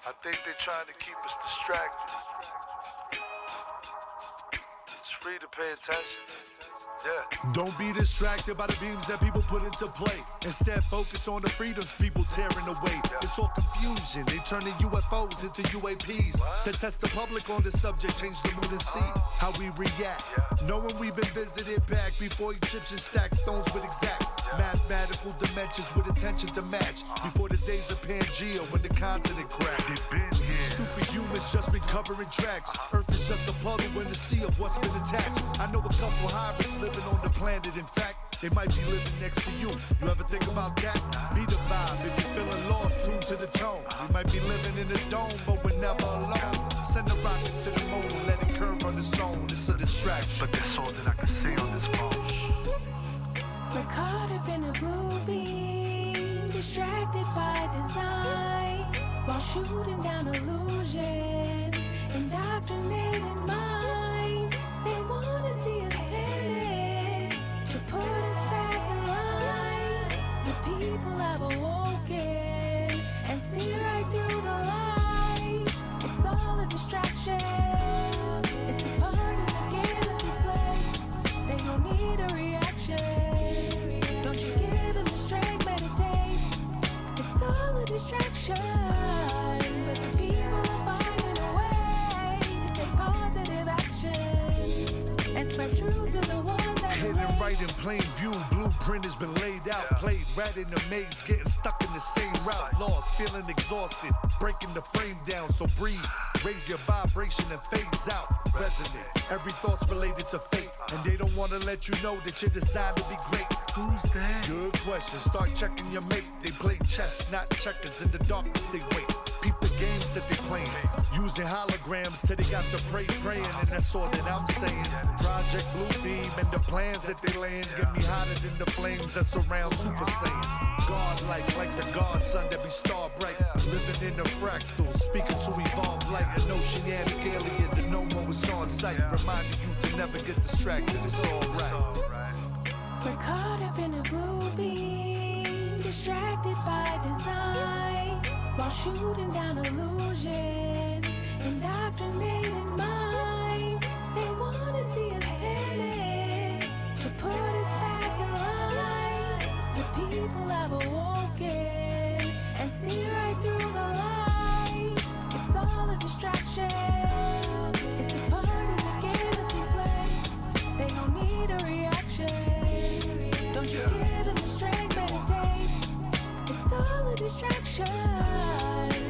I think they're trying to keep us distracted. It's free to pay attention. Yeah. Don't be distracted by the beams that people put into play. Instead, focus on the freedoms people tearing away. It's all confusion. They turning UFOs into UAPs. To test the public on the subject, change the mood and see how we react. Knowing we've been visited back before Egyptians stacked stones with exact mathematical dimensions with attention to match. Before the days of Pangea when the continent cracked. They've been here. Stupid humans just been covering tracks. Earth is just a puddle in the sea of what's been attached. I know a couple hybrids living on the planet. In fact, they might be living next to you. You ever think about that? Be the vibe. If you're feeling lost, tune to the tone. We might be living in a dome, but we're never alone. Send a rocket to the moon, let it curve on its own. It's a distraction, but that's all that I can say on this phone. We're caught up in a blue beam, distracted by design, while shooting down illusions, indoctrinating minds. They wanna see us panic, to put us back in line. The people have awoken and see right through the lies. It's all a distraction. It's a part of the game that we play. They don't need a reaction. Don't you give them the strength, meditate. It's all a distraction. But the people are finding a way to take positive action and spread truth to the ones that Hidden relate. right in plain view, blueprint has been laid out. Played rat in the maze, getting stuck in the same route. Lost, feeling exhausted, breaking the frame down. So breathe, raise your vibration and phase out. Resonate, every thought's related to fate. And they don't want to let you know that you're designed to be great. Who's that? Good question, start checking your mate. They play chess, not checkers. In the darkness they wait. Peep the games that they playing. Using holograms till they got the praying. And that's all that I'm saying. Project Bluebeam and the plans that they laying get me hotter than the flames that surround Super Saiyans. God-like, like the godson that be star bright. Living in the fractal, speaking to evolve like an oceanic alien that no one was on sight. Reminding you to never get distracted, it's alright. We're caught up in a blue beam, distracted by design, while shooting down illusions, indoctrinating minds. They wanna see us panic, to put us back in line. The people have awoken and see right through the lies. It's all a distraction. It's a part of the game that we play. They don't need a reaction. Don't you give them the strength, meditate. It's all a distraction.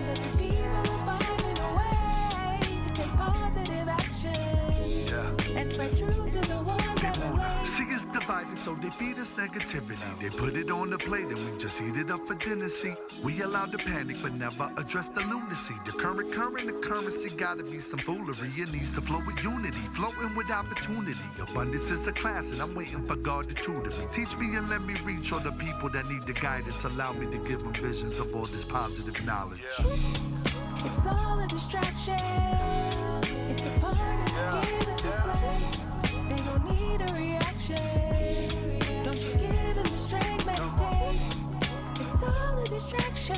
But the people are finding a way to take positive action and spread truth to the ones that relate. See us divided, so they feed us negativity. They put it on the plate and we just eat it up for dinner. See, we allowed to panic but never address the lunacy. The current the currency gotta be some foolery. It needs to flow with unity, flowing with opportunity. Abundance is a class and I'm waiting for God to tutor me. Teach me and let me reach all the people that need the guidance. Allow me to give them visions of all this positive knowledge. It's all a distraction. It's a part of the game that we play. They don't need a reaction. Don't you give them the strength, meditate. It's all a distraction.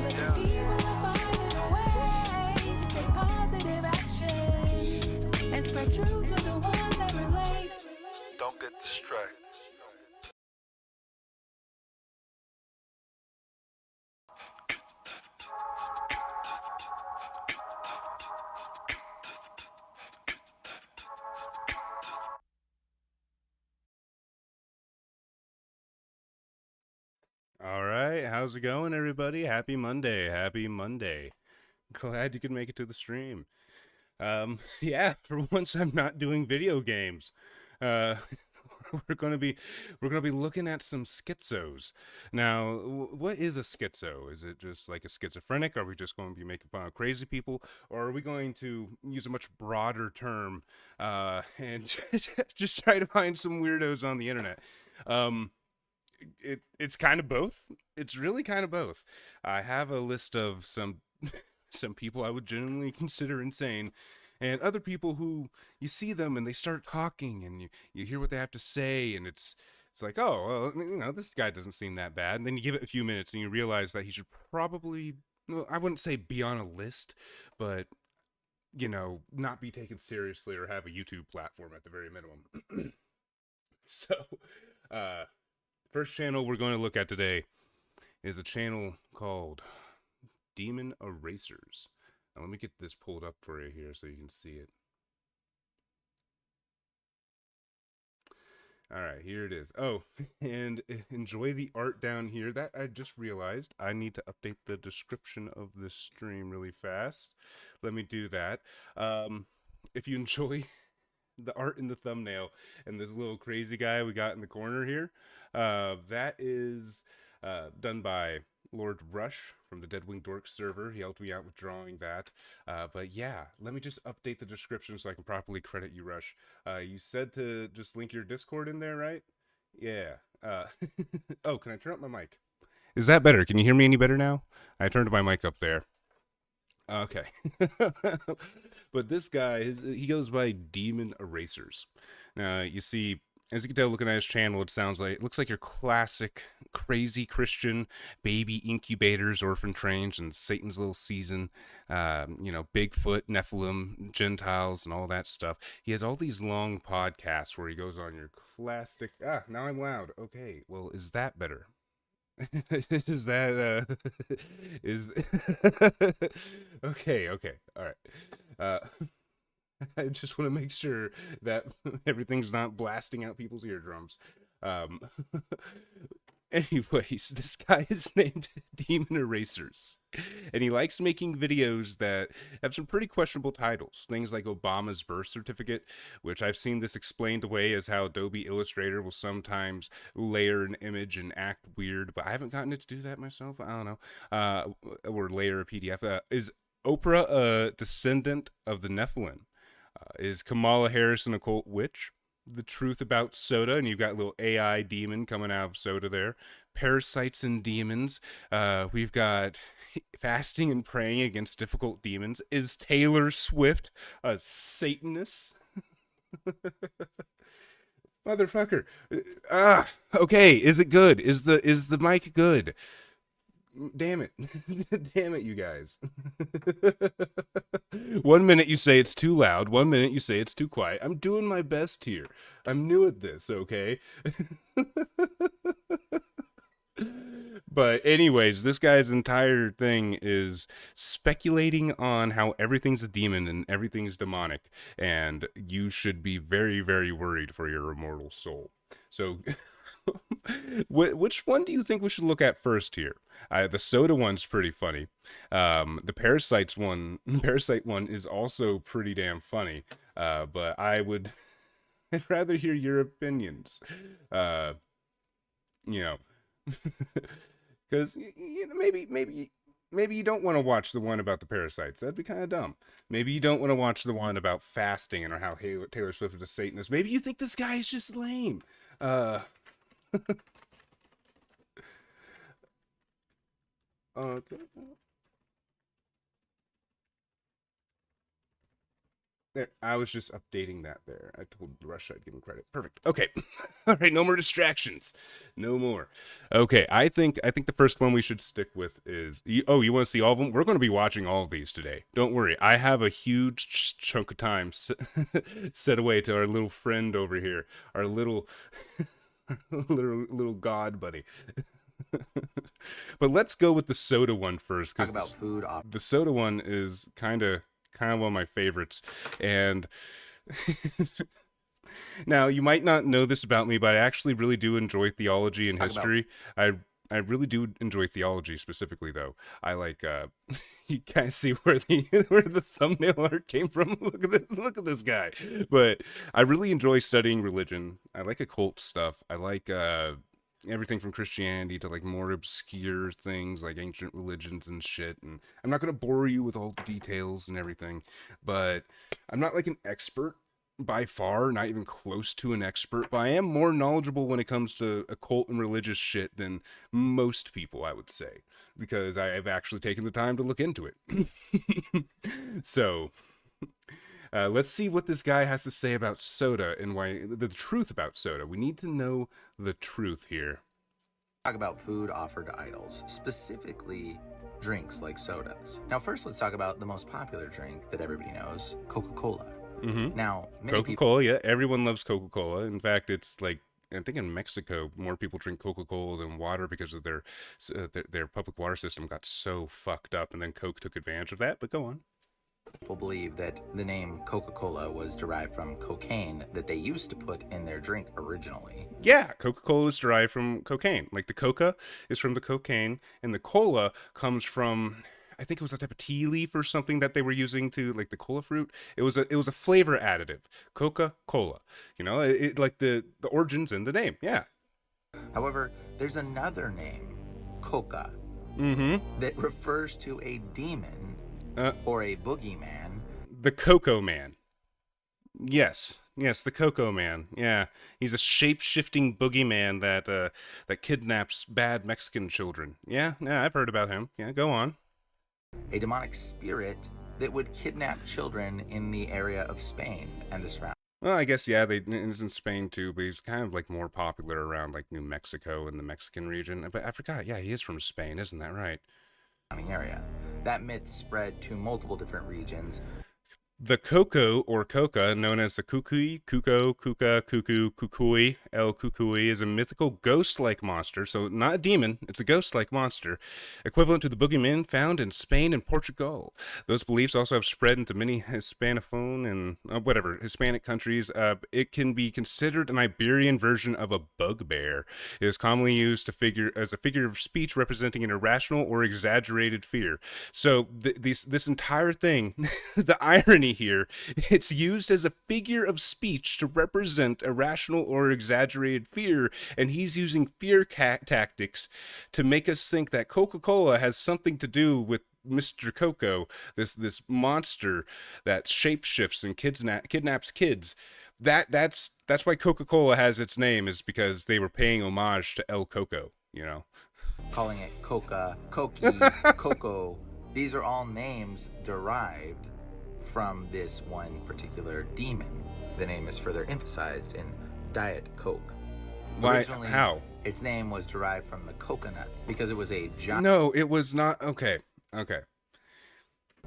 But the people are finding a way to take positive action and spread truth to the ones that relate. Don't get distracted. All right, how's it going, everybody? Happy Monday, happy Monday. Glad you could make it to the stream. Yeah, for once I'm not doing video games. We're gonna be looking at some schizos. Now, what is a schizo? Is it just like a schizophrenic? Are we just going to be making fun of crazy people, or are we going to use a much broader term and just try to find some weirdos on the internet? It's kind of both. It's really kind of both. I have a list of some people I would genuinely consider insane, and other people who you see them and they start talking and you hear what they have to say, and it's like, oh, well, this guy doesn't seem that bad. And then you give it a few minutes and you realize that he should probably well, I wouldn't say be on a list, but you know, not be taken seriously or have a YouTube platform at the very minimum. So, first channel we're going to look at today is a channel called Demon Erasers. Now, let me get this pulled up for you here so you can see it. All right, here it is. Oh, and enjoy the art down here. That I just realized I need to update the description of this stream really fast. Let me do that. If you enjoy the art in the thumbnail and this little crazy guy we got in the corner here, that is done by Lord Rush from the Deadwing Dork server. He helped me out with drawing that. But yeah, let me just update the description so I can properly credit you, Rush. You said to just link your Discord in there, right? Yeah. Oh, can I turn up my mic? Is that better? Can you hear me any better now? I turned my mic up there. Okay. But this guy, he goes by Demon Erasers. Now, you see, as you can tell, looking at his channel, it looks like your classic crazy Christian baby incubators, orphan trains, and Satan's little season, you know, Bigfoot, Nephilim, Gentiles, and all that stuff. He has all these long podcasts where he goes on your classic, now I'm loud. Okay, well, is that better? Is that, okay, all right. I just want to make sure that everything's not blasting out people's eardrums. Anyways, this guy is named Demon Erasers, and he likes making videos that have some pretty questionable titles. Things like Obama's birth certificate, which I've seen this explained away as how Adobe Illustrator will sometimes layer an image and act weird, but I haven't gotten it to do that myself. I don't know. Or layer a PDF. Is Oprah a descendant of the Nephilim? Is Kamala Harris an occult witch? The truth about soda, and you've got a little AI demon coming out of soda there. Parasites and demons. We've got fasting and praying against difficult demons. Is Taylor Swift a Satanist? Motherfucker. Okay, is it good? Is the mic good? Damn it. Damn it, you guys. 1 minute you say it's too loud, 1 minute you say it's too quiet. I'm doing my best here. I'm new at this, okay? But anyways, this guy's entire thing is speculating on how everything's a demon and everything's demonic, and you should be very, very worried for your immortal soul. So which one do you think we should look at first here? The soda one's pretty funny. The parasite one is also pretty damn funny. But I'd rather hear your opinions. You know, because you know, maybe you don't want to watch the one about the parasites. That'd be kind of dumb. Maybe you don't want to watch the one about fasting and how Taylor Swift is a Satanist. Maybe you think this guy is just lame. Okay. There, I was just updating that there. I told Rush I'd give him credit. Perfect. Okay. All right, no more distractions. No more. Okay, I think the first one we should stick with is... you want to see all of them? We're going to be watching all of these today. Don't worry. I have a huge chunk of time set away to our little friend over here. Our little... little god buddy. But let's go with the soda one first, because the soda one is kind of one of my favorites. And now you might not know this about me, but I actually really do enjoy theology and history. I really do enjoy theology specifically, though. I like you kind of see where the thumbnail art came from. Look at this guy. But I really enjoy studying religion. I like occult stuff. I like everything from Christianity to like more obscure things like ancient religions and shit. And I'm not gonna bore you with all the details and everything, but I'm not like an expert by far, not even close to an expert, but I am more knowledgeable when it comes to occult and religious shit than most people, I would say, because I have actually taken the time to look into it. So let's see what this guy has to say about soda and why the truth about soda. We need to know the truth here. Talk about food offered to idols, specifically drinks like sodas. Now, first, let's talk about the most popular drink that everybody knows, Coca-Cola. Mm-hmm. Now, many Coca-Cola, yeah, everyone loves Coca-Cola. In fact, it's like, I think in Mexico, more people drink Coca-Cola than water because of their public water system got so fucked up, and then Coke took advantage of that. But go on. people believe that the name Coca-Cola was derived from cocaine that they used to put in their drink originally. Yeah, Coca-Cola is derived from cocaine. Like the coca is from the cocaine, and the cola comes from, I think it was a type of tea leaf or something that they were using to, like, the cola fruit. It was a flavor additive. Coca-Cola. You know, it like the origins in the name. Yeah. However, there's another name, Coca, Mm-hmm. that refers to a demon or a boogeyman. The Cocoa Man. Yes, the Cocoa Man. Yeah, he's a shape-shifting boogeyman that kidnaps bad Mexican children. Yeah, I've heard about him. Yeah, go on. A demonic spirit that would kidnap children in the area of Spain and the surrounding Well, I guess, yeah, he's in Spain too, but he's kind of like more popular around like New Mexico and the Mexican region. But I forgot, yeah, he is from Spain, isn't that right? area. That myth spread to multiple different regions. The Coco, or Coca, known as the Kukui, Kuko, Kuka, Kuku, Kukui, El Kukui, is a mythical ghost-like monster, so not a demon, it's a ghost-like monster, equivalent to the boogeyman found in Spain and Portugal. Those beliefs also have spread into many Hispanophone and Hispanic countries. It can be considered an Iberian version of a bugbear. It is commonly used as a figure of speech representing an irrational or exaggerated fear. So this entire thing, the irony here, it's used as a figure of speech to represent irrational or exaggerated fear, and he's using fear tactics to make us think that Coca-Cola has something to do with Mr. Coco, this monster that shapeshifts and kidnaps kids. That's why Coca-Cola has its name, is because they were paying homage to El Coco, you know. Calling it Coca, Coqui, Coco. These are all names derived from this one particular demon. The name is further emphasized in Diet Coke. Why? Originally, How? Its name was derived from the coconut because it was a giant. No, it was not. Okay.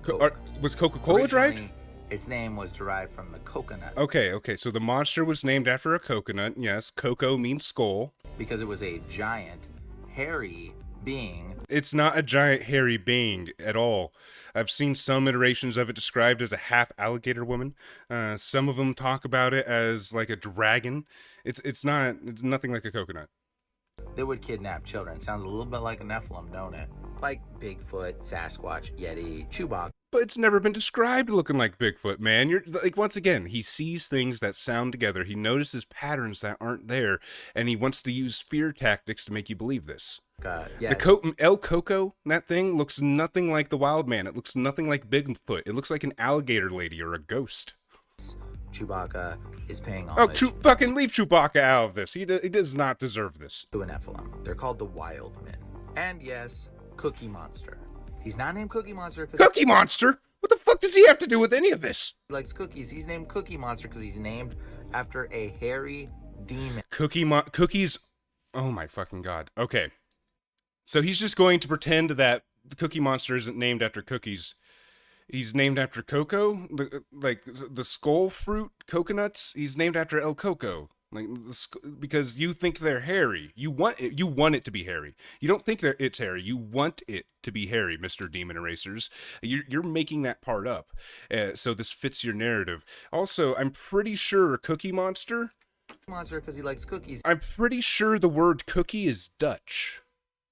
Coke. Was Coca-Cola derived? Originally, its name was derived from the coconut. Okay. So the monster was named after a coconut. Yes, Coco means skull. Because it was a giant, hairy being. It's not a giant hairy being at all. I've seen some iterations of it described as a half alligator woman. Some of them talk about it as like a dragon. It's nothing like a coconut. That would kidnap children. Sounds a little bit like a Nephilim, don't it? Like Bigfoot, Sasquatch, Yeti, Chewbacca. But it's never been described looking like Bigfoot, man. You're like, once again, he sees things that sound together. He notices patterns that aren't there, and he wants to use fear tactics to make you believe this. Yeah. The El Coco, that thing looks nothing like the wild man. It looks nothing like Bigfoot. It looks like an alligator lady or a ghost. Chewbacca is paying homage. Fucking leave Chewbacca out of this. He does not deserve this. To a Nephilim. They're called the Wild Men. And yes, Cookie Monster. He's not named Cookie Monster because Cookie Monster? What the fuck does he have to do with any of this? he likes cookies. He's named Cookie Monster because he's named after a hairy demon. Cookies. Oh my fucking god. Okay. So he's just going to pretend that the Cookie Monster isn't named after cookies. He's named after Coco, the skull fruit coconuts. He's named after El Coco, because you think they're hairy. You want it to be hairy. You don't think it's hairy. You want it to be hairy, Mr. Demon Erasers. You're making that part up, so this fits your narrative. Also, I'm pretty sure Cookie Monster Because he likes cookies. I'm pretty sure the word cookie is Dutch.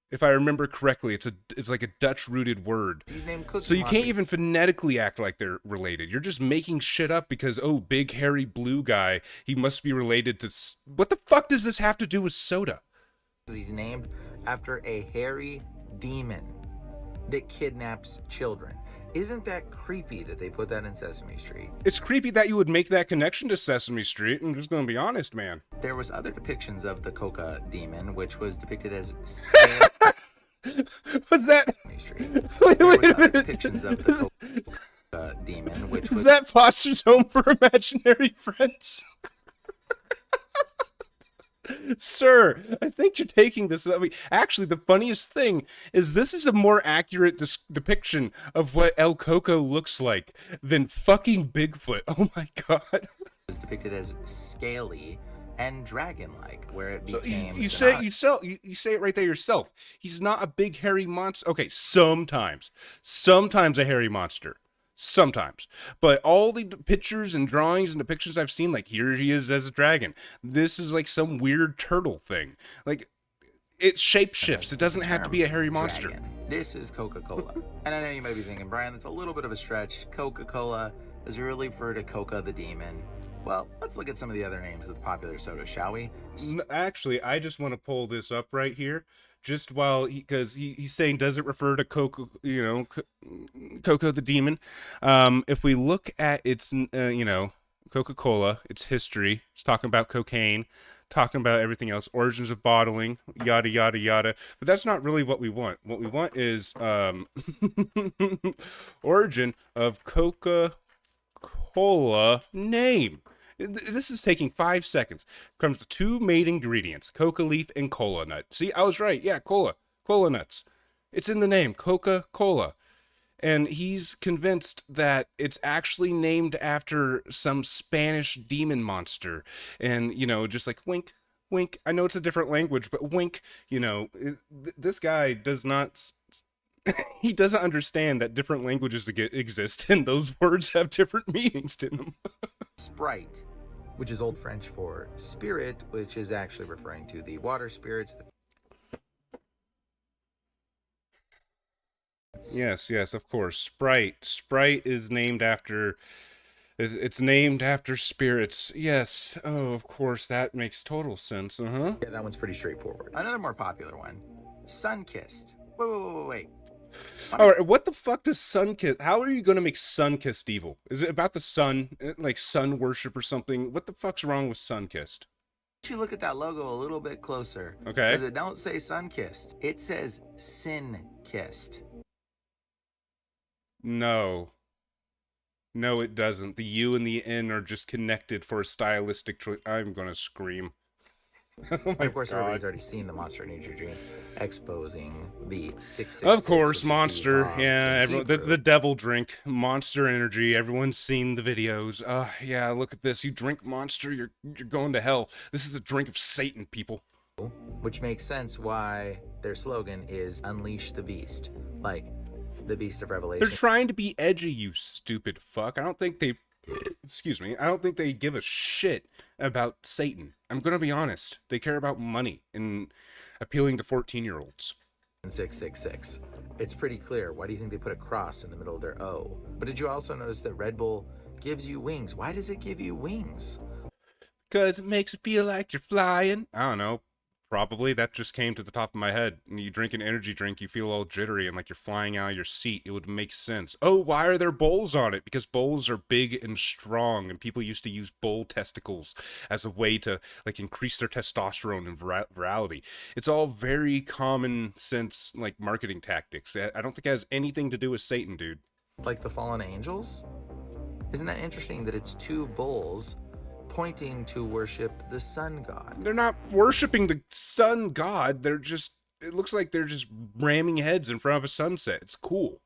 If I remember correctly, it's like a Dutch-rooted word. He's named Cookie So you Monster. can't even phonetically act like they're related. You're just making shit up because, big hairy blue guy, he must be related to... What the fuck does this have to do with soda? He's named after a hairy demon that kidnaps children. Isn't that creepy that they put that in Sesame Street? It's creepy that you would make that connection to Sesame Street. I'm just gonna be honest, man. There was other depictions of the Coca demon, which was depicted as Was that... Sesame Street. Wait There was a other minute. depictions of the Coca demon, which Is was that Foster's Home for Imaginary Friends? Sir, I think you're taking this. I mean, actually, the funniest thing is this is a more accurate depiction of what El Coco looks like than fucking Bigfoot. Oh my god. Was depicted as scaly and dragon-like, where it So became. you say it right there yourself. He's not a big hairy monster. Okay, sometimes a hairy monster. Sometimes, but all the pictures and drawings and depictions I've seen, like here he is as a dragon. This is like some weird turtle thing. Like it shapeshifts. It doesn't have to be a hairy monster. Dragon. This is Coca-Cola. And I know you might be thinking, Brian, that's a little bit of a stretch. Coca-Cola, does it really refer to Coca the demon? Well, let's look at some of the other names of the popular soda, shall we? Actually, I just want to pull this up right here. Just while because he's saying, does it refer to Coco, Coco the demon? If we look at its, Coca-Cola, its history, it's talking about cocaine, talking about everything else, origins of bottling, yada, yada, yada. But that's not really what we want. What we want is origin of Coca-Cola name. This is taking 5 seconds. Comes with 2 main ingredients, coca leaf and cola nut. See, I was right. Yeah, cola nuts. It's in the name, Coca-Cola. And he's convinced that it's actually named after some Spanish demon monster. And, just like wink, wink. I know it's a different language, but wink, this guy does not... he doesn't understand that different languages exist and those words have different meanings to them. Sprite, which is Old French for spirit, which is actually referring to the water spirits. Yes, of course. Sprite is named after... It's named after spirits. Yes. Oh, of course. That makes total sense. Uh-huh. Yeah, that one's pretty straightforward. Another more popular one, Sunkissed. Wait. All right, what the fuck does Sunkissed... How are you going to make Sunkissed evil? Is it about the sun, like sun worship or something? What the fuck's wrong with Sunkissed? You look at that logo a little bit closer. Okay. Because it don't say Sunkissed. It says Sin-kissed. No, it doesn't. The U and the N are just connected for a stylistic choice. I'm going to scream. Oh my of course, God. Everybody's already seen the Monster Energy drink exposing the 666. Of course, Monster. Yeah, everyone, the the devil drink, Monster Energy. Everyone's seen the videos. Yeah, look at this. You drink Monster, you're going to hell. This is a drink of Satan, people. which makes sense why their slogan is Unleash the Beast, like the Beast of Revelation. They're trying to be edgy, you stupid fuck. I don't think they... Excuse me. I don't think they give a shit about Satan. I'm gonna be honest. They care about money and appealing to 14-year-olds. 666. It's pretty clear. Why do you think they put a cross in the middle of their O? But did you also notice that Red Bull gives you wings? Why does it give you wings? Because it makes you feel like you're flying. I don't know. Probably that just came to the top of my head. When you drink an energy drink, you feel all jittery and like you're flying out of your seat. It would make sense. Oh, why are there bowls on it? Because bowls are big and strong, and people used to use bull testicles as a way to like increase their testosterone and virality. It's all very common sense, like marketing tactics. I don't think it has anything to do with Satan, dude. Like the fallen angels? Isn't that interesting that it's two bulls pointing to worship the sun god? They're not worshiping the sun god. They're just, it looks like they're just ramming heads in front of a sunset. It's cool.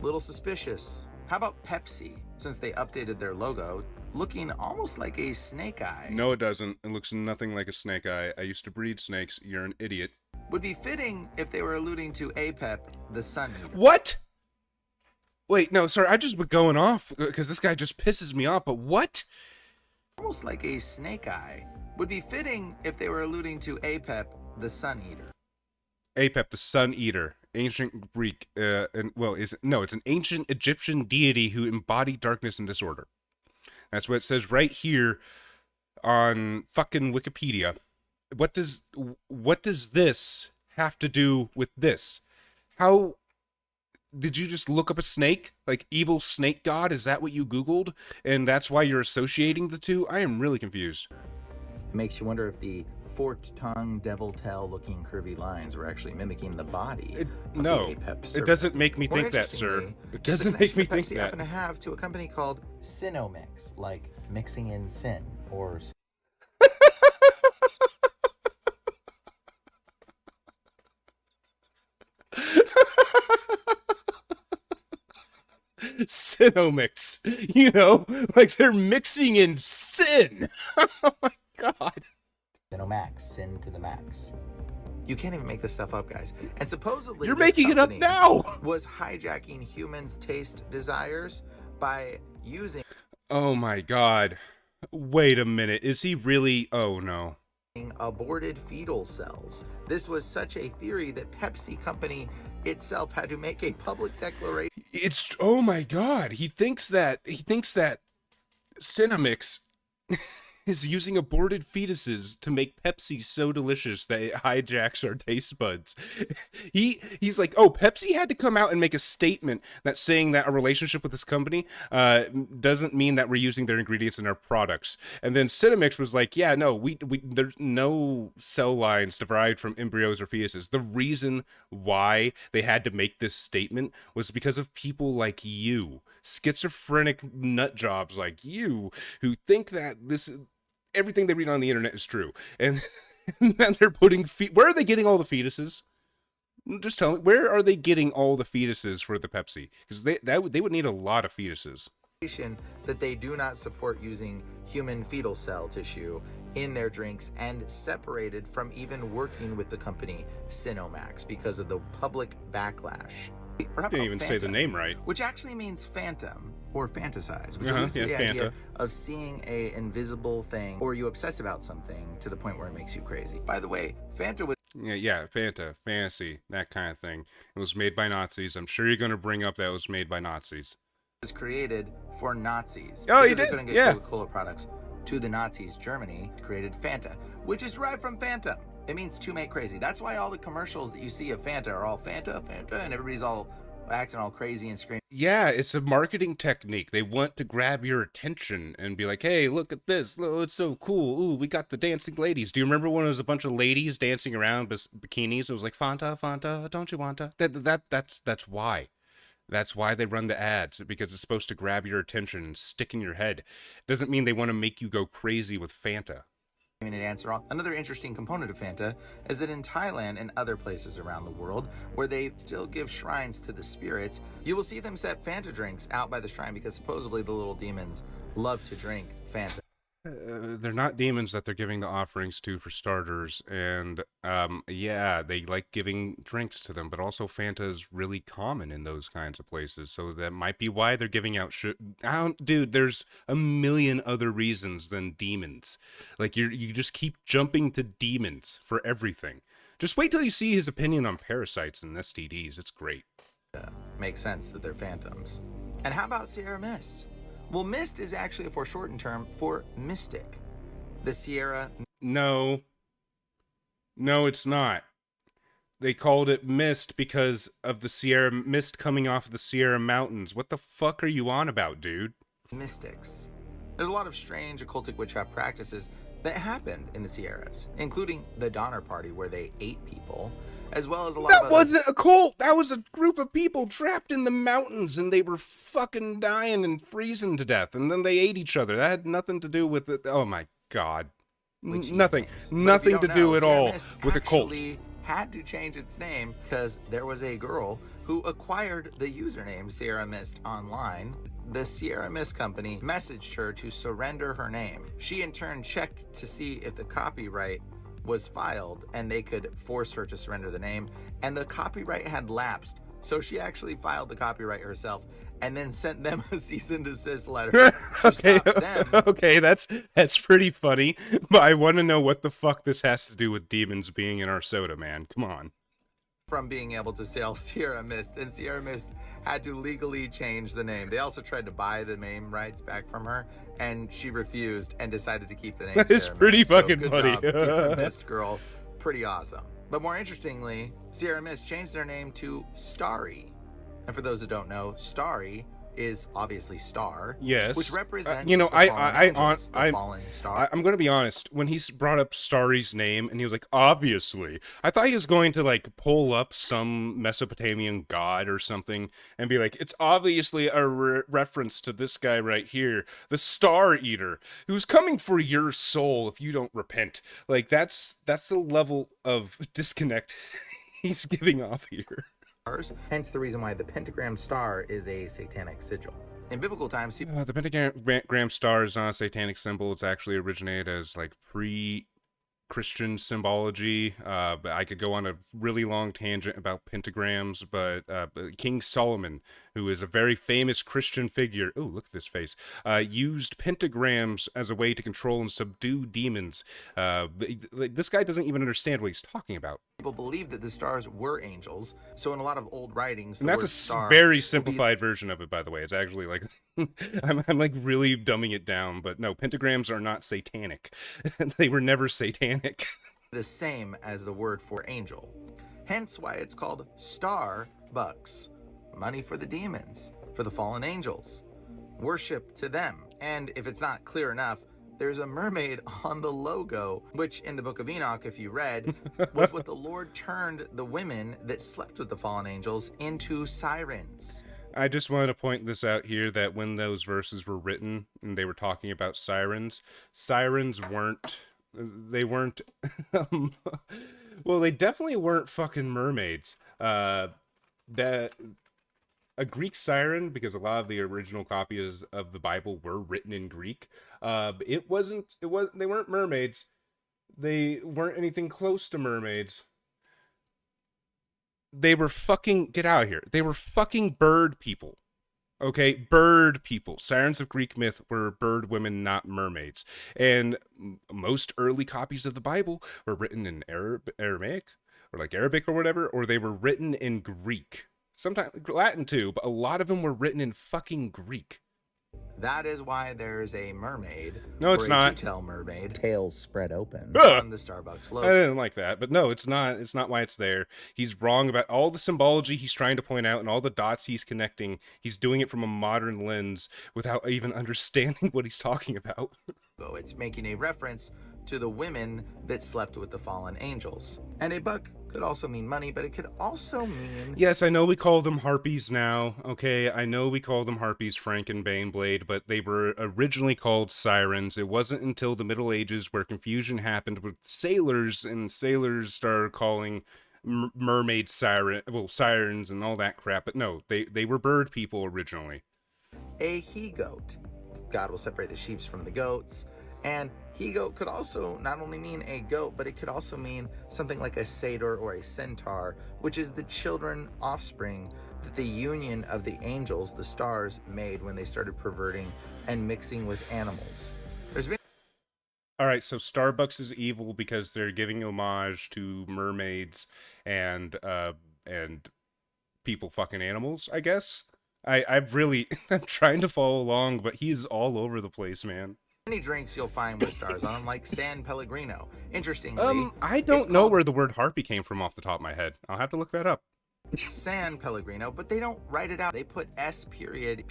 Little suspicious. How about Pepsi? Since they updated their logo, looking almost like a snake eye. No, it doesn't. It looks nothing like a snake eye. I used to breed snakes. You're an idiot. Would be fitting if they were alluding to Apep, the sun eater. What? Wait, no, sorry. I just been going off because this guy just pisses me off. But what? Almost like a snake eye. Would be fitting if they were alluding to Apep, the sun eater. Apep, the sun eater, ancient Greek, it's an ancient Egyptian deity who embodied darkness and disorder. That's what it says right here on fucking Wikipedia. What does this have to do with this? How did you just look up a snake? Like evil snake god? Is that what you Googled? And that's why you're associating the two? I am really confused. It makes you wonder if the forked tongue, devil tail looking curvy lines were actually mimicking the body. No, it doesn't make me think that, sir. It doesn't make me think that. Happen to have to a company called Sinomix, like mixing in sin or Cinomix, you know, like they're mixing in sin. Oh my god. Max, sin to the max. You can't even make this stuff up, guys. And supposedly You're this making it up company now. was hijacking humans' taste desires by using Oh my god. Wait a minute. Is he really? Oh no. aborted fetal cells. This was such a theory that Pepsi Company itself had to make a public declaration. It's oh my god. He thinks that Cinemix is using aborted fetuses to make Pepsi so delicious that it hijacks our taste buds. He's like, oh, Pepsi had to come out and make a statement that saying that a relationship with this company doesn't mean that we're using their ingredients in our products. And then Cinemix was like, yeah, no, we there's no cell lines derived from embryos or fetuses. The reason why they had to make this statement was because of people like you, schizophrenic nut jobs like you, who think that everything they read on the internet is true, and then they're putting where are they getting all the fetuses? Just tell me, where are they getting all the fetuses for the Pepsi? Because they would need a lot of fetuses. That they do not support using human fetal cell tissue in their drinks, and separated from even working with the company Sinomax because of the public backlash. Didn't even say the name right. Which actually means phantom or fantasize, which Uh-huh, is yeah, the Fanta. idea of seeing a invisible thing, or you obsess about something to the point where it makes you crazy. By the way, Fanta was Yeah, Fanta, fantasy, that kind of thing. It was made by Nazis. I'm sure you're going to bring up that it was made by Nazis. created for Nazis. Oh, you Because they did? couldn't get Yeah. Coca-Cola products to the Nazis. Germany created Fanta, which is derived from phantom. It means to make crazy. That's why all the commercials that you see of Fanta are all Fanta, Fanta, and everybody's all acting all crazy and screaming. Yeah, it's a marketing technique. They want to grab your attention and be like, hey, look at this. Oh, it's so cool. Ooh, we got the dancing ladies. Do you remember when it was a bunch of ladies dancing around bikinis? It was like, Fanta, Fanta, don't you wanta? That's why. That's why they run the ads, because it's supposed to grab your attention and stick in your head. It doesn't mean they want to make you go crazy with Fanta. Answer. Another interesting component of Fanta is that in Thailand and other places around the world where they still give shrines to the spirits, you will see them set Fanta drinks out by the shrine because supposedly the little demons love to drink Fanta. They're not demons that they're giving the offerings to, for starters, and yeah, they like giving drinks to them, but also Fanta is really common in those kinds of places, so that might be why they're giving out dude, there's a million other reasons than demons. Like, you just keep jumping to demons for everything. Just wait till you see his opinion on parasites and STDs. It's great. Makes sense that they're phantoms. And how about Sierra Mist? Well, mist is actually a foreshortened term for mystic. The Sierra... No, it's not. They called it mist because of the Sierra mist coming off of the Sierra Mountains. What the fuck are you on about, dude? mystics. There's a lot of strange occultic witchcraft practices that happened in the Sierras, including the Donner Party, where they ate people, as well as a lot of That wasn't a cult. That was a group of people trapped in the mountains, and they were fucking dying and freezing to death, and then they ate each other. That had nothing to do with it. Oh my god. Nothing to do at all with a cult. Had to change its name because there was a girl who acquired the username Sierra Mist online. The Sierra Mist company messaged her to surrender her name. She in turn checked to see if the copyright was filed and they could force her to surrender the name, and the copyright had lapsed. So she actually filed the copyright herself and then sent them a cease and desist letter to stop them. Okay, that's pretty funny, but I want to know what the fuck this has to do with demons being in our soda, man. Come on. From being able to sell Sierra Mist, and Sierra Mist had to legally change the name. They also tried to buy the name rights back from her, and she refused and decided to keep the name. That is Sierra pretty Mist. fucking So funny. good job, the Mist girl, pretty awesome. But more interestingly, Sierra Mist changed their name to Starry. And for those that don't know, Starry is obviously star, Yes. which represents you know, the fallen star. I'm going to be honest. When he brought up Starry's name and he was like, obviously, I thought he was going to like pull up some Mesopotamian god or something and be like, it's obviously a reference to this guy right here, the Star Eater, who's coming for your soul if you don't repent. Like, that's the level of disconnect he's giving off here. stars, hence the reason why the pentagram star is a satanic sigil. In biblical times, The pentagram star is not a satanic symbol. It's actually originated as like Christian symbology. But I could go on a really long tangent about pentagrams, but King Solomon, who is a very famous Christian figure, oh, look at this face, used pentagrams as a way to control and subdue demons. This guy doesn't even understand what he's talking about. people believe that the stars were angels. So in a lot of old writings, And that's a very simplified version of it, by the way. It's actually like, I'm like really dumbing it down, but no, pentagrams are not satanic. They were never satanic. The same as the word for angel. Hence why it's called star bucks. Money for the demons, for the fallen angels. Worship to them. And if it's not clear enough, there's a mermaid on the logo, which in the book of Enoch, if you read, was what the Lord turned the women that slept with the fallen angels into sirens. I just wanted to point this out here, that when those verses were written and they were talking about sirens, sirens weren't, they weren't, well, they definitely weren't fucking mermaids. That a Greek siren, because a lot of the original copies of the Bible were written in Greek, they weren't mermaids. They weren't anything close to mermaids. They were fucking, get out of here. They were fucking bird people. Okay, bird people. Sirens of Greek myth were bird women, not mermaids. And most early copies of the Bible were written in Aramaic, or like Arabic or whatever, or they were written in Greek. Sometimes Latin too, but a lot of them were written in fucking Greek. That is why there's a mermaid. No, it's not. Two-tail mermaid, tails spread open, Ugh. on the Starbucks I logo. didn't like that, but no, it's not. It's not why it's there. He's wrong about all the symbology he's trying to point out and all the dots he's connecting. He's doing it from a modern lens without even understanding what he's talking about. It's making a reference to the women that slept with the fallen angels. And a buck could also mean money, but it could also mean... Yes, I know we call them harpies now, okay? I know we call them harpies, Frank and Baneblade, but they were originally called sirens. It wasn't until the Middle Ages where confusion happened with sailors, and sailors started calling mermaid sirens and all that crap. But no, they were bird people originally. A he-goat. God will separate the sheep from the goats. And he-goat could also not only mean a goat, but it could also mean something like a satyr or a centaur, which is the children, offspring, that the union of the angels, the stars, made when they started perverting and mixing with animals. There's been... All right, so Starbucks is evil because they're giving homage to mermaids and people fucking animals, I guess. I'm trying to follow along, but he's all over the place, man. Many drinks you'll find with stars on them, like San Pellegrino. Interestingly, I don't know where the word harpy came from off the top of my head. I'll have to look that up. San Pellegrino, but they don't write it out. They put S.P.E.L.L.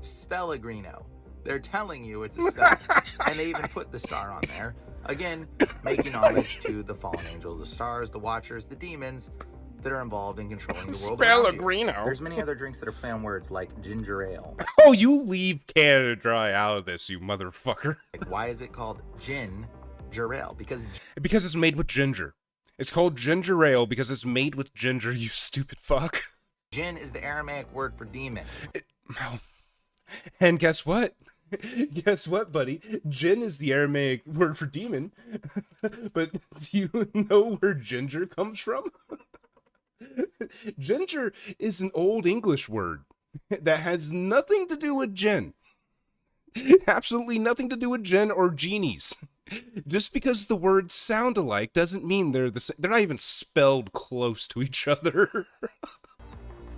Spellegrino. They're telling you it's a spell. And they even put the star on there. Again, making homage to the fallen angels, the stars, the watchers, the demons that are involved in controlling the world around you. There's many other drinks that are play on words, like ginger ale. Oh, you leave Canada Dry out of this, you motherfucker. Like, why is it called ginger ale? Because it's made with ginger. It's called ginger ale because it's made with ginger, you stupid fuck. gin is the Aramaic word for demon. And guess what? Guess what, buddy? Gin is the Aramaic word for demon. But do you know where ginger comes from? Ginger is an old English word that has nothing to do with gin. Absolutely nothing to do with gin or genies. Just because the words sound alike doesn't mean they're the same. They're not even spelled close to each other.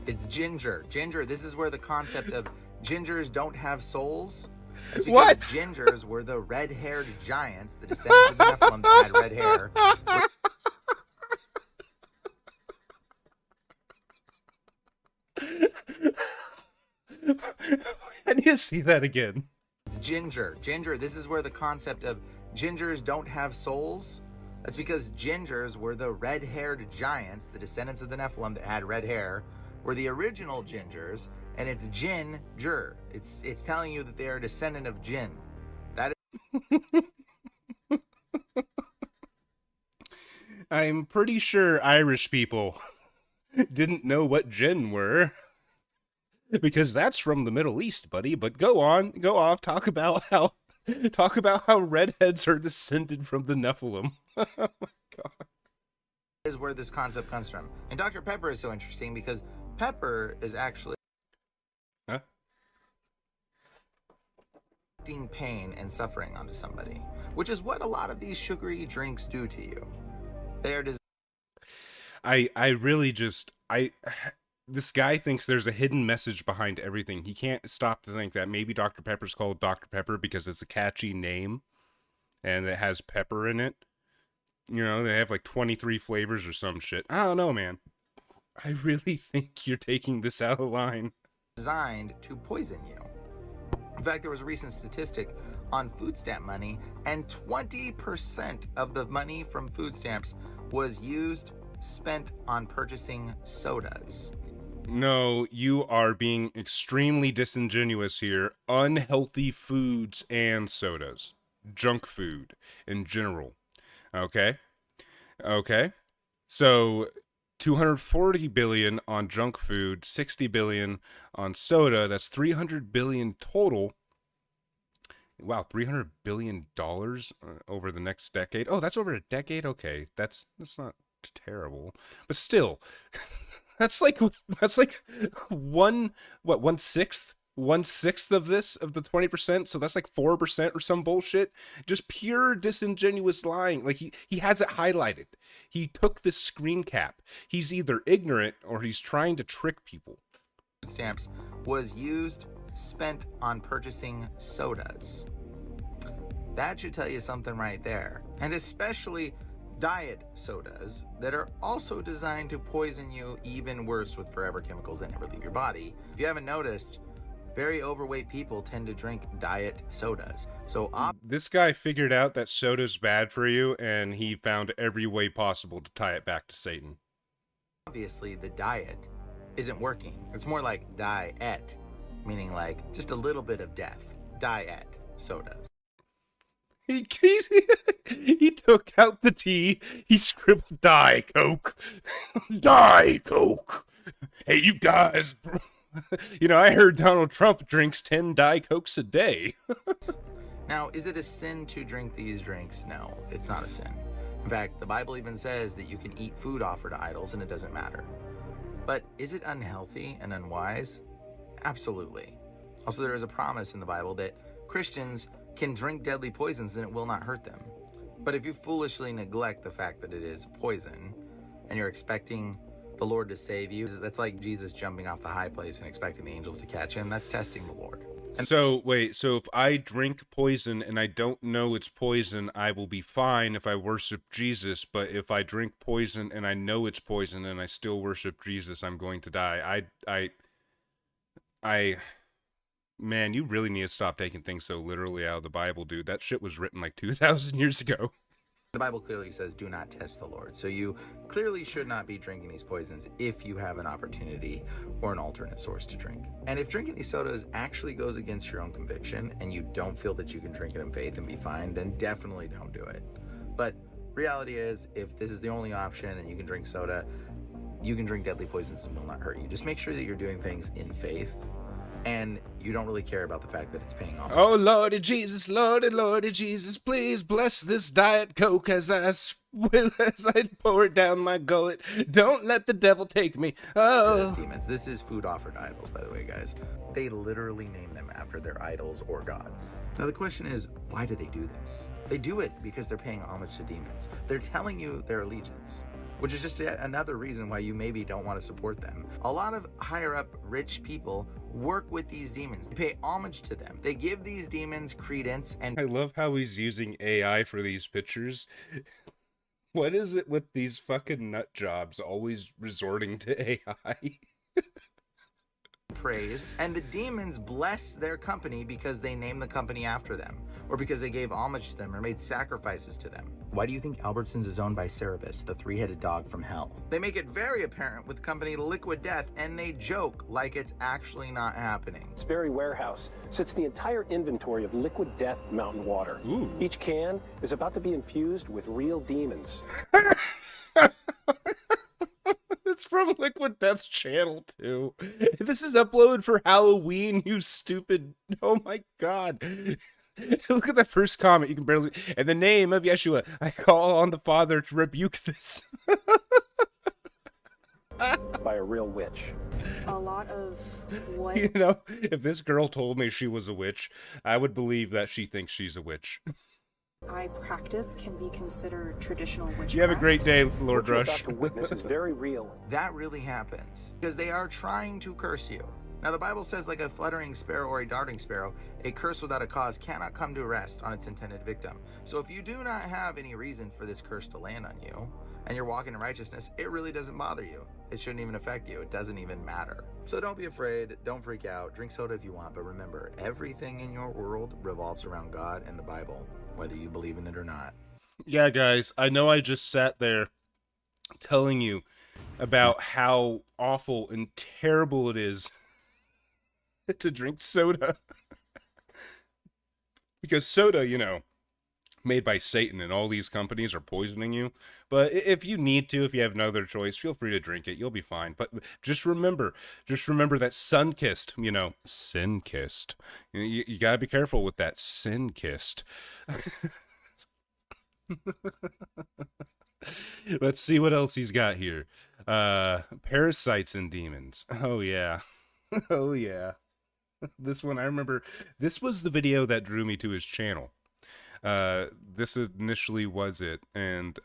It's ginger. Ginger, this is where the concept of gingers don't have souls. It's because What? Gingers were the red-haired giants, the descendants of the Nephilim that had red hair. I need to see that again. It's ginger. Ginger, this is where the concept of gingers don't have souls. That's because gingers were the red-haired giants, the descendants of the Nephilim that had red hair, were the original gingers, and it's ginger. It's telling you that they are a descendant of Jinn. That is... I'm pretty sure Irish people Didn't know what jinn were. Because that's from the Middle East, buddy. But go on, go off, talk about how redheads are descended from the Nephilim. Oh my god. Is where this concept comes from. And Dr. Pepper is so interesting because pepper is actually inflicting pain and suffering onto somebody, which is what a lot of these sugary drinks do to you. They are this guy thinks there's a hidden message behind everything. He can't stop to think that maybe Dr. Pepper's called Dr. Pepper because it's a catchy name and it has pepper in it. You know, they have like 23 flavors or some shit. I don't know, man. I really think you're taking this out of line. designed to poison you. In fact, there was a recent statistic on food stamp money, and 20% of the money from food stamps was spent on purchasing sodas. No, you are being extremely disingenuous here. Unhealthy foods and sodas. Junk food in general. Okay? Okay? So, 240 billion on junk food, 60 billion on soda. That's 300 billion total. Wow, $300 billion over the next decade. Oh, that's over a decade? Okay, that's not terrible. But still, that's like one sixth of this, of the 20%, so that's like 4% or some bullshit. Just pure disingenuous lying. Like he has it highlighted. He took this screen cap. He's either ignorant or he's trying to trick people. Stamps was spent on purchasing sodas. That should tell you something right there. And especially diet sodas that are also designed to poison you even worse with forever chemicals that never leave your body. If you haven't noticed, very overweight people tend to drink diet sodas. So this guy figured out that soda's bad for you, and he found every way possible to tie it back to Satan. Obviously, the diet isn't working. It's more like diet, meaning like just a little bit of death. Diet sodas. He took out the T. He scribbled "Die Coke." Die Coke. Hey, you guys. You know, I heard Donald Trump drinks 10 Diet Cokes a day. Now, is it a sin to drink these drinks? No, it's not a sin. In fact, the Bible even says that you can eat food offered to idols and it doesn't matter. But is it unhealthy and unwise? Absolutely. Also, there is a promise in the Bible that Christians can drink deadly poisons and it will not hurt them. But if you foolishly neglect the fact that it is poison and you're expecting the Lord to save you, that's like Jesus jumping off the high place and expecting the angels to catch him. That's testing the Lord. So if I drink poison and I don't know it's poison, I will be fine if I worship Jesus. But if I drink poison and I know it's poison and I still worship Jesus, I'm going to die. Man, you really need to stop taking things so literally out of the Bible, dude. That shit was written like 2,000 years ago. The Bible clearly says do not test the Lord. So you clearly should not be drinking these poisons if you have an opportunity or an alternate source to drink. And if drinking these sodas actually goes against your own conviction and you don't feel that you can drink it in faith and be fine, then definitely don't do it. But reality is, if this is the only option and you can drink soda, you can drink deadly poisons and will not hurt you. Just make sure that you're doing things in faith and you don't really care about the fact that it's paying off. Oh, Lordy Jesus, Lordy Jesus, please bless this Diet Coke as I pour it down my gullet. Don't let the devil take me. Oh. Demons. This is food offered to idols, by the way, guys. They literally name them after their idols or gods. Now, the question is, why do they do this? They do it because they're paying homage to demons. They're telling you their allegiance, which is just yet another reason why you maybe don't want to support them. A lot of higher up rich people work with these demons. They pay homage to them. They give these demons credence and I love how he's using AI for these pictures. What is it with these fucking nut jobs always resorting to AI? praise, and the demons bless their company because they named the company after them, or because they gave homage to them or made sacrifices to them. Why do you think Albertsons is owned by Cerebus, the three-headed dog from hell? They make it very apparent with the company Liquid Death, and they joke like it's actually not happening. This very warehouse sits the entire inventory of Liquid Death mountain water. Ooh. Each can is about to be infused with real demons. It's It's from Liquid Death's channel too. This is uploaded for Halloween, you stupid. Oh my god. Look at that first comment. You can barely. In the name of Yeshua, I call on the Father to rebuke this. By a real witch. A lot of what You know, if this girl told me she was a witch, I would believe that she thinks she's a witch. I practice can be considered traditional witchcraft. You have a great day, Lord What you're about Rush. to witness is very real. That really happens because they are trying to curse you. Now, the Bible says, like a fluttering sparrow or a darting sparrow, a curse without a cause cannot come to rest on its intended victim. So if you do not have any reason for this curse to land on you, and you're walking in righteousness, it really doesn't bother you. It shouldn't even affect you. It doesn't even matter. So don't be afraid. Don't freak out. Drink soda if you want. But remember, everything in your world revolves around God and the Bible, whether you believe in it or not. Yeah, guys, I know I just sat there telling you about how awful and terrible it is to drink soda. Because soda, you know, made by Satan, and all these companies are poisoning you. But if you need to, if you have no other choice, feel free to drink it. You'll be fine. But just remember that sun-kissed, you know, sin-kissed. You gotta be careful with that sin-kissed. Let's see what else he's got here. Parasites and demons. Oh yeah. Oh yeah. This one, I remember, this was the video that drew me to his channel. This initially was it, and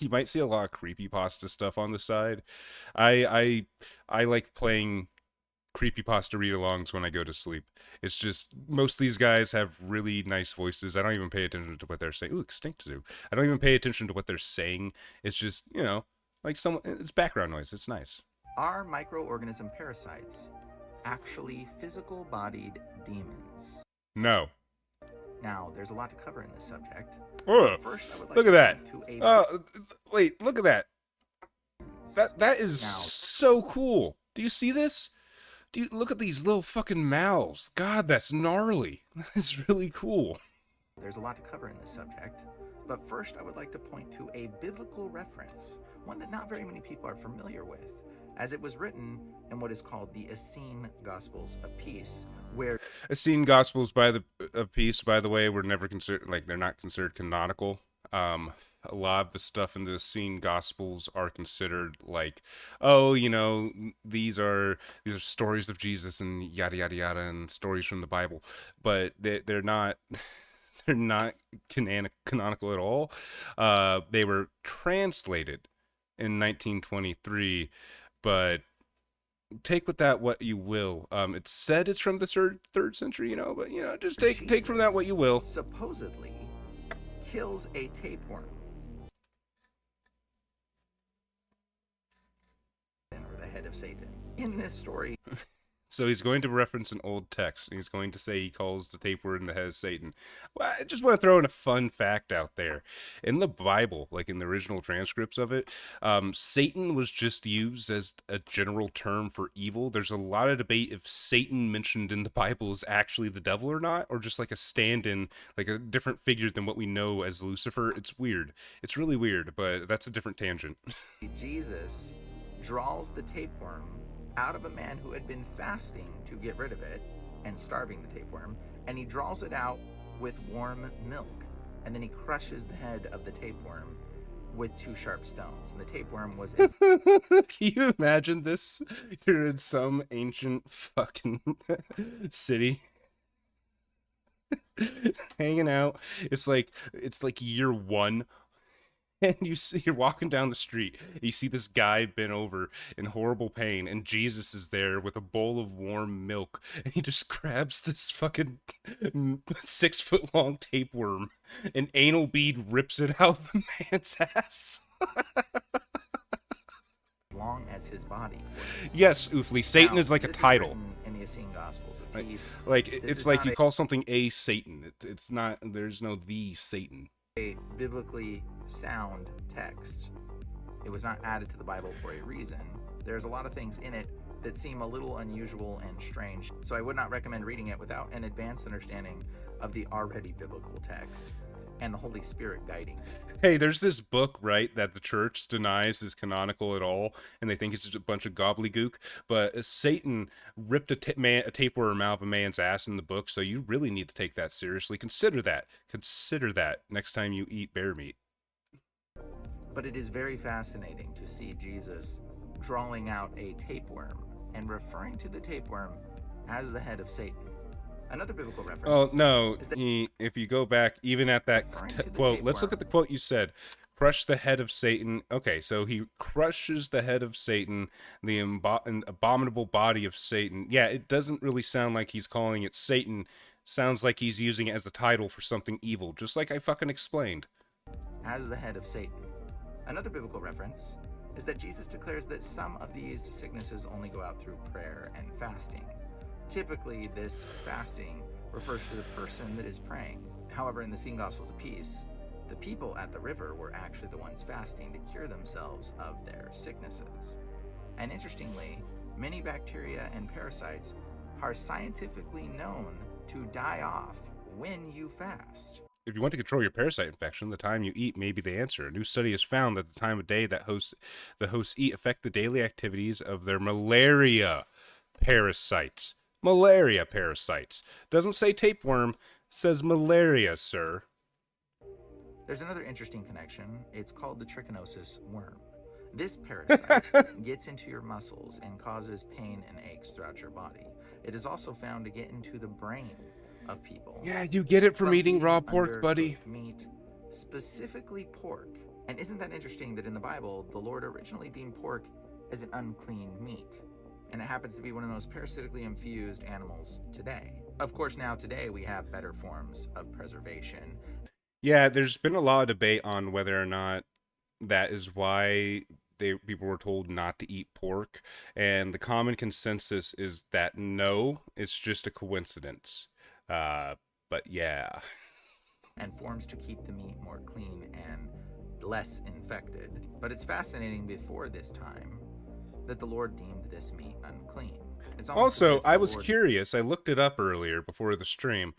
you might see a lot of creepypasta stuff on the side. I like playing creepypasta read-alongs when I go to sleep. It's just, most of these guys have really nice voices. I don't even pay attention to what they're saying. Ooh, extinct zoo. I don't even pay attention to what they're saying. It's just, you know, like it's background noise. It's nice. Are microorganism parasites actually physical-bodied demons? No. Now, there's a lot to cover in this subject. Oh, First, I would like look at that. to Wait, look at that. That is so cool. Do you see this? Look at these little fucking mouths. God, that's gnarly. That's really cool. There's a lot to cover in this subject, but first I would like to point to a biblical reference, one that not very many people are familiar with, as it was written in what is called the Essene Gospels of Peace, where Essene Gospels of Peace, by the way, were never considered, like, they're not considered canonical. A lot of the stuff in the Essene Gospels are considered like, oh, you know, these are stories of Jesus and yada yada yada and stories from the Bible, but they're not they're not canonical at all. They were translated in 1923, but take with that what you will. It said it's from the third century, you know, but you know, just take from that what you will. supposedly kills a tapeworm, or the head of Satan. In this story, So he's going to reference an old text. He's going to say he calls the tapeworm the head of Satan. Well, I just want to throw in a fun fact out there. In the Bible, like in the original transcripts of it, Satan was just used as a general term for evil. There's a lot of debate if Satan mentioned in the Bible is actually the devil or not, or just like a stand-in, like a different figure than what we know as Lucifer. It's weird. It's really weird, but that's a different tangent. Jesus draws the tapeworm out of a man who had been fasting to get rid of it and starving the tapeworm, and he draws it out with warm milk, and then he crushes the head of the tapeworm with 2 sharp stones, and the tapeworm was Can you imagine this? You're in some ancient fucking city hanging out. It's like year 1. And you're walking down the street, you see this guy bent over in horrible pain, and Jesus is there with a bowl of warm milk, and he just grabs this fucking 6-foot-long tapeworm, and anal bead rips it out of the man's ass. long as his body was. Yes, Oofly, Satan Now, is like a this is title. written in the Essene Gospels of Peace. Like This it's is like not you a- call something a Satan. It's not. There's no the Satan. A biblically sound text. It was not added to the Bible for a reason. There's a lot of things in it that seem a little unusual and strange, so I would not recommend reading it without an advanced understanding of the already biblical text. and the Holy Spirit guiding. Hey, there's this book, right, that the church denies is canonical at all, and they think it's just a bunch of gobbledygook, but Satan ripped a tapeworm out of a man's ass in the book, so you really need to take that seriously. Consider that. Consider that next time you eat bear meat. But it is very fascinating to see Jesus drawing out a tapeworm and referring to the tapeworm as the head of Satan. Another biblical reference. Oh, no. If you go back, even at that quote, let's look at the quote you said. Crush the head of Satan. Okay, so he crushes the head of Satan, the abominable body of Satan. Yeah, it doesn't really sound like he's calling it Satan. Sounds like he's using it as the title for something evil, just like I fucking explained. As the head of Satan. Another biblical reference is that Jesus declares that some of these sicknesses only go out through prayer and fasting. Typically, this fasting refers to the person that is praying. However, in the Seen Gospels of Peace, the people at the river were actually the ones fasting to cure themselves of their sicknesses. And interestingly, many bacteria and parasites are scientifically known to die off when you fast. If you want to control your parasite infection, the time you eat may be the answer. A new study has found that the time of day that the hosts eat affect the daily activities of their malaria parasites. Malaria parasites. Doesn't say tapeworm, says malaria, sir. There's another interesting connection. It's called the trichinosis worm. This parasite gets into your muscles and causes pain and aches throughout your body. It is also found to get into the brain of people. Yeah, you get it from eating raw pork, buddy. Meat, specifically pork. And isn't that interesting that in the Bible, the Lord originally deemed pork as an unclean meat? And it happens to be one of the most parasitically infused animals today. Of course, now today we have better forms of preservation. Yeah, there's been a lot of debate on whether or not that is why people were told not to eat pork. And the common consensus is that no, it's just a coincidence. But yeah. And forms to keep the meat more clean and less infected. But it's fascinating before this time that the Lord deemed this meat unclean. Also, I was curious. I looked it up earlier before the stream.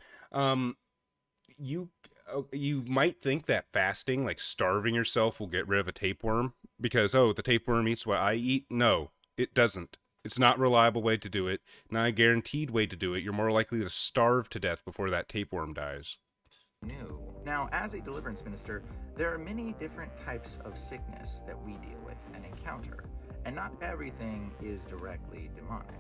You might think that fasting, like starving yourself, will get rid of a tapeworm because, oh, the tapeworm eats what I eat. No, it doesn't. It's not a reliable way to do it. Not a guaranteed way to do it. You're more likely to starve to death before that tapeworm dies. Now, as a deliverance minister, there are many different types of sickness that we deal with and encounter. And not everything is directly demonic.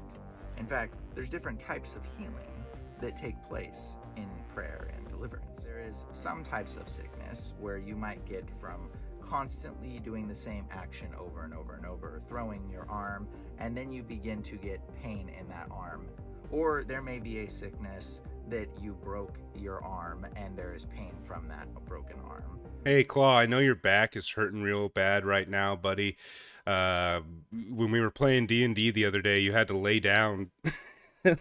In fact, there's different types of healing that take place in prayer and deliverance. There is some types of sickness where you might get from constantly doing the same action over and over and over, throwing your arm, and then you begin to get pain in that arm. Or there may be a sickness that you broke your arm and there is pain from that broken arm. Hey, Claw, I know your back is hurting real bad right now, buddy. When we were playing D&D the other day, you had to lay down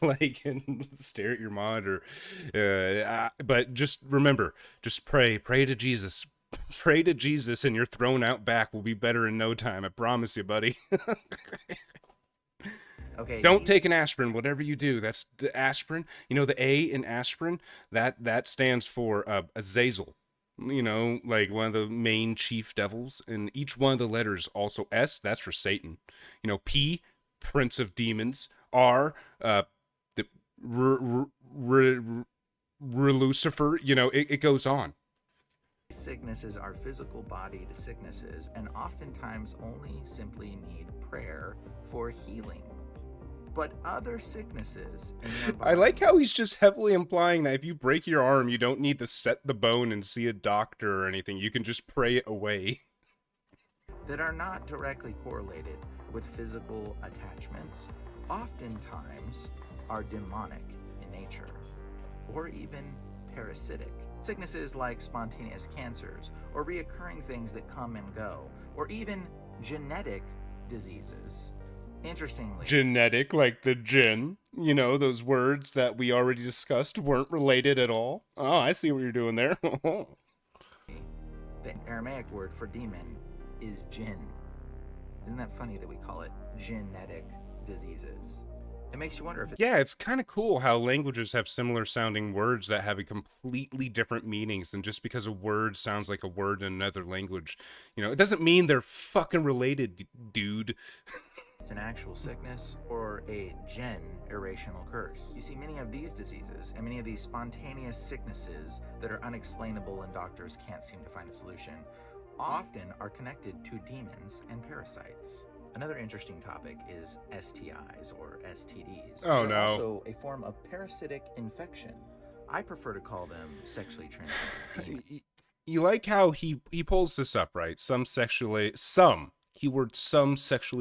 like and stare at your monitor. But just remember, just pray to Jesus. Pray to Jesus and your thrown out back will be better in no time. I promise you, buddy. Okay. Don't take an aspirin, whatever you do. That's the aspirin. You know, the A in aspirin, that stands for Azazel. You know, like one of the main chief devils, and each one of the letters also S, that's for Satan. You know, P, Prince of Demons. R, the Lucifer. You know, it goes on. Sicknesses are physical body sicknesses, and oftentimes only simply need prayer for healing. But other sicknesses in your body, I like how he's just heavily implying that if you break your arm, you don't need to set the bone and see a doctor or anything. You can just pray it away. That are not directly correlated with physical attachments, oftentimes are demonic in nature, or even parasitic. Sicknesses like spontaneous cancers, or reoccurring things that come and go, or even genetic diseases. Interestingly, Genetic, like the jinn, you know, those words that we already discussed weren't related at all. Oh, I see what you're doing there. the Aramaic word for demon is jinn. Isn't that funny that we call it genetic diseases? It makes you wonder if it's Yeah, it's kind of cool how languages have similar sounding words that have a completely different meanings than just because a word sounds like a word in another language. You know, it doesn't mean they're fucking related, dude. an actual sickness or a generational curse. You see, many of these diseases and many of these spontaneous sicknesses that are unexplainable and doctors can't seem to find a solution often are connected to demons and parasites. Another interesting topic is STIs or STDs. Oh, They're no. also a form of parasitic infection. I prefer to call them sexually transmitted demons. You like how he pulls this up, right? Some sexually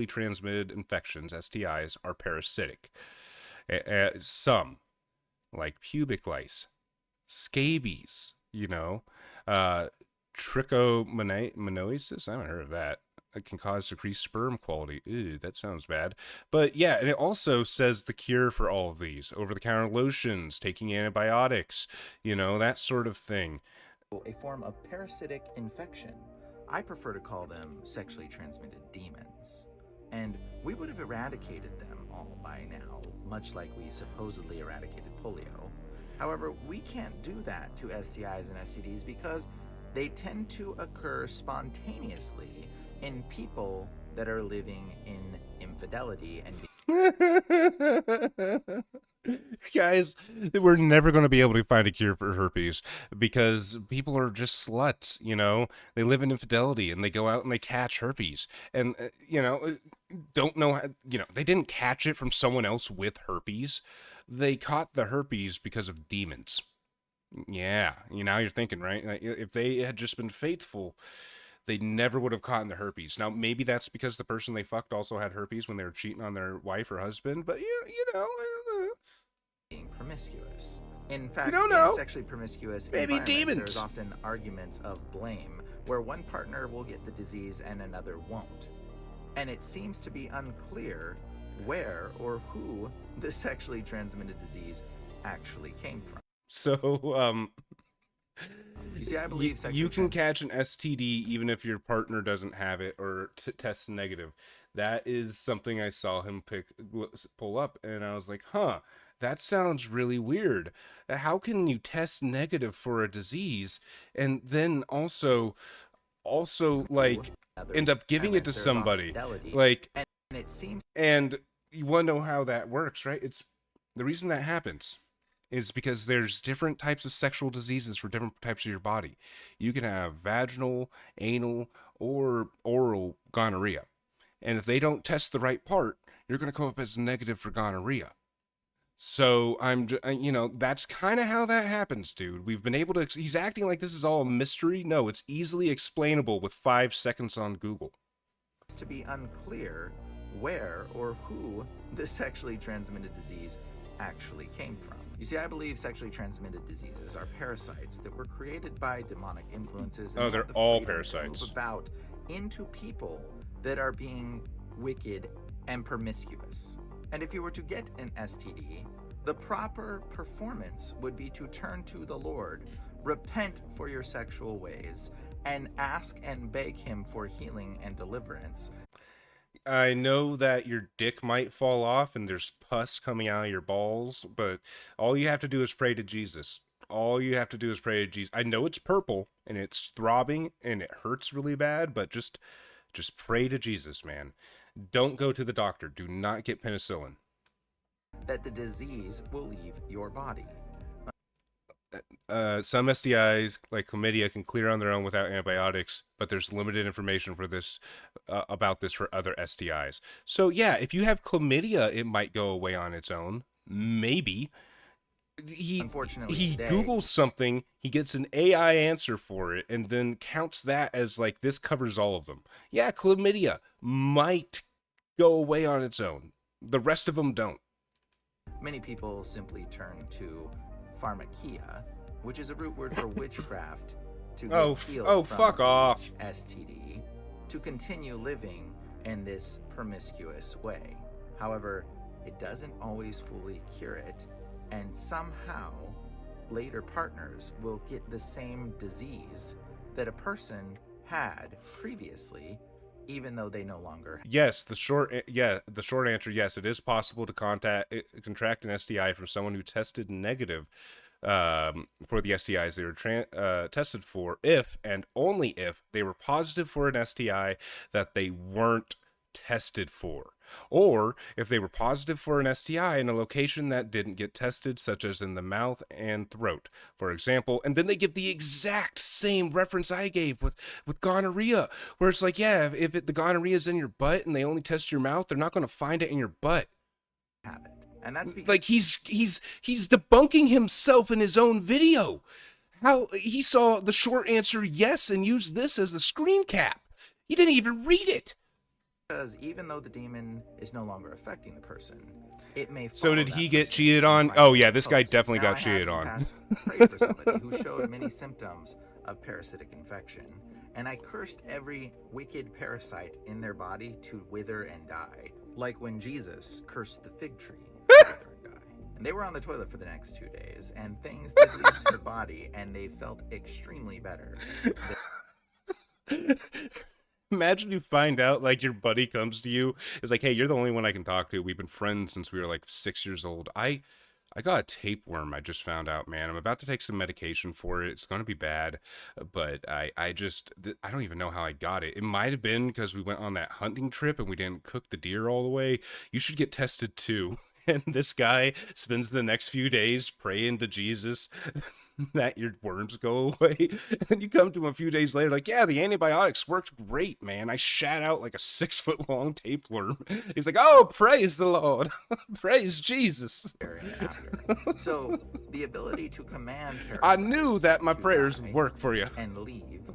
transmitted infections, STIs, are parasitic. Some, like pubic lice, scabies, you know, trichomoniasis. I haven't heard of that. It can cause decreased sperm quality. Ew, that sounds bad. But yeah, and it also says the cure for all of these: over-the-counter lotions, taking antibiotics, you know, that sort of thing. A form of parasitic infection. I prefer to call them sexually transmitted demons. And we would have eradicated them all by now, much like we supposedly eradicated polio. However, we can't do that to STIs and STDs because they tend to occur spontaneously in people that are living in infidelity and Guys, we're never going to be able to find a cure for herpes because people are just sluts, you know? They live in infidelity and they go out and they catch herpes. And, you know, don't know, you know, they didn't catch it from someone else with herpes. They caught the herpes because of demons. Yeah, now you're thinking, right? Like, if they had just been faithful, they never would have caught the herpes. Now, maybe that's because the person they fucked also had herpes when they were cheating on their wife or husband, but you know, being promiscuous. In fact, you don't know. In sexually promiscuous Maybe environments, demons. There's often arguments of blame, where one partner will get the disease and another won't. And it seems to be unclear where or who the sexually transmitted disease actually came from. So, You see, I believe you can catch an STD even if your partner doesn't have it or tests negative. That is something I saw him pull up, and I was like, huh, that sounds really weird. How can you test negative for a disease and then also like end up giving it to somebody? Like, and it seems, and you want to know how that works, right? It's the reason that happens is because there's different types of sexual diseases for different types of your body. You can have vaginal, anal, or oral gonorrhea. And if they don't test the right part, you're going to come up as negative for gonorrhea. So you know, that's kind of how that happens, dude. We've been able to, he's acting like this is all a mystery. No, it's easily explainable with 5 seconds on Google. To be unclear where or who the sexually transmitted disease actually came from. You see, I believe sexually transmitted diseases are parasites that were created by demonic influences. Oh, they're all parasites. Move about into people that are being wicked and promiscuous. And if you were to get an STD, the proper performance would be to turn to the Lord, repent for your sexual ways, and ask and beg Him for healing and deliverance. I know that your dick might fall off and there's pus coming out of your balls, but all you have to do is pray to Jesus. All you have to do is pray to Jesus. I know it's purple and it's throbbing and it hurts really bad, but just pray to Jesus, man. Don't go to the doctor. Do not get penicillin. That the disease will leave your body. Some STIs, like chlamydia, can clear on their own without antibiotics, but there's limited information for this about this for other STIs. So yeah, if you have chlamydia, it might go away on its own. Maybe. He Googles something, he gets an AI answer for it, and then counts that as like, this covers all of them. Yeah, chlamydia might go away on its own. The rest of them don't. Many people simply turn to pharmakia, which is a root word for witchcraft, to get healed from fuck off. STD, to continue living in this promiscuous way. However, it doesn't always fully cure it, and somehow later partners will get the same disease that a person had previously even though they no longer. Yes, the short answer, yes, it is possible to contract an STI from someone who tested negative for the STIs they were tested for, if and only if they were positive for an STI that they weren't tested for, or if they were positive for an STI in a location that didn't get tested, such as in the mouth and throat, for example. And then they give the exact same reference I gave with gonorrhea, where it's like, yeah, if the gonorrhea is in your butt and they only test your mouth, they're not going to find it in your butt. Have it. And that's because, like, he's debunking himself in his own video. How he saw the short answer yes and used this as a screen cap. He didn't even read it. because even though the demon is no longer affecting the person, it may. So did he get person cheated on? and Oh find yeah, it this guy close. definitely Now, got cheated on. Prayed for somebody who showed many symptoms of parasitic infection, and I cursed every wicked parasite in their body to wither and die, like when Jesus cursed the fig tree to wither and die. And they were on the toilet for the next 2 days, and things did leave their body, and they felt extremely better. Imagine you find out, like, your buddy comes to you, is like, hey, you're the only one I can talk to. We've been friends since we were like 6 years old. I got a tapeworm. I just found out, man. I'm about to take some medication for it. It's going to be bad, but I don't even know how I got it. It might have been because we went on that hunting trip and we didn't cook the deer all the way. You should get tested too. And this guy spends the next few days praying to Jesus that your worms go away. And you come to him a few days later, like, yeah, the antibiotics worked great, man. I shat out like a 6-foot-long tapeworm. He's like, oh, praise the Lord. Praise Jesus. So the ability to command I knew that my to prayers die would work for you. and leave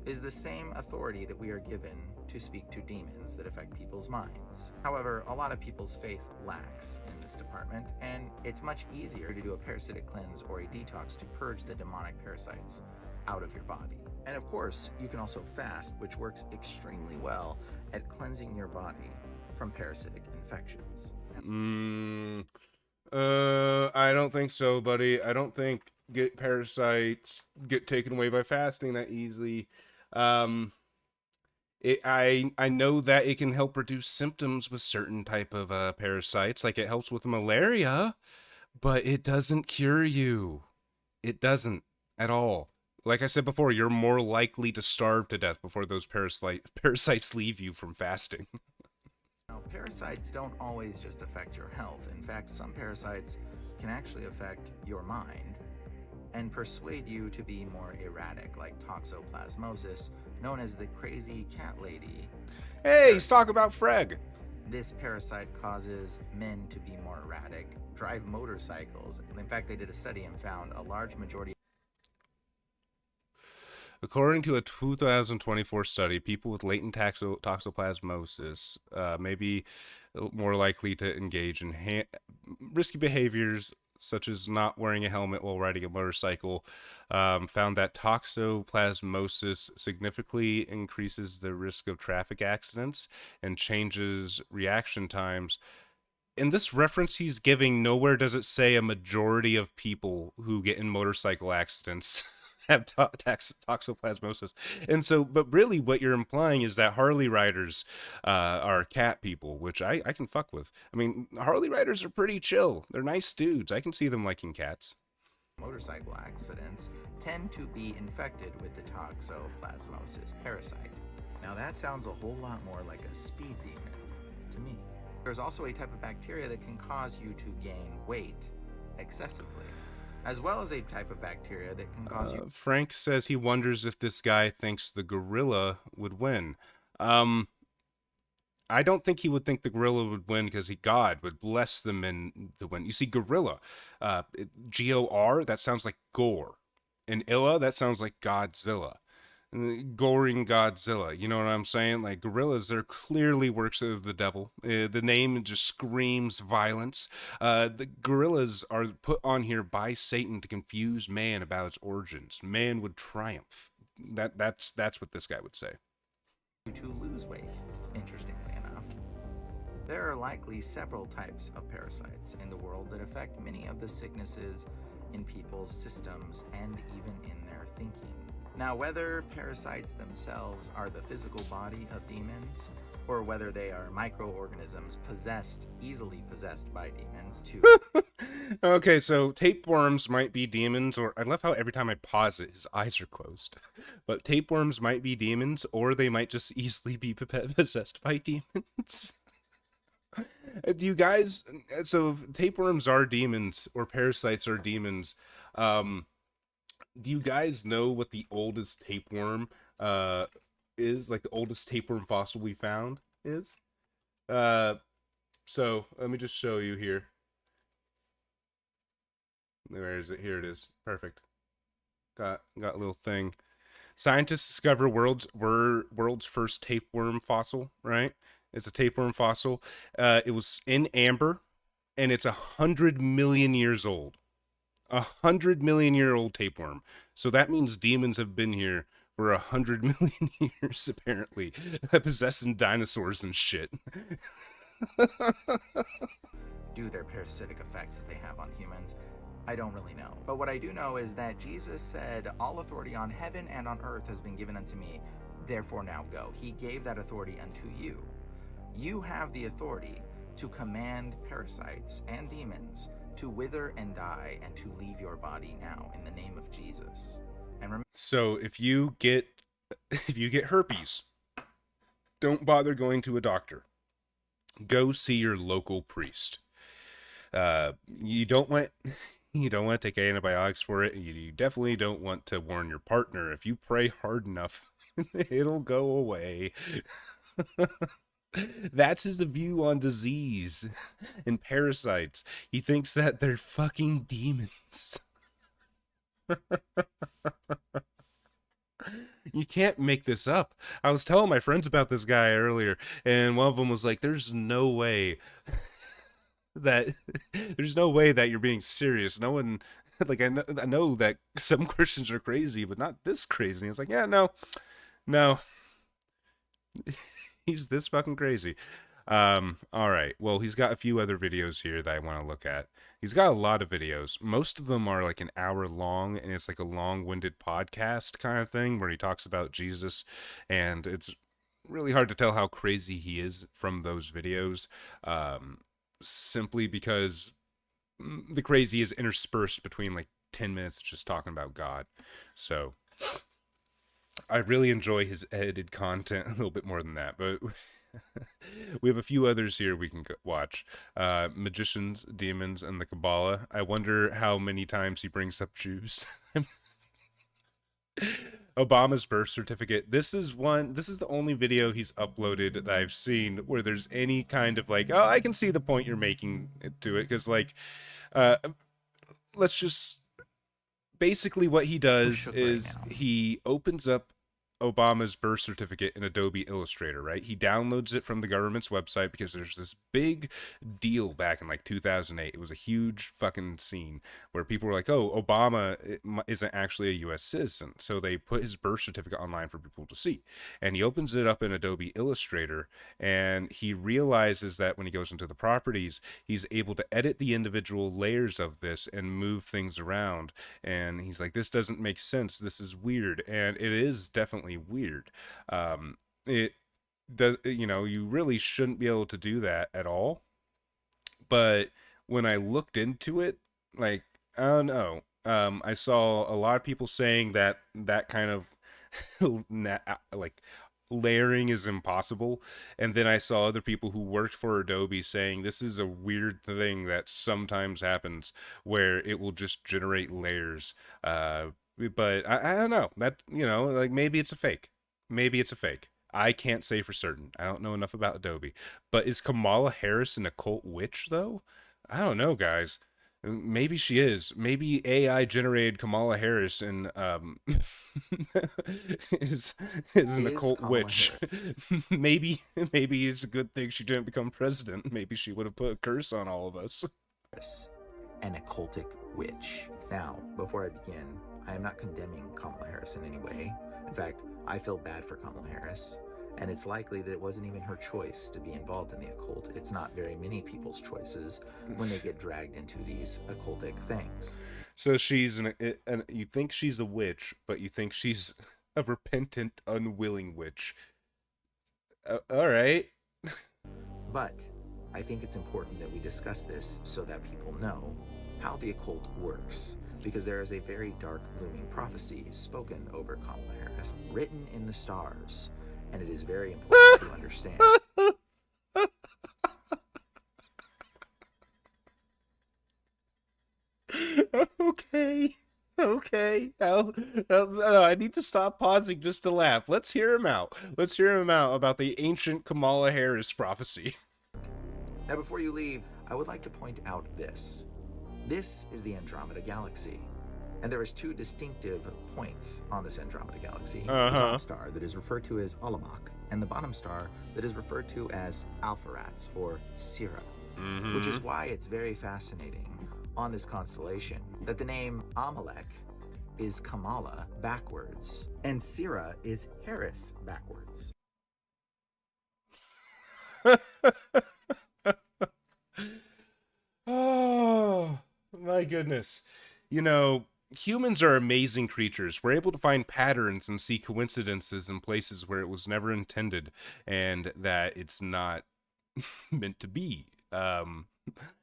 is the same authority that we are given to speak to demons that affect people's minds. However, a lot of people's faith lacks in this department, and it's much easier to do a parasitic cleanse or a detox to purge the demonic parasites out of your body. And of course, you can also fast, which works extremely well at cleansing your body from parasitic infections. I don't think so, buddy. I don't think parasites get taken away by fasting that easily. I know that it can help reduce symptoms with certain type of parasites, like it helps with malaria, but it doesn't cure you. It doesn't at all. Like I said before, you're more likely to starve to death before those parasites leave you from fasting. Now, parasites don't always just affect your health. In fact, some parasites can actually affect your mind and persuade you to be more erratic, like toxoplasmosis, known as the crazy cat lady. Hey, he's talking about Freg. This parasite causes men to be more erratic, drive motorcycles. In fact, they did a study and found a large majority. According to a 2024 study, people with latent toxoplasmosis may be more likely to engage in risky behaviors such as not wearing a helmet while riding a motorcycle. Found that toxoplasmosis significantly increases the risk of traffic accidents and changes reaction times. In this reference he's giving, nowhere does it say a majority of people who get in motorcycle accidents have toxoplasmosis. And so, but really what you're implying is that Harley riders are cat people, which I can fuck with. I mean, Harley riders are pretty chill. They're nice dudes. I can see them liking cats. Motorcycle accidents tend to be infected with the toxoplasmosis parasite. Now that sounds a whole lot more like a speed demon to me. There's also a type of bacteria that can cause you to gain weight excessively, as well as a type of bacteria that can cause you. Frank says he wonders if this guy thinks the gorilla would win. I don't think he would think the gorilla would win because God would bless them in the win. You see, gorilla, G-O-R, that sounds like gore. And Illa, that sounds like Godzilla. Goring Godzilla, you know what I'm saying? Like, gorillas, they're clearly works of the devil. The name just screams violence. The gorillas are put on here by Satan to confuse man about its origins. Man would triumph. That's what this guy would say. To lose weight, interestingly enough. There are likely several types of parasites in the world that affect many of the sicknesses in people's systems and even in their thinking. Now, whether parasites themselves are the physical body of demons, or whether they are microorganisms easily possessed by demons too. Okay, so tapeworms might be demons, or I love how every time I pause it, his eyes are closed. But tapeworms might be demons, or they might just easily be possessed by demons. Do you guys, so tapeworms are demons, or parasites are demons. Do you guys know what the oldest tapeworm is? Like the oldest tapeworm fossil we found is? So let me just show you here. Where is it? Here it is. Perfect. Got a little thing. Scientists discover world's first tapeworm fossil, right? It's a tapeworm fossil. It was in amber, and it's 100 million years old. 100 million year old tapeworm. So that means demons have been here for 100 million years, apparently, possessing dinosaurs and shit. Do their parasitic effects that they have on humans? I don't really know. But what I do know is that Jesus said, "All authority on heaven and on earth has been given unto me. Therefore now go." He gave that authority unto you. You have the authority to command parasites and demons to wither and die and to leave your body now in the name of Jesus. And so if you get herpes, don't bother going to a doctor. Go see your local priest. You don't want to take antibiotics for it. You definitely don't want to warn your partner. If you pray hard enough, it'll go away. That's his view on disease and parasites. He thinks that they're fucking demons. You can't make this up. I was telling my friends about this guy earlier, and one of them was like, there's no way that you're being serious. No one, like, I know that some Christians are crazy, but not this crazy. And it's like, yeah, no. He's this fucking crazy. All right. Well, he's got a few other videos here that I want to look at. He's got a lot of videos. Most of them are like an hour long, and it's like a long-winded podcast kind of thing where he talks about Jesus, and it's really hard to tell how crazy he is from those videos, simply because the crazy is interspersed between like 10 minutes just talking about God. So I really enjoy his edited content a little bit more than that, but we have a few others here we can watch. Magicians, Demons, and the Kabbalah. I wonder how many times he brings up Jews. Obama's birth certificate. This is the only video he's uploaded that I've seen where there's any kind of like, oh, I can see the point you're making to it, because like, let's just, basically what he does is he opens up Obama's birth certificate in Adobe Illustrator, right? He downloads it from the government's website because there's this big deal back in like 2008. It was a huge fucking scene where people were like, oh, Obama isn't actually a U.S. citizen. So they put his birth certificate online for people to see. And he opens it up in Adobe Illustrator, and he realizes that when he goes into the properties, he's able to edit the individual layers of this and move things around. And he's like, this doesn't make sense. This is weird. And it is definitely weird. It does, you really shouldn't be able to do that at all. But when I looked into it, like, I don't know, I saw a lot of people saying that kind of like layering is impossible, and then I saw other people who worked for Adobe saying this is a weird thing that sometimes happens where it will just generate layers. But I don't know, that, like, maybe it's a fake. I can't say for certain. I don't know enough about Adobe. But is Kamala Harris an occult witch, though? I don't know, guys. Maybe she is. Maybe AI generated Kamala Harris and is an occult witch. maybe it's a good thing she didn't become president. Maybe she would have put a curse on all of us. An occultic witch. Now, before I begin, I am not condemning Kamala Harris in any way. In fact, I feel bad for Kamala Harris. And it's likely that it wasn't even her choice to be involved in the occult. It's not very many people's choices when they get dragged into these occultic things. So she's you think she's a witch, but you think she's a repentant, unwilling witch. All right. But I think it's important that we discuss this so that people know how the occult works, because there is a very dark, looming prophecy spoken over Kamala Harris, written in the stars, and it is very important to understand. Okay. I need to stop pausing just to laugh. Let's hear him out. Let's hear him out about the ancient Kamala Harris prophecy. Now, before you leave, I would like to point out this. This is the Andromeda Galaxy, and there is two distinctive points on this Andromeda Galaxy. The top star that is referred to as Ulamok, and the bottom star that is referred to as Alpheratz, or Syrah, which is why it's very fascinating on this constellation that the name Amalek is Kamala backwards, and Syrah is Harris backwards. Oh, my goodness. You know, humans are amazing creatures. We're able to find patterns and see coincidences in places where it was never intended and that it's not meant to be.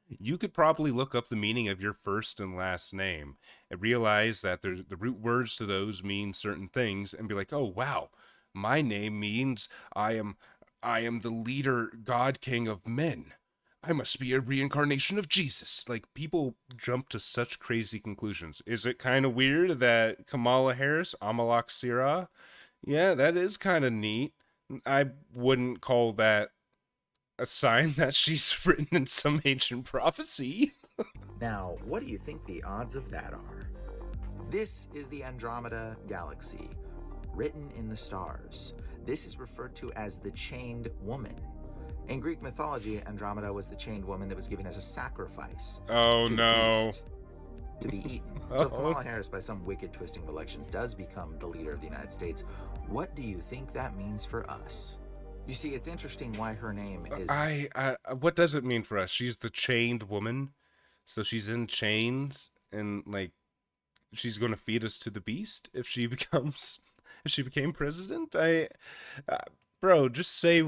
You could probably look up the meaning of your first and last name and realize that the root words to those mean certain things and be like, oh, wow, my name means I am the leader, God King of men. I must be a reincarnation of Jesus. Like, people jump to such crazy conclusions. Is it kind of weird that Kamala Harris, Amalek Syrah? Yeah, that is kind of neat. I wouldn't call that a sign that she's written in some ancient prophecy. Now, what do you think the odds of that are? This is the Andromeda Galaxy, written in the stars. This is referred to as the Chained Woman. In Greek mythology, Andromeda was the chained woman that was given as a sacrifice. Oh, no. To be eaten. So if Kamala Harris, by some wicked twisting of elections, does become the leader of the United States, what do you think that means for us? You see, it's interesting why her name is... What does it mean for us? She's the chained woman? So she's in chains, and, like, she's going to feed us to the beast if she became president? Bro, just say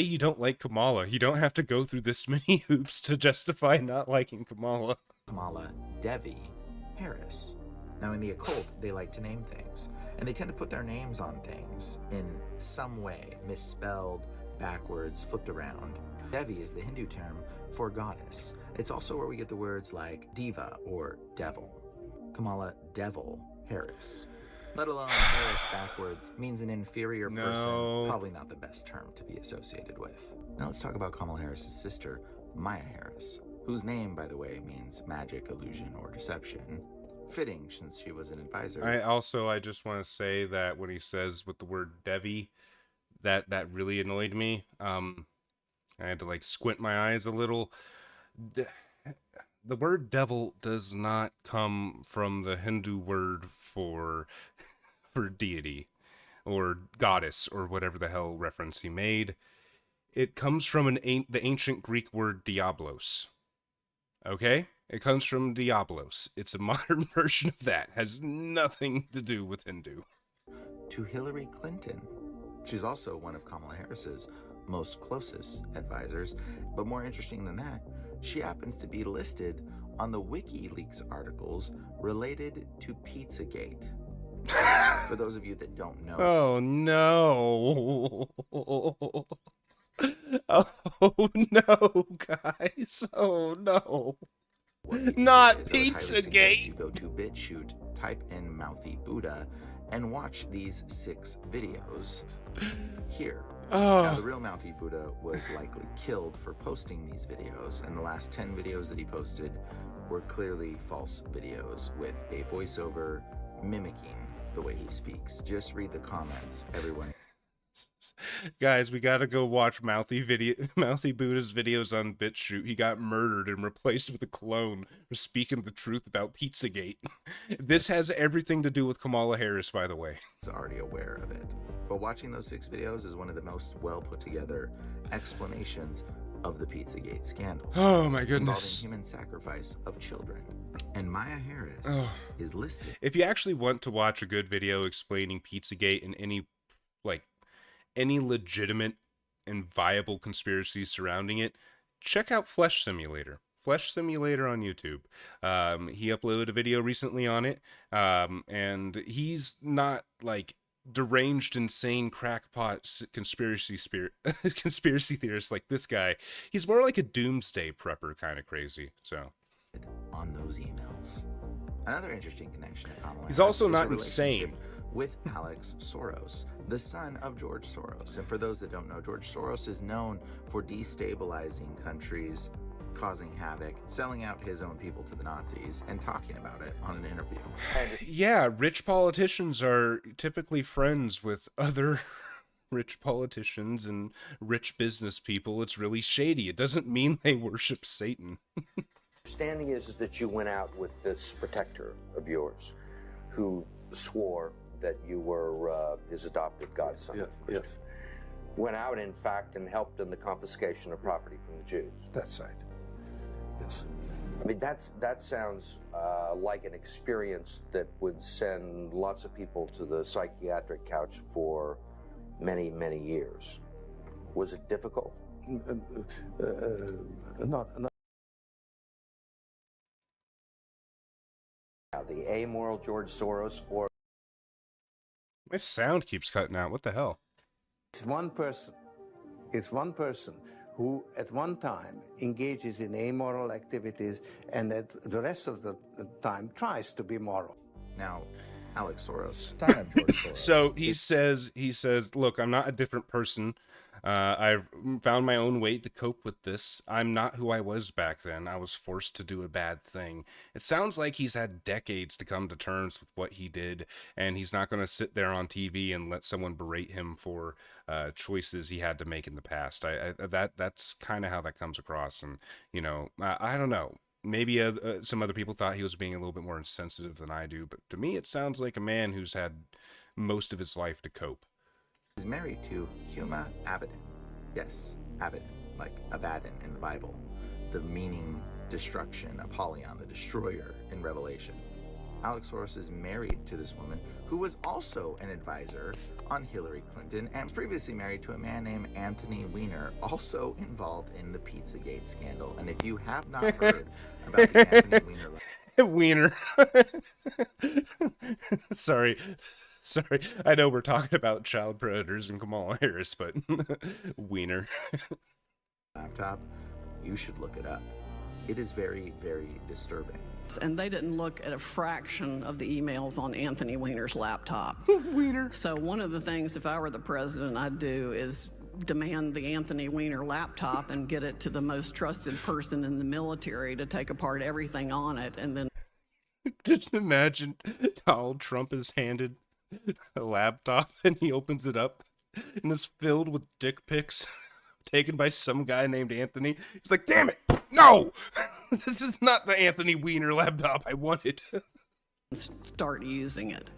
you don't like Kamala. You don't have to go through this many hoops to justify not liking Kamala. Kamala Devi Harris. Now, in the occult, they like to name things, and they tend to put their names on things in some way, misspelled, backwards, flipped around. Devi is the Hindu term for goddess. It's also where we get the words like diva or devil. Kamala Devil Harris. Let alone Harris backwards means an inferior person. Probably not the best term to be associated with. Now let's talk about Kamala Harris's sister, Maya Harris, whose name, by the way, means magic, illusion, or deception. Fitting, since she was an advisor. I just want to say that when he says with the word Devi, that really annoyed me. I had to, like, squint my eyes a little. The word devil does not come from the Hindu word for deity or goddess or whatever the hell reference he made. It comes from the ancient Greek word diablos. Okay? It comes from diablos. It's a modern version of that. Has nothing to do with Hindu. To Hillary Clinton. She's also one of Kamala Harris's most closest advisors. But more interesting than that, she happens to be listed on the WikiLeaks articles related to Pizzagate. For those of you that don't know. Oh, no. Oh, no, guys. Oh, no. Not Pizzagate. You go to BitChute, type in Mouthy Buddha, and watch these 6 videos here. Now, the real Mouthy Buddha was likely killed for posting these videos, and the last 10 videos that he posted were clearly false videos with a voiceover mimicking the way he speaks. Just read the comments, everyone. Guys, we gotta go watch Mouthy Buddha's videos on BitChute. He got murdered and replaced with a clone for speaking the truth about Pizzagate. This has everything to do with Kamala Harris, by the way. I was already aware of it. But watching those 6 videos is one of the most well put together explanations of the Pizzagate scandal. Oh my goodness. Involving human sacrifice of children. And Maya Harris is listed. If you actually want to watch a good video explaining Pizzagate and any legitimate and viable conspiracies surrounding it, check out Flesh Simulator. Flesh Simulator on YouTube. He uploaded a video recently on it, and he's not like deranged, insane, crackpot conspiracy theorist like this guy. He's more like a doomsday prepper kind of crazy. So on those emails, another interesting connection to Kamala he's Harris also is not her insane. With Alex Soros, the son of George Soros. And for those that don't know, George Soros is known for destabilizing countries, causing havoc, selling out his own people to the Nazis, and talking about it on an interview. Yeah, rich politicians are typically friends with other rich politicians and rich business people. It's really shady. It doesn't mean they worship Satan. Understanding is that you went out with this protector of yours who swore that you were his adopted godson. Yes. Went out, in fact, and helped in the confiscation of property from the Jews. That's right. Yes. I mean, that sounds like an experience that would send lots of people to the psychiatric couch for many, many years. Was it difficult? Not. The amoral George Soros or... My sound keeps cutting out. What the hell? It's one person who at one time engages in amoral activities and at the rest of the time tries to be moral. Now, Alex Soros, son of George Soros. So he says, look, I'm not a different person. I've found my own way to cope with this. I'm not who I was back then. I was forced to do a bad thing. It sounds like he's had decades to come to terms with what he did, and he's not going to sit there on TV and let someone berate him for choices he had to make in the past. That's kind of how that comes across, and I don't know. Maybe some other people thought he was being a little bit more insensitive than I do, but to me it sounds like a man who's had most of his life to cope. He's married to Huma Abedin. Yes, Abedin, like Abaddon in the Bible. The meaning destruction, Apollyon, the destroyer in Revelation. Alex Soros is married to this woman who was also an advisor on Hillary Clinton and previously married to a man named Anthony Weiner, also involved in the Pizzagate scandal. And if you have not heard about the Anthony Weiner... Sorry, I know we're talking about child predators and Kamala Harris, but Wiener. Laptop, you should look it up. It is very, very disturbing. And they didn't look at a fraction of the emails on Anthony Weiner's laptop. Wiener. So one of the things, if I were the president, I'd do is demand the Anthony Weiner laptop and get it to the most trusted person in the military to take apart everything on it, and then... Just imagine Donald Trump is handed a laptop and he opens it up and it's filled with dick pics taken by some guy named Anthony. He's like, damn it, no! This is not the Anthony Weiner laptop I wanted. Start using it.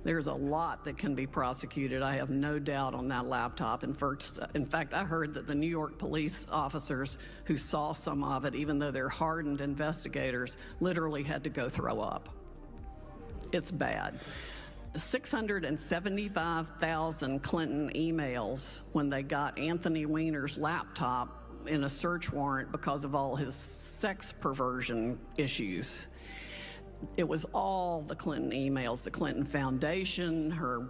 There's a lot that can be prosecuted, I have no doubt, on that laptop. In fact, I heard that the New York police officers who saw some of it, even though they're hardened investigators, literally had to go throw up. It's bad. 675,000 Clinton emails when they got Anthony Weiner's laptop in a search warrant because of all his sex perversion issues. It was all the Clinton emails, the Clinton Foundation, her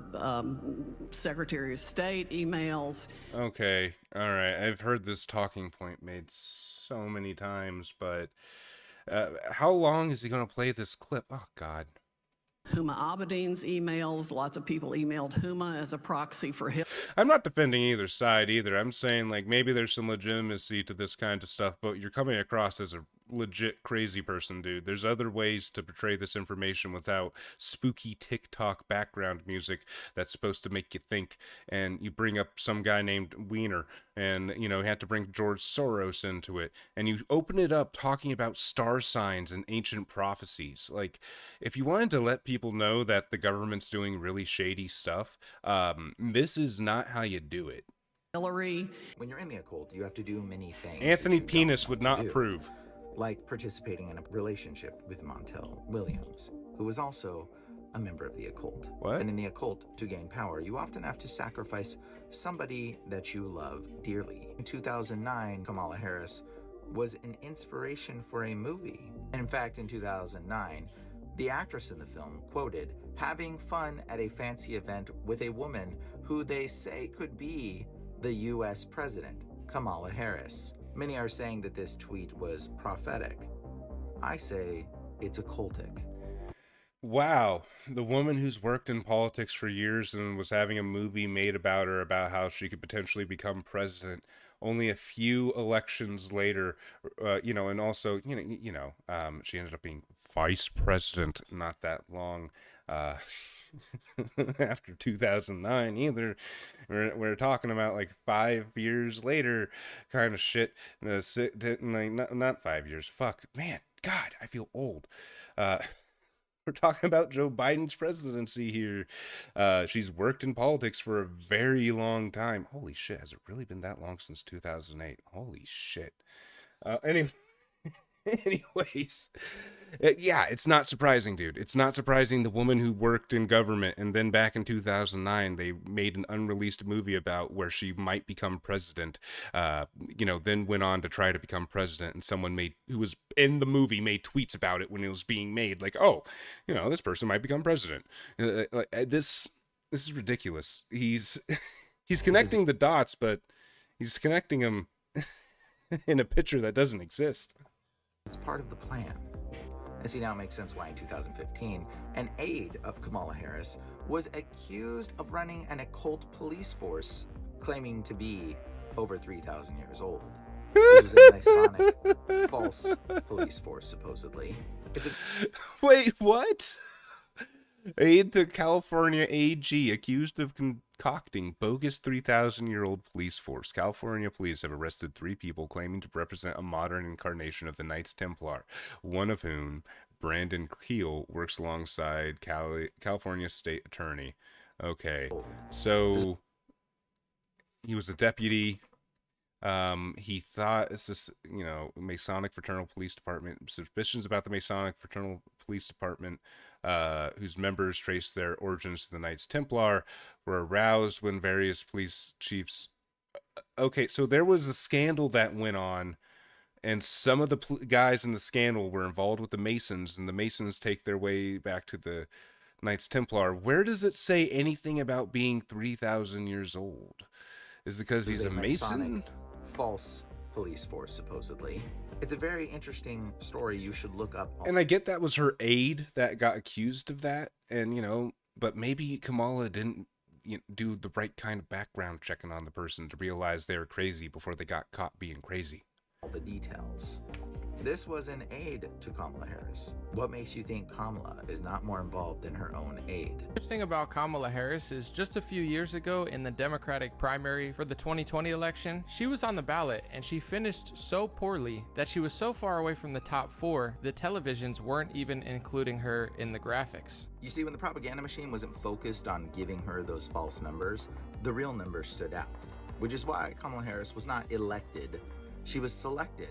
Secretary of State emails. Okay, all right. I've heard this talking point made so many times, but how long is he going to play this clip? Oh, God. Huma Abedin's emails, lots of people emailed Huma as a proxy for him. I'm not defending either side either. I'm saying, like, maybe there's some legitimacy to this kind of stuff, but you're coming across as a legit crazy person, dude. There's other ways to portray this information without spooky TikTok background music that's supposed to make you think. And you bring up some guy named Wiener, and, you know, you have to bring George Soros into it. And you open it up talking about star signs and ancient prophecies. Like, if you wanted to let people know that the government's doing really shady stuff, this is not how you do it. Hillary. When you're in the occult, you have to do many things. Anthony Penis would not approve. Like participating in a relationship with Montel Williams, who was also a member of the occult. What? And in the occult, to gain power, you often have to sacrifice somebody that you love dearly. In 2009, Kamala Harris was an inspiration for a movie. And in fact, in 2009, the actress in the film quoted, "having fun at a fancy event with a woman who they say could be the US president, Kamala Harris." Many are saying that this tweet was prophetic. I say it's occultic. Wow, the woman who's worked in politics for years and was having a movie made about her about how she could potentially become president only a few elections later, and also, she ended up being vice president not that long after 2009 either. We're talking about like 5 years later kind of shit. Not 5 years. Fuck, man, God, I feel old. We're talking about Joe Biden's presidency here. She's worked in politics for a very long time. Holy shit, has it really been that long since 2008? Holy shit. Anyways, yeah, it's not surprising, dude. It's not surprising the woman who worked in government, and then back in 2009, they made an unreleased movie about where she might become president, then went on to try to become president, and someone who was in the movie made tweets about it when it was being made, like, oh, this person might become president. This is ridiculous. He's connecting the dots, but he's connecting them in a picture that doesn't exist. It's part of the plan. I see now it makes sense why in 2015, an aide of Kamala Harris was accused of running an occult police force claiming to be over 3,000 years old. It was a Masonic false police force, supposedly. Wait, what? Aide to California AG accused of concocting bogus 3,000-year-old police force. California police have arrested 3 people claiming to represent a modern incarnation of the Knights Templar, one of whom, Brandon Keel, works alongside California State Attorney. Okay, so he was a deputy. He thought it's this, Masonic Fraternal Police Department. Suspicions about the Masonic Fraternal Police Department, whose members trace their origins to the Knights Templar, were aroused when various police chiefs. Okay, so there was a scandal that went on, and some of the guys in the scandal were involved with the Masons, and the Masons take their way back to the Knights Templar. Where does it say anything about being 3,000 years old? Is it because he's a Mason? False police force, supposedly. It's a very interesting story you should look up. And I get that was her aide that got accused of that, and but maybe Kamala didn't do the right kind of background checking on the person to realize they were crazy before they got caught being crazy. All the details. This was an aide to Kamala Harris. What makes you think Kamala is not more involved than her own aide? The interesting thing about Kamala Harris is just a few years ago in the Democratic primary for the 2020 election, she was on the ballot and she finished so poorly that she was so far away from the top 4, the televisions weren't even including her in the graphics. You see, when the propaganda machine wasn't focused on giving her those false numbers, the real numbers stood out, which is why Kamala Harris was not elected. She was selected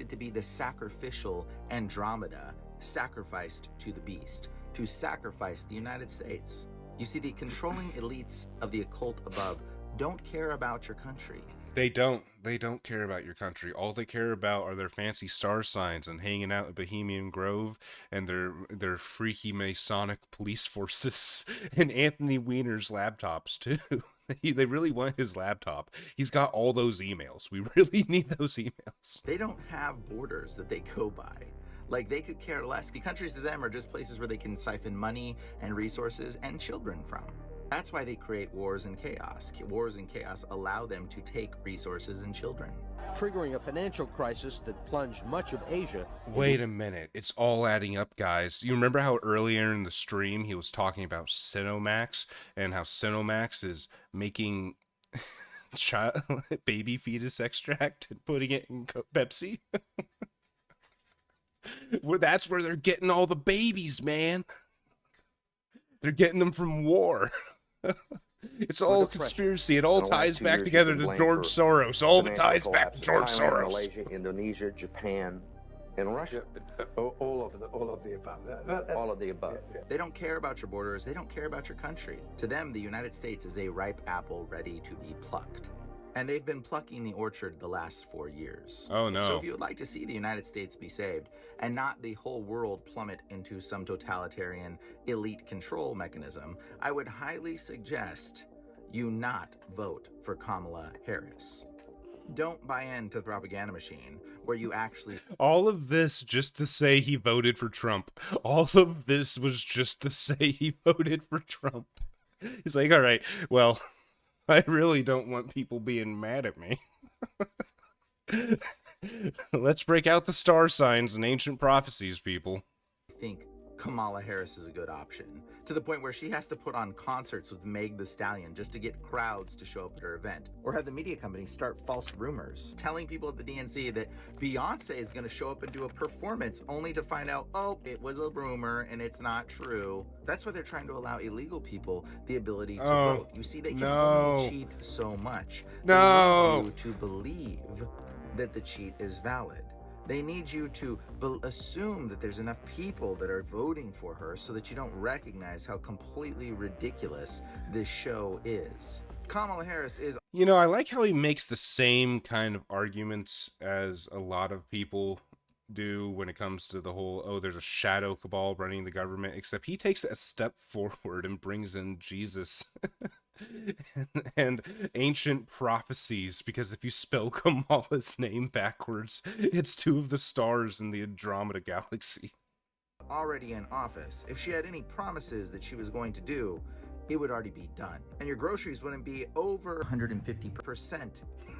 to be the sacrificial Andromeda sacrificed to the beast, to sacrifice the United States. You see, the controlling elites of the occult above don't care about your country. They don't care about your country. All they care about are their fancy star signs and hanging out at Bohemian Grove and their freaky Masonic police forces and Anthony Weiner's laptops too. They really want his laptop. He's got all those emails. We really need those emails. They don't have borders that they go by. Like, they could care less. The countries to them are just places where they can siphon money and resources and children from. That's why they create wars and chaos. Wars and chaos allow them to take resources and children, triggering a financial crisis that plunged much of Asia. Wait a minute. It's all adding up, guys. You remember how earlier in the stream he was talking about Cinemax and how Cinemax is making child baby fetus extract and putting it in Pepsi? That's where they're getting all the babies, man. They're getting them from war. It's all a conspiracy. It all ties back together to George Soros. All the ties back to George Soros. Malaysia, Indonesia, Japan, and Russia. All of the above. All of the above. They don't care about your borders. They don't care about your country. To them, the United States is a ripe apple ready to be plucked. And they've been plucking the orchard the last 4 years. Oh, no. So if you would like to see the United States be saved and not the whole world plummet into some totalitarian elite control mechanism, I would highly suggest you not vote for Kamala Harris. Don't buy into the propaganda machine where you actually... All of this just to say he voted for Trump. All of this was just to say he voted for Trump. He's like, all right, well... I really don't want people being mad at me. Let's break out the star signs and ancient prophecies, people. I think Kamala Harris is a good option, to the point where she has to put on concerts with Meg the Stallion just to get crowds to show up at her event, or have the media companies start false rumors, telling people at the DNC that Beyonce is going to show up and do a performance, only to find out, oh, it was a rumor and it's not true. That's why they're trying to allow illegal people the ability to vote. You see, they can only cheat so much. They need you to believe that the cheat is valid. They need you to assume that there's enough people that are voting for her so that you don't recognize how completely ridiculous this show is. Kamala Harris is... You know, I like how he makes the same kind of arguments as a lot of people do when it comes to the whole, oh, there's a shadow cabal running the government, except he takes a step forward and brings in Jesus and ancient prophecies, because if you spell Kamala's name backwards, it's two of the stars in the Andromeda galaxy. Already in office. If she had any promises that she was going to do, it would already be done. And your groceries wouldn't be over 150%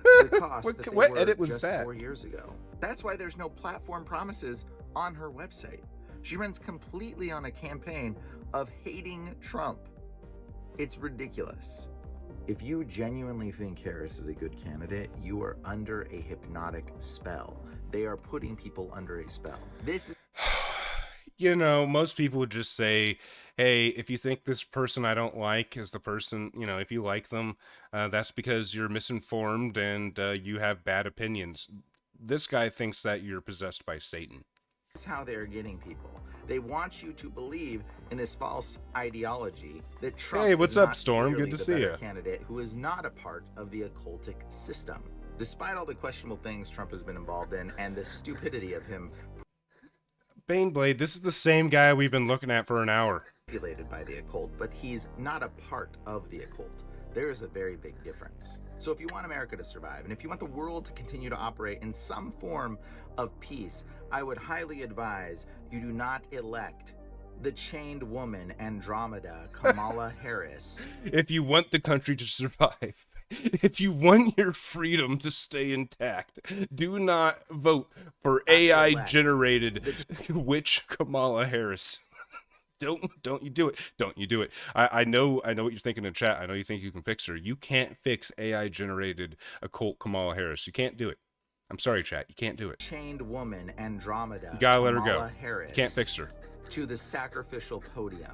the cost that they what were edit was just that? 4 years ago. That's why there's no platform promises on her website. She runs completely on a campaign of hating Trump. It's ridiculous. If you genuinely think Harris is a good candidate, you are under a hypnotic spell. They are putting people under a spell. This is... You know, most people would just say, hey, if you think this person I don't like is the person, you know, if you like them, that's because you're misinformed and you have bad opinions. This guy thinks that you're possessed by Satan. That's how they're getting people. They want you to believe in this false ideology that Trump Hey, what's is up, not Storm? clearly Good to the see better you. candidate who is not a part of the occultic system. Despite all the questionable things Trump has been involved in and the stupidity of him Baneblade, this is the same guy we've been looking at for an hour. manipulated by the occult, but he's not a part of the occult. There is a very big difference. So if you want America to survive, and if you want the world to continue to operate in some form of peace, I would highly advise you do not elect the chained woman Andromeda Kamala Harris. If you want the country to survive, if you want your freedom to stay intact, do not vote for AI-generated witch Kamala Harris. Don't you do it. Don't you do it. I know what you're thinking in chat. I know you think you can fix her. You can't fix AI-generated occult Kamala Harris. You can't do it. I'm sorry, chat. You can't do it. Chained woman Andromeda You gotta let her Kamala go. Harris You can't fix her. to the sacrificial podium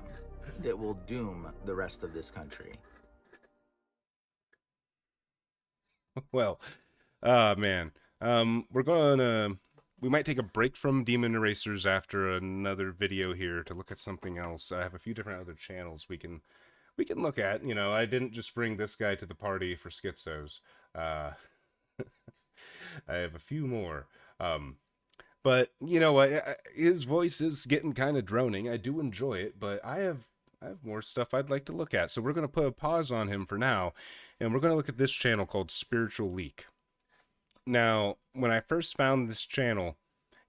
that will doom the rest of this country. Well, man, we might take a break from Demon Erasers after another video here to look at something else. I have a few different other channels we can look at. You know, I didn't just bring this guy to the party for schizos. I have a few more. But you know what? His voice is getting kind of droning. I do enjoy it, but I have more stuff I'd like to look at. So we're going to put a pause on him for now, and we're going to look at this channel called Spiritual Leak. Now, when I first found this channel,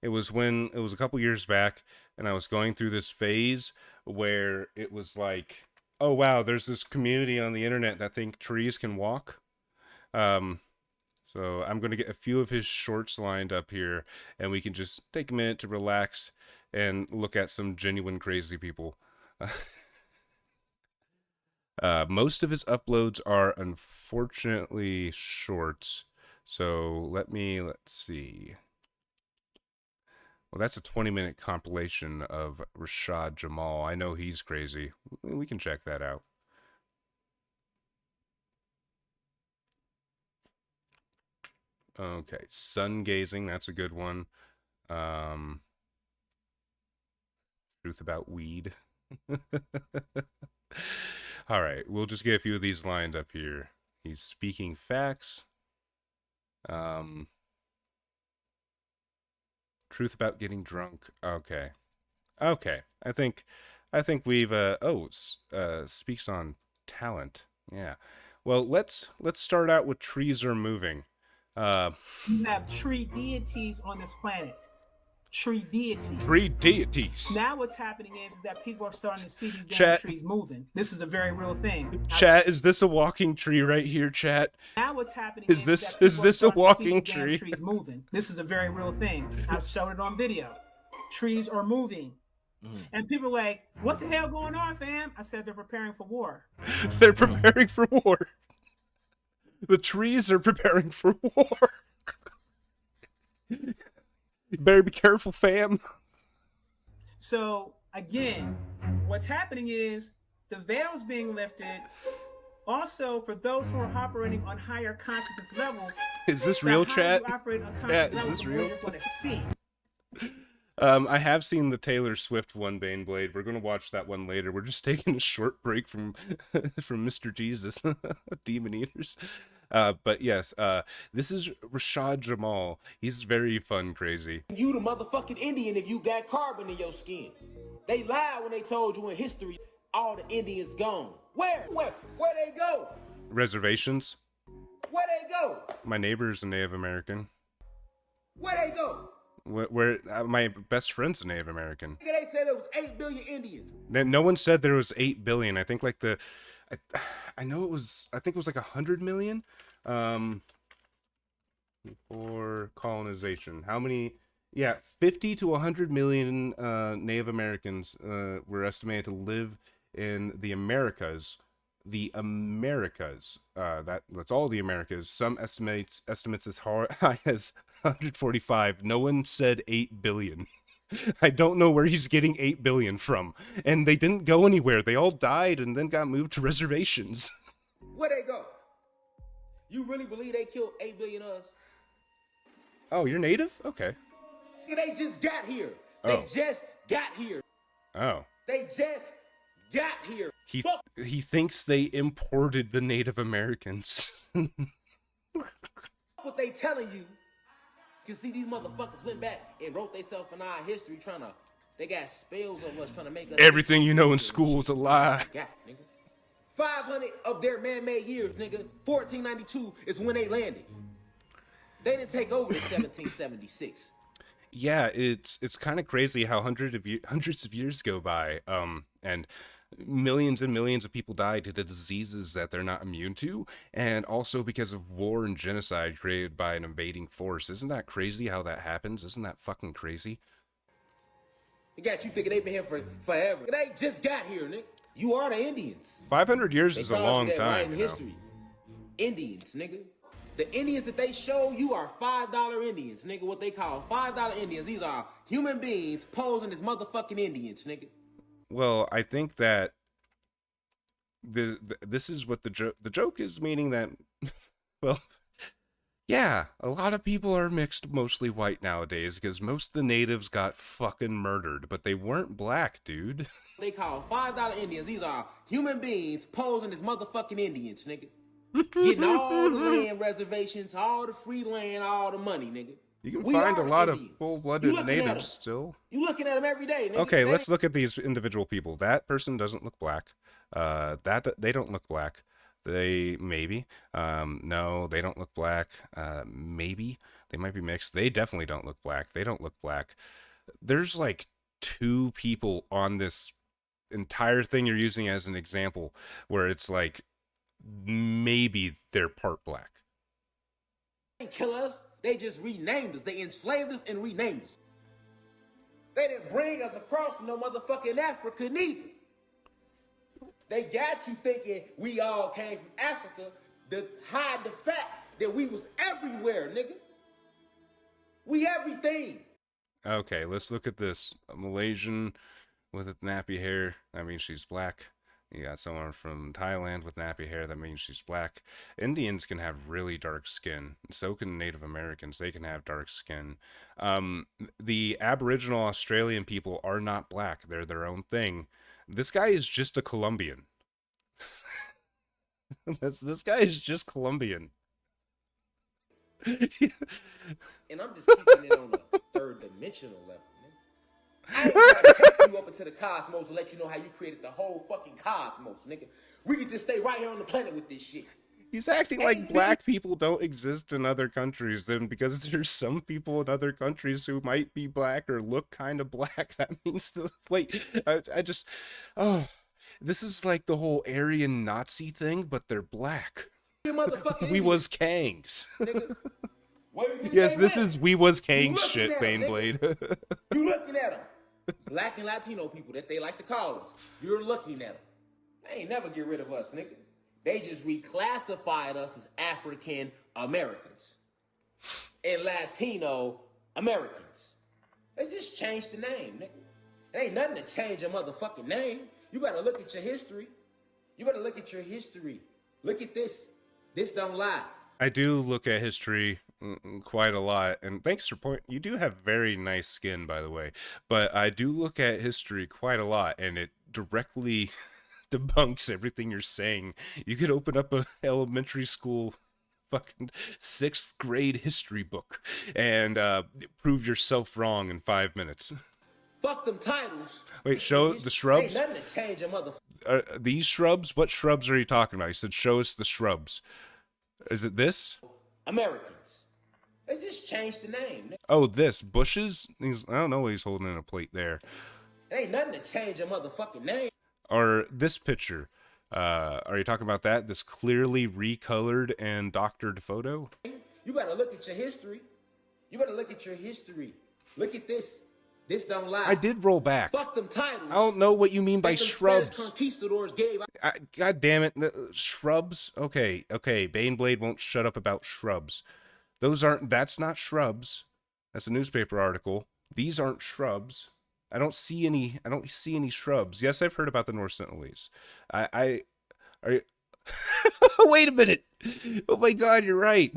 it was a couple years back, and I was going through this phase where it was like Oh wow, there's this community on the internet that think trees can walk. So I'm going to get a few of his shorts lined up here, and we can just take a minute to relax and look at some genuine crazy people. Most of his uploads are unfortunately shorts. So let's see. Well, that's a 20-minute compilation of Rashad Jamal. I know he's crazy. We can check that out. Okay, sun gazing, that's a good one. Truth about weed. All right, we'll just get a few of these lined up here. He's speaking facts. Truth about getting drunk. Okay. Okay. I think we've speaks on talent. Yeah. Well, let's start out with trees are moving. You have tree deities on this planet. Tree deities. Tree deities. Now what's happening is that people are starting to see these damn trees moving. This is a very real thing. Chat, is this a walking tree right here, chat? Now what's happening is this a walking tree? Trees moving. This is a very real thing. I've shown it on video. Trees are moving. And people are like, what the hell going on, fam? I said they're preparing for war. They're preparing for war. The trees are preparing for war. You better be careful, fam. So, again, what's happening is the veil's being lifted. Also, for those who are operating on higher consciousness levels. Is this real, chat? Yeah, is this real? You're going to see. I have seen the Taylor Swift one, Baneblade. We're going to watch that one later. We're just taking a short break from Mr. Jesus, Demon Eaters. But yes, this is Rashad Jamal. He's very fun, crazy. You the motherfucking Indian if you got carbon in your skin. They lied when they told you in history all the Indians gone. Where they go? Reservations. Where they go? My neighbor's a Native American. Where they go? Where my best friend's a Native American. They said there was 8 billion Indians. No one said there was 8 billion. I think like I know it was, I think it was like 100 million for colonization. How many? Yeah, 50 to 100 million Native Americans were estimated to live in the Americas. The Americas. That's all the Americas. Some estimates as high as 145. No one said 8 billion. I don't know where he's getting 8 billion from. And they didn't go anywhere. They all died and then got moved to reservations. Where they go? You really believe they killed 8 billion of us? Oh, you're native? Okay. They just got here. They just got here. Oh. They just got here. He thinks they imported the Native Americans. What they telling you? You see, these motherfuckers went back and wrote themselves in our history they got spells of us trying to make us. Everything you know in school is a lie. Yeah, nigga. 500 of their man-made years, nigga. 1492 is when they landed. They didn't take over in 1776. Yeah, it's kind of crazy how hundreds of years go by, and millions and millions of people die to the diseases that they're not immune to, and also because of war and genocide created by an invading force. Isn't that crazy how that happens? Isn't that fucking crazy? They got you thinking they've been here for forever. They just got here, nigga. You are the Indians. 500 years is a long time. Right in history. Indians, nigga. The Indians that they show you are $5 Indians, nigga. What they call $5 Indians. These are human beings posing as motherfucking Indians, nigga. Well, I think that this is what the joke is, meaning that, well, yeah, a lot of people are mixed, mostly white nowadays, because most of the natives got fucking murdered, but they weren't black, dude. They call $5 Indians. These are human beings posing as motherfucking Indians, nigga. Getting all the land reservations, all the free land, all the money, nigga. You can find a lot of full-blooded natives still. You looking at them every day, nigga. Okay, let's look at these individual people. That person doesn't look black. They don't look black. They maybe. No, they don't look black. Maybe they might be mixed. They definitely don't look black. They don't look black. There's like 2 people on this entire thing you're using as an example where it's like maybe they're part black. They didn't kill us. They just renamed us. They enslaved us and renamed us. They didn't bring us across from no motherfucking Africa neither. They got you thinking we all came from Africa to hide the fact that we was everywhere, nigga. We everything. Okay, let's look at this. A Malaysian with nappy hair. That means she's black. You got someone from Thailand with nappy hair. That means she's black. Indians can have really dark skin. So can Native Americans. They can have dark skin. The Aboriginal Australian people are not black. They're their own thing. This guy is just a Colombian. This guy is just Colombian. And I'm just keeping it on a third dimensional level. I ain't gotta take you up into the cosmos to let you know how you created the whole fucking cosmos, nigga. We could just stay right here on the planet with this shit. He's acting like black people don't exist in other countries. Then because there's some people in other countries who might be black or look kind of black, that means the wait. I just this is like the whole Aryan Nazi thing, but they're black. We was Kangs. Yes, this is we was Kangs shit, Baneblade. You looking at them. Black and Latino people that they like to call us. You're looking at them. They ain't never get rid of us, nigga. They just reclassified us as African Americans and Latino Americans. They just changed the name, nigga. It ain't nothing to change a motherfucking name. You better look at your history. You better look at your history. Look at this. This don't lie. I do look at history quite a lot, and thanks for point. You do have very nice skin, by the way, but I do look at history quite a lot, and it directly debunks everything you're saying. You could open up a elementary school fucking 6th grade history book and prove yourself wrong in 5 minutes. Fuck them titles. Wait, show the shrubs. Ain't nothing to change a motherfucker. These shrubs? What shrubs are you talking about? You said show us the shrubs. Is it this? Americans. They just changed the name. Oh, this bushes. I don't know what he's holding in a plate there. There ain't nothing to change a motherfucking name. Or this picture. Are you talking about that? This clearly recolored and doctored photo? You better look at your history. You better look at your history. Look at this. This don't lie. I did roll back. Fuck them titles. I don't know what you mean by shrubs. Conquistadors gave. God damn it. Shrubs? Okay. Baneblade won't shut up about shrubs. That's not shrubs. That's a newspaper article. These aren't shrubs. I don't see any shrubs. Yes, I've heard about the North Sentinelese. Are you... Wait a minute. Oh my God, you're right.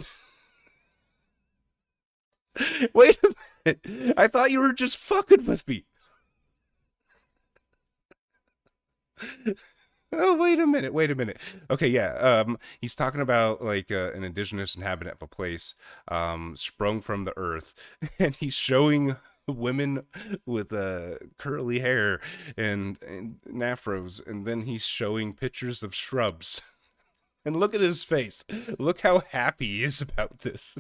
Wait a minute. I thought you were just fucking with me. Oh, wait a minute. Okay, yeah. He's talking about like an indigenous inhabitant of a place, sprung from the earth, and he's showing women with curly hair and afros, and then he's showing pictures of shrubs. And look at his face. Look how happy he is about this.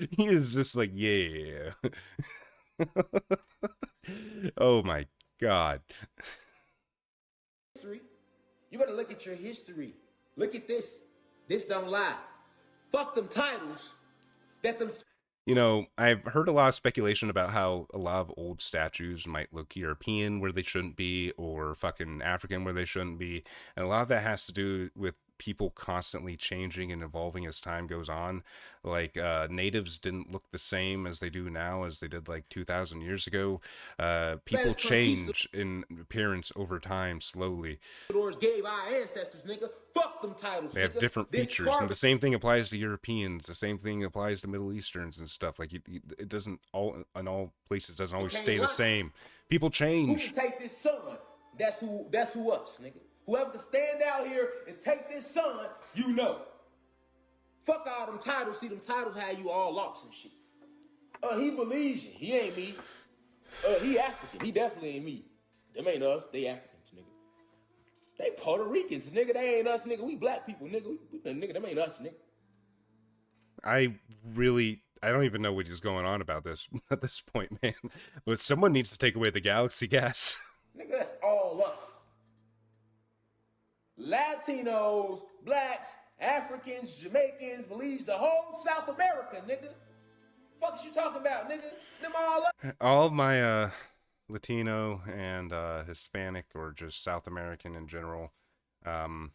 He is just like, yeah. Oh my God. You better look at your history. Look at this. This don't lie. Fuck them titles. You know, I've heard a lot of speculation about how a lot of old statues might look European where they shouldn't be, or fucking African where they shouldn't be. And a lot of that has to do with people constantly changing and evolving as time goes on. Like natives didn't look the same as they do now as they did like 2,000 years ago. People change in appearance over time slowly. Gave our ancestors, nigga. Fuck them titles. They have different features, and the same thing applies to Europeans. The same thing applies to Middle Easterns and stuff. Like it doesn't all in all places doesn't always stay the same. People change. Who can take this sun? That's who us, nigga. Whoever can stand out here and take this sun, you know. Fuck all them titles. See, them titles have you all lost and shit. He Belizean. He ain't me. He African. He definitely ain't me. Them ain't us. They Africans, nigga. They Puerto Ricans, nigga. They ain't us, nigga. We black people, nigga. Nigga, them ain't us, nigga. I don't even know what is going on about this at this point, man. But someone needs to take away the galaxy gas. Nigga, that's all us. Latinos, blacks, Africans, Jamaicans, Belize, the whole South America, nigga. Fuck is you talking about, nigga? Them all up. All of my Latino and Hispanic, or just South American in general, anyone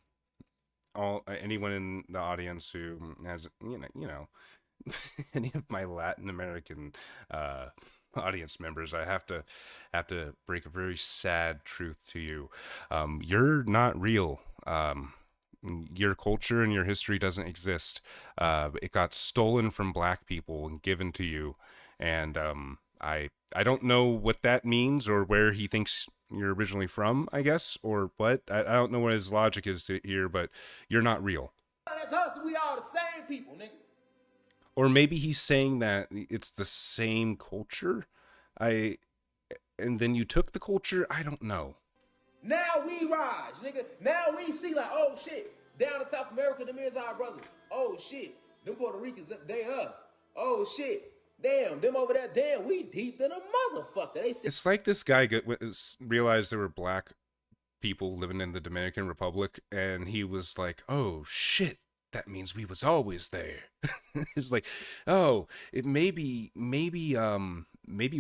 in the audience who has any of my Latin American audience members, I have to break a very sad truth to you. You're not real. Your culture and your history doesn't exist. It got stolen from black people and given to you, and I don't know what that means, or where he thinks you're originally from, I guess, or what. I don't know what his logic is here, but you're not real. That's us. We all the same people, nigga. Or maybe he's saying that it's the same culture. And then you took the culture. I don't know. Now we rise, nigga. Now we see like, oh shit, down in South America, them is our brothers. Oh shit, them Puerto Ricans, they us. Oh shit, damn, them over there, damn, we deep than a motherfucker. It's like this guy realized there were black people living in the Dominican Republic, and he was like, oh shit, that means we was always there. It's like, oh, it maybe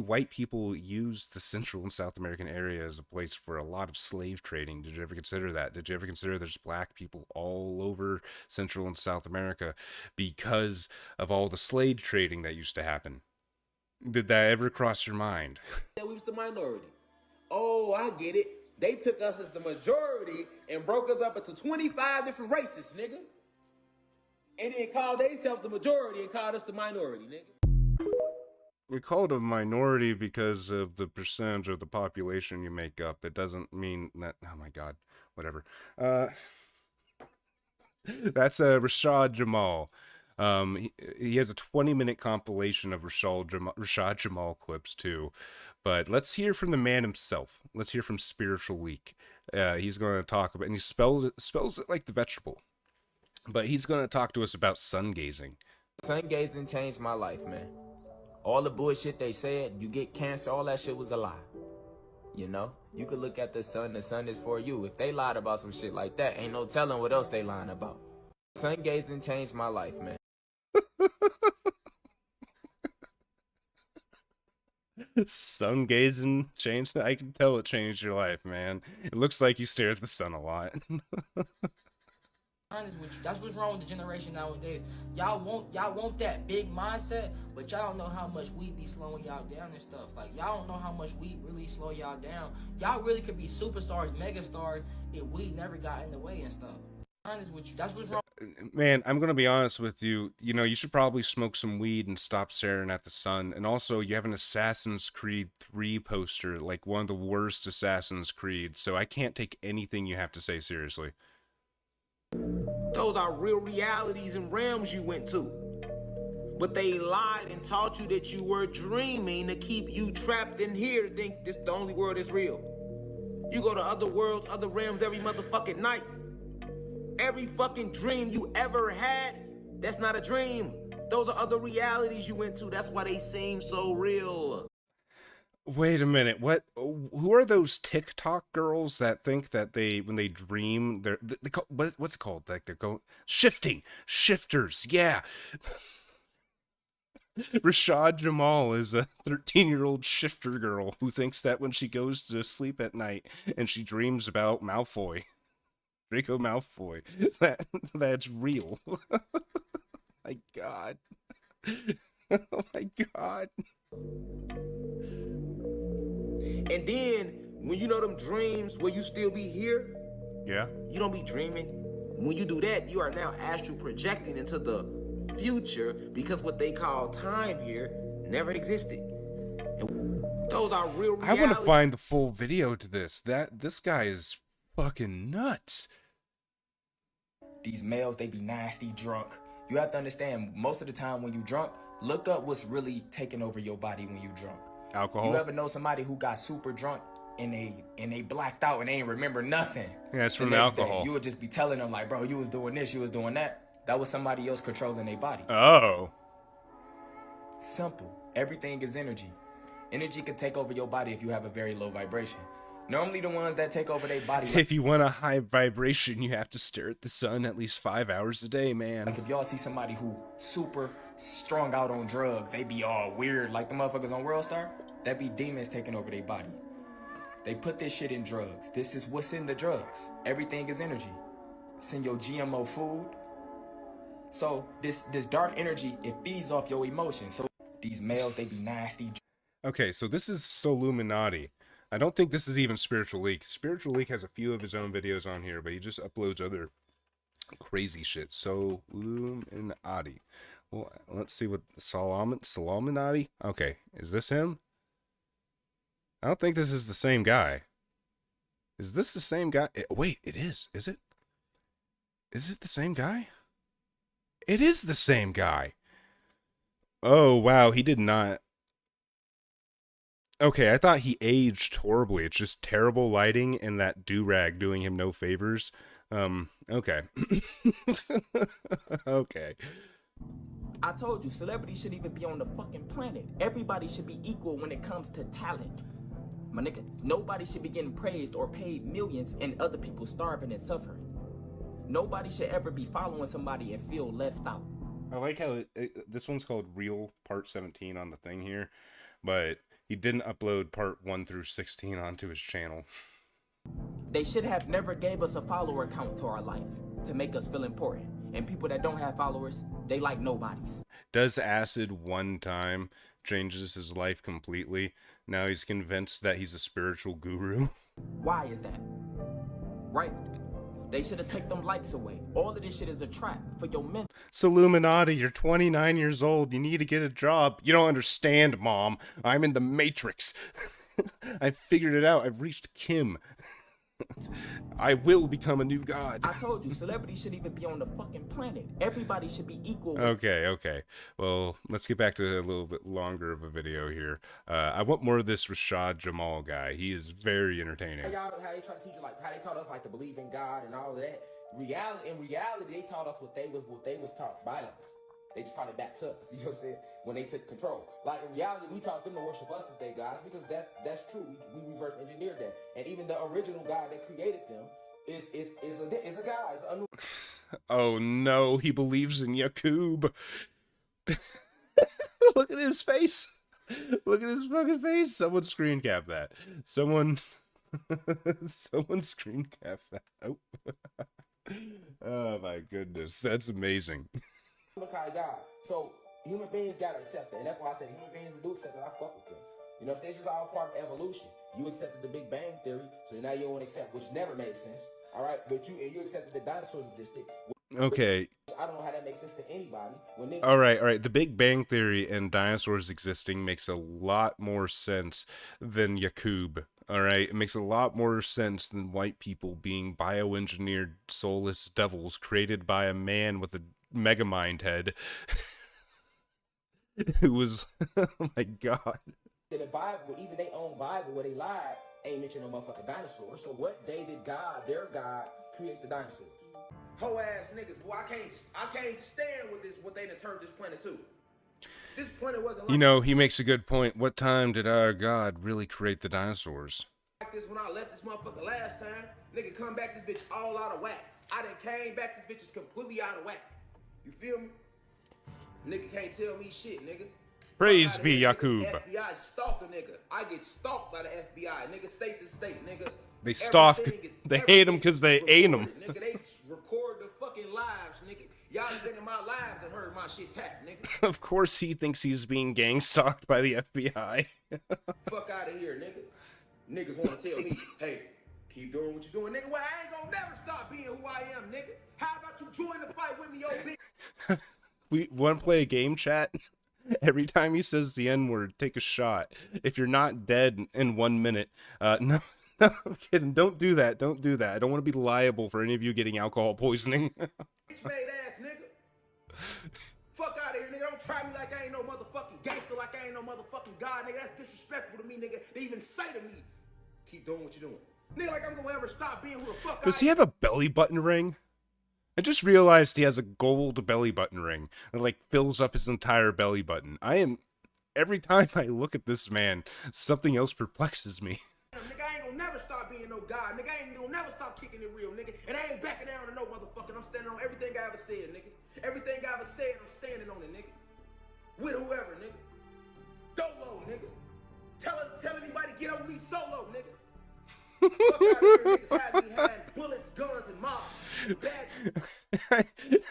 white people used the Central and South American area as a place for a lot of slave trading. Did you ever consider that? Did you ever consider there's black people all over Central and South America because of all the slave trading that used to happen? Did that ever cross your mind? That we was the minority. Oh, I get it. They took us as the majority and broke us up into 25 different races, nigga. And then called themselves the majority and called us the minority, nigga. You're called a minority because of the percentage of the population you make up. It doesn't mean that... Oh my god. Whatever. That's Rashad Jamal. He has a 20-minute compilation of Rashad Jamal clips too. But let's hear from the man himself. Let's hear from Spiritual Leak. He's going to talk about... And he spells it like the vegetable. But he's going to talk to us about sun gazing. Sun gazing changed my life, man. All the bullshit they said, you get cancer, all that shit was a lie. You know? You could look at the sun is for you. If they lied about some shit like that, ain't no telling what else they lying about. Sun gazing changed my life, man. Sun gazing changed? I can tell it changed your life, man. It looks like you stare at the sun a lot. Honest with you, that's what's wrong with the generation nowadays. Y'all want that big mindset, but y'all don't know how much weed be slowing y'all down and stuff. Like, y'all don't know how much weed really slow y'all down. Y'all really could be superstars, megastars, if weed never got in the way and stuff. Honest with you, that's what's wrong. Man, I'm gonna be honest with you. You know, you should probably smoke some weed and stop staring at the sun. And also, you have an Assassin's Creed 3 poster, like one of the worst Assassin's Creed, so I can't take anything you have to say seriously. Those are real realities and realms you went to. But they lied and taught you that you were dreaming to keep you trapped in here to think this the only world is real. You go to other worlds, other realms every motherfucking night. Every fucking dream you ever had, that's not a dream. Those are other realities you went to. That's why they seem so real. Wait a minute. What? Who are those TikTok girls that think that when they dream, they call, what's it called? Like they're going shifters. Yeah. Rashad Jamal is a 13-year-old shifter girl who thinks that when she goes to sleep at night and she dreams about Malfoy, Draco Malfoy, that's real. My God. Oh my God. And then, when you know them dreams where you still be here, yeah, you don't be dreaming. When you do that, you are now astral projecting into the future because what they call time here never existed. And those are real realities. I want to find the full video to this. This guy is fucking nuts. These males, they be nasty drunk. You have to understand, most of the time when you drunk, look up what's really taking over your body when you drunk. Alcohol. You ever know somebody who got super drunk and they blacked out and they ain't remember nothing? Yeah, it's from the alcohol. You would just be telling them like, bro, you was doing this, you was doing that. That was somebody else controlling their body. Oh. Simple. Everything is energy. Energy can take over your body if you have a very low vibration. Normally the ones that take over their body. If you want a high vibration, you have to stare at the sun at least 5 hours a day, man. Like if y'all see somebody who super strung out on drugs, they be all weird like the motherfuckers on World Star, that be demons taking over their body. They put this shit in drugs. This is what's in the drugs. Everything is energy. It's in your GMO food. So this dark energy, it feeds off your emotions. So these males, they be nasty. Okay, so this is Soluminati. I don't think this is even Spiritual Leak. Spiritual Leak has a few of his own videos on here, but he just uploads other crazy shit. Soluminati. Well, let's see what Soluminati. Okay, is this him? I don't think this is the same guy. Is this the same guy? Wait, it is. Is it? Is it the same guy? It is the same guy. Oh, wow, he did not. Okay, I thought he aged horribly. It's just terrible lighting and that do-rag doing him no favors. Okay. Okay. I told you, celebrities should even be on the fucking planet. Everybody should be equal when it comes to talent. My nigga, nobody should be getting praised or paid millions and other people starving and suffering. Nobody should ever be following somebody and feel left out. I like how this one's called Real Part 17 on the thing here, but he didn't upload Part 1 through 16 onto his channel. They should have never gave us a follower count to our life to make us feel important. And people that don't have followers, they like nobodies. Does acid one time, changes his life completely. Now he's convinced that he's a spiritual guru. Why is that? Right? They should have taken them likes away. All of this shit is a trap for your mental. Soluminati, you're 29 years old. You need to get a job. You don't understand, Mom. I'm in the Matrix. I figured it out. I've reached Kim. I will become a new god. I told you, celebrities should even be on the fucking planet. Everybody should be equal. Okay. Well, let's get back to a little bit longer of a video here. I want more of this Rashad Jamal guy. He is very entertaining. How they try to teach you, like, how they taught us, like, to believe in God and all of that. In reality, they taught us what they was taught by us. They just taught it back to us. You know what I'm saying? When they took control. Like, in reality, we taught them to worship us as their gods because that's true. We reverse engineered that. And even the original God that created them is a God. Oh no, he believes in Yakub. Look at his face. Look at his fucking face. Someone screen cap that. Someone screen cap that. Oh. Oh my goodness, that's amazing. God. So human beings gotta accept that, and that's why I said human beings do accept that. I fuck with them. You know, it's just all part of evolution. You accepted the Big Bang Theory, so now you don't accept, which never made sense. All right, but you accepted the dinosaurs existed. Okay. I don't know how that makes sense to anybody. All right. The Big Bang Theory and dinosaurs existing makes a lot more sense than Yakub. All right, it makes a lot more sense than white people being bioengineered soulless devils created by a man with a megamind head. It was, oh my god. The Bible, even their own Bible where they lied, ain't mentioning no motherfucking dinosaurs. So what day did God, their God, create the dinosaurs? Hoe ass niggas, boy, I can't stand with this, what they done turned this planet to. This planet wasn't like, you know, he makes a good point. What time did our God really create the dinosaurs? Like this when I left this motherfucker last time. Nigga come back this bitch all out of whack. I done came back, this bitch is completely out of whack. You feel me? Nigga can't tell me shit, nigga. Praise be Yakub. FBI stalked a nigga. I get stalked by the FBI. Nigga, state to state, nigga. They stalk. They hate him because they ain't him. Nigga, they record the fucking lives, nigga. Y'all been in my lives and heard my shit tap, nigga. Of course he thinks he's being gang stalked by the FBI. Fuck out of here, nigga. Niggas want to tell me, hey, keep doing what you're doing, nigga. Well, I ain't gonna never stop being who I am, nigga. How about you join the fight with me, yo, bitch? We want to play a game, chat? Every time he says the N-word, take a shot. If you're not dead in 1 minute, no, I'm kidding. Don't do that. Don't do that. I don't want to be liable for any of you getting alcohol poisoning. Bitch made ass, nigga. Fuck out of here, nigga. Don't try me like I ain't no motherfucking gangster, like I ain't no motherfucking God, nigga. That's disrespectful to me, nigga. They even say to me, keep doing what you're doing. Nigga, like I'm gonna ever stop being who the fuck Does he have a belly button ring? I just realized he has a gold belly button ring that like fills up his entire belly button. Every time I look at this man, something else perplexes me. Nigga, I ain't gonna never stop God, nigga. I ain't gonna never stop kicking it real, nigga. And I ain't backing down to no motherfucker. I'm standing on everything I ever said, nigga. Everything I ever said, I'm standing on it, nigga. With whoever, nigga. Dolo, nigga. Tell anybody get on me solo, nigga. Fuck out here, niggas had me having bullets, guns, and mobs.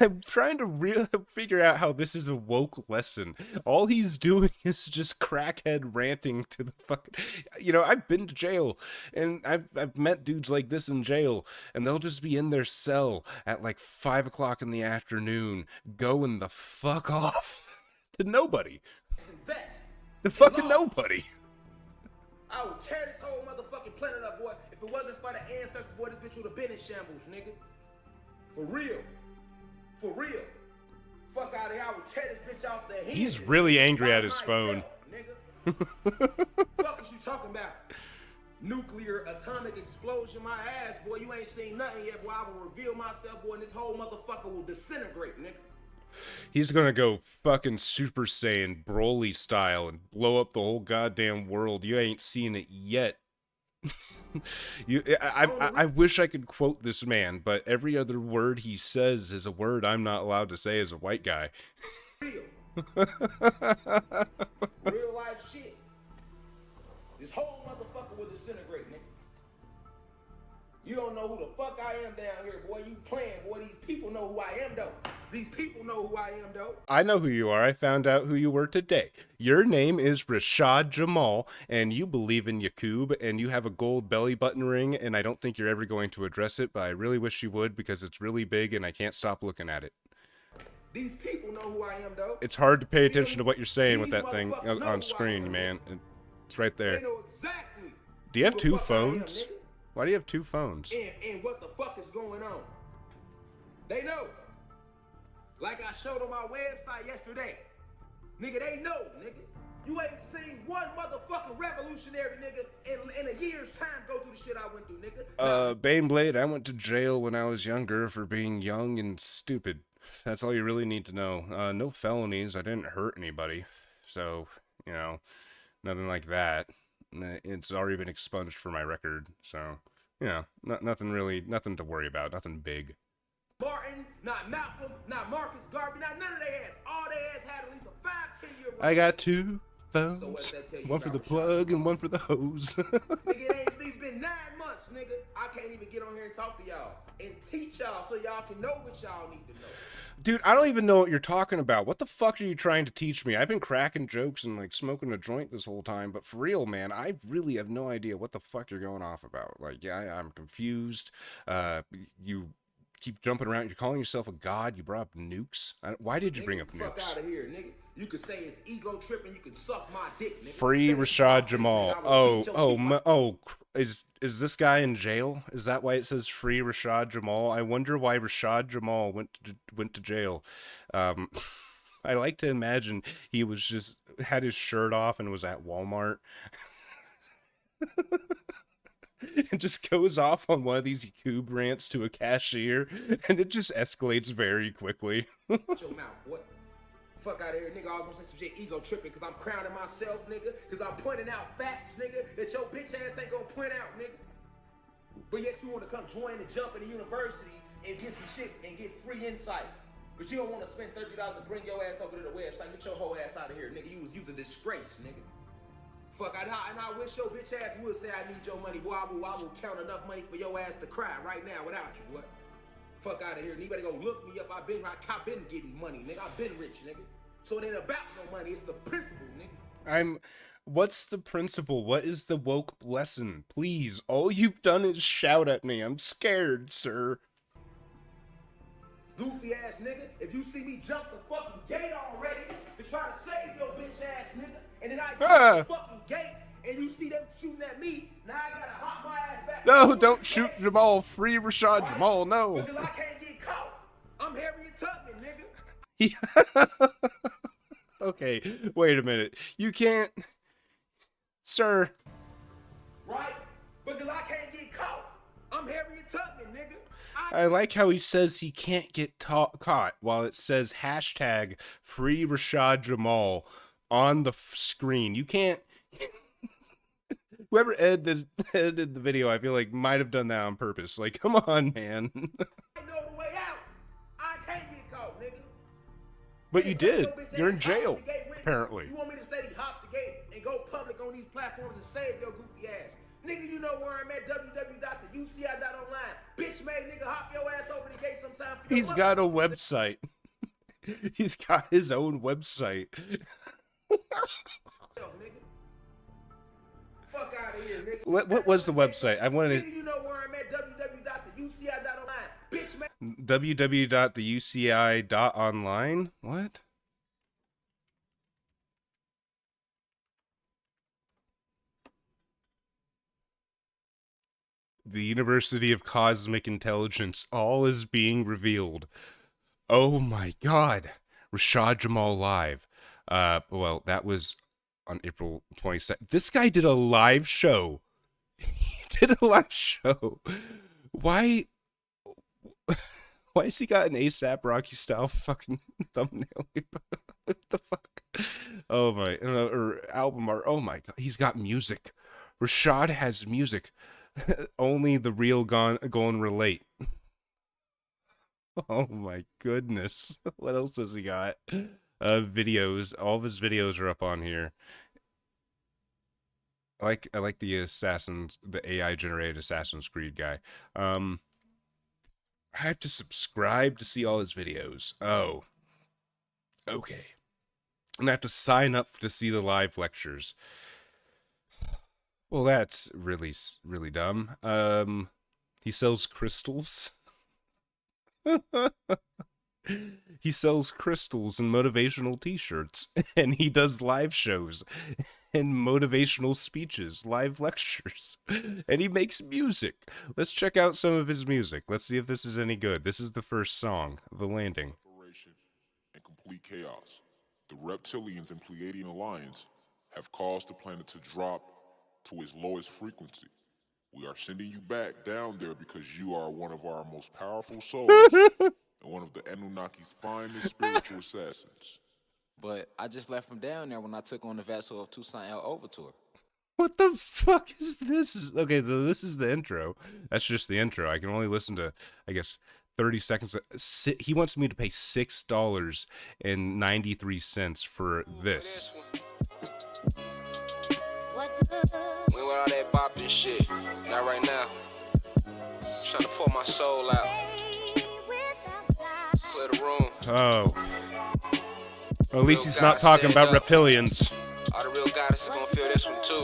I'm trying to figure out how this is a woke lesson. All he's doing is just crackhead ranting to the fucking... You know, I've been to jail, and I've met dudes like this in jail, and they'll just be in their cell at like 5 o'clock in the afternoon, going the fuck off to nobody. Invest. To fucking nobody. I would tear this whole motherfucking planet up, boy. If it wasn't for the ancestors, boy, this bitch would have been in shambles, nigga. For real. For real. Fuck out of here. I would tear this bitch off the hinges. He's really angry at his phone. Fuck is you talking about? Nuclear atomic explosion, my ass, boy. You ain't seen nothing yet, boy. I will reveal myself, boy, and this whole motherfucker will disintegrate, nigga. He's gonna go fucking Super Saiyan Broly style and blow up the whole goddamn world. You ain't seen it yet. I wish I could quote this man, but every other word he says is a word I'm not allowed to say as a white guy. Real. Real life shit. This whole motherfucker will disintegrate, nigga. You don't know who the fuck I am down here, boy. You playing, boy. These people know who I am, though. These people know who I am, though. I know who you are. I found out who you were today. Your name is Rashad Jamal, and you believe in Yakub, and you have a gold belly button ring, and I don't think you're ever going to address it, but I really wish you would because it's really big, and I can't stop looking at it. These people know who I am, though. It's hard to pay attention to what you're saying with that thing on screen, man. It's right there. They know exactly. Do you have two phones? Why do you have two phones? And what the fuck is going on? They know. Like I showed on my website yesterday. Nigga, they know, nigga. You ain't seen one motherfucking revolutionary nigga in a year's time go through the shit I went through, nigga. Baneblade, I went to jail when I was younger for being young and stupid. That's all you really need to know. No felonies. I didn't hurt anybody. So, you know, nothing like that. It's already been expunged for my record, so, you know, nothing to worry about, nothing big. Martin, not Malcolm, not Marcus Garvey, not none of their ass. All their ass had at least a 5-10 year run. I got two phones, one for the plug and one for the hose. Nigga, it's been 9 months, nigga. I can't even get on here and talk to y'all and teach y'all so y'all can know what y'all need to know. Dude, I don't even know what you're talking about. What the fuck are you trying to teach me? I've been cracking jokes and like smoking a joint this whole time, but for real, man, I really have no idea what the fuck you're going off about. Like, yeah, I'm confused. You keep jumping around. You're calling yourself a god. You brought up nukes. Why did you bring up nukes? Fuck out of here, nigga. You could say it's ego tripping. You can suck my dick, nigga. Free Rashad Jamal. Is this guy in jail? Is that why it says free Rashad Jamal? I wonder why Rashad Jamal went to jail. I like to imagine he was just had his shirt off and was at Walmart. And just goes off on one of these Yakub rants to a cashier, and it just escalates very quickly. Shut your mouth, boy. Fuck out of here, nigga. I was gonna say some shit ego tripping because I'm crowning myself, nigga. Because I'm pointing out facts, nigga, that your bitch ass ain't gonna point out, nigga. But yet you want to come join and jump in the university and get some shit and get free insight. But you don't want to spend $30 to bring your ass over to the website. Get your whole ass out of here, nigga. You a disgrace, nigga. Fuck, and I wish your bitch ass would say I need your money, boy. I will count enough money for your ass to cry right now without you, boy. Fuck out of here. Anybody gonna look me up? I've been getting money, nigga. I've been rich, nigga. So it ain't about no money. It's the principle, nigga. What's the principle? What is the woke lesson? Please, all you've done is shout at me. I'm scared, sir. Goofy ass nigga. If you see me jump the fucking gate already to try to save your bitch ass nigga, and then I jump the fucking gate, and you see them shooting at me, now I gotta hop my ass back. No, don't shoot Jamal. Free Rashad right? Jamal, no. Because I can't get caught. I'm Harriet Tubman, nigga. Okay, wait a minute. You can't... Sir. Right? Because I can't get caught. I'm Harriet Tubman, nigga. I like how he says he can't get caught while it says hashtag free Rashad Jamal on the screen. You can't... Whoever edited the video, I feel like might have done that on purpose. Like, come on, man. I know the way out. I can't get caught, nigga. But you did. You're in Hop jail, the gate with me. apparently. You want me to steady hop the gate and go public on these platforms and save your goofy ass? Nigga, you know where I'm at, www.theuci.online. Bitch made nigga hop your ass over the gate sometime for your He's got a website. He's got his own website. Fuck out of here, nigga. What was the website? I wanted Nigga, you know where I'm at, www.theuci.online. Bitch made www.theuci.online. What? The University of Cosmic Intelligence. All is being revealed. Oh my God. Rashad Jamal live. Well, that was on April 22nd. This guy did a live show. He did a live show. Why has he got an ASAP Rocky style fucking thumbnail? What the fuck? Oh my, or album art. Oh my God. He's got music. Rashad has music. Only the real gon' relate. Oh my goodness. What else has he got? Videos. All of his videos are up on here. I like the AI generated Assassin's Creed guy. I have to subscribe to see all his videos. Oh. Okay. And I have to sign up to see the live lectures. Well, that's really dumb. He sells crystals. He sells crystals and motivational t-shirts, and he does live shows and motivational speeches, live lectures, and he makes music. Let's check out some of his music. Let's see if this is any good. This is the first song, The Landing. And complete chaos. The reptilians and Pleiadian alliance have caused the planet to drop to its lowest frequency. We are sending you back down there because you are one of our most powerful souls and one of the Anunnaki's finest spiritual assassins. But I just left from down there when I took on the vessel of Toussaint El Overture. What the fuck is this? Okay, so this is the intro. That's just the intro. I can only listen to, I guess, 30 seconds. He wants me to pay $6.93 for this. We went all that bopping shit. Not right now. Trying to pour my soul out. Clear the room. Oh. Well, at least he's not talking about reptilians. All the real goddesses gonna feel this one too.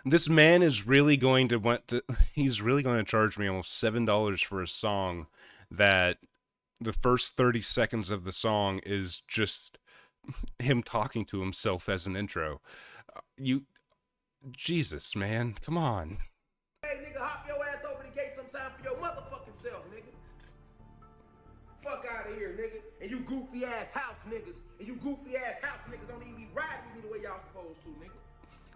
This man is really going to he's really going to charge me almost $7 for a song that the first 30 seconds of the song is just him talking to himself as an intro. Jesus, man, come on. Hey, nigga, hop your ass over the gate sometime for your motherfucking self, nigga. Fuck out of here, nigga. And you goofy ass house niggas. And you goofy ass house niggas don't even be riding with me the way y'all supposed to, nigga.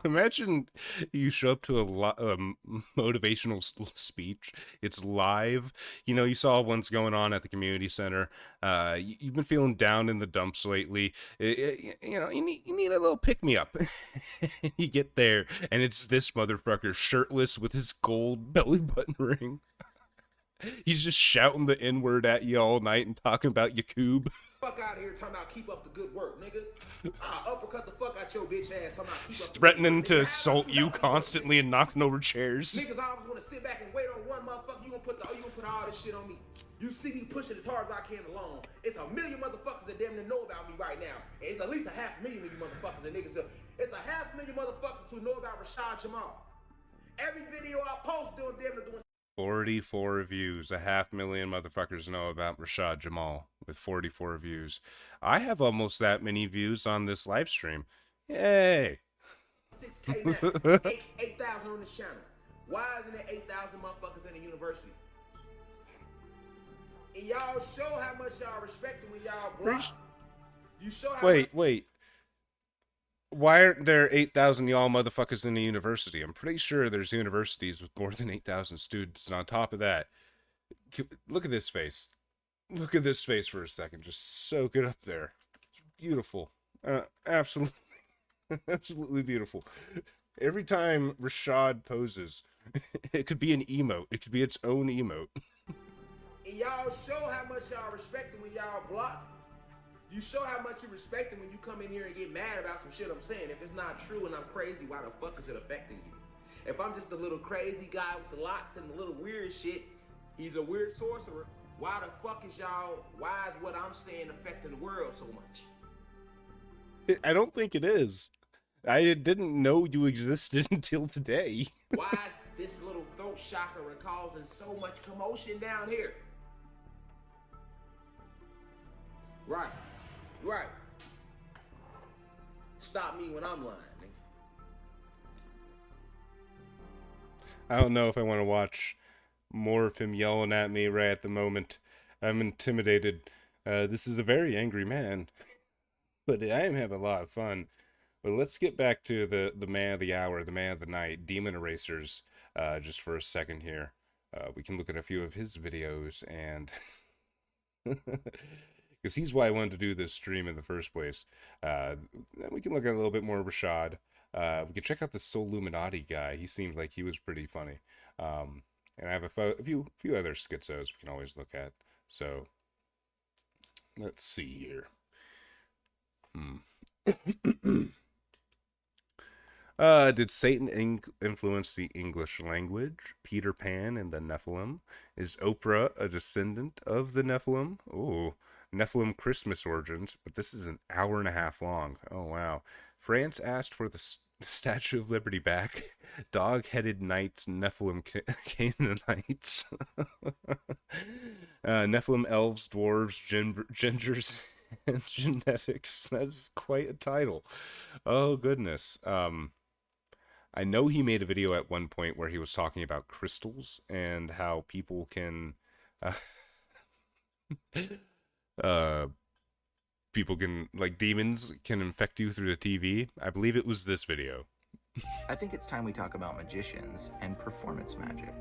Imagine you show up to a motivational speech. It's live. You know, you saw ones going on at the community center. You've been feeling down in the dumps lately. You know, you need a little pick-me-up. You get there, and it's this motherfucker shirtless with his gold belly button ring. He's just shouting the N-word at you all night and talking about Yakub. Fuck out of here talking about keep up the good work, nigga. Uppercut the fuck out your bitch ass. He's threatening to assault you constantly and knocking over chairs. Niggas always want to sit back and wait on one motherfucker. You gonna put all this shit on me. You see me pushing as hard as I can along. It's a million motherfuckers that damn near know about me right now. And it's at least 500,000 of you motherfuckers that niggas. It's 500,000 motherfuckers who know about Rashad Jamal. Every video I post doing damn near doing 44 views. 500,000 motherfuckers know about Rashad Jamal with 44 views. I have almost that many views on this live stream. Yay! 6K now. 8,000 on this channel. Why isn't it 8,000 motherfuckers in the university? And y'all show how much y'all respect it when y'all block. You show how Wait. Why aren't there 8,000 y'all motherfuckers in the university? I'm pretty sure there's universities with more than 8,000 students. And on top of that, look at this face. Look at this face for a second. Just soak it up there. It's beautiful. Absolutely. Absolutely beautiful. Every time Rashad poses, it could be an emote. It could be its own emote. And y'all show how much y'all respect it when y'all block. You show how much you respect it when you come in here and get mad about some shit I'm saying. If it's not true and I'm crazy, why the fuck is it affecting you? If I'm just a little crazy guy with the lots and the little weird shit, he's a weird sorcerer. Why the fuck is why is what I'm saying affecting the world so much? I don't think it is. I didn't know you existed until today. Why is this little throat chakra causing so much commotion down here? Right. Stop me when I'm lying, nigga. I don't know if I want to watch more of him yelling at me right at the moment. I'm intimidated. This is a very angry man. But I am having a lot of fun. But let's get back to the man of the hour, the man of the night, Demon Erasers, just for a second here. We can look at a few of his videos, and because he's why I wanted to do this stream in the first place. Then we can look at a little bit more of Rashad. We can check out the Soul Illuminati guy. He seemed like he was pretty funny. And I have a few other schizos we can always look at. So let's see here. Did Satan influence the English language? Peter Pan and the Nephilim? Is Oprah a descendant of the Nephilim? Oh, Nephilim Christmas origins, but this is an hour and a half long. Oh, wow. France asked for the Statue of Liberty back. Dog-headed knights, Nephilim Canaanites. Nephilim elves, dwarves, gingers, and genetics. That's quite a title. Oh, goodness. I know he made a video at one point where he was talking about crystals and how people can, like demons can infect you through the TV. I believe it was this video. I think it's time we talk about magicians and performance magic.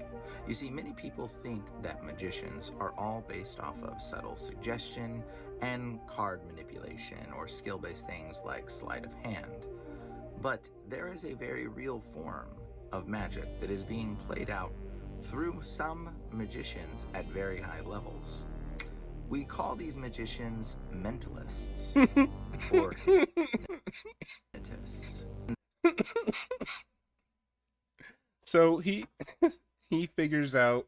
You see, many people think that magicians are all based off of subtle suggestion and card manipulation or skill-based things like sleight of hand. But there is a very real form of magic that is being played out through some magicians at very high levels. We call these magicians mentalists or hypnotists. So he figures out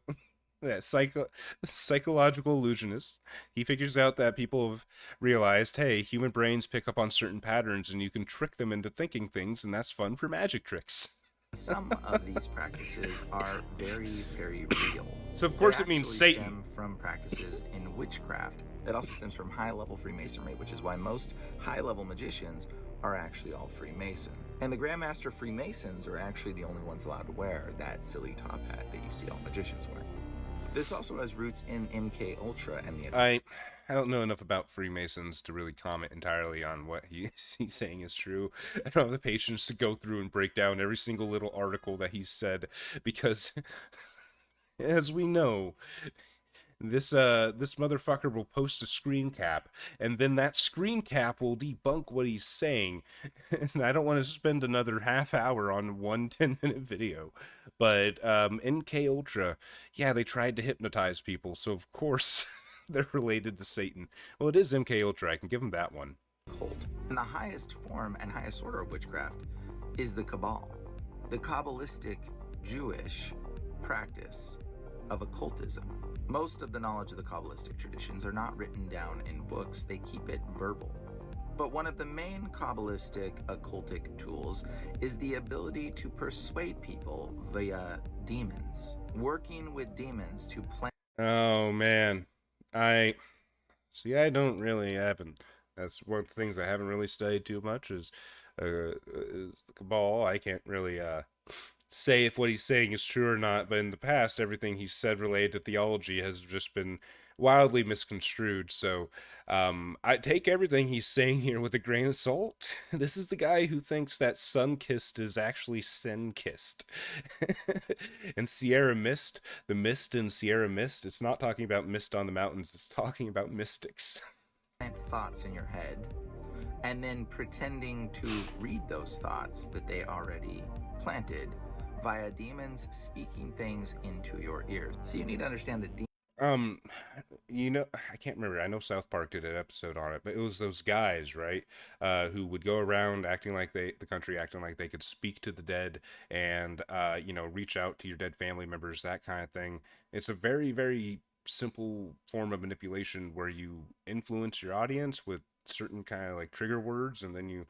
that psychological illusionists. He figures out that people have realized, hey, human brains pick up on certain patterns and you can trick them into thinking things, and that's fun for magic tricks. Some of these practices are very, very real. So of course it means Satan. Stem from practices in witchcraft. It also stems from high-level Freemasonry, which is why most high-level magicians are actually all Freemason. And the Grandmaster Freemasons are actually the only ones allowed to wear that silly top hat that you see all magicians wear. This also has roots in MK Ultra and the... I don't know enough about Freemasons to really comment entirely on what he's saying is true. I don't have the patience to go through and break down every single little article that he's said, because as we know, this motherfucker will post a screen cap, and then that screen cap will debunk what he's saying. And I don't want to spend another half hour on one 10-minute video. But MK Ultra, yeah, they tried to hypnotize people, so of course they're related to Satan. Well, it is MK Ultra, I can give them that one. And the highest form and highest order of witchcraft is the Cabal, the Kabbalistic Jewish practice of occultism. Most of the knowledge of the Kabbalistic traditions are not written down in books, they keep it verbal. But one of the main Kabbalistic occultic tools is the ability to persuade people via demons, working with demons to plan. Oh man, I haven't. That's one of the things I haven't really studied too much is the Cabal. I can't really say if what he's saying is true or not, but in the past, everything he's said related to theology has just been wildly misconstrued. So I take everything he's saying here with a grain of salt. This is the guy who thinks that sun-kissed is actually sin-kissed. And Sierra Mist, the mist in Sierra Mist, it's not talking about mist on the mountains, it's talking about mystics. Thoughts in your head, and then pretending to read those thoughts that they already planted via demons speaking things into your ears. So you need to understand that you know, I can't remember. I know South Park did an episode on it, but it was those guys, right, who would go around acting like the country acting like they could speak to the dead and, you know, reach out to your dead family members, that kind of thing. It's a very, very simple form of manipulation where you influence your audience with certain kind of like trigger words, and then you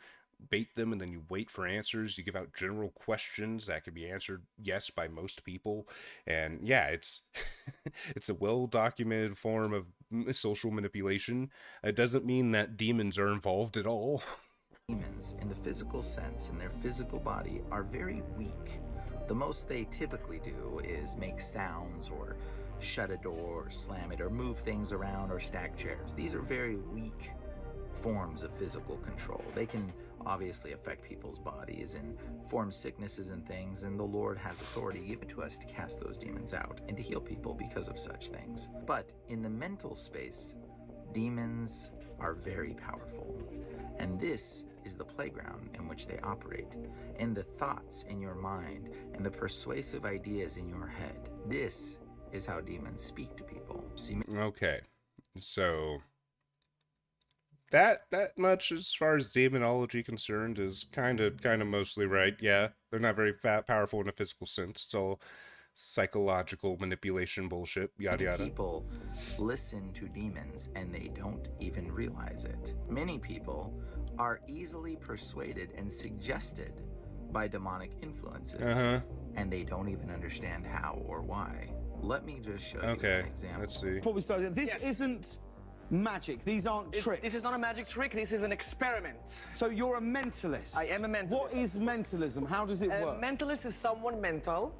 bait them, and then you wait for answers. You give out general questions that can be answered yes by most people, and yeah, it's it's a well-documented form of social manipulation. It doesn't mean that demons are involved at all. Demons, in the physical sense, in their physical body, are very weak. The most they typically do is make sounds, or shut a door, or slam it, or move things around, or stack chairs. These are very weak forms of physical control. They can obviously affect people's bodies and form sicknesses and things, and the Lord has authority given to us to cast those demons out and to heal people because of such things. But in the mental space, demons are very powerful, and this is the playground in which they operate, and the thoughts in your mind and the persuasive ideas in your head. This is how demons speak to people. Okay, so that much as far as demonology concerned is kind of mostly right. Yeah, they're not very powerful in a physical sense. It's all psychological manipulation bullshit, yada yada. People listen to demons and they don't even realize it. Many people are easily persuaded and suggested by demonic influences, and they don't even understand how or why. Let me just show you an example. Let's see. Before we start, this isn't magic. These aren't tricks. This is not a magic trick. This is an experiment. So you're a mentalist. I am a mentalist. What is mentalism? How does it work? A mentalist is someone mental.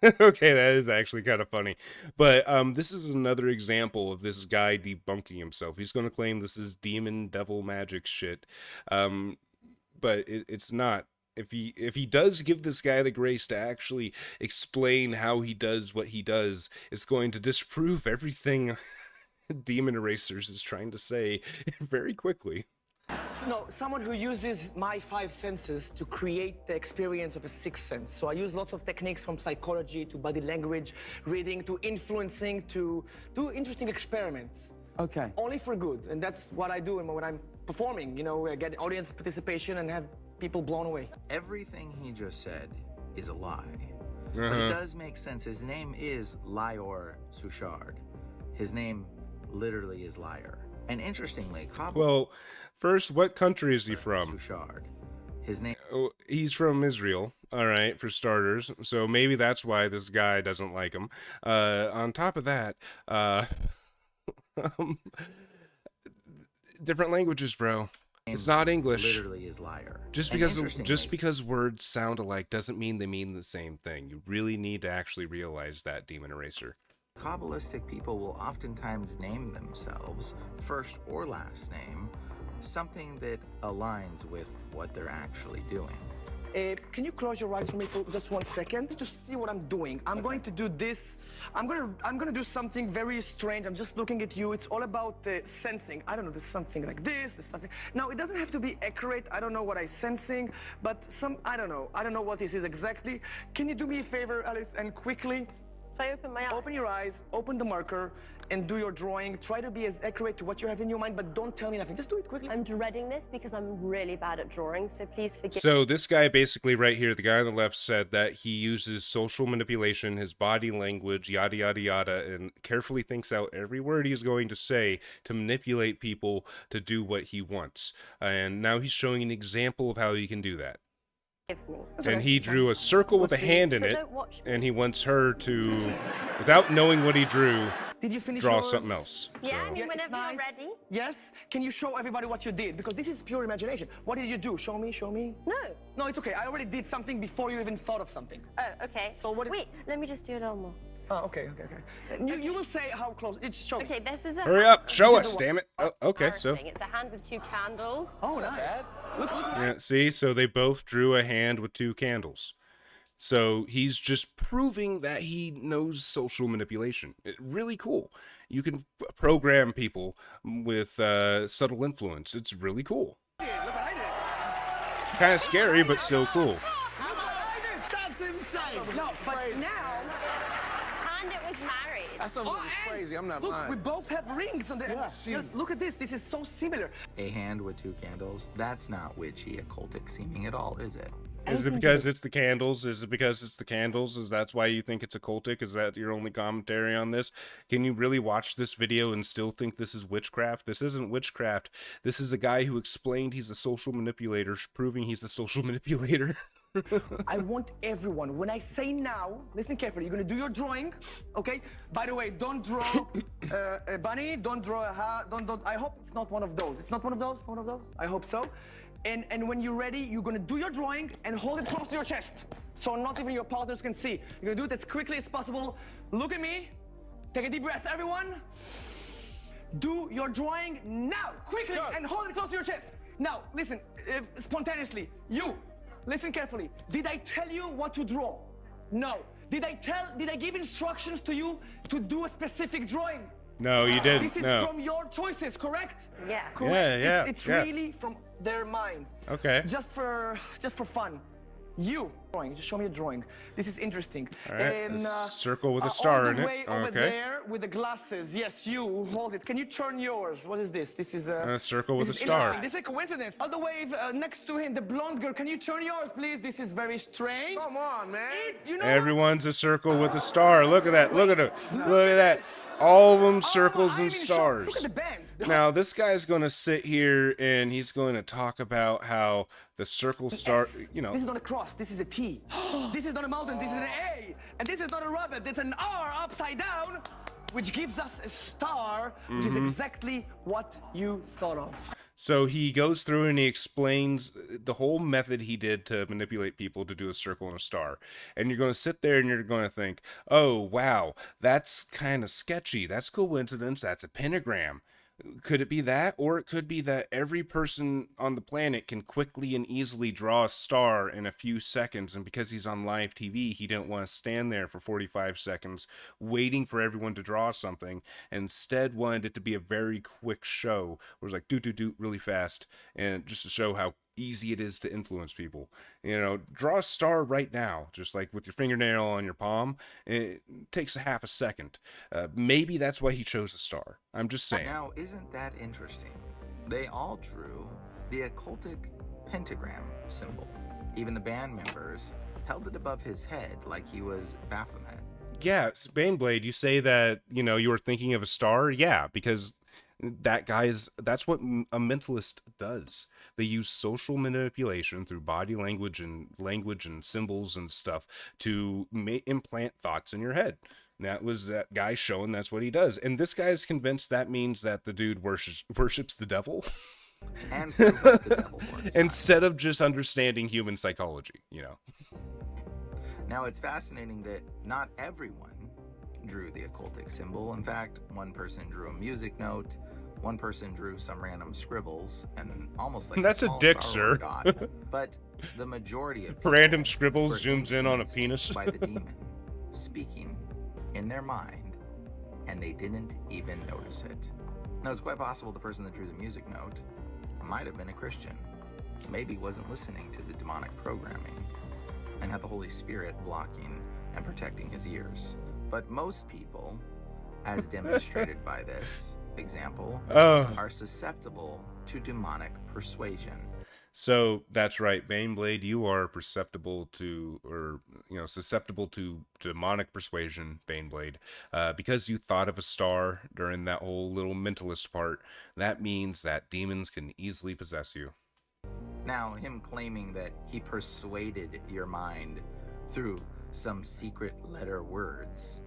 Okay, that is actually kind of funny. But this is another example of this guy debunking himself. He's going to claim this is demon devil magic shit. But it's not. If he does give this guy the grace to actually explain how he does what he does, it's going to disprove everything Demon Erasers is trying to say very quickly. No, someone who uses my 5 senses to create the experience of a 6th sense. So I use lots of techniques, from psychology to body language, reading to influencing, to do interesting experiments. Okay. Only for good, and that's what I do when I'm performing. You know, I get audience participation and have people blown away. Everything he just said is a lie. But it does make sense. His name is Lior Suchard. His name literally is liar. And interestingly, well, first, what country is he from? Suchard. His name. Oh, he's from Israel. All right, for starters. So maybe that's why this guy doesn't like him. On top of that, different languages, bro. It's not English. Literally is liar. Just because words sound alike doesn't mean they mean the same thing. You really need to actually realize that, Demon Eraser. Kabbalistic people will oftentimes name themselves, first or last name, something that aligns with what they're actually doing. Can you close your eyes for me for just 1 second to see what I'm doing? I'm going to do this. I'm gonna do something very strange. I'm just looking at you. It's all about sensing. I don't know. There's something like this. There's something. Now it doesn't have to be accurate. I don't know what I'm sensing, but I don't know. I don't know what this is exactly. Can you do me a favor, Alice, and quickly? So I open my eyes. Open your eyes. Open the marker. And do your drawing. Try to be as accurate to what you have in your mind, but don't tell me nothing. Just do it quickly. I'm dreading this because I'm really bad at drawing, so please forgive. So this guy basically right here, the guy on the left, said that he uses social manipulation, his body language, yada, yada, yada, and carefully thinks out every word he's going to say to manipulate people to do what he wants. And now he's showing an example of how he can do that. And he drew a circle with a hand in it, and he wants her to, without knowing what he drew, did you finish draw something else. Yeah, so. I mean, whenever you're ready. Yes? Can you show everybody what you did? Because this is pure imagination. What did you do? Show me, show me. No. No, it's okay. I already did something before you even thought of something. Oh, okay. So what? Wait, let me just do it all more. Oh, okay. You will say how close. It's show. Okay, this is a. Hurry up! Show us, damn it! Oh, okay, so. It's a hand with 2 candles. Oh, nice. Look. Yeah, see, so they both drew a hand with 2 candles. So he's just proving that he knows social manipulation. Really cool. You can program people with subtle influence. It's really cool. Kind of scary, but still cool. That's insane. No, but now. And it was married. That sounds crazy. I'm not Look, lying. we both have rings on the. Yes, look at this. This is so similar. A hand with two candles, that's not witchy, occultic seeming at all, is it? Is it because it's the candles? Is it because it's the candles? Is that why you think it's occultic? Is that your only commentary on this? Can you really watch this video and still think this is witchcraft? This isn't witchcraft. This is a guy who explained he's a social manipulator, proving he's a social manipulator. I want everyone, when I say now, listen carefully, you're gonna do your drawing, okay? By the way, don't draw a bunny, don't draw a hat, don't, I hope it's not one of those. It's not one of those? One of those? I hope so. And when you're ready, you're gonna do your drawing and hold it close to your chest. So not even your partners can see. You're gonna do it as quickly as possible. Look at me. Take a deep breath, everyone. Do your drawing now, quickly, and hold it close to your chest. Now, listen, spontaneously, you, listen carefully. Did I tell you what to draw? No. Did I give instructions to you to do a specific drawing? No, you didn't. This is from your choices, correct? Yeah. Correct. Yeah, It's yeah. really from their minds. Okay. Just for fun. You drawing. Just show me a drawing. This is interesting. All right. A circle with a star all in the it. way over there with the glasses. Yes, you hold it. Can you turn yours? What is this? This is A circle with a this is star. interesting. This is a coincidence. All the way next to him, the blonde girl. Can you turn yours, please? This is very strange. Come on, man. You know Everyone's a circle with a star. Look at that. Look at it. Look at that. All of them circles and stars. Look at the band. Now, this guy's going to sit here and he's going to talk about how the circle star, you know. This is not a cross, this is a T. This is not a mountain, this is an A. And this is not a rabbit, it's an R upside down, which gives us a star, which is exactly what you thought of. So he goes through and he explains the whole method he did to manipulate people to do a circle and a star. And you're going to sit there and you're going to think, oh, wow, that's kind of sketchy. That's coincidence. That's a pentagram. Could it be that? Or it could be that every person on the planet can quickly and easily draw a star in a few seconds. And because he's on live TV, he didn't want to stand there for 45 seconds waiting for everyone to draw something. Instead wanted it to be a very quick show where it was like do really fast. And just to show how easy it is to influence people. You know, draw a star right now, just like with your fingernail on your palm. It takes a half a second. Maybe that's why he chose a star. I'm just saying. Now, isn't that interesting? They all drew the occultic pentagram symbol. Even the band members held it above his head like he was Baphomet. Yeah, Baneblade, you say that, you know, you were thinking of a star? Yeah, because that's what a mentalist does. They use social manipulation through body language and symbols and stuff to implant thoughts in your head. And that was that guy showing that's what he does. And this guy's convinced that means that the dude worships the devil. And the devil instead of just understanding human psychology, you know. Now, it's fascinating that not everyone drew the occultic symbol. In fact, one person drew a music note, one person drew some random scribbles, and almost like that's a dick, sir. God. But the majority of random scribbles zooms in on a penis by the demon speaking in their mind, and they didn't even notice it. Now, it's quite possible the person that drew the music note might have been a Christian, maybe wasn't listening to the demonic programming, and had the Holy Spirit blocking and protecting his ears. But most people, as demonstrated by this example, are susceptible to demonic persuasion. So that's right, Baneblade, you are susceptible to demonic persuasion, Baneblade. Because you thought of a star during that whole little mentalist part, that means that demons can easily possess you. Now, him claiming that he persuaded your mind through some secret letter words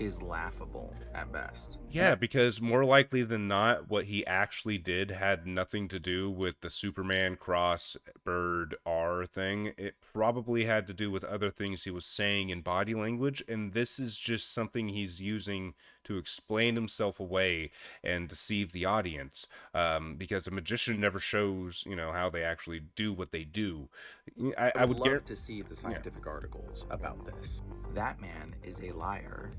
is laughable at best. Yeah, because more likely than not, what he actually did had nothing to do with the Superman cross bird R thing. It probably had to do with other things he was saying in body language, and this is just something he's using to explain himself away and deceive the audience. Because a magician never shows, you know, how they actually do what they do. I would love to see the scientific articles about this. That man is a liar.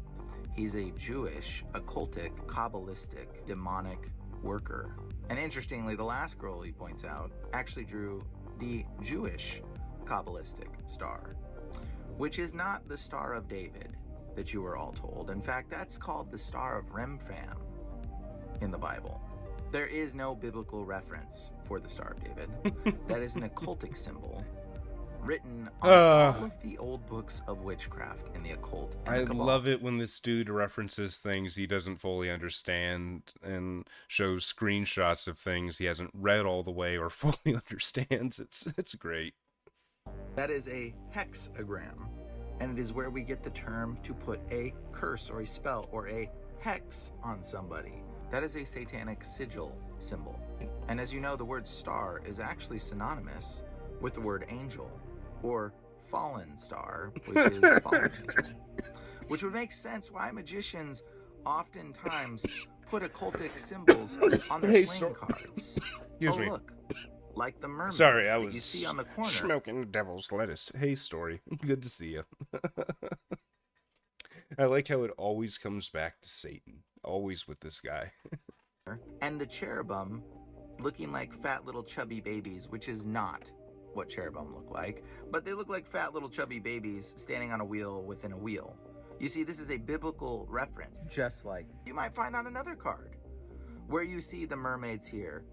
He's a Jewish, occultic, Kabbalistic, demonic worker. And interestingly, the last girl he points out actually drew the Jewish Kabbalistic star, which is not the Star of David that you were all told. In fact, that's called the Star of Remphan in the Bible. There is no biblical reference for the Star of David. That is an occultic symbol written on all of the old books of witchcraft and the occult. And I love it when this dude references things he doesn't fully understand and shows screenshots of things he hasn't read all the way or fully understands. It's great. That is a hexagram, and it is where we get the term to put a curse or a spell or a hex on somebody. That is a satanic sigil symbol. And as you know, the word star is actually synonymous with the word angel, or fallen star, which is fallen angel. Which would make sense why magicians oftentimes put occultic symbols on their playing cards. Excuse me. Look, like the mermaids Sorry, I that was you see on the corner. smoking devil's lettuce. Hey, Story. Good to see you. I like how it always comes back to Satan. Always with this guy. And the cherubim looking like fat little chubby babies, which is not what cherubim look like, but they look like fat little chubby babies standing on a wheel within a wheel. You see, this is a biblical reference, just like you might find on another card where you see the mermaids here.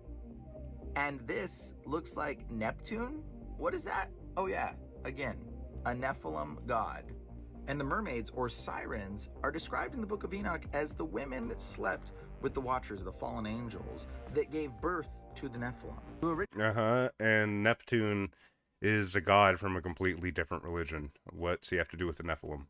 And this looks like Neptune. What is that? Oh yeah, again, a Nephilim god. And the mermaids, or sirens, are described in the book of Enoch as the women that slept with the watchers, the fallen angels, that gave birth to the Nephilim. And Neptune is a god from a completely different religion. What's he have to do with the Nephilim?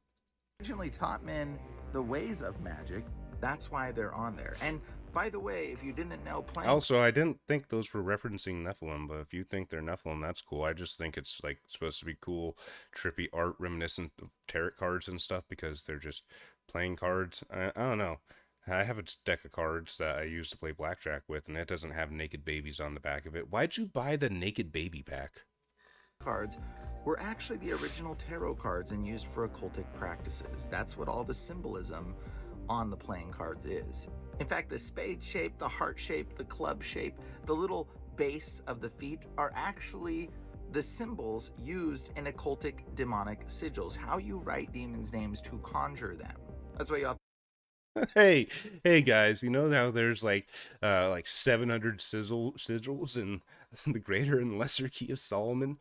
Originally taught men the ways of magic. That's why they're on there. And by the way, if you didn't know, Also, I didn't think those were referencing Nephilim, but if you think they're Nephilim, that's cool. I just think it's like supposed to be cool, trippy art reminiscent of tarot cards and stuff because they're just playing cards. I don't know. I have a deck of cards that I use to play blackjack with, and it doesn't have naked babies on the back of it. Why'd you buy the naked baby pack? Cards were actually the original tarot cards and used for occultic practices. That's what all the symbolism on the playing cards is. In fact, the spade shape, the heart shape, the club shape, the little base of the feet are actually the symbols used in occultic demonic sigils. How you write demons' names to conjure them. That's why you have Hey guys, you know how there's like 700 sigils in the Greater and Lesser Key of Solomon?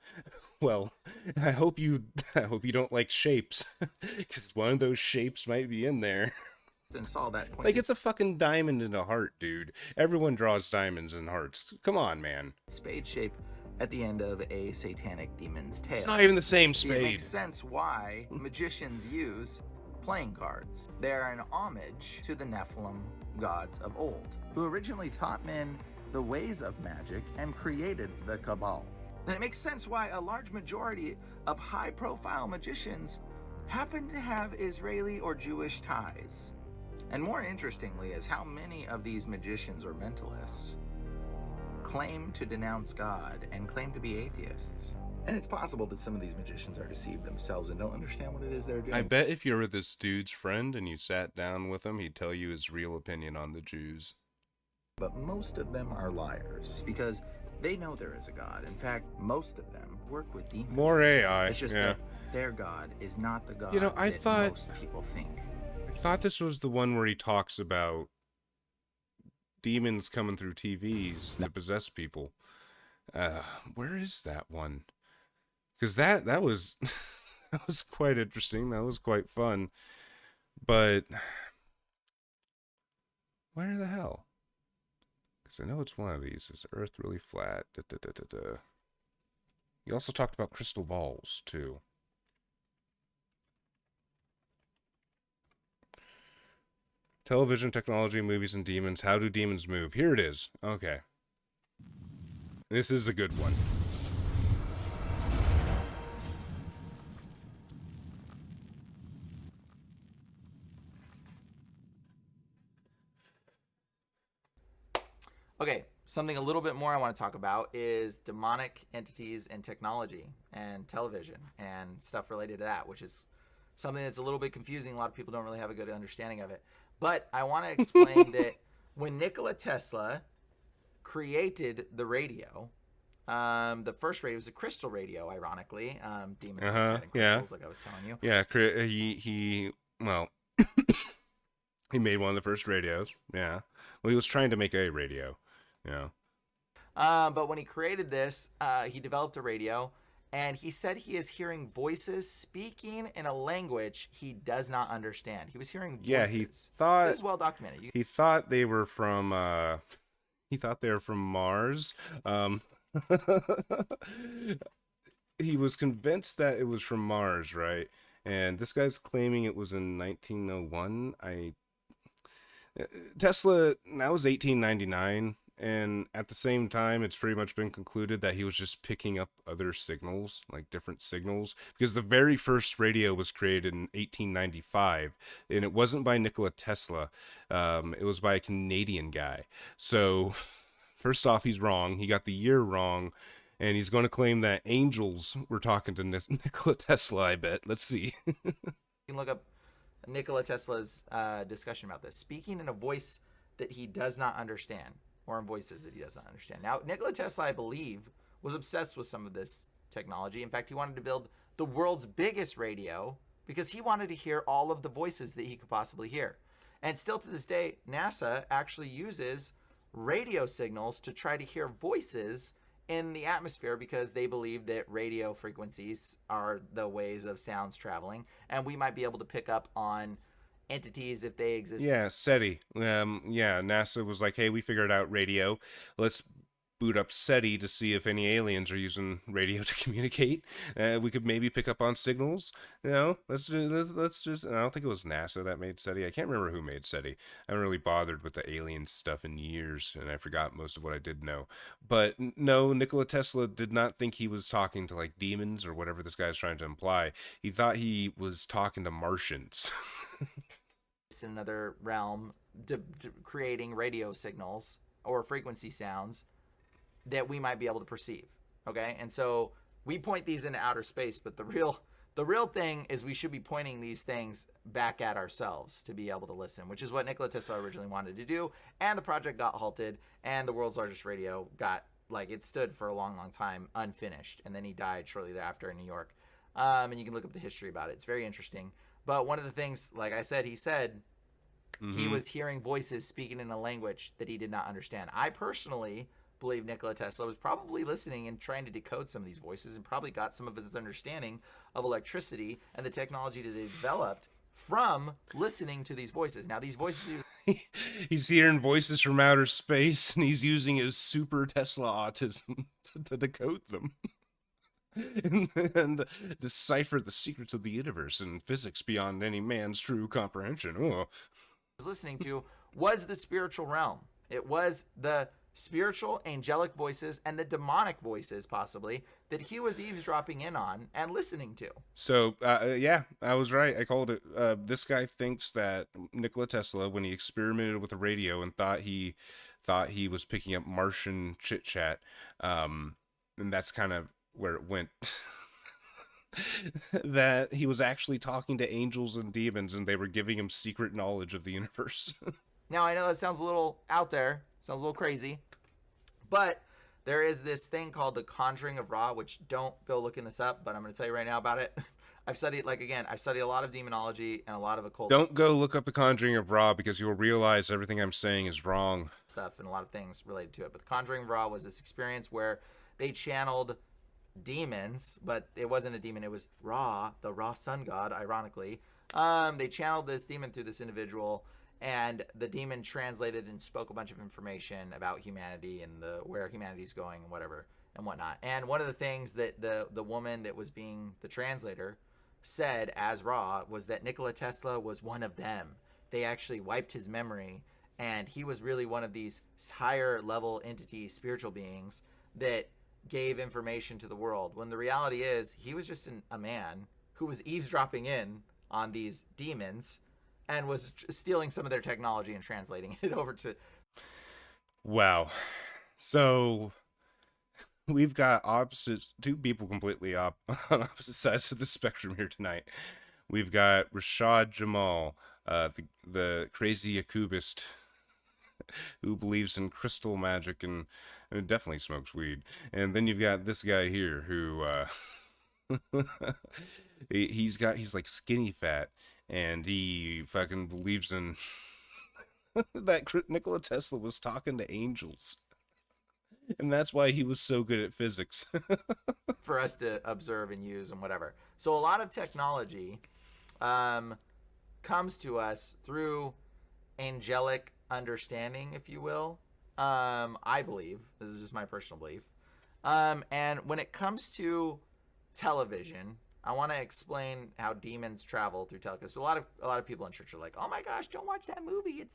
Well, I hope you don't like shapes, because one of those shapes might be in there. and saw that point. Like, it's a fucking diamond in a heart, dude. Everyone draws diamonds and hearts. Come on, man. Spade shape at the end of a satanic demon's tail. It's not even the same spade. It makes sense why magicians use playing cards. They are an homage to the Nephilim gods of old, who originally taught men the ways of magic and created the Cabal. And it makes sense why a large majority of high-profile magicians happen to have Israeli or Jewish ties. And more interestingly is how many of these magicians or mentalists claim to denounce God and claim to be atheists. And it's possible that some of these magicians are deceived themselves and don't understand what it is they're doing. I bet if you were this dude's friend and you sat down with him, he'd tell you his real opinion on the Jews. But most of them are liars because they know there is a God. In fact, most of them work with demons. More AI, It's just yeah. that their God is not the God You know, I that thought- most people think. I thought this was the one where he talks about demons coming through TVs to possess people. Where is that one? Because that was that was quite interesting. That was quite fun. But where the hell? Because I know it's one of these. Is the Earth really flat? He also talked about crystal balls too. Television, technology, movies, and demons. How do demons move? Here it is. Okay. This is a good one. Okay, something a little bit more I want to talk about is demonic entities and technology and television and stuff related to that, which is something that's a little bit confusing. A lot of people don't really have a good understanding of it. But I want to explain that when Nikola Tesla created the radio, the first radio was a crystal radio, ironically. Demons and crystals, like I was telling you. Yeah, well, he made one of the first radios. Yeah. Well, he was trying to make a radio. Yeah. But when he created this, he developed a radio, and he said he is hearing voices speaking in a language he does not understand. He was hearing voices. Yeah, he thought... This is well documented. He thought they were from, Mars. He was convinced that it was from Mars, right? And this guy's claiming it was in 1901. Tesla, that was 1899. And at the same time, it's pretty much been concluded that he was just picking up other signals, like different signals, because the very first radio was created in 1895, and it wasn't by Nikola Tesla. It was by a Canadian guy. So first off, he's wrong. He got the year wrong, and he's going to claim that angels were talking to Nikola Tesla, I bet. Let's see. You can look up Nikola Tesla's discussion about this. Speaking in a voice that he does not understand, or in voices that he does not understand. Now, Nikola Tesla, I believe, was obsessed with some of this technology. In fact, he wanted to build the world's biggest radio because he wanted to hear all of the voices that he could possibly hear. And still to this day, NASA actually uses radio signals to try to hear voices in the atmosphere because they believe that radio frequencies are the ways of sounds traveling, and we might be able to pick up on entities if they exist. Yeah, SETI. Yeah, NASA was like, hey, we figured out radio. Let's boot up SETI to see if any aliens are using radio to communicate. We could maybe pick up on signals. You know, let's just. And I don't think it was NASA that made SETI. I can't remember who made SETI. I haven't really bothered with the alien stuff in years, and I forgot most of what I did know. But no, Nikola Tesla did not think he was talking to like demons or whatever this guy's trying to imply. He thought he was talking to Martians. In another realm, creating radio signals or frequency sounds that we might be able to perceive. Okay, and so we point these into outer space, but the real thing is we should be pointing these things back at ourselves to be able to listen, which is what Nikola Tesla originally wanted to do. And the project got halted, and the world's largest radio got, like, it stood for a long time unfinished, and then he died shortly thereafter in New York. And you can look up the history about it. It's very interesting. But one of the things, like I said, he said he was hearing voices speaking in a language that he did not understand. I personally believe Nikola Tesla was probably listening and trying to decode some of these voices and probably got some of his understanding of electricity and the technology that they developed from listening to these voices. Now, these voices... He's hearing voices from outer space, and he's using his super Tesla autism to decode them. and decipher the secrets of the universe and physics beyond any man's true comprehension. Oh. Was listening to was the spiritual realm. It was the spiritual angelic voices and the demonic voices possibly that he was eavesdropping in on and listening to. So yeah, I was right. I called it. This guy thinks that Nikola Tesla, when he experimented with the radio and thought he was picking up Martian chit chat, and that's kind of where it went, that he was actually talking to angels and demons and they were giving him secret knowledge of the universe. Now, I know that sounds a little out there, sounds a little crazy, but there is this thing called the Conjuring of Ra, which don't go looking this up, but I'm going to tell you right now about it. I've studied a lot of demonology and a lot of occult. Don't go look up the Conjuring of Ra because you'll realize everything I'm saying is wrong. Stuff and a lot of things related to it. But the Conjuring of Ra was this experience where they channeled demons, but it wasn't a demon, it was Ra, the Ra sun god, ironically. They channeled this demon through this individual, and the demon translated and spoke a bunch of information about humanity and where humanity's going and whatever and whatnot. And one of the things that the woman that was being the translator said as Ra was that Nikola Tesla was one of them. they actually wiped his memory, and he was really one of these higher level entities, spiritual beings that gave information to the world, when the reality is he was just a man who was eavesdropping in on these demons and was stealing some of their technology and translating it over to... Wow. So we've got two people completely on opposite sides of the spectrum here tonight. We've got Rashad Jamal, the crazy Yakubist who believes in crystal magic and definitely smokes weed. And then you've got this guy here who he's like skinny fat, and he fucking believes in that Nikola Tesla was talking to angels. And that's why he was so good at physics. for us to observe and use and whatever. So a lot of technology comes to us through angelic understanding, if you will. I believe. This is just my personal belief. And when it comes to television, I want to explain how demons travel through television. So a lot of people in church are like, "Oh my gosh, don't watch that movie.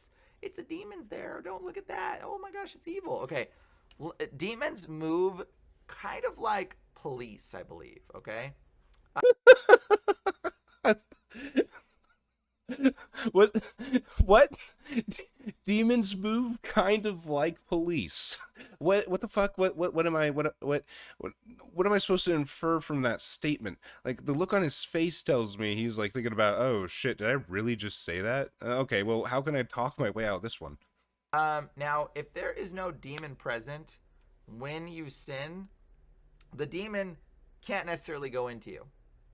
It's a demon's there. Don't look at that. Oh my gosh, it's evil." Okay. Demons move kind of like police, I believe, okay? What? Demons move kind of like police. What the fuck? What am I supposed to infer from that statement? Like, the look on his face tells me he's like thinking about, "Oh shit, did I really just say that?" Okay, well, how can I talk my way out of this one? Now, if there is no demon present when you sin, the demon can't necessarily go into you.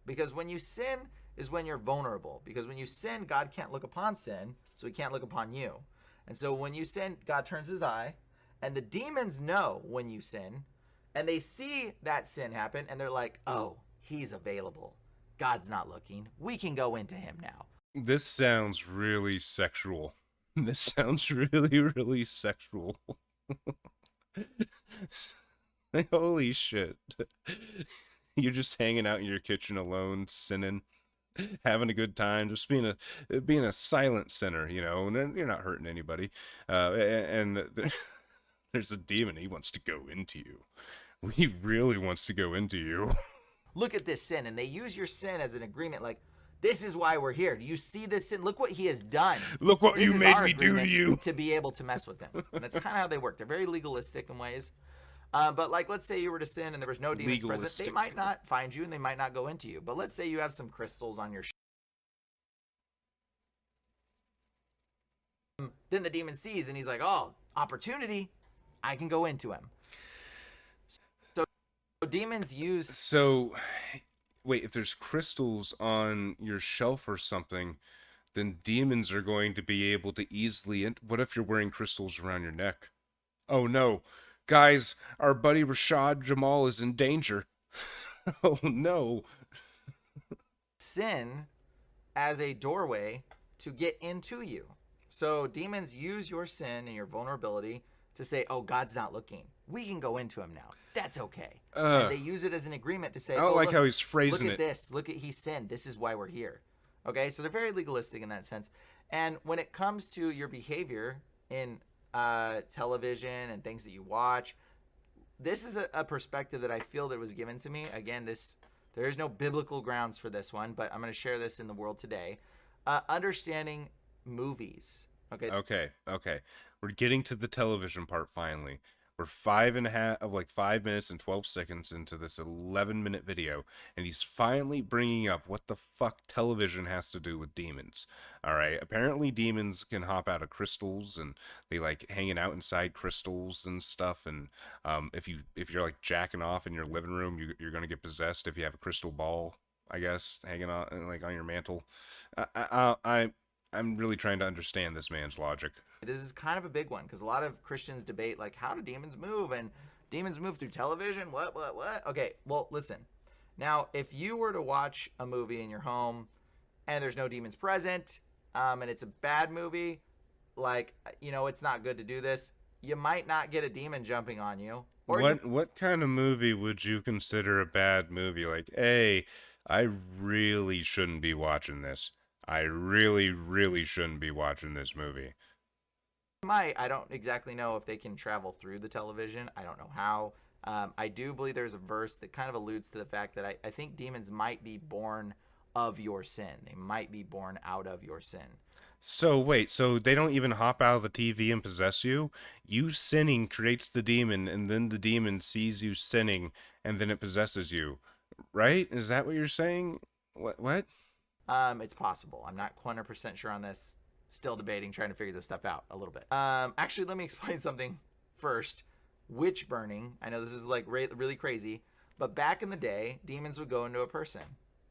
Because when you sin is when you're vulnerable. Because when you sin, God can't look upon sin, so he can't look upon you. And so when you sin, God turns his eye, and the demons know when you sin, and they see that sin happen, and they're like, "Oh, he's available. God's not looking. We can go into him now." This sounds really sexual. This sounds really, really sexual. Like, holy shit. You're just hanging out in your kitchen alone, sinning, having a good time, just being a silent sinner, you know, and you're not hurting anybody. And there's a demon. He wants to go into you. He really wants to go into you. Look at this sin, and they use your sin as an agreement, like, "This is why we're here. Do you see this sin? Look what he has done. Look what This you is made our me do to agreement you." To be able to mess with him. And that's kind of how they work. They're very legalistic in ways. But like, let's say you were to sin and there was no demons present. They might not find you and they might not go into you. But let's say you have some crystals on your then the demon sees and he's like, "Oh, opportunity. I can go into him." So demons use... So, wait, if there's crystals on your shelf or something, then demons are going to be able to easily... What if you're wearing crystals around your neck? Oh no. Guys, our buddy Rashad Jamal is in danger. Oh no. Sin as a doorway to get into you. So demons use your sin and your vulnerability to say, "Oh, God's not looking. We can go into him now. That's okay." And they use it as an agreement to say, I don't like look, how he's phrasing look at it. this. Look at, he sinned. This is why we're here. Okay, so they're very legalistic in that sense. And when it comes to your behavior in television and things that you watch, this is a perspective that I feel that was given to me. Again, there is no biblical grounds for this one, but I'm going to share this in the world today. Understanding movies. Okay. We're getting to the television part finally. We're 5 minutes and 12 seconds into this 11-minute video, and he's finally bringing up what the fuck television has to do with demons. All right, apparently demons can hop out of crystals, and they like hanging out inside crystals and stuff. And if you're like jacking off in your living room, you're gonna get possessed if you have a crystal ball, I guess, hanging on like on your mantle. I'm really trying to understand this man's logic. This is kind of a big one because a lot of Christians debate, like, how do demons move? And demons move through television? What? Okay, well, listen. Now, if you were to watch a movie in your home and there's no demons present, and it's a bad movie, like, you know, it's not good to do this. You might not get a demon jumping on you. Or what kind of movie would you consider a bad movie? Like, hey, I really shouldn't be watching this. I really, really shouldn't be watching this movie. I don't exactly know if they can travel through the television. I don't know how. I do believe there's a verse that kind of alludes to the fact that I think demons might be born of your sin. They might be born out of your sin. So wait, so they don't even hop out of the TV and possess you? You sinning creates the demon, and then the demon sees you sinning, and then it possesses you, right? Is that what you're saying? What? It's possible. I'm not 100% sure on this. Still debating, trying to figure this stuff out a little bit. Actually, let me explain something first. Witch burning. I know this is like really crazy, but back in the day, demons would go into a person,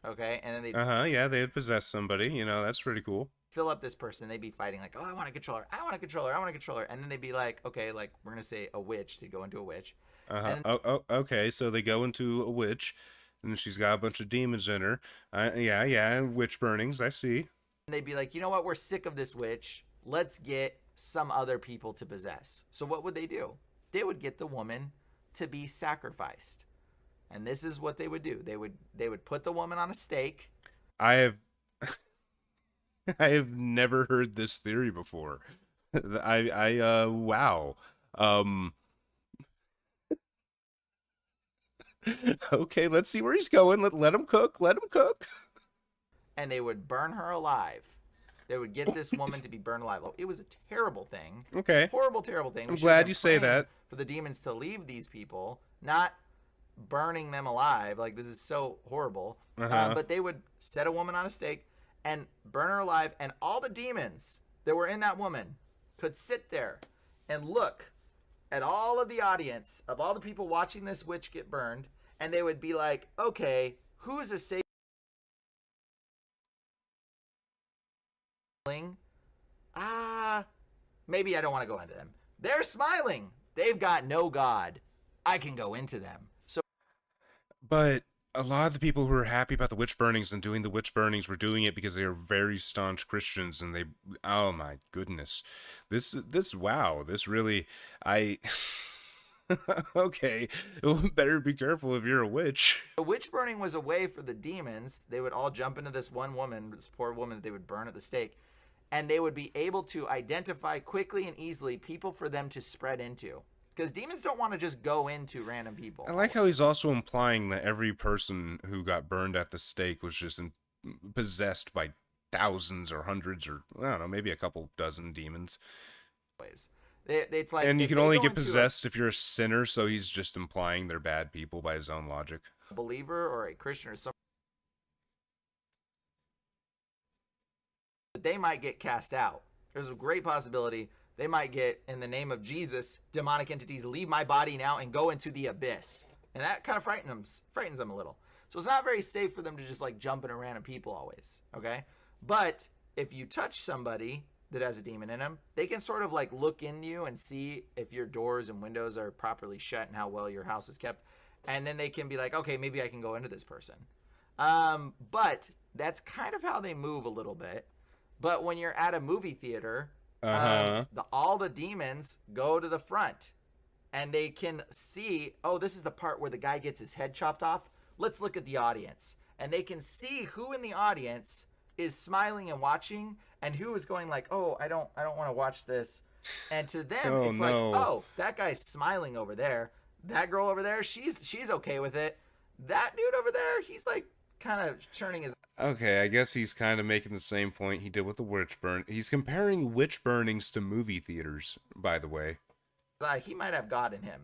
okay, and then they'd yeah, they'd possess somebody. You know, that's pretty cool. Fill up this person. They'd be fighting like, oh, I want to control her. I want to control her. I want to control her. And then they'd be like, okay, like we're gonna say a witch. They'd go into a witch. Okay. So they go into a witch, and she's got a bunch of demons in her. Yeah, witch burnings. I see. And they'd be like, you know what? We're sick of this witch. Let's get some other people to possess. So what would they do? They would get the woman to be sacrificed. And this is what they would do. They would put the woman on a stake. I have never heard this theory before. Wow. Okay, let's see where he's going. Let him cook. Let him cook. And they would burn her alive. They would get this woman to be burned alive. It was a terrible thing. Okay. Horrible, terrible thing. I'm glad you say that. For the demons to leave these people, not burning them alive. Like, this is so horrible. But they would set a woman on a stake and burn her alive. And all the demons that were in that woman could sit there and look at all of the audience of all the people watching this witch get burned. And they would be like, okay, who's a safe? Maybe I don't want to go into them. They're smiling. They've got no God. I can go into them. So, but a lot of the people who were happy about the witch burnings and doing the witch burnings were doing it because they were very staunch Christians, and oh my goodness, this really, okay, better be careful if you're a witch. The witch burning was a way for the demons. They would all jump into this one woman, this poor woman that they would burn at the stake, and they would be able to identify quickly and easily people for them to spread into. Because demons don't want to just go into random people. I like how he's also implying that every person who got burned at the stake was just possessed by thousands or hundreds or, I don't know, maybe a couple dozen demons. It's like, and you can only get possessed if you're a sinner, so he's just implying they're bad people by his own logic. A believer or a Christian or something, they might get cast out. There's a great possibility they might get, in the name of Jesus, demonic entities leave my body now and go into the abyss. And that kind of frightens them a little. So it's not very safe for them to just like jump into random people always, okay? But if you touch somebody that has a demon in them, they can sort of like look in you and see if your doors and windows are properly shut and how well your house is kept. And then they can be like, okay, maybe I can go into this person. But that's kind of how they move a little bit. But when you're at a movie theater, all the demons go to the front and they can see, oh, this is the part where the guy gets his head chopped off. Let's look at the audience. And they can see who in the audience is smiling and watching and who is going like, oh, I don't want to watch this. And to them, it's like, oh, that guy's smiling over there. That girl over there, she's okay with it. That dude over there, he's like kind of turning his... Okay, I guess he's kind of making the same point he did with the witch burn. He's comparing witch burnings to movie theaters, by the way. He might have God in him.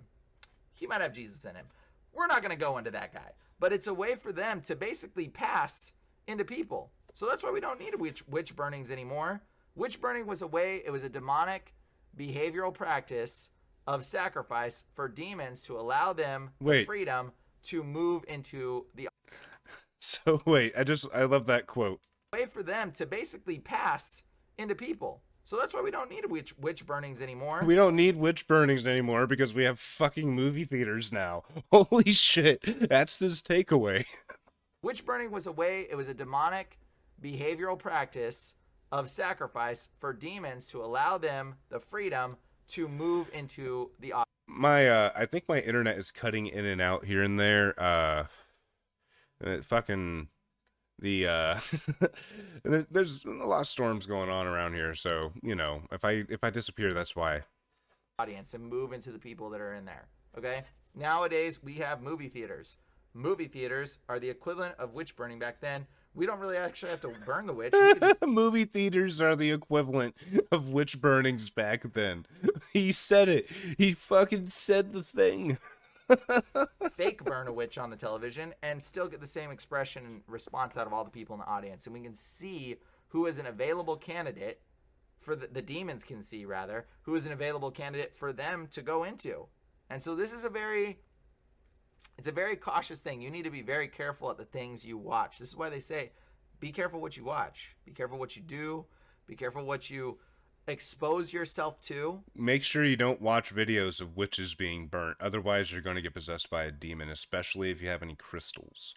He might have Jesus in him. We're not going to go into that guy. But it's a way for them to basically pass into people. So that's why we don't need witch burnings anymore. Witch burning was it was a demonic behavioral practice of sacrifice for demons to allow them the freedom to move into the... So wait, I love that quote. Way for them to basically pass into people. So that's why we don't need witch burnings anymore. We don't need witch burnings anymore because we have fucking movie theaters now. Holy shit, that's this takeaway. Witch burning was it was a demonic behavioral practice of sacrifice for demons to allow them the freedom to move into the... I think my internet is cutting in and out here and there. The there's a lot of storms going on around here, so you know, if I disappear, that's why. Audience and move into the people that are in there. Okay? Nowadays we have movie theaters. Movie theaters are the equivalent of witch burning back then. We don't really actually have to burn the witch. We just... Movie theaters are the equivalent of witch burnings back then. He said it. He fucking said the thing. fake burn a witch on the television and still get the same expression and response out of all the people in the audience. And we can see who is an available candidate for the demons can see rather, who is an available candidate for them to go into. And so this is it's a very cautious thing. You need to be very careful at the things you watch. This is why they say, be careful what you watch. Be careful what you do. Be careful what you expose yourself to. Make sure you don't watch videos of witches being burnt. Otherwise, you're going to get possessed by a demon, especially if you have any crystals.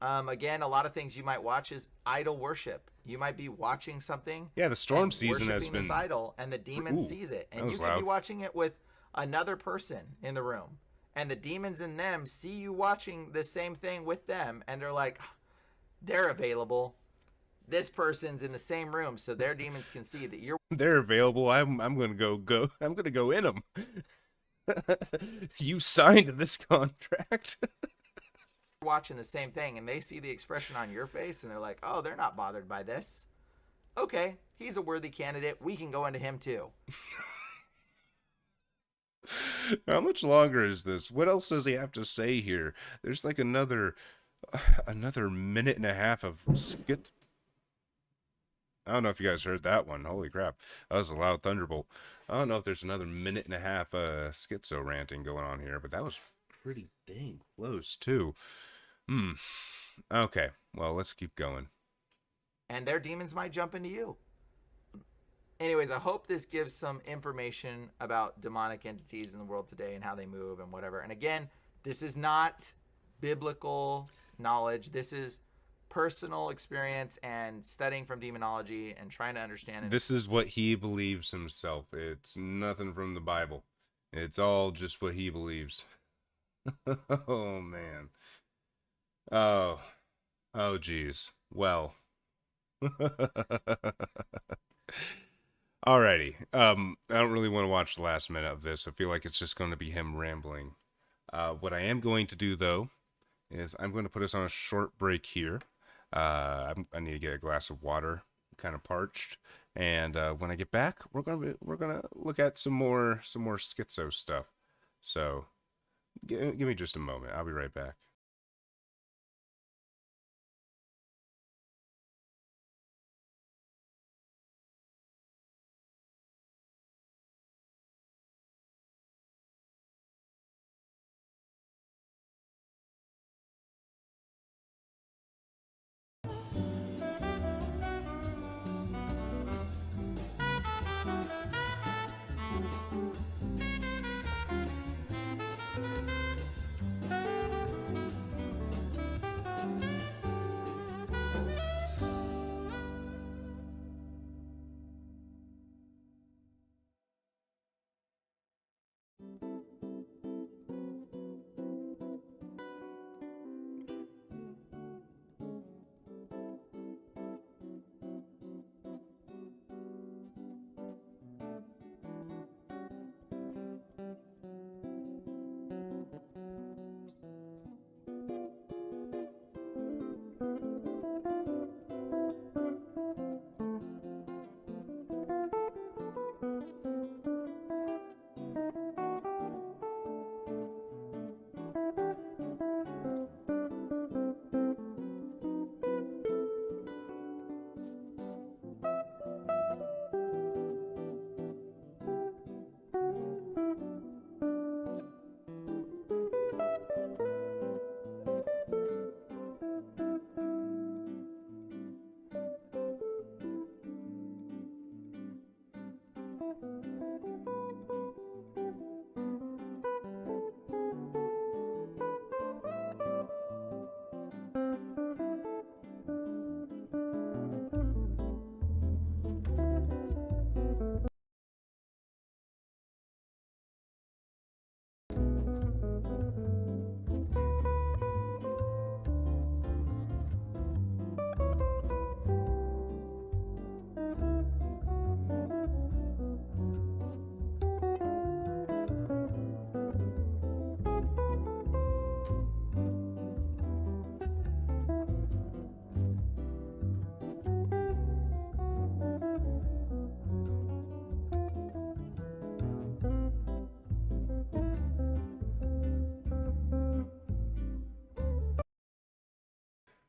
Again, a lot of things you might watch is idol worship. You might be watching something. Yeah, the storm season has been... this idol, and the demon sees it. And you could be watching it with another person in the room. And the demons in them see you watching the same thing with them. And they're like, they're available. This person's in the same room, so their demons can see that you're... They're available. I'm going to go. I'm going to go in them. You signed this contract. watching the same thing, and they see the expression on your face, and they're like, oh, they're not bothered by this. Okay, he's a worthy candidate. We can go into him too. How much longer is this? What else does he have to say here? There's like another minute and a half of skit. I don't know if you guys heard that one. Holy crap. That was a loud thunderbolt. I don't know if there's another minute and a half schizo ranting going on here, but that was pretty dang close too. Okay, well, let's keep going. And their demons might jump into you. Anyways, I hope this gives some information about demonic entities in the world today and how they move and whatever. And again, this is not biblical knowledge. This is personal experience and studying from demonology and trying to understand it. This is what he believes himself. It's nothing from the Bible. It's all just what he believes. Oh, man. Oh, geez. Well. Alrighty. I don't really want to watch the last minute of this. I feel like it's just going to be him rambling. What I am going to do, though, is I'm going to put us on a short break here. I need to get a glass of water. I'm kind of parched. And when I get back, we're gonna look at some more schizo stuff. So give me just a moment. I'll be right back.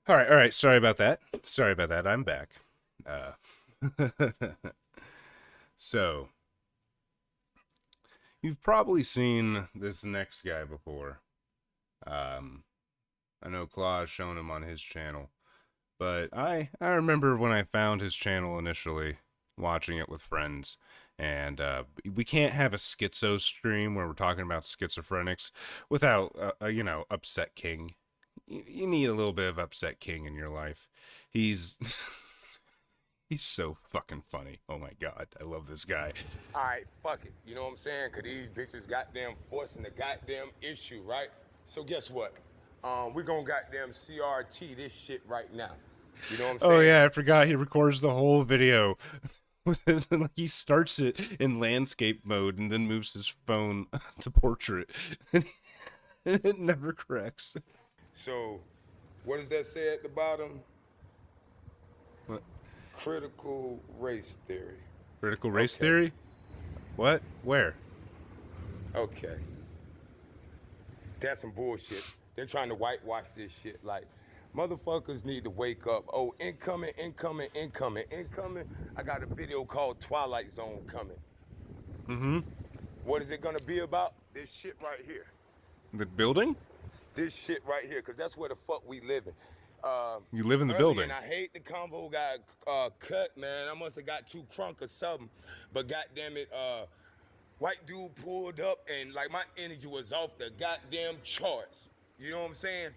All right. Sorry about that. I'm back. So, you've probably seen this next guy before. I know Claw's shown him on his channel, but I remember when I found his channel initially, watching it with friends, and we can't have a schizo stream where we're talking about schizophrenics without, Upset King. You need a little bit of Upset King in your life. He's so fucking funny. Oh my god, I love this guy. All right, fuck it. You know what I'm saying? Cause these bitches goddamn forcing the goddamn issue, right? So guess what? We're gonna goddamn CRT this shit right now. You know what I'm saying? Oh yeah, I forgot he records the whole video. He starts it in landscape mode and then moves his phone to portrait. It never corrects. So, what does that say at the bottom? What? Critical race theory. Critical race theory? What? Where? Okay. That's some bullshit. They're trying to whitewash this shit like motherfuckers need to wake up. Oh, incoming. I got a video called Twilight Zone coming. Mm-hmm. What is it gonna be about? This shit right here. The building? This shit right here, because that's where the fuck we living. You live in the building. And I hate the convo got cut, man. I must have got too crunk or something. But goddamn it, white dude pulled up and like my energy was off the goddamn charts. You know what I'm saying?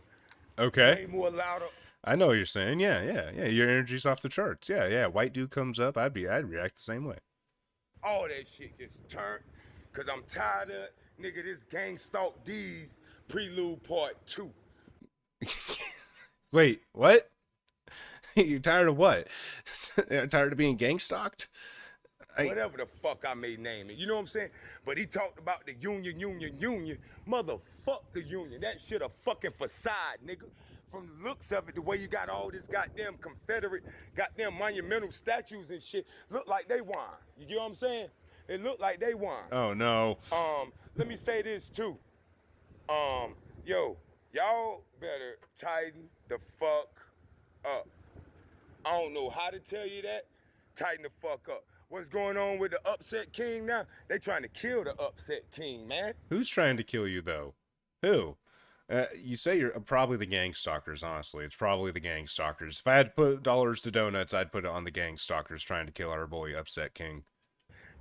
Okay. Way more louder. I know what you're saying. Yeah. Your energy's off the charts. Yeah. White dude comes up, I'd react the same way. All that shit just turned, cause I'm tired of it. Nigga, this Gang Stalk D's prelude part 2. Wait, what? You tired of what? Tired of being gang stalked? Whatever the fuck I may name it. You know what I'm saying? But he talked about the union. Motherfuck the union. That shit a fucking facade, nigga. From the looks of it, the way you got all this goddamn Confederate, goddamn monumental statues and shit, look like they won. You get what I'm saying? It looked like they won. Oh, no. Let me say this, too. Yo, y'all better tighten the fuck up. I don't know how to tell you that. Tighten the fuck up. What's going on with the Upset King now? They trying to kill the Upset King, man. Who's trying to kill you, though? Who? You say you're probably the gang stalkers, honestly. It's probably the gang stalkers. If I had to put dollars to donuts, I'd put it on the gang stalkers trying to kill our boy Upset King.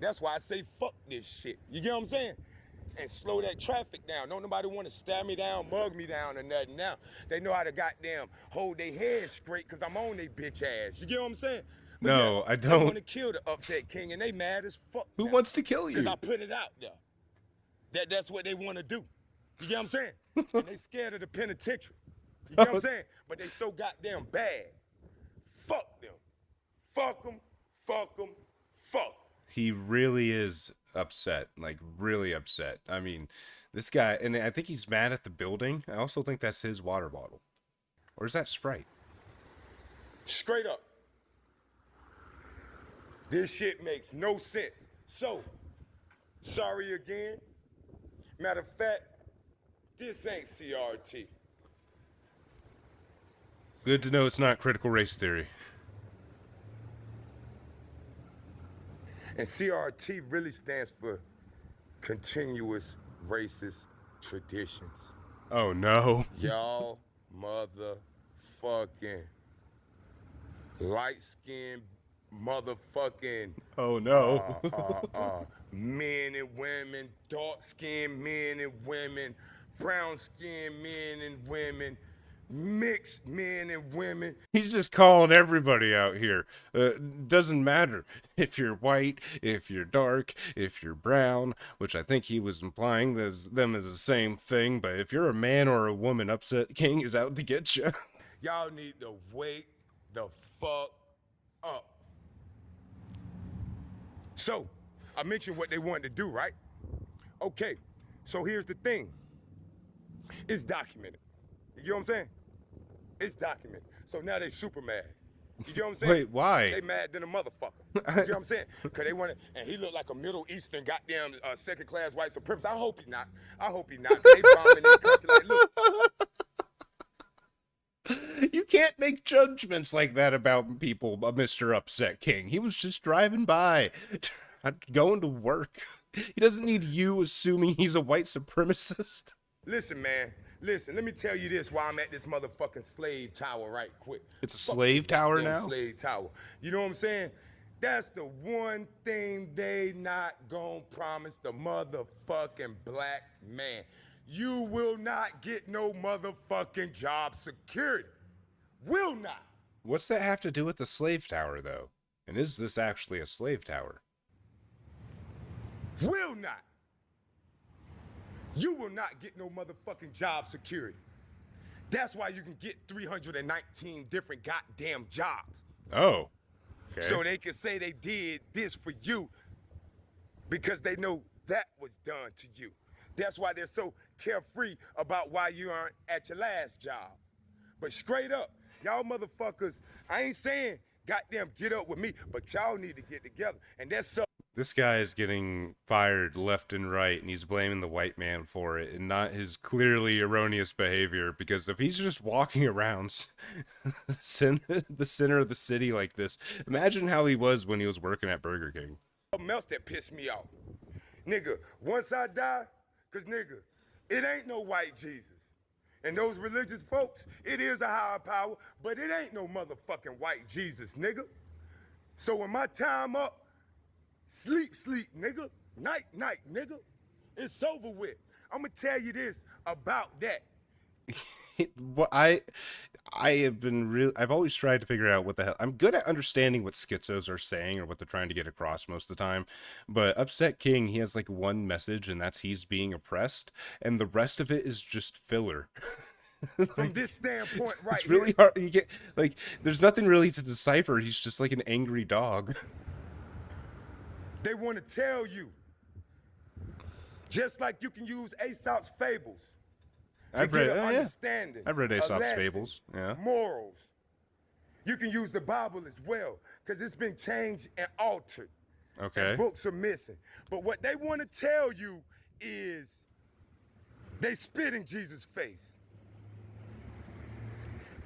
That's why I say fuck this shit. You get what I'm saying? And slow that traffic down. Don't nobody want to stab me down, mug me down, or nothing now. They know how to goddamn hold their head straight because I'm on their bitch ass. You get what I'm saying? But no, yeah, I they don't. want to kill the Upset King, and they mad as fuck. Who wants to kill you? Because I put it out there. That's what they want to do. You get what I'm saying? And they scared of the penitentiary. You get what I'm saying? But they so goddamn bad. Fuck them. Fuck them. Fuck them. Fuck. He really is upset, like really upset. I mean, this guy, and I think he's mad at the building. I also think that's his water bottle. Or is that Sprite? Straight up. This shit makes no sense. So, sorry again. Matter of fact, this ain't CRT. Good to know it's not critical race theory. And CRT really stands for continuous racist traditions. Oh no. Y'all motherfucking light-skinned motherfucking oh no. Men and women, dark-skinned men and women, brown-skinned men and women, mixed men and women. He's just calling everybody out here. Doesn't matter if you're white, if you're dark, if you're brown, which I think he was implying them as the same thing. But if you're a man or a woman, Upset King is out to get you. Y'all need to wake the fuck up. So, I mentioned what they wanted to do, right? Okay, so here's the thing. It's documented. You get what I'm saying? It's documented. So now they super mad. You get what I'm saying? Wait, why? They mad than a motherfucker. You get what I'm saying? Because they want to, and he looked like a Middle Eastern goddamn second-class white supremacist. I hope he not. 'Cause they bombing their country like, look. You can't make judgments like that about people, Mr. Upset King. He was just driving by, going to work. He doesn't need you assuming he's a white supremacist. Listen, man. Listen, let me tell you this while I'm at this motherfucking slave tower right quick. It's a slave tower now? Slave tower. You know what I'm saying? That's the one thing they not gonna promise the motherfucking black man. You will not get no motherfucking job security. Will not. What's that have to do with the slave tower, though? And is this actually a slave tower? Will not. You will not get no motherfucking job security. That's why you can get 319 different goddamn jobs. Oh. Okay. So they can say they did this for you because they know that was done to you. That's why they're so carefree about why you aren't at your last job. But straight up, y'all motherfuckers, I ain't saying goddamn get up with me, but y'all need to get together. And that's so. This guy is getting fired left and right, and he's blaming the white man for it, and not his clearly erroneous behavior, because if he's just walking around the center of the city like this, imagine how he was when he was working at Burger King. Something else that pissed me off. Nigga, once I die, because nigga, it ain't no white Jesus. And those religious folks, it is a higher power, but it ain't no motherfucking white Jesus, nigga. So when my time up, sleep, nigga. Night, nigga. It's over with. I'm gonna tell you this about that. What I've always tried to figure out what the hell. I'm good at understanding what schizos are saying or what they're trying to get across most of the time, but Upset King, he has like one message, and that's he's being oppressed, and the rest of it is just filler. From this standpoint right it's really here, hard. You get like, there's nothing really to decipher. He's just like an angry dog. they want to tell you, just like you can use Aesop's fables. I've read Aesop's lesson, fables. Yeah. Morals. You can use the Bible as well, because it's been changed and altered. Okay. And books are missing. But what they want to tell you is they spit in Jesus' face.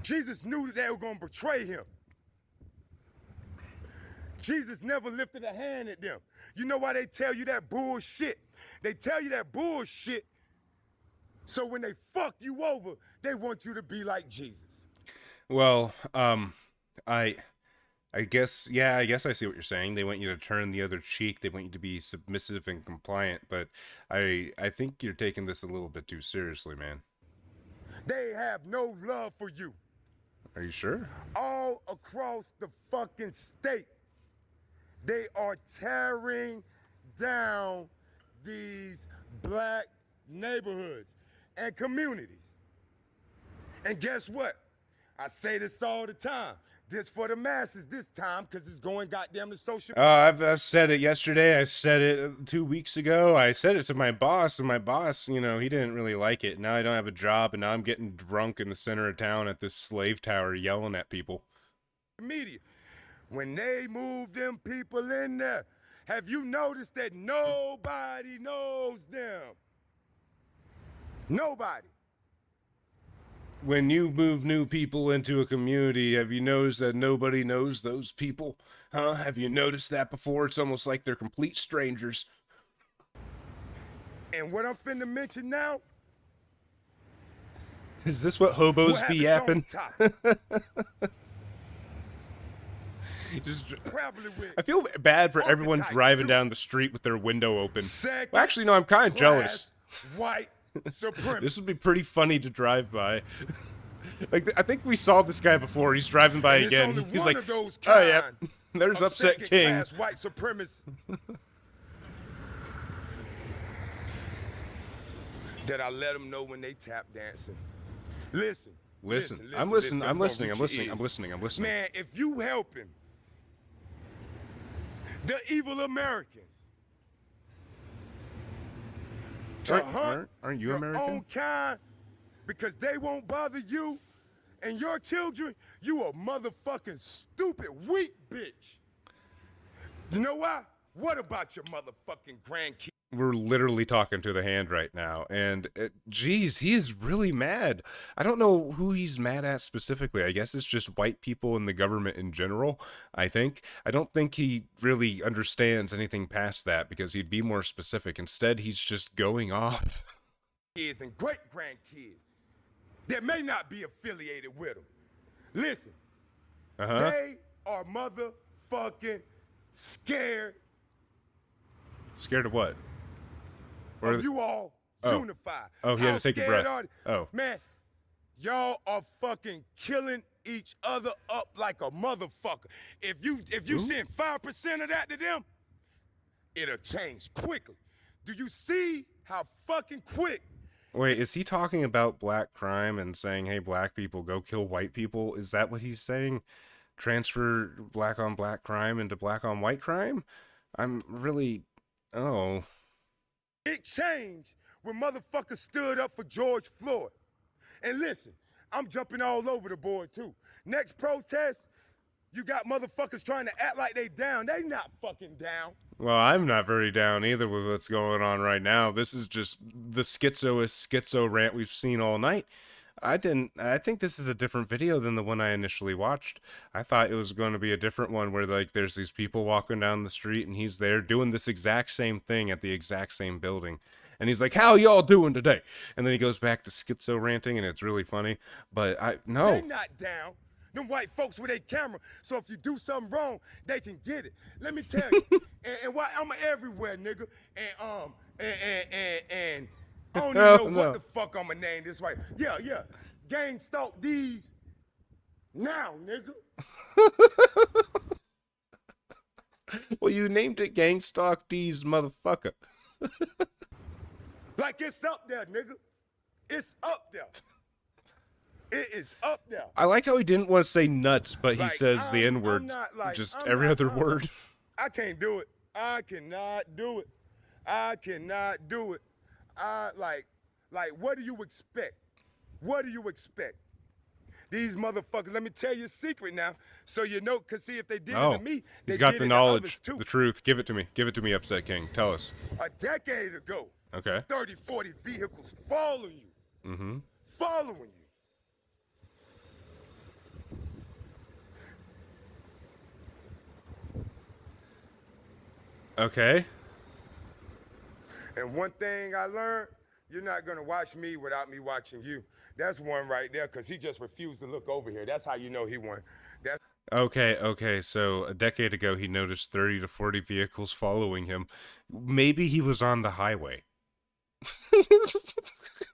Jesus knew that they were going to betray him. Jesus never lifted a hand at them. You know why they tell you that bullshit? They tell you that bullshit so when they fuck you over, they want you to be like Jesus. Well, I guess, yeah, I guess I see what you're saying. They want you to turn the other cheek. They want you to be submissive and compliant, but I think you're taking this a little bit too seriously, man. They have no love for you. Are you sure? All across the fucking state, they are tearing down these black neighborhoods and communities. And guess what? I say this all the time. This for the masses this time, because it's going goddamn to social media. I've said it yesterday. I said it 2 weeks ago. I said it to my boss, and my boss, you know, he didn't really like it. Now I don't have a job, and now I'm getting drunk in the center of town at this slave tower yelling at people. Media. When they move them people in there, have you noticed that nobody knows them? Nobody. When you move new people into a community, have you noticed that nobody knows those people? Huh? Have you noticed that before? It's almost like they're complete strangers. And what I'm finna mention now? Is this what hobos be yapping? I feel bad for everyone driving down the street with their window open. Well, actually, no, I'm kind of jealous. White supremacy. This would be pretty funny to drive by. Like, I think we saw this guy before. He's driving by again. He's like, oh yeah, there's Upset King. White supremacy. That I let them know when they tap dancing. Listen. I'm listening. I'm listening. Man, if you helping the evil Americans to hunt aren't you your American? own kind because they won't bother you and your children, you a motherfucking stupid, weak bitch. You know why? What about your motherfucking grandkids? We're literally talking to the hand right now, and geez, he is really mad. I don't know who he's mad at specifically. I guess it's just white people and the government in general, I think. I don't think he really understands anything past that, because he'd be more specific. Instead, he's just going off. Kids and great-grandkids that may not be affiliated with them. Listen, they are motherfucking scared. Scared of what? Of you all unify. Oh, he had to take a breath. Oh. Man, y'all are fucking killing each other up like a motherfucker. If you send 5% of that to them, it'll change quickly. Do you see how fucking quick? Wait, is he talking about black crime and saying, hey, black people, go kill white people? Is that what he's saying? Transfer black on black crime into black on white crime? I'm really... Oh. It changed when motherfuckers stood up for George Floyd. And listen, I'm jumping all over the board too. Next protest, you got motherfuckers trying to act like they down. They not fucking down. Well, I'm not very down either with what's going on right now. This is just the schizo rant we've seen all night. I think this is a different video than the one I initially watched. I thought it was going to be a different one where, like, there's these people walking down the street and he's there doing this exact same thing at the exact same building. And he's like, how y'all doing today? And then he goes back to schizo ranting, and it's really funny. But no. They not down. Them white folks with a camera, so if you do something wrong, they can get it. Let me tell you. and why I'm everywhere, nigga. And I don't even know what the fuck I'ma name this right. Yeah. Gang stalk these now, nigga. Well, you named it Gang Stalk D's motherfucker. Like it's up there, nigga. It's up there. It is up there. I like how he didn't want to say nuts, but he says the N-word just every other word. I can't do it. I cannot do it. I cannot do it. Like, what do you expect? What do you expect? These motherfuckers, let me tell you a secret now, so you know, because see, if they did it to me, he's got the knowledge, the truth. Give it to me. Give it to me, Upset King. Tell us. A decade ago, 30, 40 vehicles following you. Mm-hmm. Following you. Okay. And one thing I learned, you're not going to watch me without me watching you. That's one right there, because he just refused to look over here. That's how you know he won. Okay, so a decade ago, he noticed 30 to 40 vehicles following him. Maybe he was on the highway.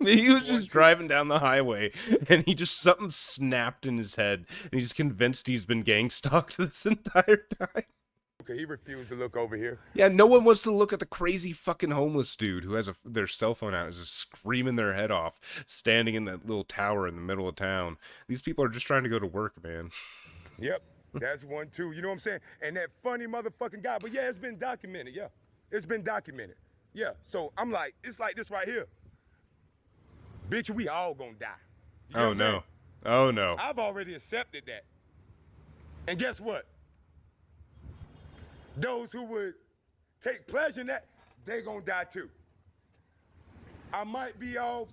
Maybe he was just driving down the highway, and something snapped in his head, and he's convinced he's been gang stalked this entire time. He refused to look over here. Yeah, no one wants to look at the crazy fucking homeless dude who has their cell phone out, is just screaming their head off, standing in that little tower in the middle of town. These people are just trying to go to work, man. Yep, that's one too. You know what I'm saying? And that funny motherfucking guy. But yeah, it's been documented. Yeah, it's been documented. Yeah, so I'm like, it's like this right here. Bitch, we all gonna die. You know oh no. Oh no. I've already accepted that. And guess what? Those who would take pleasure in that, they gonna die too. I might be off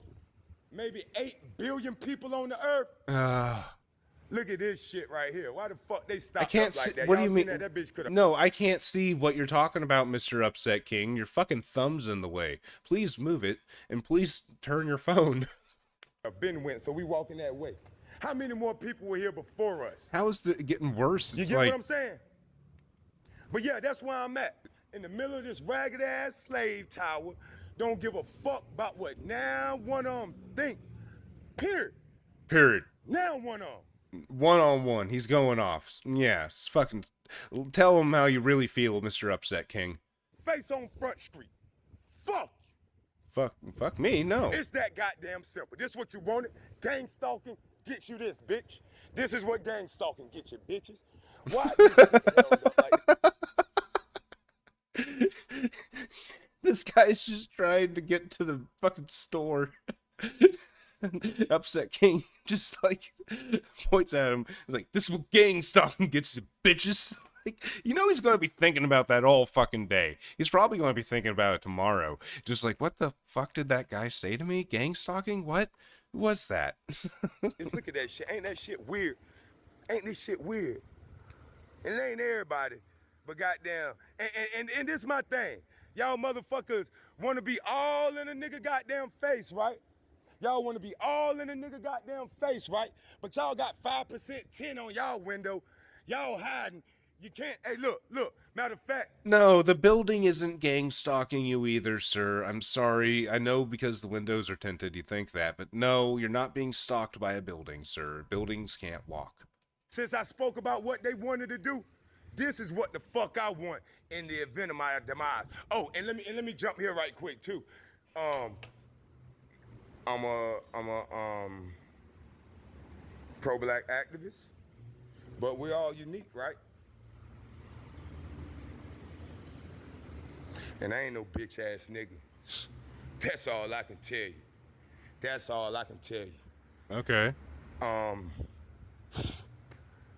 maybe 8 billion people on the earth. Look at this shit right here. Why the fuck they stopped I can't see, like that? What do you mean? That bitch could've... No, I can't see what you're talking about, Mr. Upset King. Your fucking thumb's in the way. Please move it, and please turn your phone. Ben went, so we walking that way. How many more people were here before us? How is it getting worse? You get what I'm saying? But yeah, that's where I'm at. In the middle of this ragged ass slave tower. Don't give a fuck about what now one of them think. Period. Now one of them. One-on-one. He's going off. Yeah, fucking tell him how you really feel, Mr. Upset King. Face on Front Street. Fuck. Fuck me, no. It's that goddamn simple. This what you wanted? Gang stalking gets you this, bitch. This is what gang stalking gets you, bitches. Why? This guy's just trying to get to the fucking store. Upset King just like points at him. He's like, this is what gang stalking gets you, bitches. Like, you know he's going to be thinking about that all fucking day. He's probably going to be thinking about it tomorrow. Just like, what the fuck did that guy say to me? Gang stalking? What was that? Just look at that shit. Ain't that shit weird? Ain't this shit weird? And it ain't everybody, but goddamn. And this is my thing. Y'all motherfuckers want to be all in a nigga goddamn face, right? Y'all want to be all in a nigga goddamn face, right? But y'all got 5% tin on y'all window. Y'all hiding. You can't. Hey, look. Matter of fact. No, the building isn't gang stalking you either, sir. I'm sorry. I know because the windows are tinted you think that, but no, you're not being stalked by a building, sir. Buildings can't walk. Since I spoke about what they wanted to do, this is what the fuck I want in the event of my demise. Oh, and let me jump here right quick too. I'm a pro-black activist, but we're all unique, right? And I ain't no bitch ass nigga. That's all I can tell you. That's all I can tell you. Okay.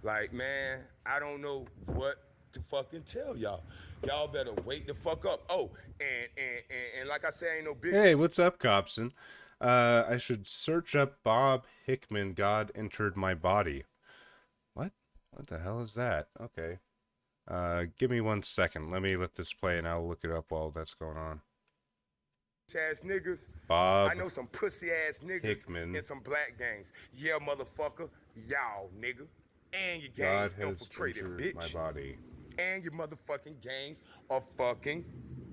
Like, man, I don't know what to fucking tell y'all. Y'all better wake the fuck up. Oh, and like I said, I ain't no bitch. Hey, what's up, Cobson? I should search up Bob Hickman, God Entered My Body. What? What the hell is that? Okay. Give me 1 second. Let this play and I'll look it up while that's going on. Ass niggas. Bob I know some pussy ass niggas Hickman. in some black gangs. Yeah, motherfucker. Y'all, nigga. And your God gangs has infiltrated, entered bitch. my body. And your motherfucking gangs are fucking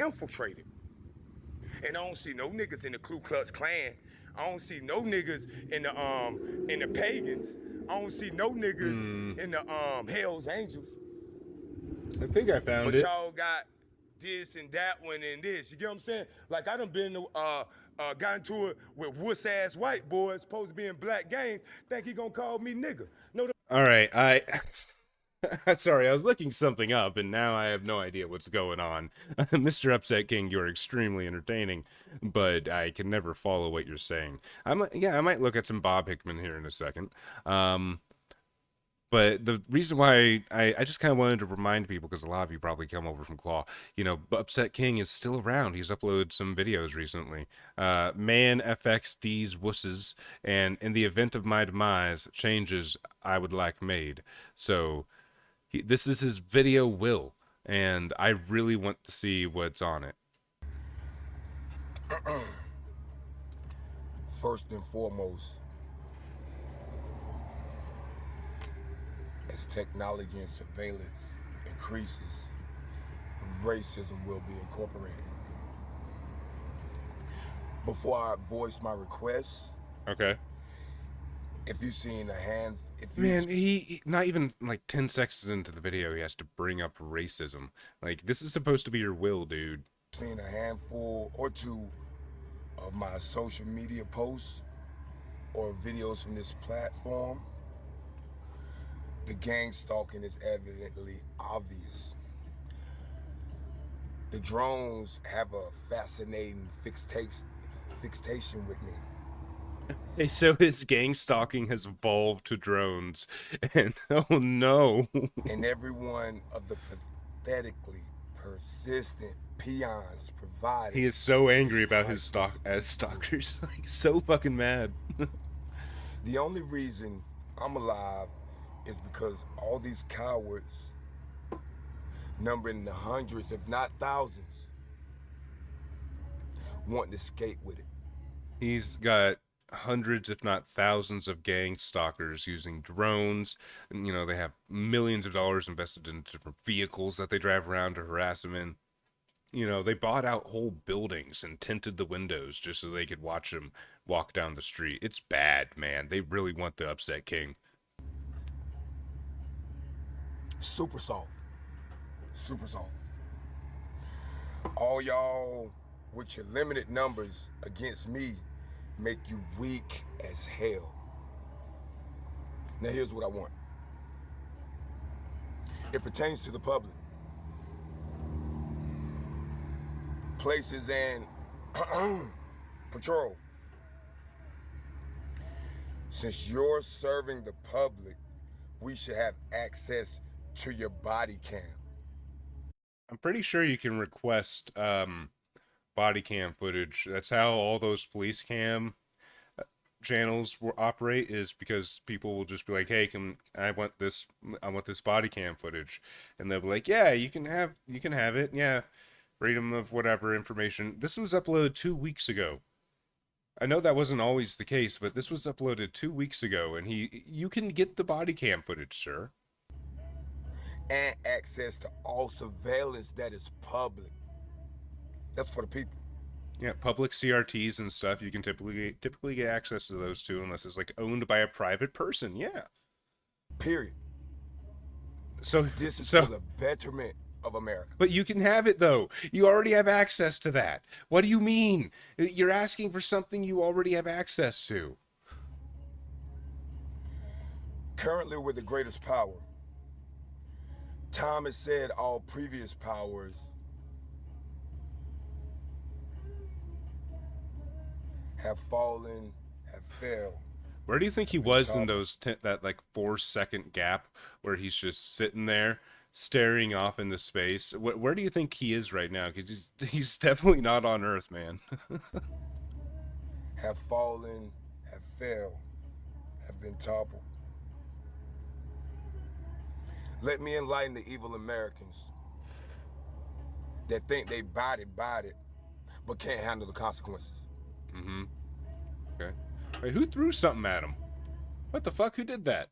infiltrated. And I don't see no niggas in the Ku Klux Klan. I don't see no niggas in the pagans. I don't see no niggas in the Hell's Angels. I think I found But it. y'all got this and that one and this. You get what I'm saying? Like I done been got into it with wuss ass white boys supposed to be in black gangs. Think he gonna call me nigga? No. All right, sorry, I was looking something up, and now I have no idea what's going on. Mr. Upset King, you're extremely entertaining, but I can never follow what you're saying. I might look at some Bob Hickman here in a second. But the reason why I just kind of wanted to remind people, because a lot of you probably come over from Claw, you know, Upset King is still around. He's uploaded some videos recently. Man FXD's Wusses, and In the Event of My Demise, Changes I Would Like Made. So this is his video Will, and I really want to see what's on it. First and foremost, as technology and surveillance increases, racism will be incorporated. Before I voice my request, okay. If you've seen a hand, Man, he not even like 10 seconds into the video, he has to bring up racism. Like, this is supposed to be your will, dude. Seen a handful or two of my social media posts or videos from this platform, the gang stalking is evidently obvious. The drones have a fascinating fixation with me. Hey, so his gang stalking has evolved to drones, and oh no. And every one of the pathetically persistent peons provided. He is so angry about his stalkers, like so fucking mad. The only reason I'm alive is because all these cowards, numbering the hundreds, if not thousands, want to skate with it. He's got hundreds, if not thousands, of gang stalkers using drones. And, you know, they have millions of dollars invested in different vehicles that they drive around to harass him in. You know, they bought out whole buildings and tinted the windows just so they could watch him walk down the street. It's bad, man. They really want the Upset King. Super soft. Super soft. All y'all with your limited numbers against me make you weak as hell. Now here's what I want. It pertains to the public. Places and patrol. Since you're serving the public, we should have access to your body cam. I'm pretty sure you can request body cam footage. That's how all those police cam channels will operate, is because people will just be like, hey, I want this body cam footage, and they'll be like, yeah, you can have it, yeah, freedom of whatever information. This was uploaded 2 weeks ago. I know that wasn't always the case, but this was uploaded 2 weeks ago, and you can get the body cam footage, sir. And access to all surveillance that is public. That's for the people. Yeah, public CRTs and stuff, you can typically get access to those too, unless it's like owned by a private person. Yeah. Period. So this is for the betterment of America. But you can have it though. You already have access to that. What do you mean? You're asking for something you already have access to. Currently, we're the greatest power. Time has said all previous powers have fallen, have failed. Where do you think he was in those that like 4-second gap where he's just sitting there staring off into space? Where do you think he is right now? Because he's definitely not on Earth, man. Have fallen, have failed, have been toppled. Let me enlighten the evil Americans that think they bought it, but can't handle the consequences. Mm-hmm. Okay. Wait, who threw something at him? What the fuck? Who did that?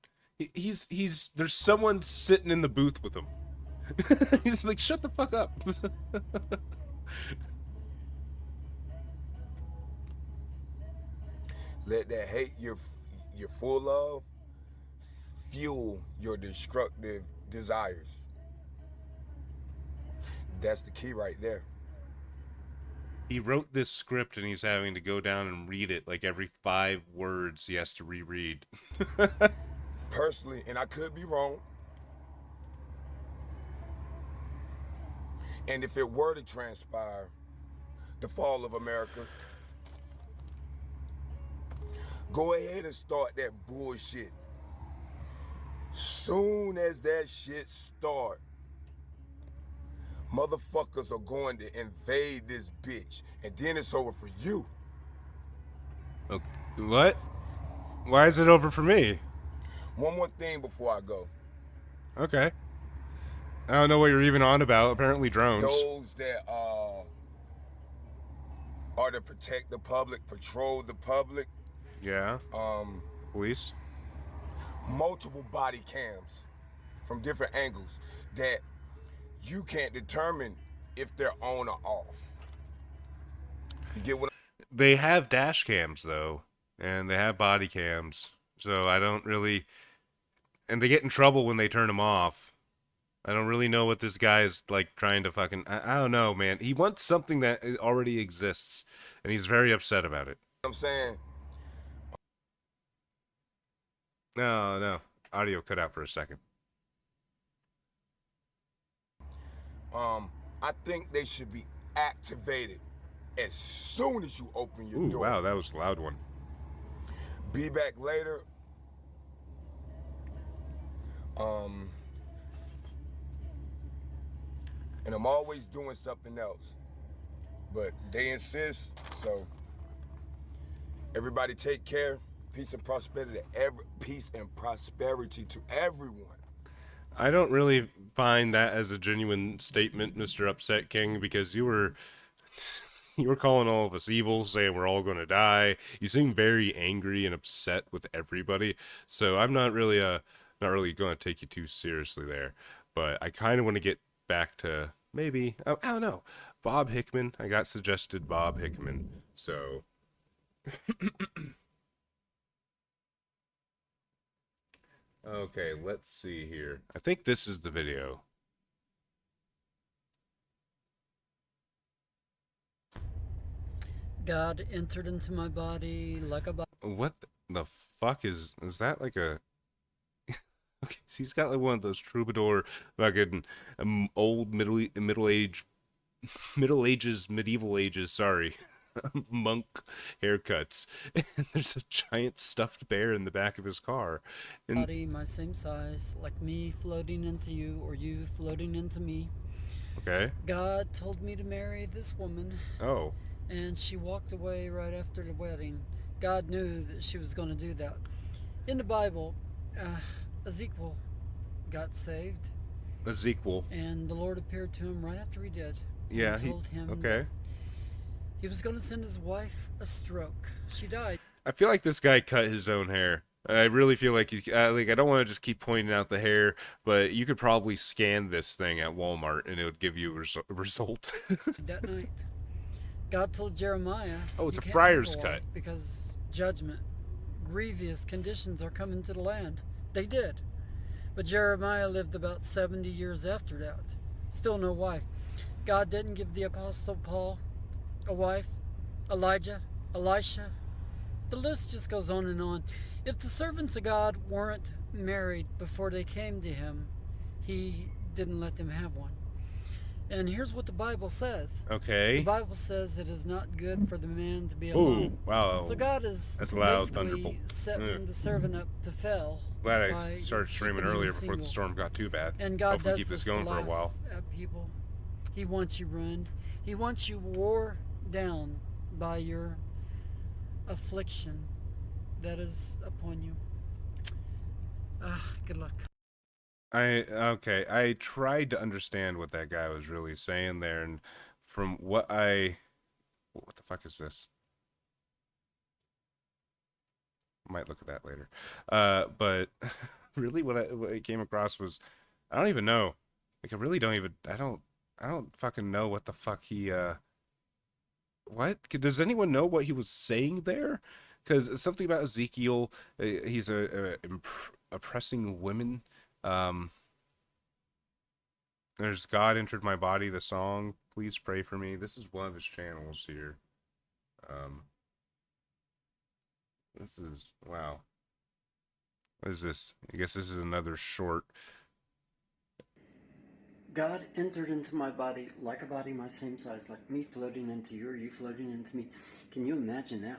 There's someone sitting in the booth with him. He's like, shut the fuck up. Let that hate you're full of fuel your destructive desires. That's the key right there. He wrote this script and he's having to go down and read it like every 5 words he has to reread. Personally, and I could be wrong, and if it were to transpire, the fall of America, go ahead and start that bullshit. Soon as that shit start, motherfuckers are going to invade this bitch, and then it's over for you. Okay. What? Why is it over for me? One more thing before I go. Okay. I don't know what you're even on about. Apparently drones. Those that are to protect the public, patrol the public. Yeah. Police. Multiple body cams from different angles that you can't determine if they're on or off. You get what They have dash cams though, and they have body cams. So I don't really, and they get in trouble when they turn them off. I don't really know what this guy is like trying to fucking, I don't know, man. He wants something that already exists, and he's very upset about it. I'm saying? No. Audio cut out for a second. I think they should be activated as soon as you open your door. Wow, that was a loud one. Be back later. And I'm always doing something else, but they insist. So everybody take care. Peace and prosperity to everyone. I don't really find that as a genuine statement, Mr. Upset King, because you were calling all of us evil, saying we're all going to die. You seem very angry and upset with everybody, so I'm not really going to take you too seriously there. But I kind of want to get back to maybe, I don't know, Bob Hickman. I got suggested Bob Hickman, so okay, let's see here. I think this is the video. God entered into my body like a... What the fuck is that like a... Okay, so he's got like one of those troubadour fucking old medieval ages, sorry. monk haircuts. And there's a giant stuffed bear in the back of his car. And Body my same size, like me floating into you or you floating into me. okay. God told me to marry this woman. Oh. And she walked away right after the wedding. God knew that she was going to do that. In the Bible, Ezekiel got saved. Ezekiel. And the Lord appeared to him right after he did. Yeah. He told him okay. He was going to send his wife a stroke. She died. I feel like this guy cut his own hair. I really feel like I don't want to just keep pointing out the hair, but you could probably scan this thing at Walmart and it would give you a result. That night, God told Jeremiah, oh, it's a can't friar's have a wife cut. Because judgment, grievous conditions are coming to the land. They did. But Jeremiah lived about 70 years after that. Still no wife. God didn't give the Apostle Paul a wife, Elijah, Elisha. The list just goes on and on. If the servants of God weren't married before they came to him, he didn't let them have one. And here's what the Bible says. Okay. The Bible says it is not good for the man to be alone. Ooh, wow. So God is That's loud, basically thunderbolt. setting the servant up to fail. Glad I started streaming earlier before the storm got too bad. And God Hopefully does keep this this going for a while. At people. He wants you ruined. He wants you wore down by your affliction that is upon you. Good luck. I tried to understand what that guy was really saying there, and from what the fuck is this? Might look at that later. But really what I came across was, I don't even know. Like, I don't fucking know what the fuck he, what? Does anyone know what he was saying there? Because something about Ezekiel, he's oppressing women. There's God Entered My Body, the song. Please pray for me. This is one of his channels here. This is, wow. What is this? I guess this is another short. God entered into my body like a body my same size, like me floating into you or you floating into me. Can you imagine that?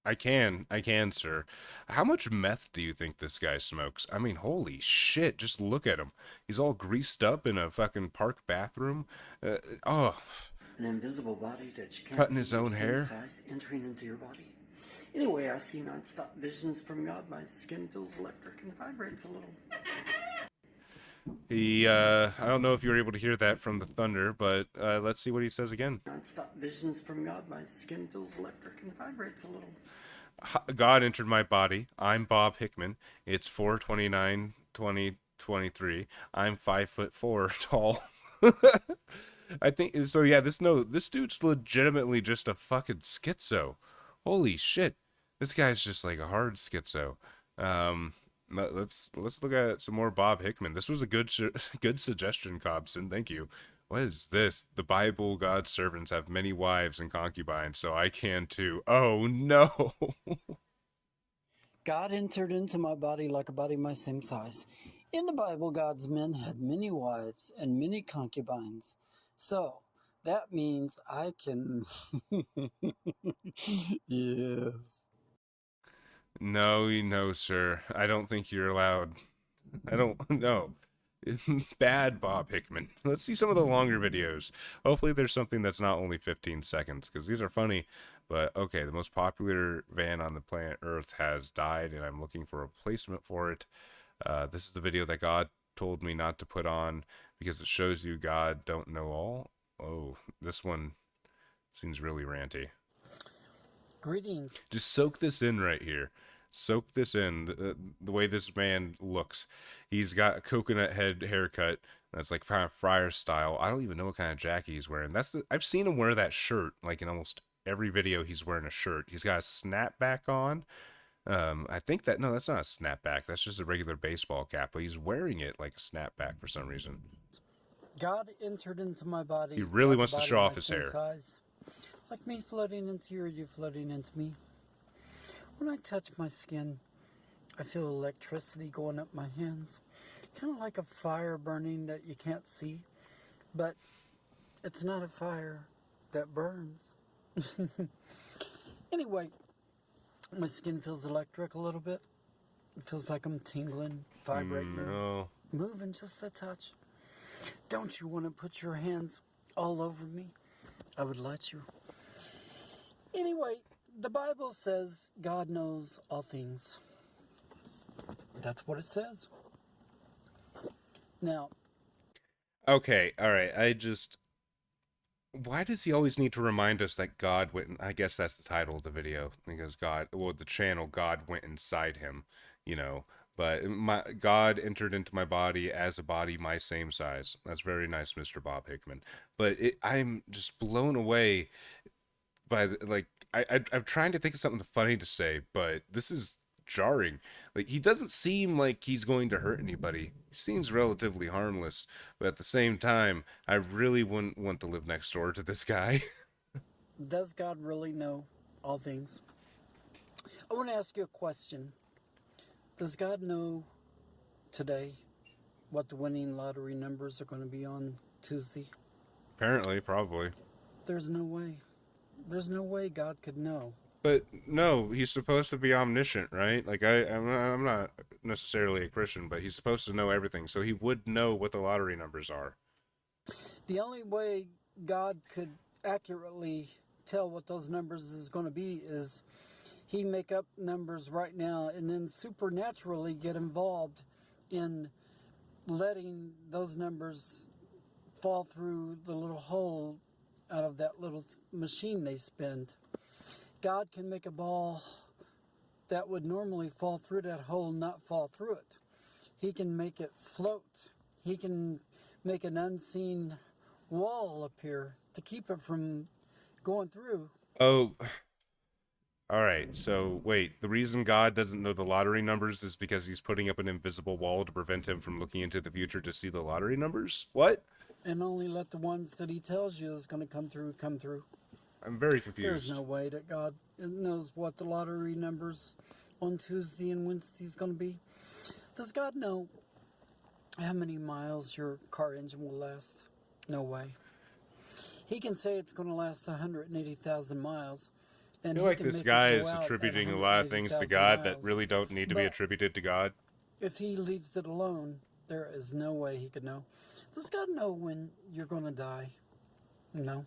I can, sir. How much meth do you think this guy smokes? I mean, holy shit, just look at him. He's all greased up in a fucking park bathroom. An invisible body that you can't cutting see his own hair. Size entering into your body. Anyway, I see non-stop visions from God. My skin feels electric and vibrates a little. I don't know if you were able to hear that from the thunder, but let's see what he says again. Non-stop visions from God. My skin feels electric and vibrates a little. God entered my body. I'm Bob Hickman. It's 4/29/2023. I'm 5'4" tall. I think so. Yeah, this dude's legitimately just a fucking schizo. Holy shit, this guy's just like a hard schizo. Let's look at some more Bob Hickman. This was a good suggestion, Cobson. Thank you. What is this? The Bible, God's servants have many wives and concubines, so I can too. Oh no. God entered into my body like a body my same size. In the Bible, God's men had many wives and many concubines. So that means I can. Yes. No, sir. I don't think you're allowed. I don't know. Bad Bob Hickman. Let's see some of the longer videos. Hopefully there's something that's not only 15 seconds, because these are funny. But okay, the most popular van on the planet Earth has died, and I'm looking for a replacement for it. This is the video that God told me not to put on because it shows you God don't know all. Oh, this one seems really ranty. Greetings. Just soak this in right here. Soak this in. The way this man looks. He's got a coconut head haircut. That's like kind of friar style. I don't even know what kind of jacket he's wearing. I've seen him wear that shirt. Like in almost every video he's wearing a shirt. He's got a snapback on. I think no, that's not a snapback. That's just a regular baseball cap. But he's wearing it like a snapback for some reason. God entered into my body. He really wants to show off his hair. Size. Like me floating into you or you floating into me. When I touch my skin, I feel electricity going up my hands. Kind of like a fire burning that you can't see. But it's not a fire that burns. Anyway, my skin feels electric a little bit. It feels like I'm tingling, vibrating, No. moving just a touch. Don't you want to put your hands all over me? I would let you. Anyway, the Bible says God knows all things. That's what it says. Now, Okay, alright, why does he always need to remind us that God went, I guess that's the title of the video, because the channel, God went inside him, you know, but God entered into my body as a body my same size. That's very nice, Mr. Bob Hickman. But I'm just blown away by, I'm trying to think of something funny to say, but this is jarring. Like, he doesn't seem like he's going to hurt anybody. He seems relatively harmless, but at the same time, I really wouldn't want to live next door to this guy. does God really know all things? I want to ask you a question. Does God know today what the winning lottery numbers are going to be on Tuesday? Apparently, probably. There's no way. There's no way God could know. But no, he's supposed to be omniscient, right? Like, I'm not necessarily a Christian, but he's supposed to know everything, so he would know what the lottery numbers are. The only way God could accurately tell what those numbers is going to be is he make up numbers right now and then supernaturally get involved in letting those numbers fall through the little hole out of that little machine they spin. God can make a ball that would normally fall through that hole not fall through it. He can make it float. He can make an unseen wall appear to keep it from going through. Oh, all right. So wait, the reason God doesn't know the lottery numbers is because he's putting up an invisible wall to prevent him from looking into the future to see the lottery numbers? What? And only let the ones that he tells you is going to come through. I'm very confused. There's no way that God knows what the lottery numbers on Tuesday and Wednesday is going to be. Does God know how many miles your car engine will last? No way. He can say it's going to last 180,000 miles. I feel like this guy is attributing a lot of things to God that really don't need to be attributed to God. If he leaves it alone, there is no way he could know. Does God know when you're going to die? No.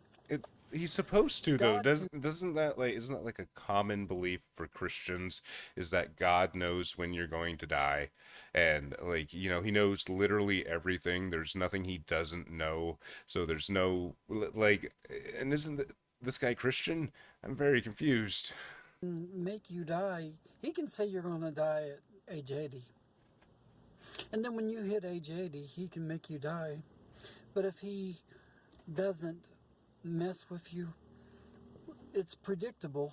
He's supposed to, though. Isn't that like a common belief for Christians, is that God knows when you're going to die? And, like, you know, he knows literally everything. There's nothing he doesn't know. So there's no, like, and isn't this guy Christian? I'm very confused. Make you die. He can say you're going to die at age 80. And then when you hit age 80, he can make you die. But if he doesn't mess with you, it's predictable,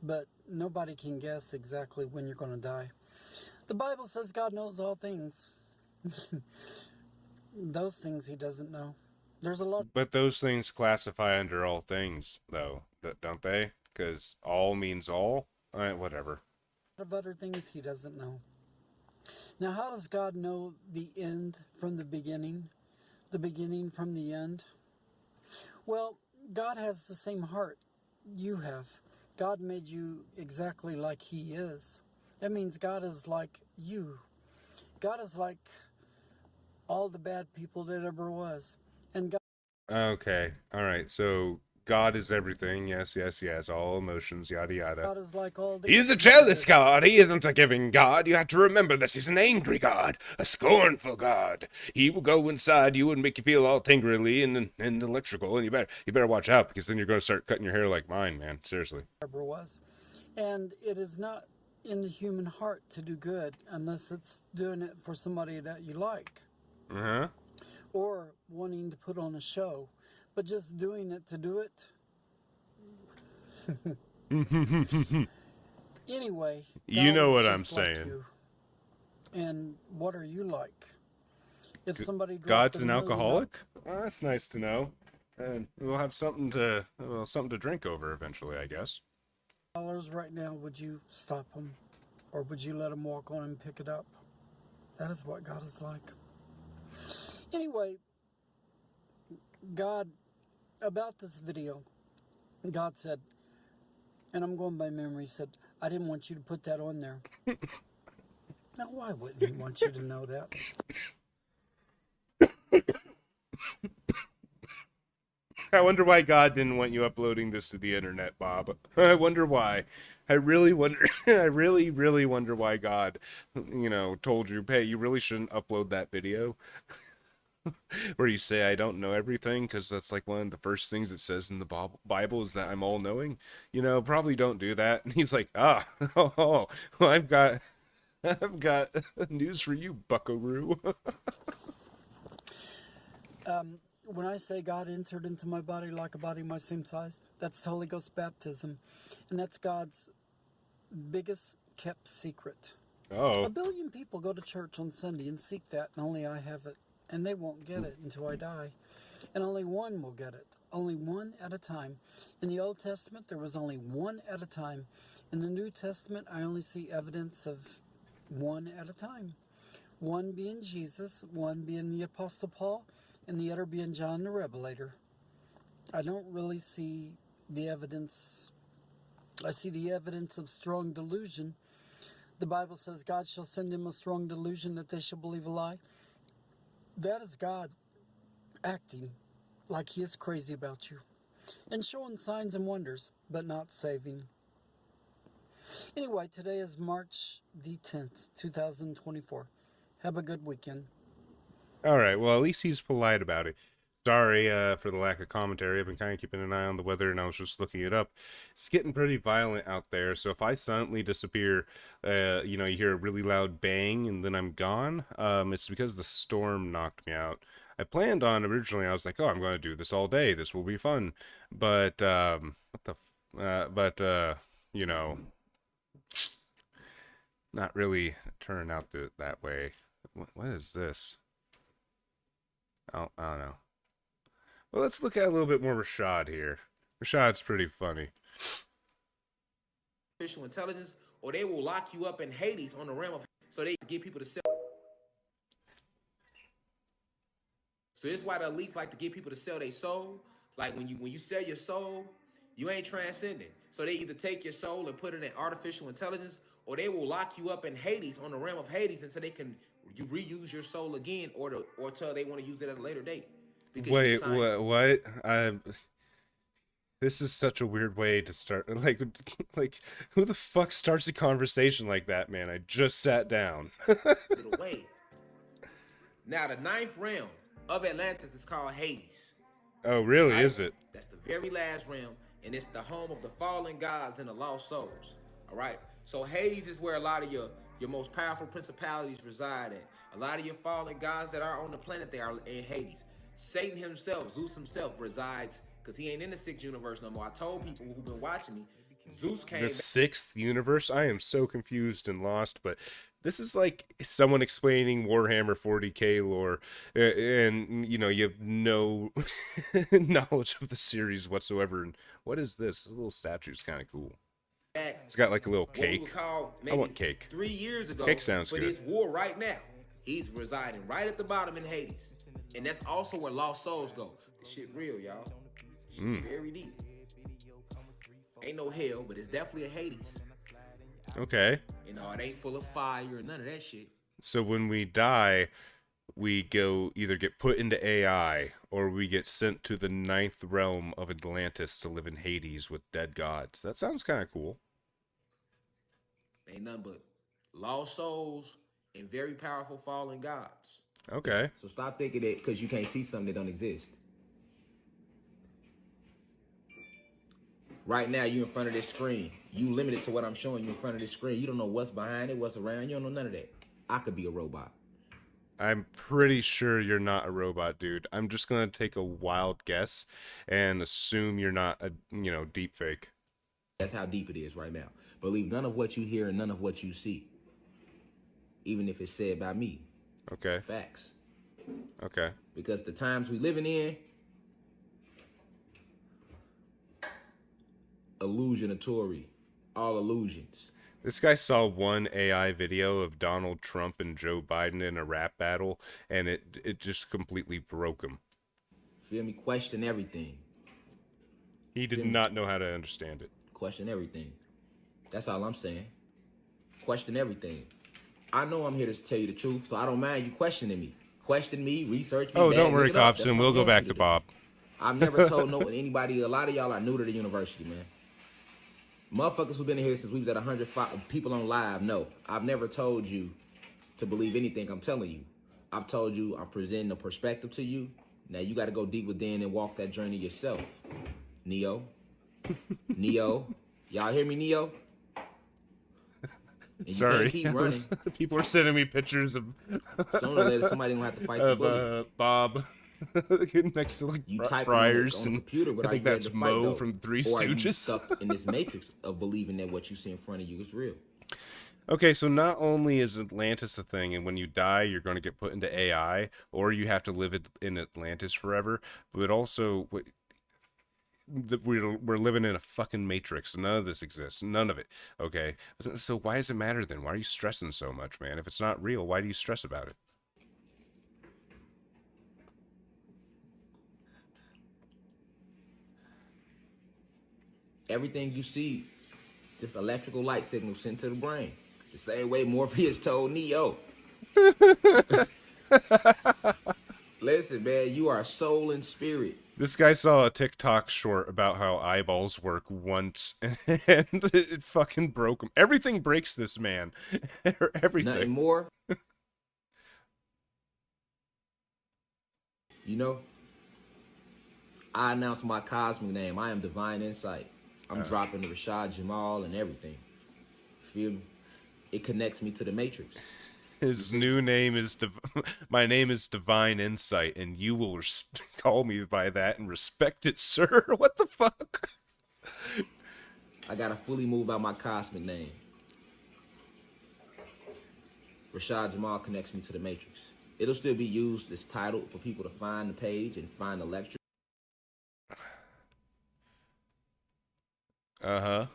but nobody can guess exactly when you're going to die. The Bible says God knows all things. Those things he doesn't know. There's a lot. But those things classify under all things, though, don't they? Because all means all? Whatever. Of other things he doesn't know. Now, how does God know the end from the beginning from the end? Well, God has the same heart you have. God made you exactly like he is. That means God is like you. God is like all the bad people that ever was. And God... Okay, alright, so God is everything, yes, all emotions, yada yada. God is like all the... He's a jealous God, he isn't a giving God, you have to remember this, he's an angry God, a scornful God. He will go inside you and make you feel all tingly and electrical, and you better watch out, because then you're going to start cutting your hair like mine, man, seriously. Ever was. And it is not in the human heart to do good, unless it's doing it for somebody that you like. Uh-huh. Or wanting to put on a show. But just doing it to do it. Anyway. You know what I'm saying. You. And what are you like? If somebody God's an alcoholic? Well, that's nice to know. And we'll have something to drink over eventually, I guess. $1 right now, would you stop him? Or would you let him walk on and pick it up? That is what God is like. Anyway, God, about this video, God said, And I'm going by memory. He said, I didn't want you to put that on there. Now, why wouldn't he want you to know that? I wonder why God didn't want you uploading this to the internet, Bob. I wonder why. I really wonder. I really wonder why God, told you, hey, you really shouldn't upload that video. Where you say, I don't know everything, because that's like one of the first things it says in the Bible is that I'm all knowing. Probably don't do that. And he's like, well, I've got news for you, buckaroo. When I say God entered into my body like a body my same size, that's the Holy Ghost baptism. And that's God's biggest kept secret. Oh. 1 billion people go to church on Sunday and seek that, and only I have it. And they won't get it until I die. And only one will get it. Only one at a time. In the Old Testament, there was only one at a time. In the New Testament, I only see evidence of one at a time. One being Jesus, one being the Apostle Paul, and the other being John the Revelator. I don't really see the evidence. I see the evidence of strong delusion. The Bible says God shall send them a strong delusion that they shall believe a lie. That is God acting like he is crazy about you and showing signs and wonders, but not saving. Anyway, today is March the 10th, 2024. Have a good weekend. All right, well, at least he's polite about it. Sorry for the lack of commentary. I've been kind of keeping an eye on the weather, and I was just looking it up. It's getting pretty violent out there, so if I suddenly disappear, you hear a really loud bang, and then I'm gone, it's because the storm knocked me out. I planned on, originally, I was like, oh, I'm going to do this all day. This will be fun. But, not really turning out that way. What is this? Oh, I don't know. Well, let's look at a little bit more Rashad here. Rashad's pretty funny. Artificial intelligence, or they will lock you up in Hades on the realm of, so they get people to sell. So this is why the elites like to get people to sell their soul. Like when you sell your soul, you ain't transcending. So they either take your soul and put it in artificial intelligence, or they will lock you up in Hades on the realm of Hades until they can reuse your soul again, or till they want to use it at a later date. Wait, what? This is such a weird way to start. Like, who the fuck starts a conversation like that, man? I just sat down. Little way. Now, the ninth realm of Atlantis is called Hades. Oh, really? Right? Is it? That's the very last realm, and it's the home of the fallen gods and the lost souls. All right. So Hades is where a lot of your most powerful principalities reside at. A lot of your fallen gods that are on the planet, they are in Hades. Satan himself, Zeus himself, resides, because he ain't in the sixth universe no more. I told people who've been watching me, Zeus came The sixth universe? I am so confused and lost, but this is like someone explaining Warhammer 40k lore, and you have no knowledge of the series whatsoever. And what is this? This little statue's kind of cool. It's got like a little cake. I want cake. 3 years ago. Cake sounds but good. It's war right now. He's residing right at the bottom in Hades. And that's also where lost souls go. This shit real, y'all. Shit very deep. Ain't no hell, but it's definitely a Hades. Okay. It ain't full of fire or none of that shit. So when we die, we either get put into AI or we get sent to the ninth realm of Atlantis to live in Hades with dead gods. That sounds kind of cool. Ain't nothing but lost souls and very powerful fallen gods. Okay. So stop thinking that because you can't see something that don't exist. Right now, you in front of this screen. You limited to what I'm showing you in front of this screen. You don't know what's behind it, what's around. You don't know none of that. I could be a robot. I'm pretty sure you're not a robot, dude. I'm just gonna take a wild guess and assume you're not a, deep fake. That's how deep it is right now. Believe none of what you hear and none of what you see. Even if it's said by me. Okay. Facts. Okay. Because the times we living in, illusionatory. All illusions. This guy saw one AI video of Donald Trump and Joe Biden in a rap battle, and it just completely broke him. Feel me? Question everything. He did not know how to understand it. question everything. That's all I'm saying. Question everything. I know I'm here to tell you the truth, so I don't mind you questioning me. Question me, research me. Oh, bag, don't worry, look it up. Cobson. That's We'll what go I want back you to do. Bob. I've never told anybody. A lot of y'all are new to the university, man. Motherfuckers who've been here since we was at 105 people on live. No, I've never told you to believe anything I'm telling you. I've told you I'm presenting a perspective to you. Now you got to go deep within and walk that journey yourself. Neo. Neo. Y'all hear me, Neo? And Sorry, you can't keep running. People are sending me pictures of Sooner or later, somebody gonna have to fight the bully. Bob next to like You type Briars on the and computer, but I think are you ready that's to fight, Mo though? from Three Or are you Stooges. stuck in this matrix of believing that what you see in front of you is real? Okay, so not only is Atlantis a thing, and when you die, you're going to get put into AI, or you have to live in Atlantis forever, but also we're living in a fucking matrix. None of this exists. None of it. Okay, so why does it matter then? Why are you stressing so much, man? If it's not real, why do you stress about it? Everything you see, just electrical light signals sent to the brain. The same way Morpheus told Neo. Listen, man, you are soul and spirit. This guy saw a TikTok short about how eyeballs work once, and it fucking broke him. Everything breaks this man. Everything. Nothing more. You know, I announced my cosmic name. I am Divine Insight. I'm dropping the Rashad Jamal and everything. Feel me? It connects me to the Matrix. His new name is my name is Divine Insight, and you will call me by that and respect it, sir. What the fuck? I gotta fully move out my cosmic name. Rashad Jamal connects me to the Matrix. It'll still be used as title for people to find the page and find the lecture. Uh-huh.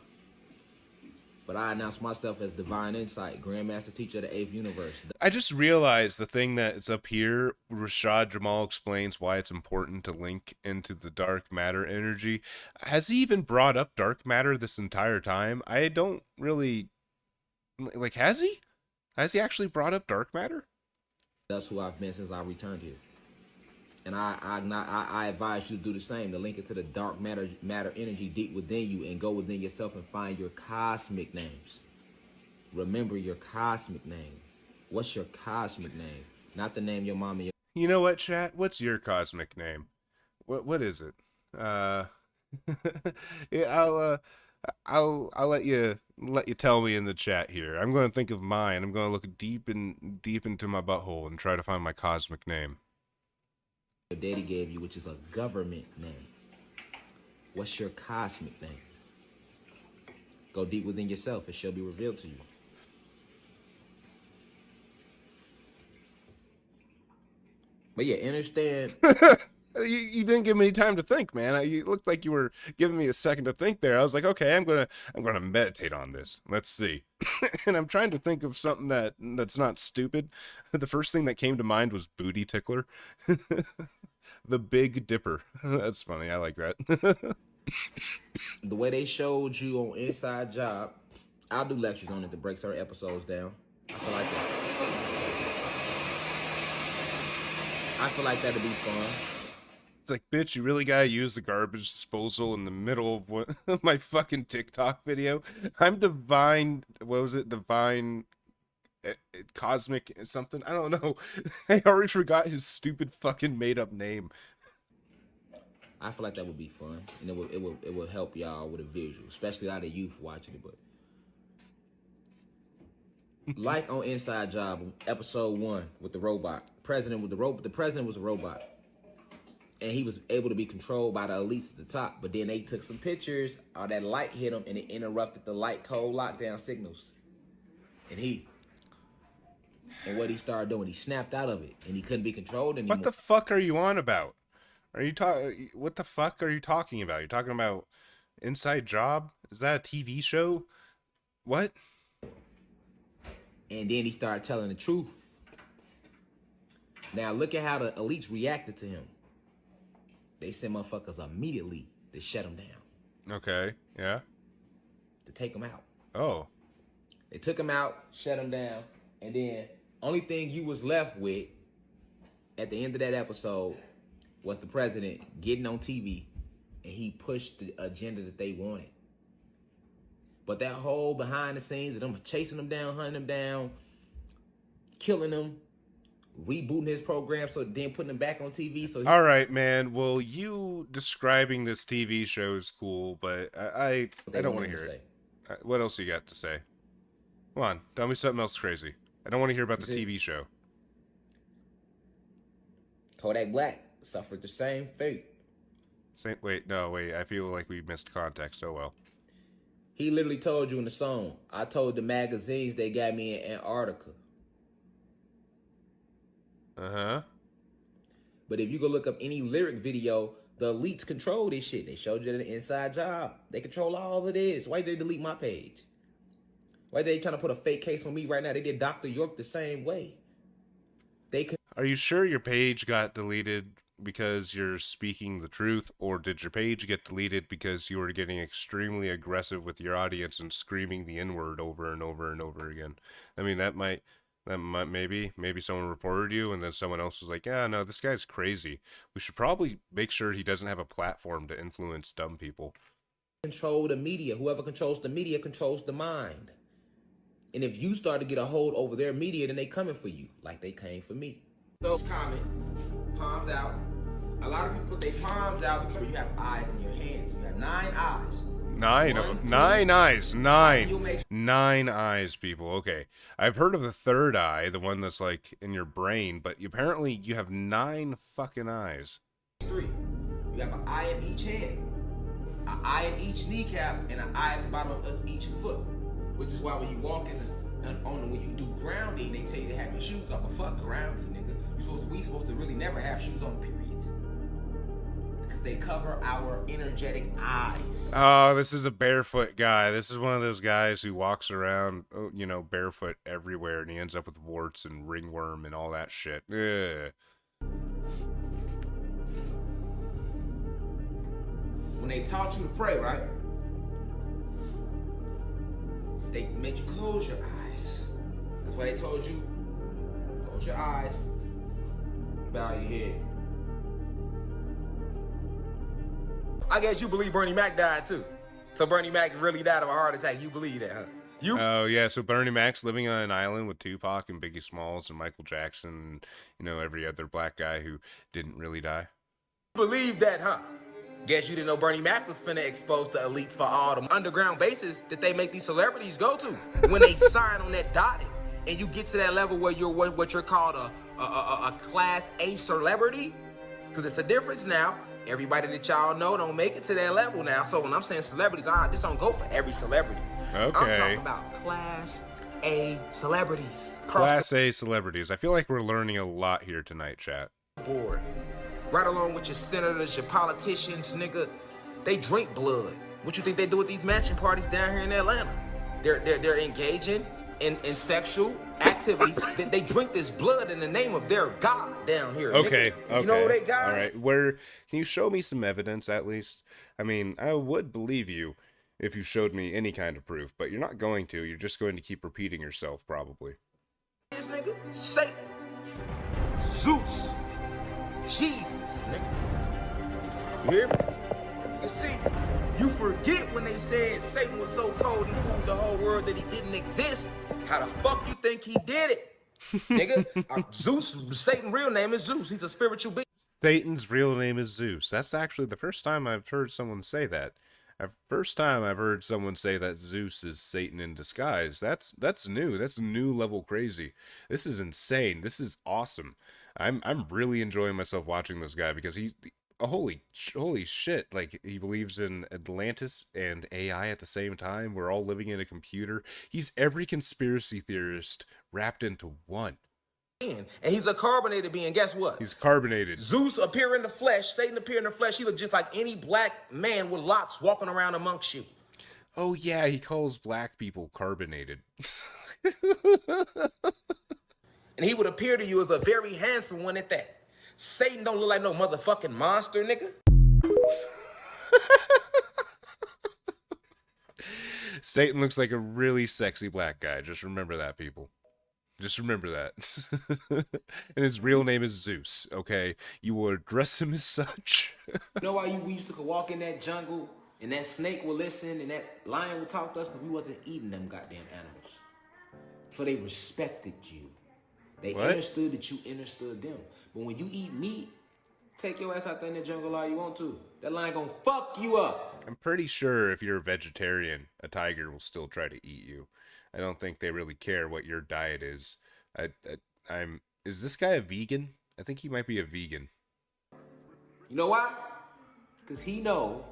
But I announced myself as Divine Insight, Grandmaster Teacher of the 8th Universe. I just realized the thing that's up here, Rashad Jamal explains why it's important to link into the dark matter energy. Has he even brought up dark matter this entire time? I don't really... Like, has he? Has he actually brought up dark matter? That's who I've been since I returned here. And I advise you to do the same, to link it to the dark matter energy deep within you and go within yourself and find your cosmic names. Remember your cosmic name. What's your cosmic name? Not the name your mom and your... You know what, chat? What's your cosmic name? What is it? Yeah, I'll let you tell me in the chat here. I'm going to think of mine. I'm going to look deep into my butthole and try to find my cosmic name. Your daddy gave you, which is a government name. What's your cosmic name? Go deep within yourself. It shall be revealed to you. But yeah, understand. You didn't give me time to think, man. You looked like you were giving me a second to think there. I was like, okay, I'm gonna meditate on this. Let's see. And I'm trying to think of something that's not stupid. The first thing that came to mind was booty tickler. The Big Dipper. That's funny. I like that. The way they showed you on Inside Job, I'll do lectures on it to break certain episodes down. I feel like that'd be fun. It's like, bitch, you really gotta use the garbage disposal in the middle of my fucking TikTok video. I'm Divine, what was it? Divine Cosmic something? I don't know. I already forgot his stupid fucking made up name. I feel like that would be fun, and it will help y'all with a visual, especially a lot of youth watching it. But like on Inside Job, episode 1 with the robot, the president was a robot, and he was able to be controlled by the elites at the top. But then they took some pictures, all that light hit him, and it interrupted the light code lockdown signals. And what he started doing, he snapped out of it, and he couldn't be controlled anymore. What the fuck are you on about? What the fuck are you talking about? You're talking about Inside Job? Is that a TV show? What? And then he started telling the truth. Now look at how the elites reacted to him. They sent motherfuckers immediately to shut him down. Okay, yeah. to take him out. Oh. They took him out, shut him down, and then only thing you was left with at the end of that episode was the president getting on TV, and he pushed the agenda that they wanted. But that whole behind the scenes of them chasing them down, hunting them down, killing them, rebooting his program, so then putting him back on TV. So all right, man. Well, you describing this TV show is cool, but I don't want to hear it. What else you got to say? Come on, tell me something else crazy. I don't want to hear about the TV show. Kodak Black suffered the same fate. Wait. I feel like we missed context so well. He literally told you in the song, I told the magazines they got me in Antarctica. Uh-huh. But if you go look up any lyric video, the elites control this shit. They showed you the inside job. They control all of this. Why did they delete my page? Why are they trying to put a fake case on me right now? They did Dr. York the same way. Are you sure your page got deleted because you're speaking the truth, or did your page get deleted because you were getting extremely aggressive with your audience and screaming the N-word over and over and over again? I mean, that might maybe someone reported you and then someone else was like, yeah, no, this guy's crazy. We should probably make sure he doesn't have a platform to influence dumb people. Control the media. Whoever controls the media controls the mind. And if you start to get a hold over their media, then they coming for you, like they came for me. Those comment, palms out. A lot of people put their palms out because you have eyes in your hands. You have 9 eyes. Nine eyes, people. Okay. I've heard of the third eye, the one that's like in your brain, but apparently you have 9 fucking eyes. 3. You have an eye in each hand, an eye in each kneecap, and an eye at the bottom of each foot. Which is why when you walk when you do grounding, they tell you to have your shoes on. But fuck grounding, nigga. We supposed to really never have shoes on, period. Because they cover our energetic eyes. Oh, this is a barefoot guy. This is one of those guys who walks around, barefoot everywhere, and he ends up with warts and ringworm and all that shit. Ugh. When they taught you to pray, right? They made you close your eyes. That's why they told you, close your eyes, bow your head. I guess you believe Bernie Mac died too. So Bernie Mac really died of a heart attack. You believe that, huh? Oh, yeah, so Bernie Mac's living on an island with Tupac and Biggie Smalls and Michael Jackson and, every other black guy who didn't really die. Believe that, huh? Guess you didn't know Bernie Mac was finna expose the elites for all the underground bases that they make these celebrities go to when they sign on that dotted, and you get to that level where you're what you're called a class A celebrity, because it's a difference now. Everybody that y'all know don't make it to that level now. So when I'm saying celebrities, this don't go for every celebrity. Okay. I'm talking about class A celebrities. Class A celebrities. I feel like we're learning a lot here tonight, chat. Board. Right along with your senators, your politicians, nigga. They drink blood. What you think they do with these mansion parties down here in Atlanta? They're engaging in sexual activities. They drink this blood in the name of their God down here. Okay, nigga. okay. You know what they got? All right. Can you show me some evidence at least? I mean, I would believe you if you showed me any kind of proof, but you're not going to. You're just going to keep repeating yourself, probably. This nigga, Satan, Zeus, Jesus, nigga. You hear me? And see, you forget when they said Satan was so cold he fooled the whole world that he didn't exist. How the fuck you think he did it? Nigga, Zeus, Satan's real name is Zeus. He's a spiritual being. Satan's real name is Zeus. That's actually the first time I've heard someone say that. First time I've heard someone say that Zeus is Satan in disguise. That's new. That's new level crazy. This is insane. This is awesome. I'm really enjoying myself watching this guy because holy shit, like he believes in Atlantis and AI at the same time. We're all living in a computer. He's every conspiracy theorist wrapped into one. And he's a carbonated being. Guess what? He's carbonated. Zeus appear in the flesh. Satan appear in the flesh. He look just like any black man with locks walking around amongst you. Oh yeah, he calls black people carbonated. And he would appear to you as a very handsome one at that. Satan don't look like no motherfucking monster, nigga. Satan looks like a really sexy black guy. Just remember that, people. Just remember that. And his real name is Zeus, okay? You will address him as such. You know why we used to walk in that jungle and that snake would listen and that lion would talk to us? Because we wasn't eating them goddamn animals. So they respected you. They understood that you understood them. But when you eat meat, take your ass out there in the jungle all you want to. That lion gonna fuck you up. I'm pretty sure if you're a vegetarian, a tiger will still try to eat you. I don't think they really care what your diet is. Is this guy a vegan? I think he might be a vegan. You know why? Because he know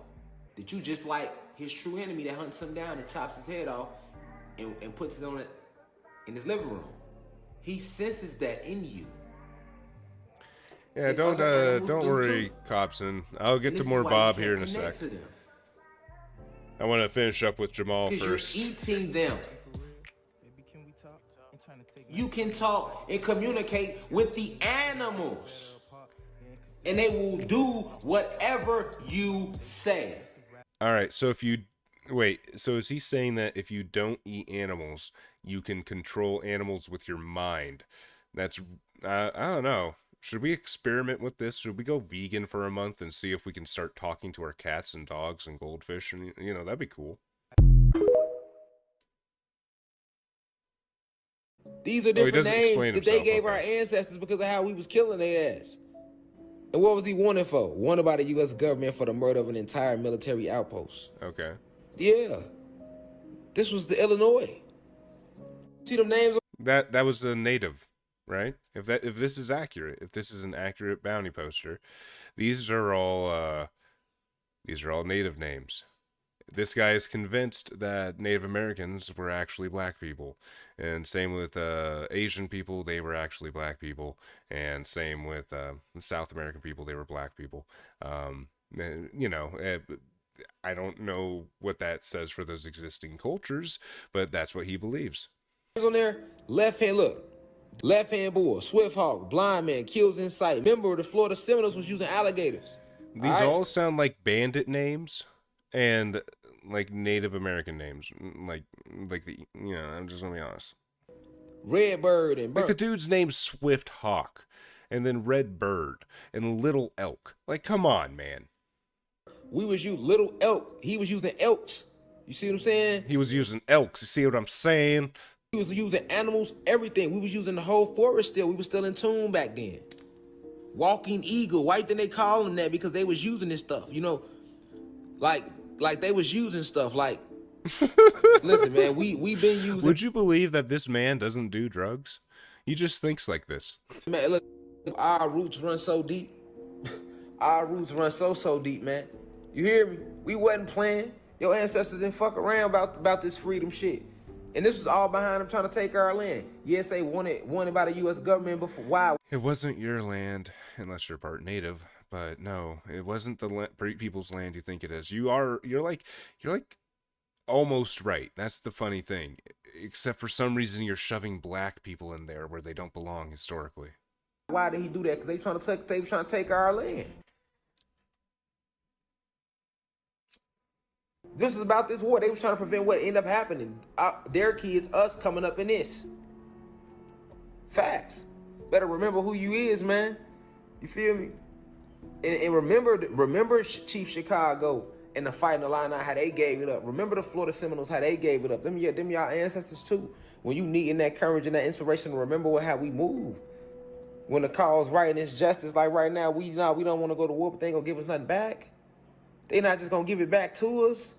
that you just like his true enemy that hunts him down and chops his head off and puts it on it in his living room. He senses that in you. Yeah, don't worry, Cobson. I'll get to more Bob here in a sec. I want to finish up with Jamal first. You're eating them. You can talk and communicate with the animals, and they will do whatever you say. All right, so if you wait, so is he saying that if you don't eat animals, you can control animals with your mind? That's I don't know. Should we experiment with this? Should we go vegan for a month and see if we can start talking to our cats and dogs and goldfish? And that'd be cool. These are different names that they gave our ancestors because of how we was killing their ass. And what was he wanted for? Wanted by the U.S. government for the murder of an entire military outpost. Okay. Yeah. This was the Illinois. See them names? That was a native, right? If this is accurate, if this is an accurate bounty poster, these are all native names. This guy is convinced that Native Americans were actually black people, and same with Asian people, they were actually black people, and same with South American people, they were black people. I don't know what that says for those existing cultures, but that's what he believes. On there, left hand, look. Left hand bull, swift hawk, blind man, kills in sight. Remember, the Florida Seminoles was using alligators. These all sound like bandit names and like Native American names, like the I'm just gonna be honest. Red Bird and like the dude's name's Swift Hawk, and then Red Bird and Little Elk. Like, come on, man. We was using Little Elk. He was using elks. You see what I'm saying? He was using elks. You see what I'm saying? He was using animals, everything. We was using the whole forest still. We was still in tune back then. Walking eagle. Why didn't they call him that? Because they was using this stuff, like they was using stuff like. Listen, man, we been using. Would you believe that this man doesn't do drugs? He just thinks like this. Man, look, our roots run so deep. Our roots run so deep, man. You hear me? We wasn't playing. Your ancestors didn't fuck around about this freedom shit. And this was all behind them trying to take our land. Yes, they wanted by the U.S. government, but for why? It wasn't your land, unless you're part native. But no, it wasn't the people's land you think it is. You're like almost right. That's the funny thing. Except for some reason you're shoving black people in there where they don't belong historically. Why did he do that? Because they were trying to take our land. This is about this war. They was trying to prevent what ended up happening. Their kids, us coming up in this. Facts. Better remember who you is, man. You feel me? And remember Chief Chicago and the fight in the line, how they gave it up. Remember the Florida Seminoles, how they gave it up. Them y'all ancestors too. When you needing that courage and that inspiration to remember how we move. When the cause right and it's justice, like right now, we don't want to go to war, but they ain't gonna give us nothing back. They not just gonna give it back to us.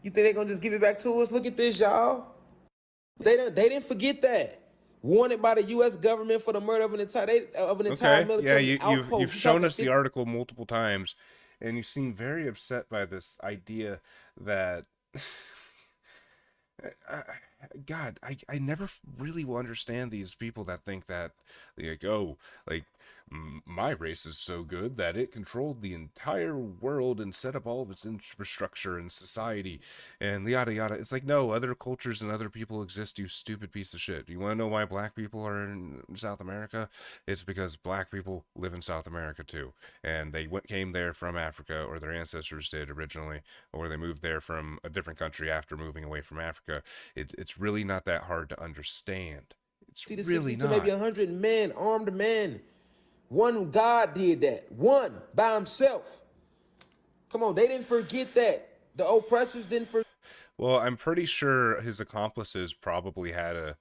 You think they gonna just give it back to us? Look at this, y'all. They didn't forget that. Wanted by the U.S. government for the murder of an entire military outpost. You've shown us the article multiple times, and you seem very upset by this idea that God, I never really will understand these people that think that, like, oh, like, my race is so good that it controlled the entire world and set up all of its infrastructure and society and yada yada. It's like, no, other cultures and other people exist, you stupid piece of shit. You want to know why black people are in South America? It's because black people live in South America too, and they came there from Africa, or their ancestors did originally, or they moved there from a different country after moving away from Africa. It's really not that hard to understand. It's See, the really 60 to not. maybe 100 men, armed men. One God did that. One by himself. Come on, they didn't forget that. The oppressors didn't forget. Well, I'm pretty sure his accomplices probably had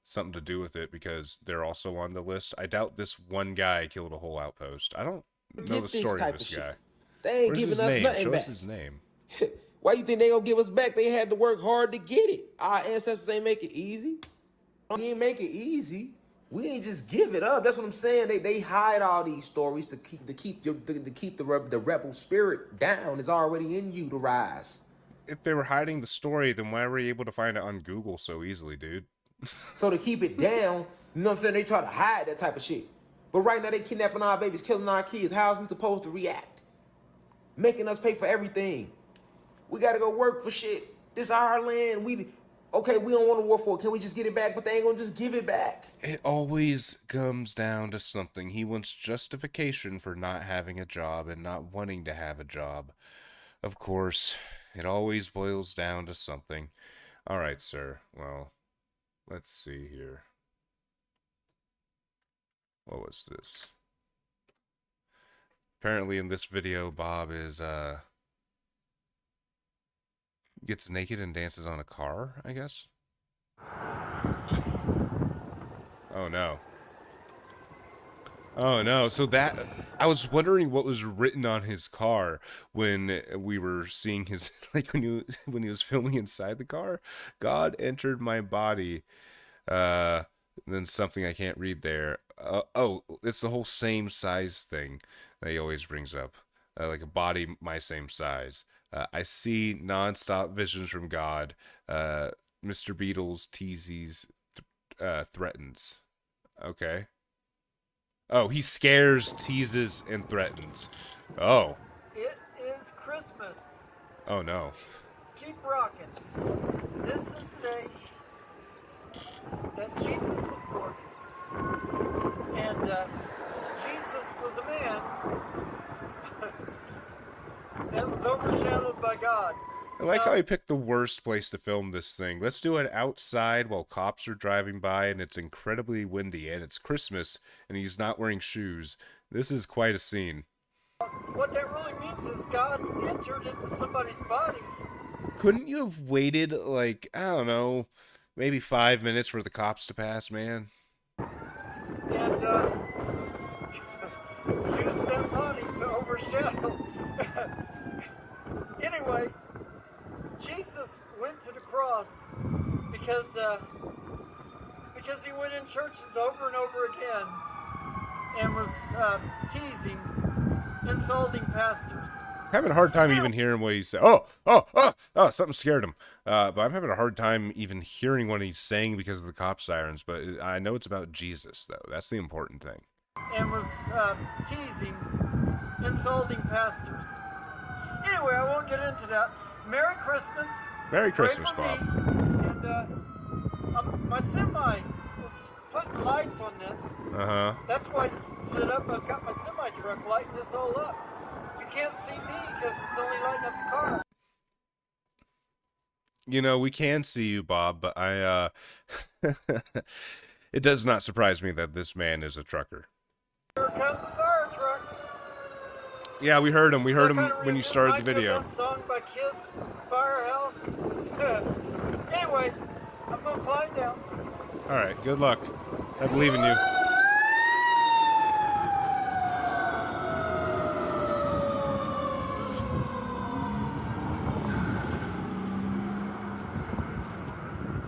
something to do with it, because they're also on the list. I doubt this one guy killed a whole outpost. I don't know the story of this guy. They ain't Where's giving his us name? nothing Show back. us his name. Why you think they gonna give us back? They had to work hard to get it. Our ancestors ain't make it easy. We ain't make it easy. We ain't just give it up. That's what I'm saying. They hide all these stories to keep the rebel spirit down. It's already in you to rise. If they were hiding the story, then why were you able to find it on Google so easily, dude? So to keep it down, you know what I'm saying? They try to hide that type of shit. But right now they kidnapping our babies, killing our kids. How is we supposed to react? Making us pay for everything. We gotta go work for shit. This our land. Okay, we don't want to war for it. Can we just get it back? But they ain't gonna just give it back. It always comes down to something. He wants justification for not having a job and not wanting to have a job. Of course, it always boils down to something. All right, sir. Well, let's see here. What was this? Apparently in this video, Bob gets naked and dances on a car, I guess? Oh no. Oh no, so that, I was wondering what was written on his car when we were seeing his, like when he was filming inside the car. God entered my body, then something I can't read there. Oh, it's the whole same size thing that he always brings up. Like a body my same size. I see non-stop visions from God. Mr. Beatles teases, threatens. Okay. Oh, he scares, teases, and threatens. Oh. It is Christmas. Oh no. Keep rocking. This is the day that Jesus was born. And Jesus was a man that was overshadowed by God. I like how he picked the worst place to film this thing. Let's do it outside while cops are driving by and it's incredibly windy and it's Christmas and he's not wearing shoes. This is quite a scene. What that really means is God entered into somebody's body. Couldn't you have waited, like, I don't know, maybe 5 minutes for the cops to pass, man? And used that body to overshadow. Anyway, Jesus went to the cross because he went in churches over and over again and was teasing, insulting pastors. Having a hard time even hearing what he said. Oh, something scared him. But I'm having a hard time even hearing what he's saying because of the cop sirens. But I know it's about Jesus, though. That's the important thing. And was teasing, insulting pastors. Anyway, I won't get into that. Merry Christmas. Merry Christmas, Bob. And my semi was putting lights on this. Uh-huh. That's why it's lit up. I've got my semi truck lighting this all up. You can't see me because it's only lighting up the car. You know, we can see you, Bob, but it does not surprise me that this man is a trucker. Here come the fire trucks. Yeah, we heard him. We heard him when you started the video. Song by Kiss, Firehouse. Anyway, I'm gonna climb down. All right, good luck. I believe in you.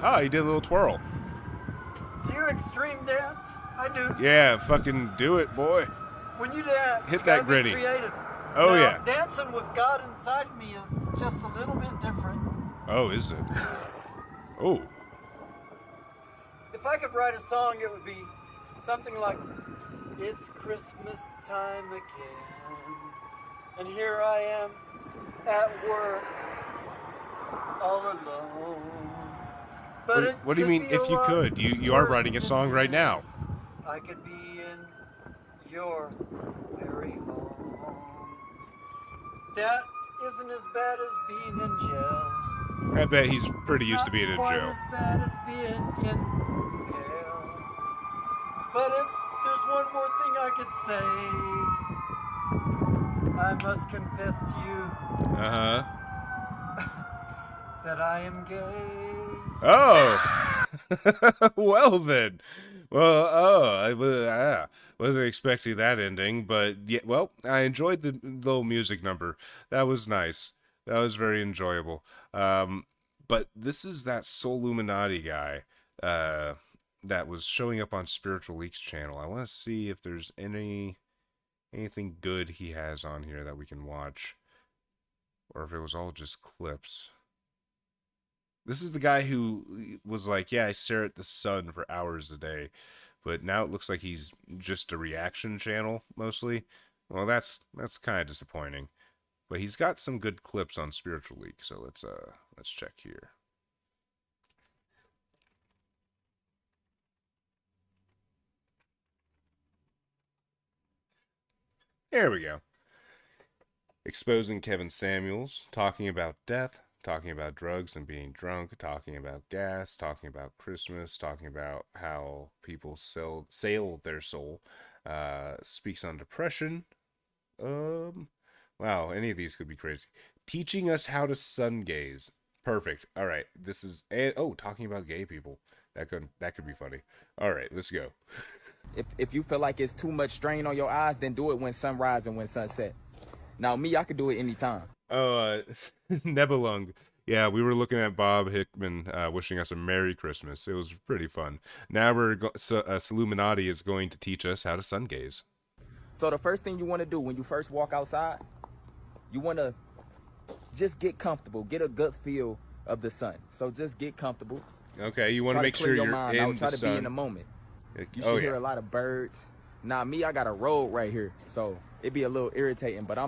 Oh, he did a little twirl. Do you extreme dance? I do. Yeah, fucking do it, boy. When you dance, hit you that gotta be gritty. creative. Oh, Now, yeah. Dancing with God inside me is just a little bit different. Oh, is it? Oh. if I could write a song, it would be something like, it's Christmas time again, and here I am at work, all alone. But What do you mean, if you could? You are writing a song right now. I could be in your very home. That isn't as bad as being in jail. I bet he's pretty used to being in Not quite jail. as bad as being in hell. But if there's one more thing I could say, I must confess to you that I am gay. Oh! Well then. Well, I wasn't expecting that ending, but yeah, well, I enjoyed the little music number. That was nice. That was very enjoyable. But this is that Soulluminati guy that was showing up on Spiritual Leaks channel. I want to see if there's anything good he has on here that we can watch, or if it was all just clips. This is the guy who was like, yeah, I stare at the sun for hours a day, but now it looks like he's just a reaction channel mostly. Well, that's kind of disappointing. But he's got some good clips on Spiritual Leak, so let's check here. There we go. Exposing Kevin Samuels, talking about death, talking about drugs and being drunk, talking about gas, talking about Christmas, talking about how people sail their soul, speaks on depression. Wow, any of these could be crazy. Teaching us how to sun gaze. Perfect. All right, this is talking about gay people. That could be funny. All right, let's go. If you feel like it's too much strain on your eyes, then do it when sunrise and when sunset. Now, me, I could do it anytime. Nebelung. Yeah, we were looking at Bob Hickman wishing us a Merry Christmas. It was pretty fun. Now Soulluminati is going to teach us how to sun gaze. So the first thing you want to do when you first walk outside, you want to just get comfortable, get a good feel of the sun. So just get comfortable. Okay, you want to make sure you're in the sun. Try to be in the moment. You should hear a lot of birds. Now, me, I got a road right here, so it'd be a little irritating, but I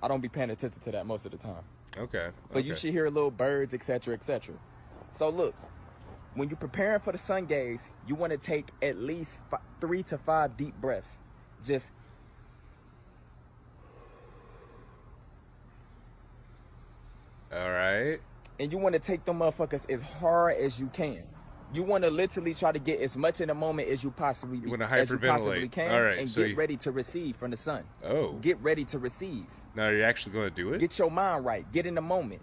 don't be paying attention to that most of the time. Okay. But you should hear little birds, etc., etc. So look, when you're preparing for the sun gaze, you want to take at least 3 to 5 deep breaths. Just all right. And you want to take them motherfuckers as hard as you can. You want to literally try to get as much in the moment as you possibly You want to hyperventilate. Can, all right, and so get ready to receive from the sun. Oh. Get ready to receive. Now, are you actually going to do it? Get your mind right. Get in the moment.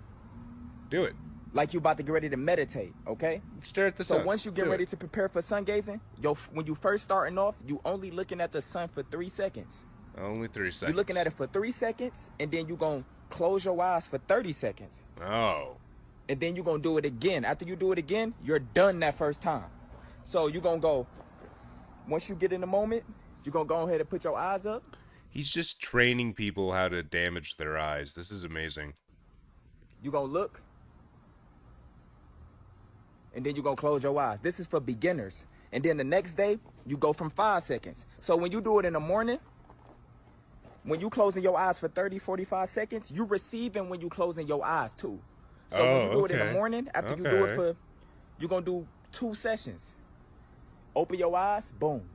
Do it. Like you about to get ready to meditate, okay? Stare at the sun. So once you get ready to prepare for sun gazing, when you first starting off, you only looking at the sun for 3 seconds. Only 3 seconds. You're looking at it for 3 seconds, and then you're going to close your eyes for 30 seconds. Oh. And then you're going to do it again. After you do it again, you're done that first time. So you're going to go, once you get in the moment, you're going to go ahead and put your eyes up. He's just training people how to damage their eyes. This is amazing. You're going to look. And then you're going to close your eyes. This is for beginners. And then the next day, you go from 5 seconds. So when you do it in the morning, when you closing your eyes for 30, 45 seconds, you receiving when you closing your eyes too. So when you do it in the morning, after you do it you're going to do 2 sessions. Open your eyes, boom.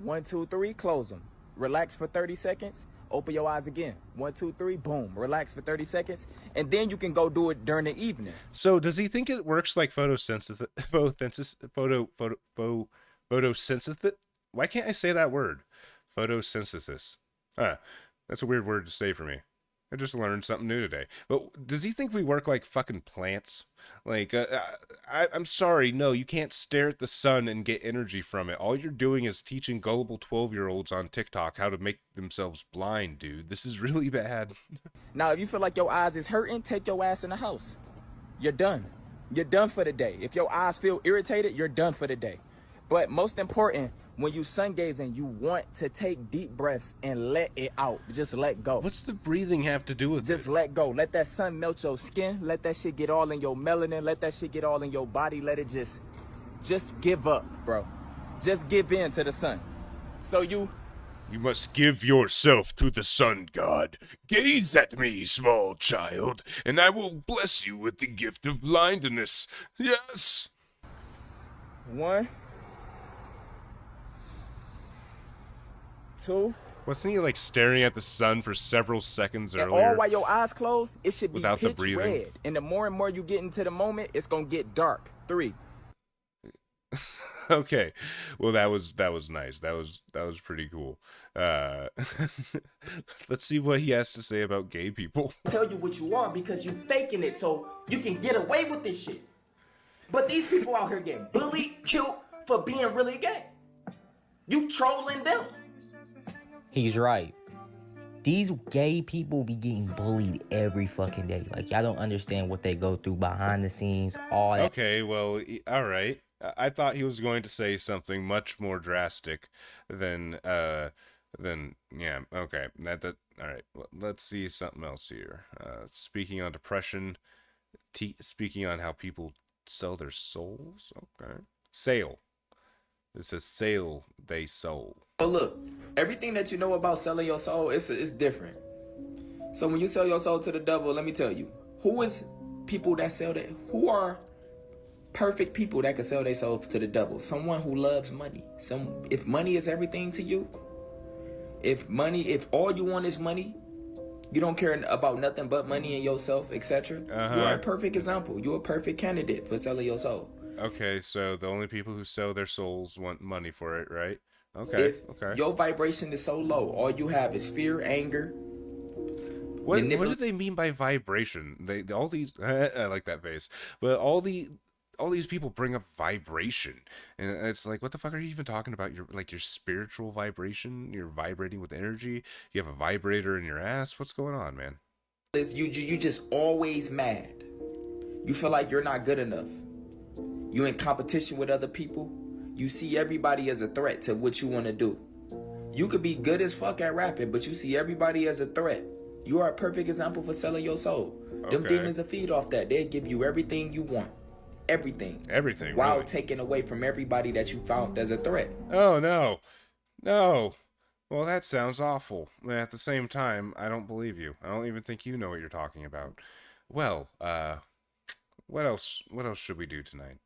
1, 2, 3, close them. Relax for 30 seconds. Open your eyes again. 1, 2, 3, boom. Relax for 30 seconds. And then you can go do it during the evening. So does he think it works like photosynthesis? Why can't I say that word? Photosynthesis. That's a weird word to say for me. I just learned something new today. But does he think we work like fucking plants? Like, I'm sorry, no, you can't stare at the sun and get energy from it. All you're doing is teaching gullible 12-year-olds on TikTok how to make themselves blind, dude. This is really bad. Now, if you feel like your eyes is hurting, take your ass in the house. You're done. You're done for the day. If your eyes feel irritated, you're done for the day. But most important, when you sun gazing, you want to take deep breaths and let it out. Just let go. What's the breathing have to do with it? Just let go. Let that sun melt your skin. Let that shit get all in your melanin. Let that shit get all in your body. Let it just just give up, bro. Just give in to the sun. So you must give yourself to the sun god. Gaze at me, small child, and I will bless you with the gift of blindness. Yes! 1, 2. Wasn't he like staring at the sun for several seconds And earlier? all while your eyes closed, it should be without the pitch breathing? red. And the more and more you get into the moment, it's gonna get dark. 3. Okay, well that was nice. That was pretty cool. Let's see what he has to say about gay people. Tell you what you are because you faking it so you can get away with this shit. But these people out here getting bullied, killed for being really gay. You trolling them. He's right. These gay people be getting bullied every fucking day. Like, y'all don't understand what they go through behind the scenes, all that. Okay, well, all right. I thought he was going to say something much more drastic than yeah, okay. That all right. Well, let's see something else here. Speaking on depression, speaking on how people sell their souls. Okay. Sale. It says sale they soul. So look, everything that you know about selling your soul, it's different. So when you sell your soul to the devil, let me tell you, who is people that sell that? Who are perfect people that can sell their soul to the devil? Someone who loves money. If money is everything to you, if all you want is money, you don't care about nothing but money and yourself, etc. You are a perfect example. You're a perfect candidate for selling your soul. Okay, so the only people who sell their souls want money for it, right? Okay, okay. Your vibration is so low, all you have is fear, anger. What do they mean by vibration? All these I like that face, but all these people bring up vibration, and it's like, what the fuck are you even talking about? Your spiritual vibration? You're vibrating with energy? You have a vibrator in your ass? What's going on, man? You just always mad. You feel like you're not good enough. You in competition with other people. You see everybody as a threat to what you want to do. You could be good as fuck at rapping, but you see everybody as a threat. You are a perfect example for selling your soul. Okay. Them demons will feed off that. They'll give you everything you want. Everything. While really? taking away from everybody that you found as a threat. Oh, no. No. Well, that sounds awful. At the same time, I don't believe you. I don't even think you know what you're talking about. Well, what else should we do tonight?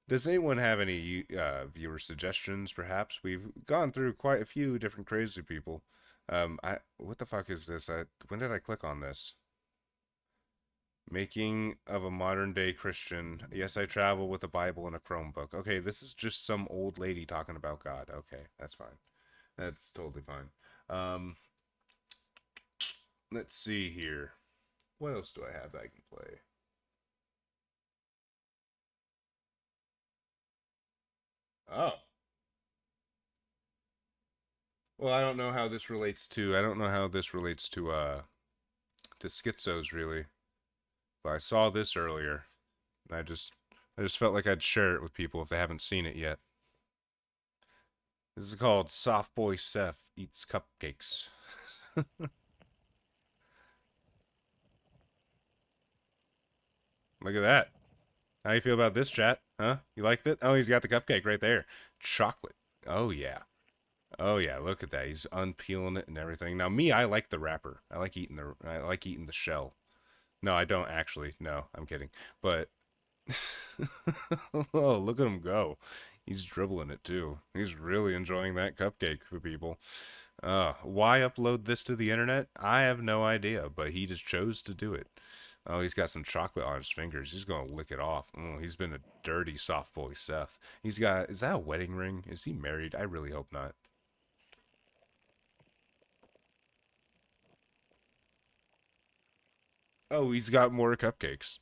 Does anyone have any viewer suggestions, perhaps? We've gone through quite a few different crazy people. What the fuck is this? When did I click on this? Making of a modern-day Christian. Yes, I travel with a Bible and a Chromebook. Okay, this is just some old lady talking about God. Okay, that's fine. That's totally fine. Let's see here. What else do I have that I can play? Oh. Well, I don't know how this relates to schizos, really. But I saw this earlier, and I just felt like I'd share it with people if they haven't seen it yet. This is called Soft Boy Seth Eats Cupcakes. Look at that. How you feel about this, chat? Huh? You liked it? Oh, he's got the cupcake right there. Chocolate. Oh, yeah. Oh, yeah, look at that. He's unpeeling it and everything. Now, me, I like the wrapper. I like eating the shell. No, I don't actually. No, I'm kidding. But, oh, look at him go. He's dribbling it, too. He's really enjoying that cupcake for people. Why upload this to the internet? I have no idea, but he just chose to do it. Oh, he's got some chocolate on his fingers. He's gonna lick it off. Oh, he's been a dirty soft boy, Seth. Is that a wedding ring? Is he married? I really hope not. Oh, he's got more cupcakes.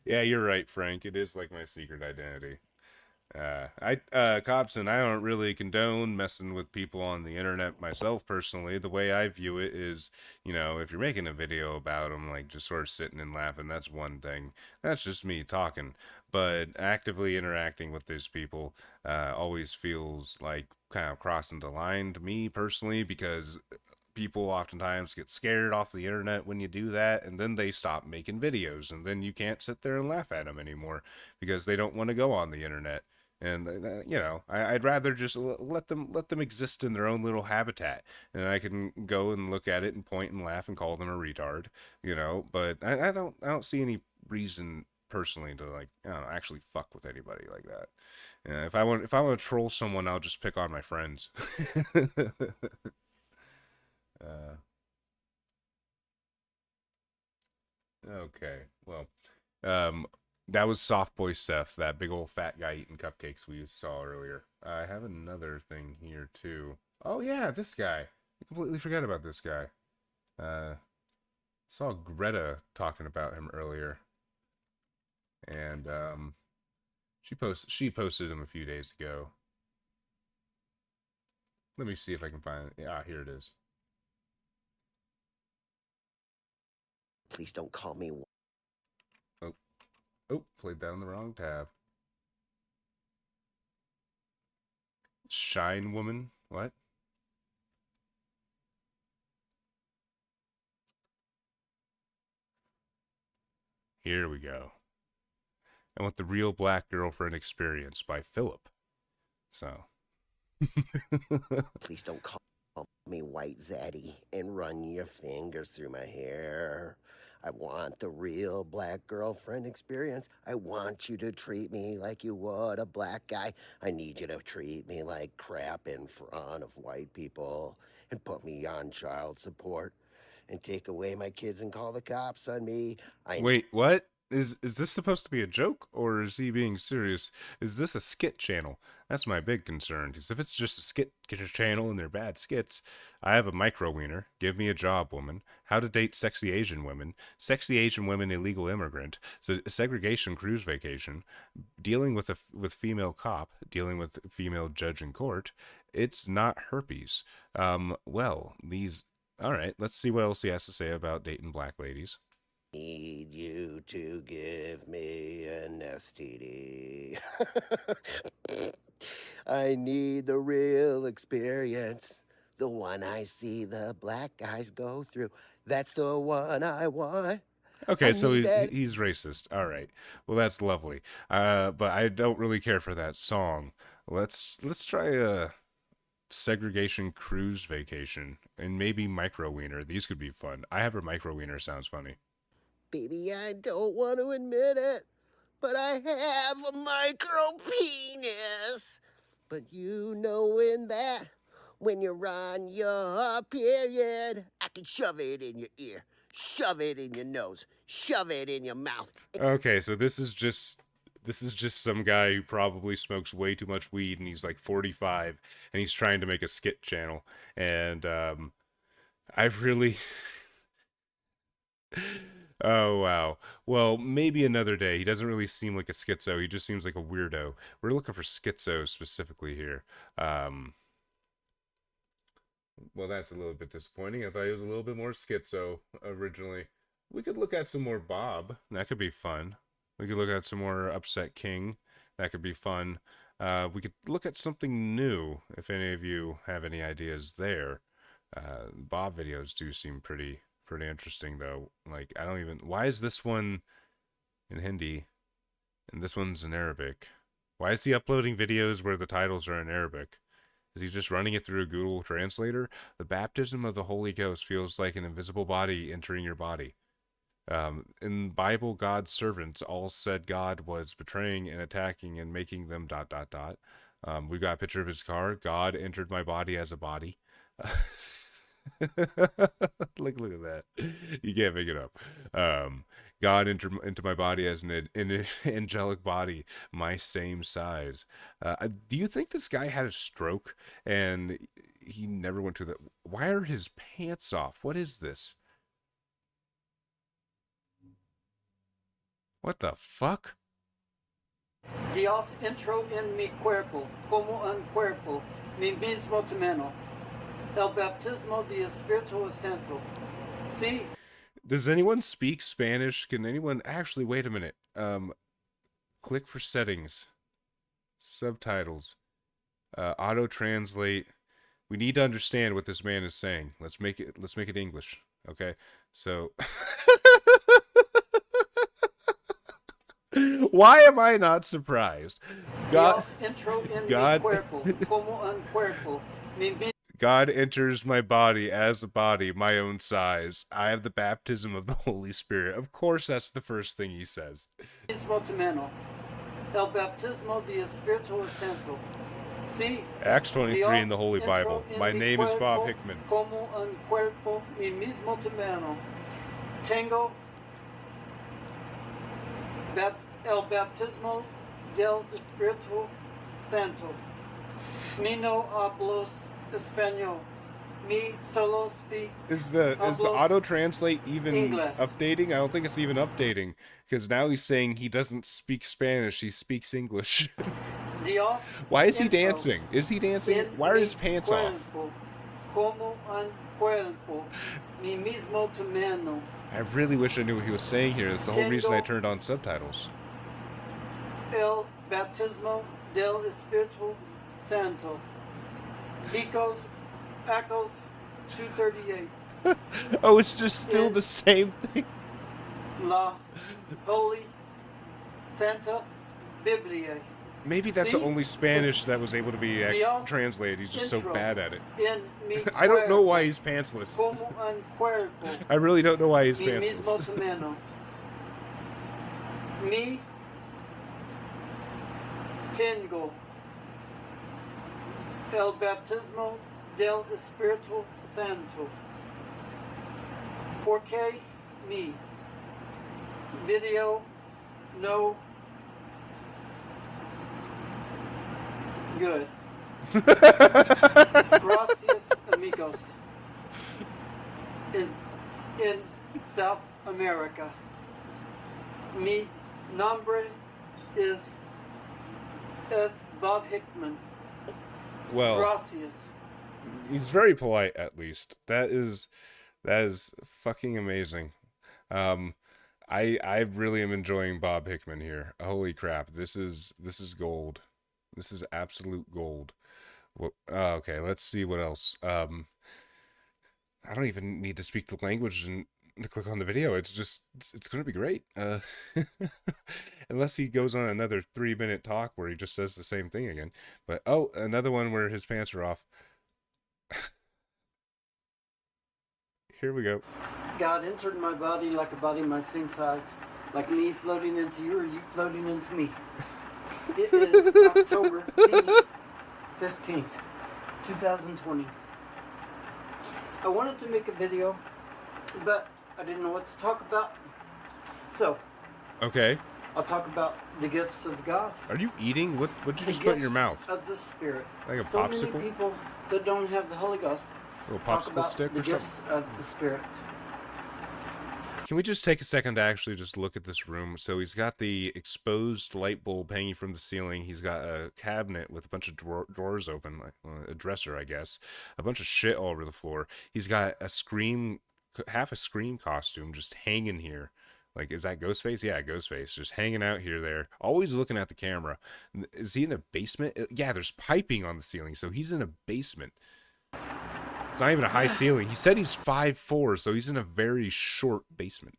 Yeah, you're right, Frank. It is like my secret identity. Cobson, I don't really condone messing with people on the internet myself personally. The way I view it is, you know, if you're making a video about them, like just sort of sitting and laughing, that's one thing. That's just me talking. But actively interacting with these people always feels like kind of crossing the line to me personally, because people oftentimes get scared off the internet when you do that, and then they stop making videos, and then you can't sit there and laugh at them anymore because they don't want to go on the internet. And you know, I'd rather just let them exist in their own little habitat, and I can go and look at it and point and laugh and call them a retard, you know. But I don't see any reason personally to, like, I don't know, actually fuck with anybody like that. If I want to troll someone, I'll just pick on my friends. Okay, well, that was Soft Boy Seth, that big old fat guy eating cupcakes we saw earlier. I have another thing here too. Oh yeah, this guy. I completely forgot about this guy. Saw Greta talking about him earlier, and she posted him a few days ago. Let me see if I can find it. Ah, here it is. Please don't call me. Oh, played down the wrong tab. Shine woman? What? Here we go. I want the real black girlfriend experience by Philip. So. Please don't call me White Zaddy and run your fingers through my hair. I want the real black girlfriend experience. I want you to treat me like you would a black guy. I need you to treat me like crap in front of white people and put me on child support and take away my kids and call the cops on me. Wait, what? Is this supposed to be a joke, or is he being serious? Is this a skit channel? That's my big concern, because if it's just a skit channel and they're bad skits, I have a micro wiener, give me a job, woman, how to date sexy Asian women, illegal immigrant, segregation cruise vacation, dealing with female cop, dealing with female judge in court. It's not herpes. Well, these... All right, let's see what else he has to say about dating black ladies. Need you to give me an STD. I need the real experience, the one I see the black guys go through. That's the one I want. Okay, so he's racist. All right, well that's lovely. But I don't really care for that song. Let's try a segregation cruise vacation and maybe micro wiener. These could be fun. I have a micro wiener. Sounds funny. Baby, I don't want to admit it, but I have a micro penis. But you knowing that when you're on your period, I can shove it in your ear, shove it in your nose, shove it in your mouth. Okay, so this is just some guy who probably smokes way too much weed, and he's like 45, and he's trying to make a skit channel. And I really oh wow. Well, maybe another day. He doesn't really seem like a schizo. He just seems like a weirdo. We're looking for schizos specifically here. Well, that's a little bit disappointing. I thought he was a little bit more schizo originally. We could look at some more Bob. That could be fun. We could look at some more Upset King. That could be fun. We could look at something new, if any of you have any ideas there. Bob videos do seem pretty interesting, though. Like, I don't even... Why is this one in Hindi and this one's in Arabic? Why is he uploading videos where the titles are in Arabic? Is he just running it through a Google Translator? The baptism of the Holy Ghost feels like an invisible body entering your body. In Bible, God's servants all said God was betraying and attacking and making them ... We got a picture of his car. God entered my body as a body. Look at that. You can't make it up. God entered into my body as an angelic body, my same size. Do you think this guy had a stroke and he never went to the... Why are his pants off? What is this? What the fuck? Dios entró en mi cuerpo como un cuerpo, mi mismo temeno. El baptismo de Espíritu Santo. Sí. Does anyone speak Spanish? Can anyone actually wait a minute? Click for settings, subtitles, auto translate. We need to understand what this man is saying. Let's make it English. Okay, so why am I not surprised? God enters my body as a body, my own size. I have the baptism of the Holy Spirit. Of course, that's the first thing he says. Acts 23 in the Holy Bible. My name is Bob Hickman. Como un cuerpo, mi mismo temeno. Tengo el baptismo del Espíritu Santo. Mi no hablo español. Me solo speak. Is the auto translate even English. updating? I don't think it's even updating, because now he's saying he doesn't speak Spanish, he speaks English. Dios Why is he entró dancing? Is he dancing? en Why are mi his pants off? cuerpo, como un cuerpo, mi mismo temeno. I really wish I knew what he was saying here. That's the whole reason I Tengo- turned on subtitles. El baptismo del Espíritu Santo. Acts 2:38. Oh, it's just still the same thing. La Holy Santa Biblia. Maybe that's the See? only Spanish that was able to be Dios translated. He's just so entró bad at it. en mi I don't know cuerpo, why he's pantsless. como un cuerpo, I really don't know why he's mi mismo pantsless. temeno. Mi tengo el baptismo del Espíritu Santo. Porque mi video no good. Gracias, amigos. In South America. Mi nombre is Bob Hickman. Well, Gracias. he's very polite, at least. That is fucking amazing. I really am enjoying Bob Hickman here. Holy crap, this is gold. This is absolute gold. Okay, let's see what else. I don't even need to speak the language and to click on the video. It's gonna be great. Unless he goes on another 3-minute talk where he just says the same thing again. But oh, another one where his pants are off. Here we go. God entered my body like a body my same size, like me floating into you or you floating into me. It is October the 15th, 2020. I wanted to make a video, but I didn't know what to talk about. So, Okay. I'll talk about the gifts of God. Are you eating? What'd you The just put in your gifts mouth? of the Spirit. Like a so popsicle? many people that don't have the Holy Ghost A little talk popsicle about stick the or gifts something? of the Spirit. Can we just take a second to actually just look at this room? So he's got the exposed light bulb hanging from the ceiling. He's got a cabinet with a bunch of drawers open, like a dresser, I guess. A bunch of shit all over the floor. He's got half a Scream costume just hanging here. Like, is that Ghostface? Yeah, Ghostface. Just hanging out here, there. Always looking at the camera. Is he in a basement? Yeah, there's piping on the ceiling, so he's in a basement. It's not even a high ceiling. He said he's 5'4", so he's in a very short basement.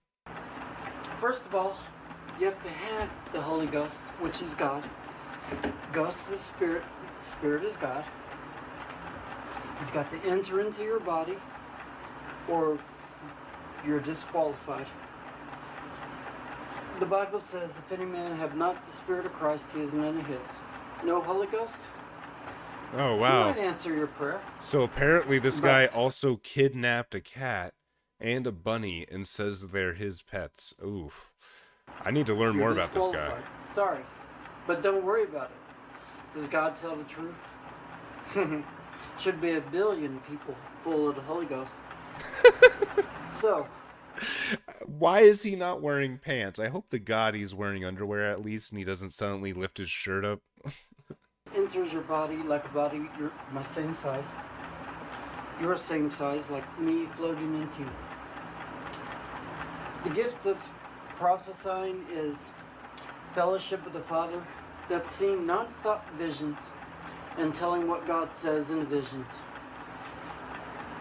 First of all, you have to have the Holy Ghost, which is God. Ghost is Spirit. Spirit is God. He's got to enter into your body, or you're disqualified. The Bible says, if any man have not the Spirit of Christ, he is none of his. No Holy Ghost? Oh, He wow. might answer your prayer. So apparently this guy also kidnapped a cat and a bunny and says they're his pets. Oof. I need to learn You're more about this guy. disqualified. Sorry, but don't worry about it. Does God tell the truth? Should be 1 billion people full of the Holy Ghost. So, Why is he not wearing pants? I hope to God he's wearing underwear at least, and he doesn't suddenly lift his shirt up. Enters your body like a body, you're my same size. Your same size, like me floating into you. The gift of prophesying is fellowship with the Father, that's seeing non-stop visions and telling what God says in the visions.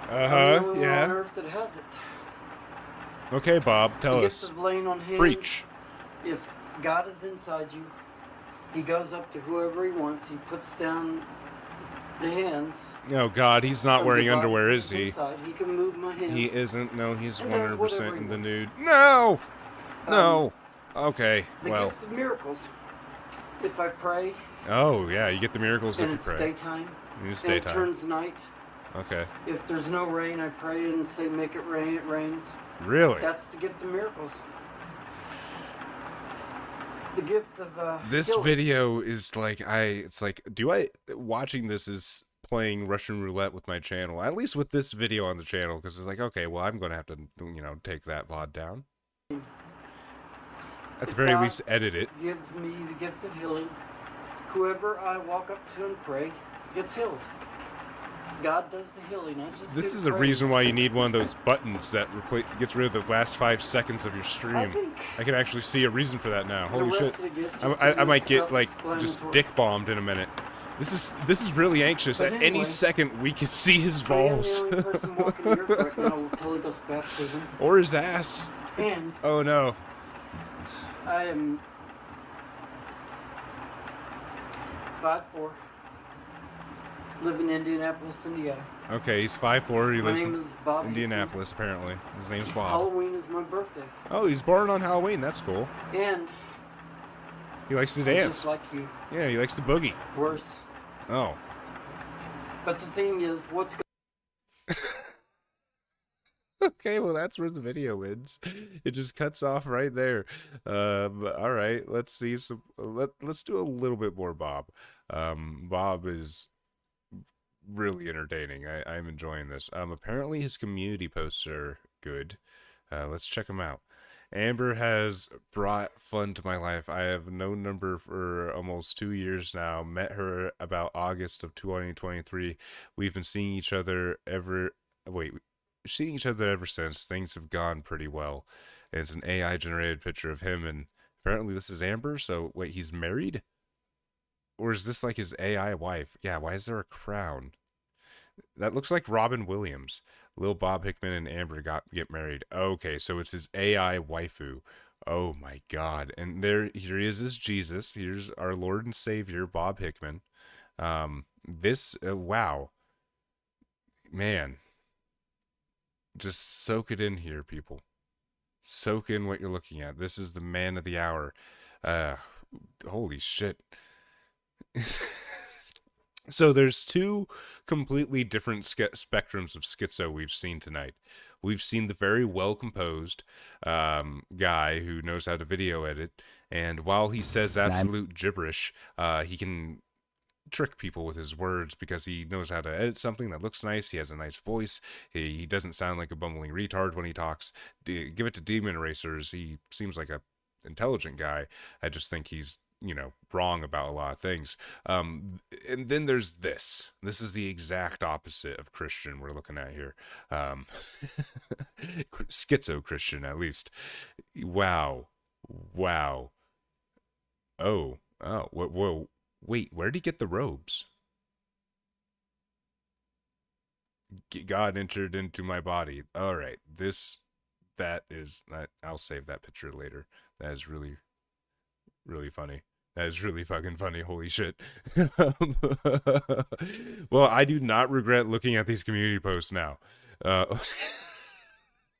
I'm the only one on earth that has it. Okay, Bob, tell the us. gift of laying on hands. Preach. If God is inside you, he goes up to whoever he wants. He puts down the hands. Oh God, he's not wearing underwear, is he? Inside. He can move my hands. He isn't. No, he's and does 100% whatever he in the wants. nude. No! No! Okay, The well. gift of miracles. If I pray. Oh, yeah, you get the miracles if and you it's pray. daytime. It's and daytime. it turns night. Okay. If there's no rain, I pray and say, make it rain, it rains. Really? That's the gift of miracles. The gift of This healing. video is like, watching this is playing Russian roulette with my channel, at least with this video on the channel, because it's like, okay, well, I'm going to have to, take that VOD down. At the very God least, edit it. Gives me the gift of healing. Whoever I walk up to and pray gets healed. God does the healing. I just This do is a praise. reason why you need one of those buttons that gets rid of the last 5 seconds of your stream. I can actually see a reason for that now. Holy rest shit! of the gifts I are might get like self-explanatory. just dick bombed in a minute. This is really anxious. But At any anyway, second, we could see his I am balls the only person walking the earth right now with Holy Ghost baptism. or his ass. And Oh no! I am 5'4", live in Indianapolis, Indiana. Okay, he's 5'4". He My lives name in is Bob Indianapolis. Apparently, his name's Bob. Halloween is my birthday. Oh, he's born on Halloween. That's cool. And He likes to I'm dance. just like you. Yeah, he likes to boogie. Worse. Oh. But the thing is, what's Okay, well that's where the video ends. It just cuts off right there. All right, let's see some. Let's do a little bit more Bob. Bob is really entertaining. I'm enjoying this. Apparently his community posts are good. Let's check them out. Amber has brought fun to my life. I have known her for almost 2 years now. Met her about August of 2023. We've been seeing each other ever since. Things have gone pretty well. It's an AI generated picture of him, and apparently this is Amber. So wait, he's married? Or is this like his AI wife? Yeah, why is there a crown? That looks like Robin Williams. Lil Bob Hickman and Amber get married. Okay, so it's his AI waifu. Oh my God. And here he is as Jesus. Here's our Lord and Savior, Bob Hickman. Wow. Man. Just soak it in here, people. Soak in what you're looking at. This is the man of the hour. Holy shit. So there's two completely different spectrums of schizo we've seen tonight. We've seen the very well-composed guy who knows how to video edit, and while he says absolute gibberish, he can trick people with his words because he knows how to edit something that looks nice. He has a nice voice. He doesn't sound like a bumbling retard when he talks. Give it to Demon Erasers. He seems like a intelligent guy. I just think he's wrong about a lot of things. And then there's this. This is the exact opposite of Christian we're looking at here. Schizo Christian, at least. Wow. Oh, whoa. Wait, where did he get the robes? God entered into my body. All right, I'll save that picture later. That is really, really funny. That is really fucking funny. Holy shit. Well, I do not regret looking at these community posts now.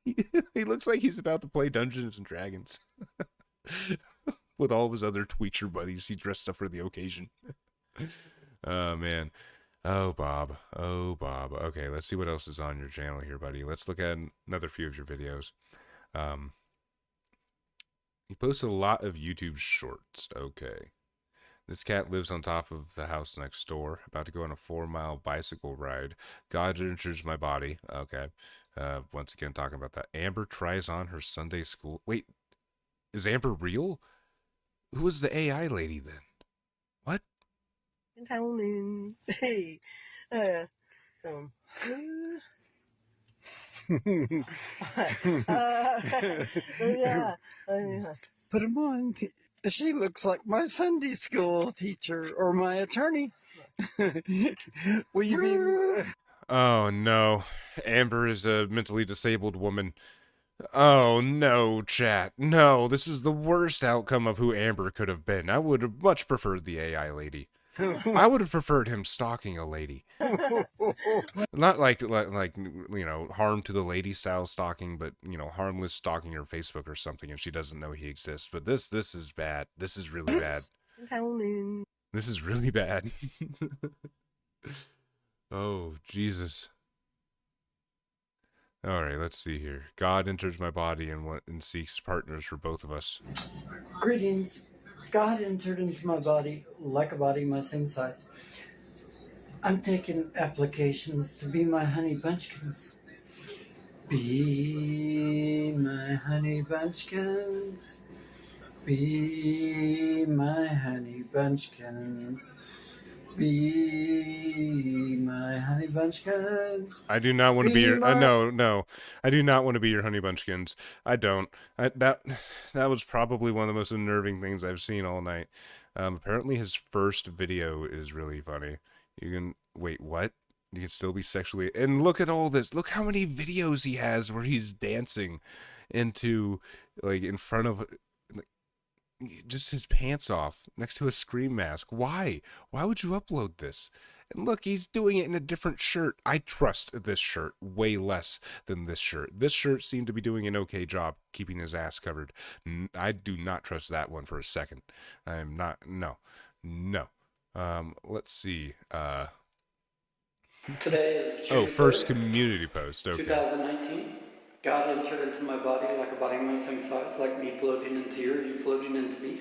He looks like he's about to play Dungeons and Dragons. With all of his other Tweacher buddies. He dressed up for the occasion. Oh, man. Oh, Bob. Okay, let's see what else is on your channel here, buddy. Let's look at another few of your videos. He posts a lot of YouTube shorts. Okay. This cat lives on top of the house next door. About to go on a 4-mile bicycle ride. God enters my body. Okay. Once again, talking about that. Amber tries on her Sunday school. Wait, is Amber real? Who was the AI lady then? What? Hey, um, yeah. Put him on. She looks like my Sunday school teacher or my attorney. Will you be? Oh no, Amber is a mentally disabled woman. Oh no, chat. No, this is the worst outcome of who Amber could have been. I would have much preferred the AI lady. I would have preferred him stalking a lady. Not like you know, harm to the lady style stalking, but you know, harmless stalking her Facebook or something and she doesn't know he exists. But this is bad. This is really bad. This is really bad. Oh, Jesus. Alright, let's see here. God enters my body and seeks partners for both of us. Greetings. God entered into my body like a body my same size. I'm taking applications to be my honey bunchkins. Be my honey bunchkins. Be my honey bunchkins. Be my honey bunchkins. I do not want to be your my... no. I do not want to be your honey bunchkins. I don't. That was probably one of the most unnerving things I've seen all night. Apparently his first video is really funny. You can wait, what? You can still be sexually, and look at all this. Look how many videos he has where he's dancing into, like, in front of, like, just his pants off next to a scream mask. Why would you upload this? And look, he's doing it in a different shirt. I trust this shirt way less than this shirt. This shirt seemed to be doing an okay job keeping his ass covered. I do not trust that one for a second. I'm not, no. Let's see. Today is June first 3rd, community post. Okay. 2019. God entered into my body like a body my same size, like me floating into you floating into me.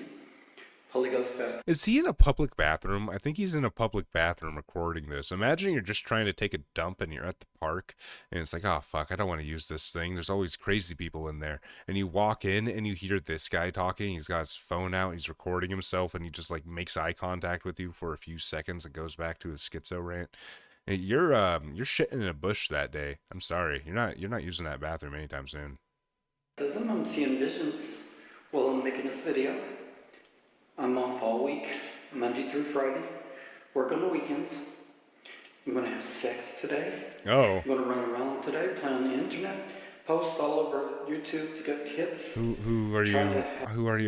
Holy Ghost baptism. Is he in a public bathroom? I think he's in a public bathroom recording this. Imagine you're just trying to take a dump and you're at the park and it's like, oh fuck, I don't want to use this thing. There's always crazy people in there. And you walk in and you hear this guy talking. He's got his phone out. He's recording himself and he just like makes eye contact with you for a few seconds and goes back to his schizo rant. You're shitting in a bush that day. I'm sorry. You're not using that bathroom anytime soon. I'm seeing visions while I'm making this video. I'm off all week, Monday through Friday. Work on the weekends. I'm going to have sex today. Oh. I'm going to run around today, play on the internet, post all over YouTube to get hits. Who are you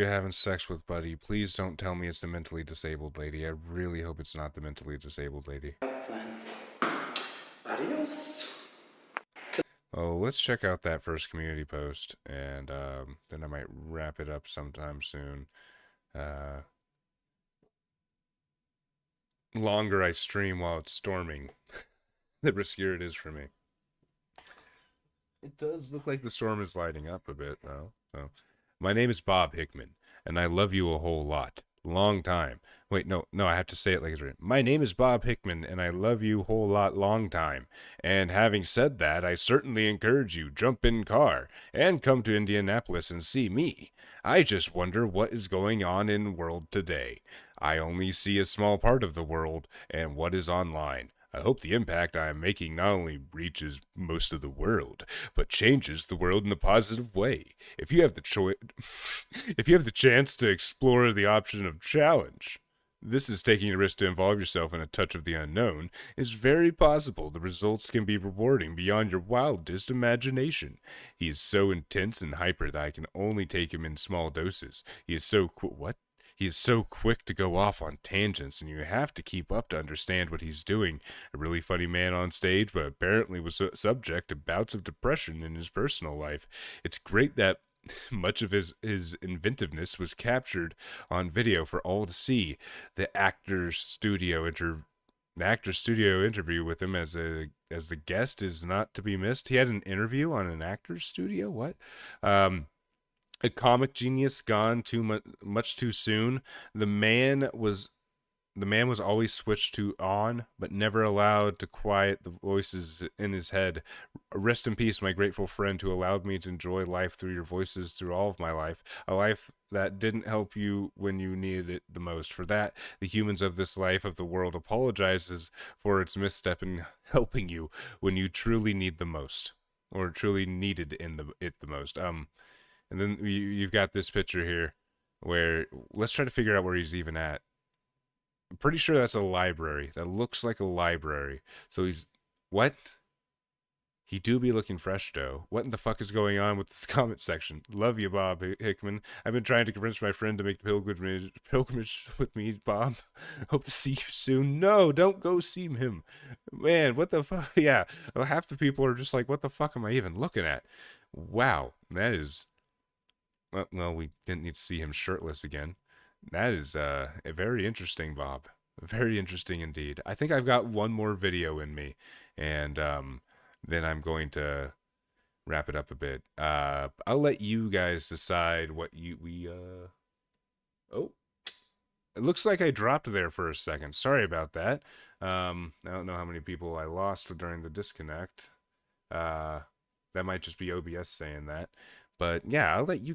having sex with, buddy? Please don't tell me it's the mentally disabled lady. I really hope it's not the mentally disabled lady. Have fun. Adios. Oh, let's check out that first community post, and then I might wrap it up sometime soon. Longer I stream while it's storming, the riskier it is for me. It does look like the storm is lighting up a bit, though. So, my name is Bob Hickman, and I love you a whole lot. Long time. Wait, no, I have to say it like it's written. My name is Bob Hickman, and I love you a whole lot long time. And having said that, I certainly encourage you, jump in car, and come to Indianapolis and see me. I just wonder what is going on in the world today. I only see a small part of the world, and what is online. I hope the impact I am making not only reaches most of the world, but changes the world in a positive way. If you have the chance to explore the option of challenge, this is taking a risk to involve yourself in a touch of the unknown, is very possible the results can be rewarding beyond your wildest imagination. He is so intense and hyper that I can only take him in small doses. He is so He is so quick to go off on tangents, and you have to keep up to understand what he's doing. A really funny man on stage, but apparently was subject to bouts of depression in his personal life. It's great that much of his inventiveness was captured on video for all to see. The actor's studio interview with him as the guest is not to be missed. He had an interview on an actor's studio? What? A comic genius gone too much too soon. The man The man was always switched to on, but never allowed to quiet the voices in his head. Rest in peace, my grateful friend who allowed me to enjoy life through your voices through all of my life. A life that didn't help you when you needed it the most. For that, the humans of this life of the world apologizes for its misstep in helping you when you truly need the most. Or truly needed it the most. And then you've got this picture here where, let's try to figure out where he's even at. I'm pretty sure that's a library. That looks like a library. So he's, what? He do be looking fresh, though. What in the fuck is going on with this comment section? Love you, Bob Hickman. I've been trying to convince my friend to make the pilgrimage with me, Bob. Hope to see you soon. No, don't go see him. Man, what the fuck? Yeah, well, half the people are just like, what the fuck am I even looking at? Wow, that is... Well, we didn't need to see him shirtless again. That is very interesting, Bob. Very interesting indeed. I think I've got one more video in me, and then I'm going to wrap it up a bit. I'll let you guys decide what Oh, it looks like I dropped there for a second. Sorry about that. I don't know how many people I lost during the disconnect. That might just be OBS saying that. But yeah, I'll let you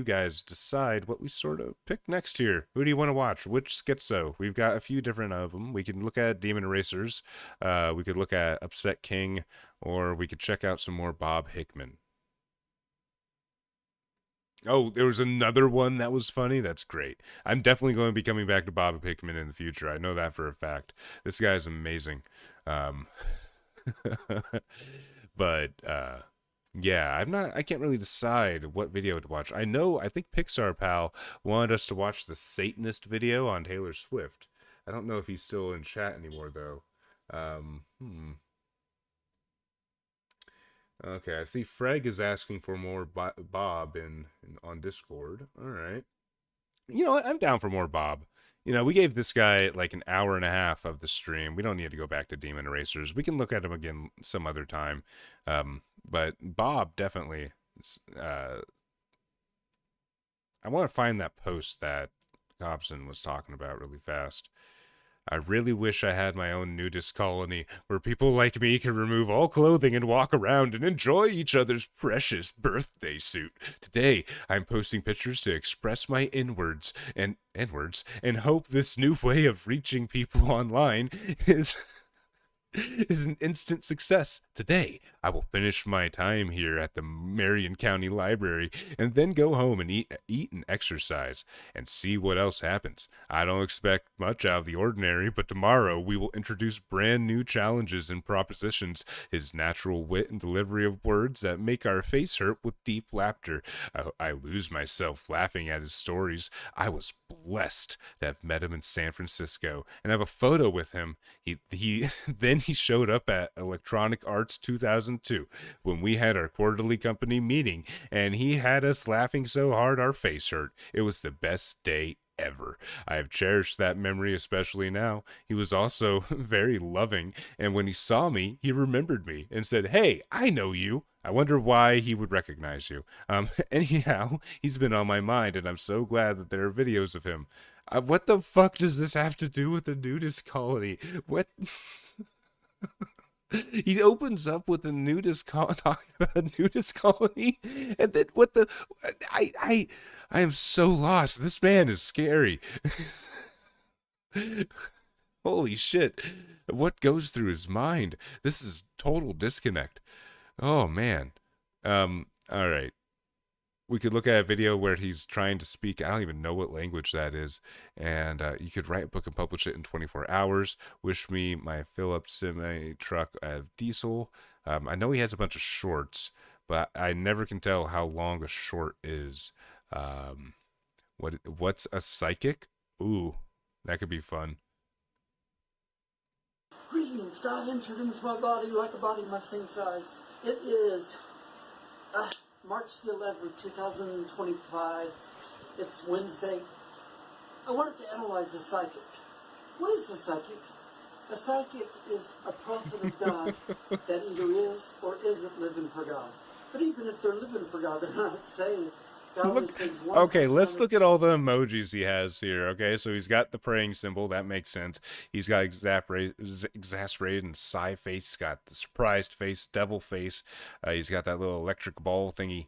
guys decide what we sort of pick next here. Who do you want to watch? Which schizo? We've got a few different of them. We can look at Demon Erasers. We could look at Upset King, or we could check out some more Bob Hickman. Oh, there was another one that was funny. That's great. I'm definitely going to be coming back to Bob Hickman in the future. I know that for a fact. This guy is amazing. But yeah, I can't really decide what video to watch. I think Pixar Pal wanted us to watch the Satanist video on Taylor Swift. I don't know if he's still in chat anymore, though. Okay, I see Freg is asking for more Bob on Discord. All right. You know what? I'm down for more Bob. You know, we gave this guy like an hour and a half of the stream. We don't need to go back to Demon Erasers. We can look at him again some other time. But Bob, definitely. I want to find that post that Hobson was talking about really fast. I really wish I had my own nudist colony where people like me can remove all clothing and walk around and enjoy each other's precious birthday suit. Today, I'm posting pictures to express my inwards and hope this new way of reaching people online is an instant success. Today, I will finish my time here at the Marion County Library and then go home and eat and exercise and see what else happens. I don't expect much out of the ordinary, but tomorrow we will introduce brand new challenges and propositions. His natural wit and delivery of words that make our face hurt with deep laughter. I lose myself laughing at his stories. I was blessed to have met him in San Francisco and have a photo with him. Then he showed up at Electronic Arts 2002 when we had our quarterly company meeting, and he had us laughing so hard our face hurt. It was the best day ever. I have cherished that memory, especially now. He was also very loving, and when he saw me, he remembered me and said, "Hey, I know you." I wonder why he would recognize you. Anyhow, he's been on my mind, and I'm so glad that there are videos of him. What the fuck does this have to do with the nudist colony? What? He opens up with a nudist talking about a nudist colony, and then what the? I am so lost. This man is scary. Holy shit! What goes through his mind? This is total disconnect. Oh man. All right. We could look at a video where he's trying to speak. I don't even know what language that is. And you could write a book and publish it in 24 hours. Wish me my Phillips semi-truck of diesel. I know he has a bunch of shorts, but I never can tell how long a short is. What's a psychic? Ooh, that could be fun. Greetings, God entered into my body like a body my same size. It is March the 11th, 2025. It's Wednesday. I wanted to analyze the psychic. What is a psychic? A psychic is a prophet of God that either is or isn't living for God. But even if they're living for God, they're not saved. God only Look, saves one okay, let's person. look at all the emojis he has here. Okay, so he's got the praying symbol. That makes sense. He's got exasperated and sigh face. He's got the surprised face, devil face. He's got that little electric ball thingy.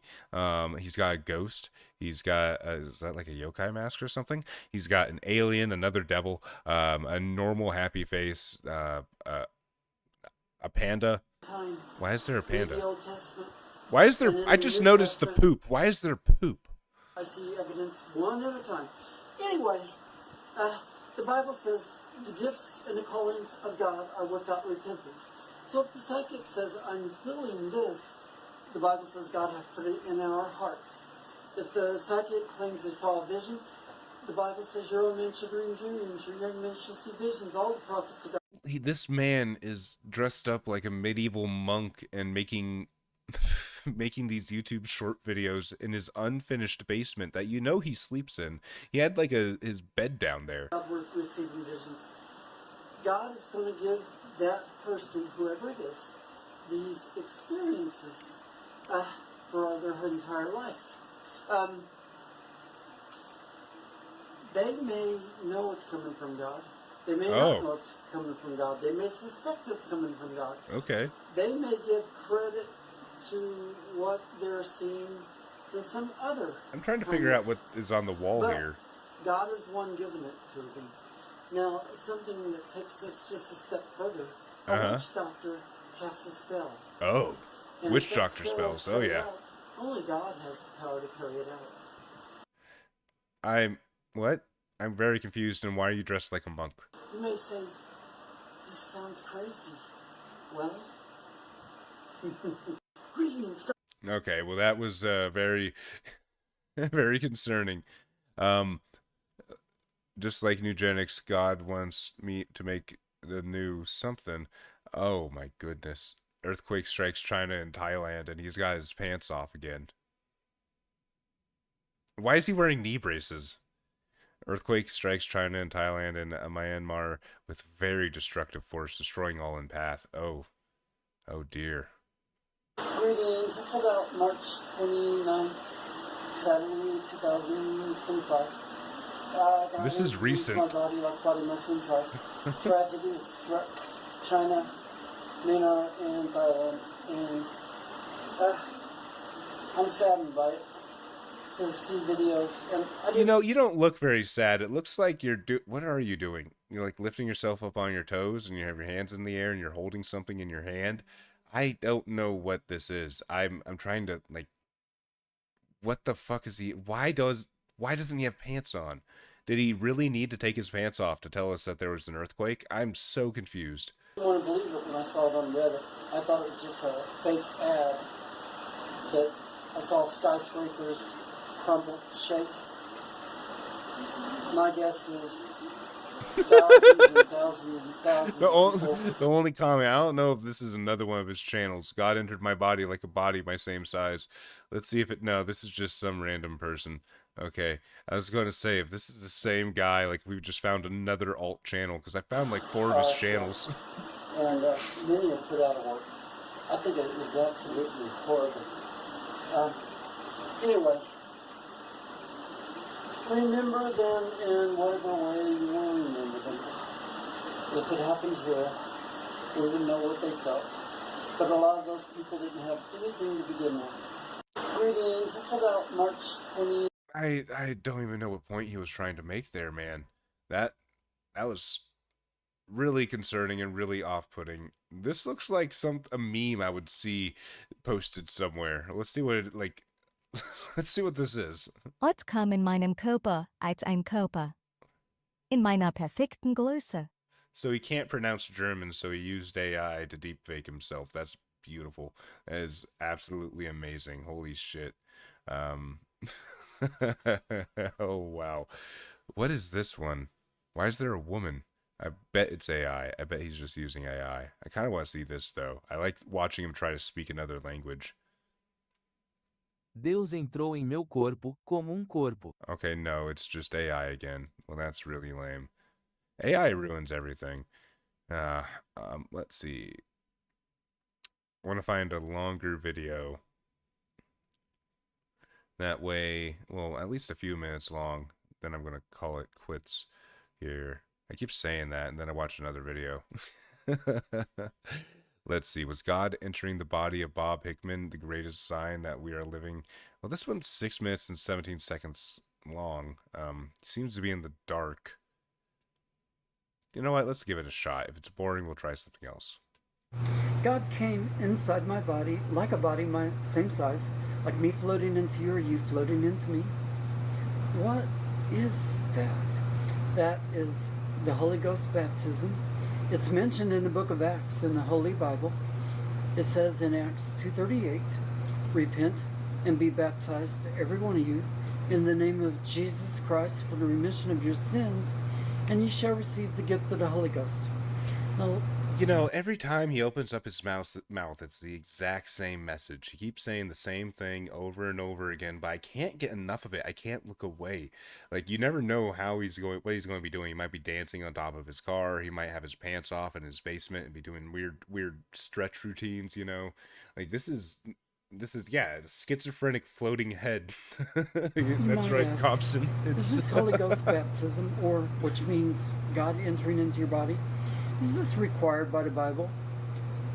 He's got a ghost. He's got, is that like a yokai mask or something? He's got an alien, another devil, a normal happy face, a panda. Why is there a Read the panda? Old Testament. Why is there, And then I in just New noticed the Testament, poop. Why is there poop? I see evidence one at a time. Anyway, the Bible says the gifts and the callings of God are without repentance. So if the psychic says, I'm feeling this, the Bible says God has put it in our hearts. If the psychic claims they saw a vision, the Bible says your old man should dream dreams, your young men shall see visions. All the prophets of God. This man is dressed up like a medieval monk and making making these YouTube short videos in his unfinished basement that you know he sleeps in. He had like his bed down there. God were receiving visions. God is going to give that person, whoever it is, these experiences for their entire life. They may know it's coming from God. They may not know it's coming from God. They may suspect it's coming from God. Okay. They may give credit to what they're seeing to some other. I'm trying to figure out what is on the wall But here. God is the one giving it to them. Now, something that takes this just a step further. A witch doctor casts a spell. Oh, And witch if that doctor spell is spells. Oh carried yeah. out, only God has the power to carry it out. What? I'm very confused. And why are you dressed like a monk? You may say, this sounds crazy. Well, greetings. Okay, well that was very very concerning. Just like Nugenics, God wants me to make the new something. Oh my goodness. Earthquake strikes China and Thailand and he's got his pants off again. Why is he wearing knee braces? Earthquake strikes China and Thailand and Myanmar with very destructive force, destroying all in path. Oh dear. Greetings. It's about March 29th, Saturday, 2025. This is recent. My body like body Muslims are. Tragedy has struck China, Myanmar, and Thailand. And I'm saddened by it. To see videos. And you know, you don't look very sad. It looks like you're what are you doing? You're like lifting yourself up on your toes and you have your hands in the air and you're holding something in your hand. I don't know what this is. I'm trying to like, what the fuck is he? Why doesn't he have pants on? Did he really need to take his pants off to tell us that there was an earthquake? I'm so confused. I didn't want to believe it when I saw it on Reddit. I thought it was just a fake ad. But I saw skyscrapers crumble, shake. My guess is thousands and thousands and thousands The only comment, I don't know if this is another one of his channels. God entered my body like a body my same size. Let's see if no, this is just some random person. Okay, I was going to say, if this is the same guy, like we've just found another alt channel, because I found like 4 of his channels. And many are put out of work. I think it was absolutely horrible. Anyway, remember them in whatever way you want to remember them. If it happened here, we would know what they felt. But a lot of those people didn't have anything to begin with. Greetings. It's about March 20th. I don't even know what point he was trying to make there, man. That was really concerning and really off-putting. This looks like a meme I would see posted somewhere. Let's see what it, like. Let's see what this is. Ort kam in meinem Körper als ein Körper. In meiner perfekten Größe. So he can't pronounce German, so he used AI to deepfake himself. That's beautiful. That is absolutely amazing. Holy shit. Oh, wow. What is this one? Why is there a woman? I bet it's AI. I bet he's just using AI. I kind of want to see this, though. I like watching him try to speak another language. Deus entrou em meu corpo como corpo. Okay, no, it's just AI again. Well, that's really lame. AI ruins everything. Let's see. I want to find a longer video. That way, well, at least a few minutes long. Then I'm gonna call it quits here. I keep saying that, and then I watch another video. Let's see. Was God entering the body of Bob Hickman the greatest sign that we are living? Well, this one's 6 minutes and 17 seconds long. Seems to be in the dark. You know what? Let's give it a shot. If it's boring, we'll try something else. God came inside my body, like a body my same size, like me floating into you or you floating into me. What is that? That is the Holy Ghost baptism. It's mentioned in the book of Acts in the Holy Bible. It says in Acts 2:38, repent and be baptized, every one of you, in the name of Jesus Christ for the remission of your sins, and ye shall receive the gift of the Holy Ghost. Now, you know, every time he opens up his mouth, it's the exact same message. He keeps saying the same thing over and over again, but I can't get enough of it. I can't look away. Like, you never know what he's going to be doing. He might be dancing on top of his car. He might have his pants off in his basement and be doing weird stretch routines, you know? Like, this is yeah, schizophrenic floating head. That's right, ask, Cobson. Is this Holy Ghost baptism, or which means God entering into your body? Is this required by the Bible?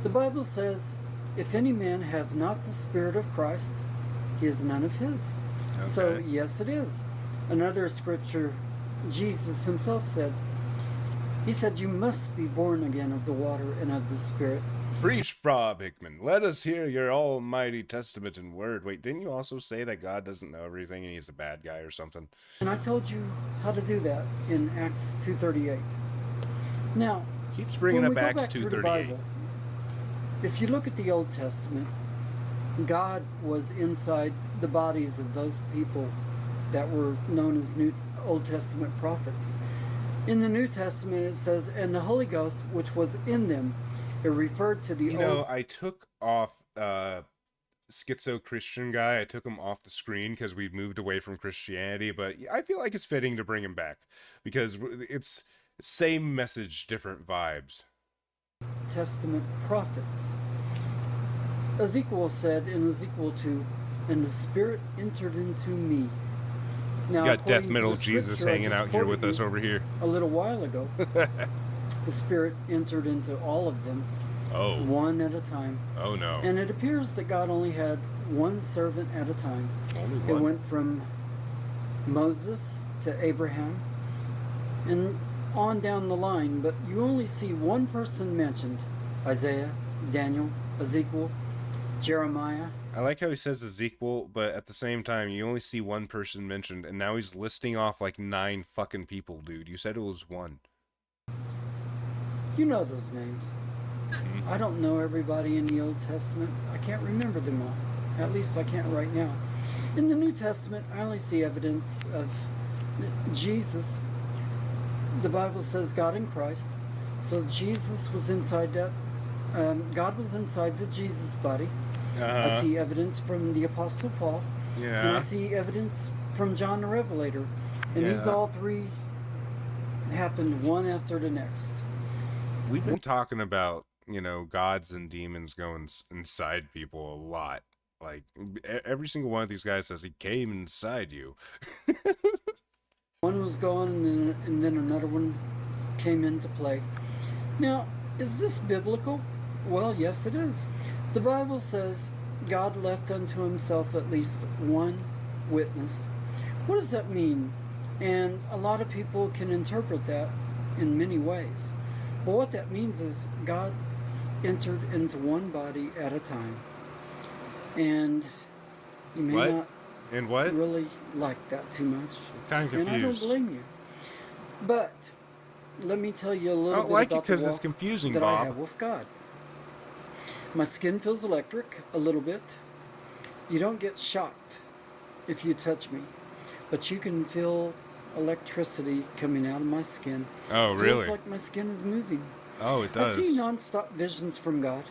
The Bible says, if any man have not the Spirit of Christ, he is none of his. Okay. So, yes, it is. Another scripture, Jesus himself said, he said, you must be born again of the water and of the Spirit. Preach, Bob Hickman. Let us hear your almighty testament and word. Wait, didn't you also say that God doesn't know everything and he's a bad guy or something? And I told you how to do that in Acts 2:38. Now, keeps bringing up Acts 2:38. If you look at the Old Testament, God was inside the bodies of those people that were known as Old Testament prophets. In the New Testament, it says, and the Holy Ghost, which was in them, it referred to the I took off Schizo Christian guy. I took him off the screen because we moved away from Christianity, but I feel like it's fitting to bring him back because it's same message, different vibes. Testament prophets. Ezekiel said in Ezekiel 2, and the Spirit entered into me. Now, you got death metal Jesus hanging out here with us over here. A little while ago, the Spirit entered into all of them, one at a time. Oh no. And it appears that God only had one servant at a time. Only one? It went from Moses to Abraham and on down the line, but you only see one person mentioned: Isaiah, Daniel, Ezekiel, Jeremiah. I like how he says Ezekiel, but at the same time, you only see one person mentioned, and now he's listing off like 9 fucking people, dude. You said it was one. You know those names. I don't know everybody in the Old Testament. I can't remember them all. At least I can't right now. In the New Testament, I only see evidence of Jesus. The Bible says God in Christ. So Jesus was inside that. God was inside the Jesus body. I see evidence from the Apostle Paul. Yeah. And I see evidence from John the Revelator. And these all three happened one after the next. We've been talking about, you know, gods and demons going inside people a lot. Like, every single one of these guys says he came inside you. One was gone, and then another one came into play. Now, is this biblical? Well, yes, it is. The Bible says God left unto himself at least one witness. What does that mean? And a lot of people can interpret that in many ways. But what that means is God entered into one body at a time. And you may not really like that too much. I'm kind of confused. And I don't blame you. But let me tell you a little bit like about it because the it's walk confusing, that Bob. I have with God. My skin feels electric a little bit. You don't get shocked if you touch me, but you can feel electricity coming out of my skin. Oh, It really? feels like my skin is moving. Oh, it does. I see non-stop visions from God.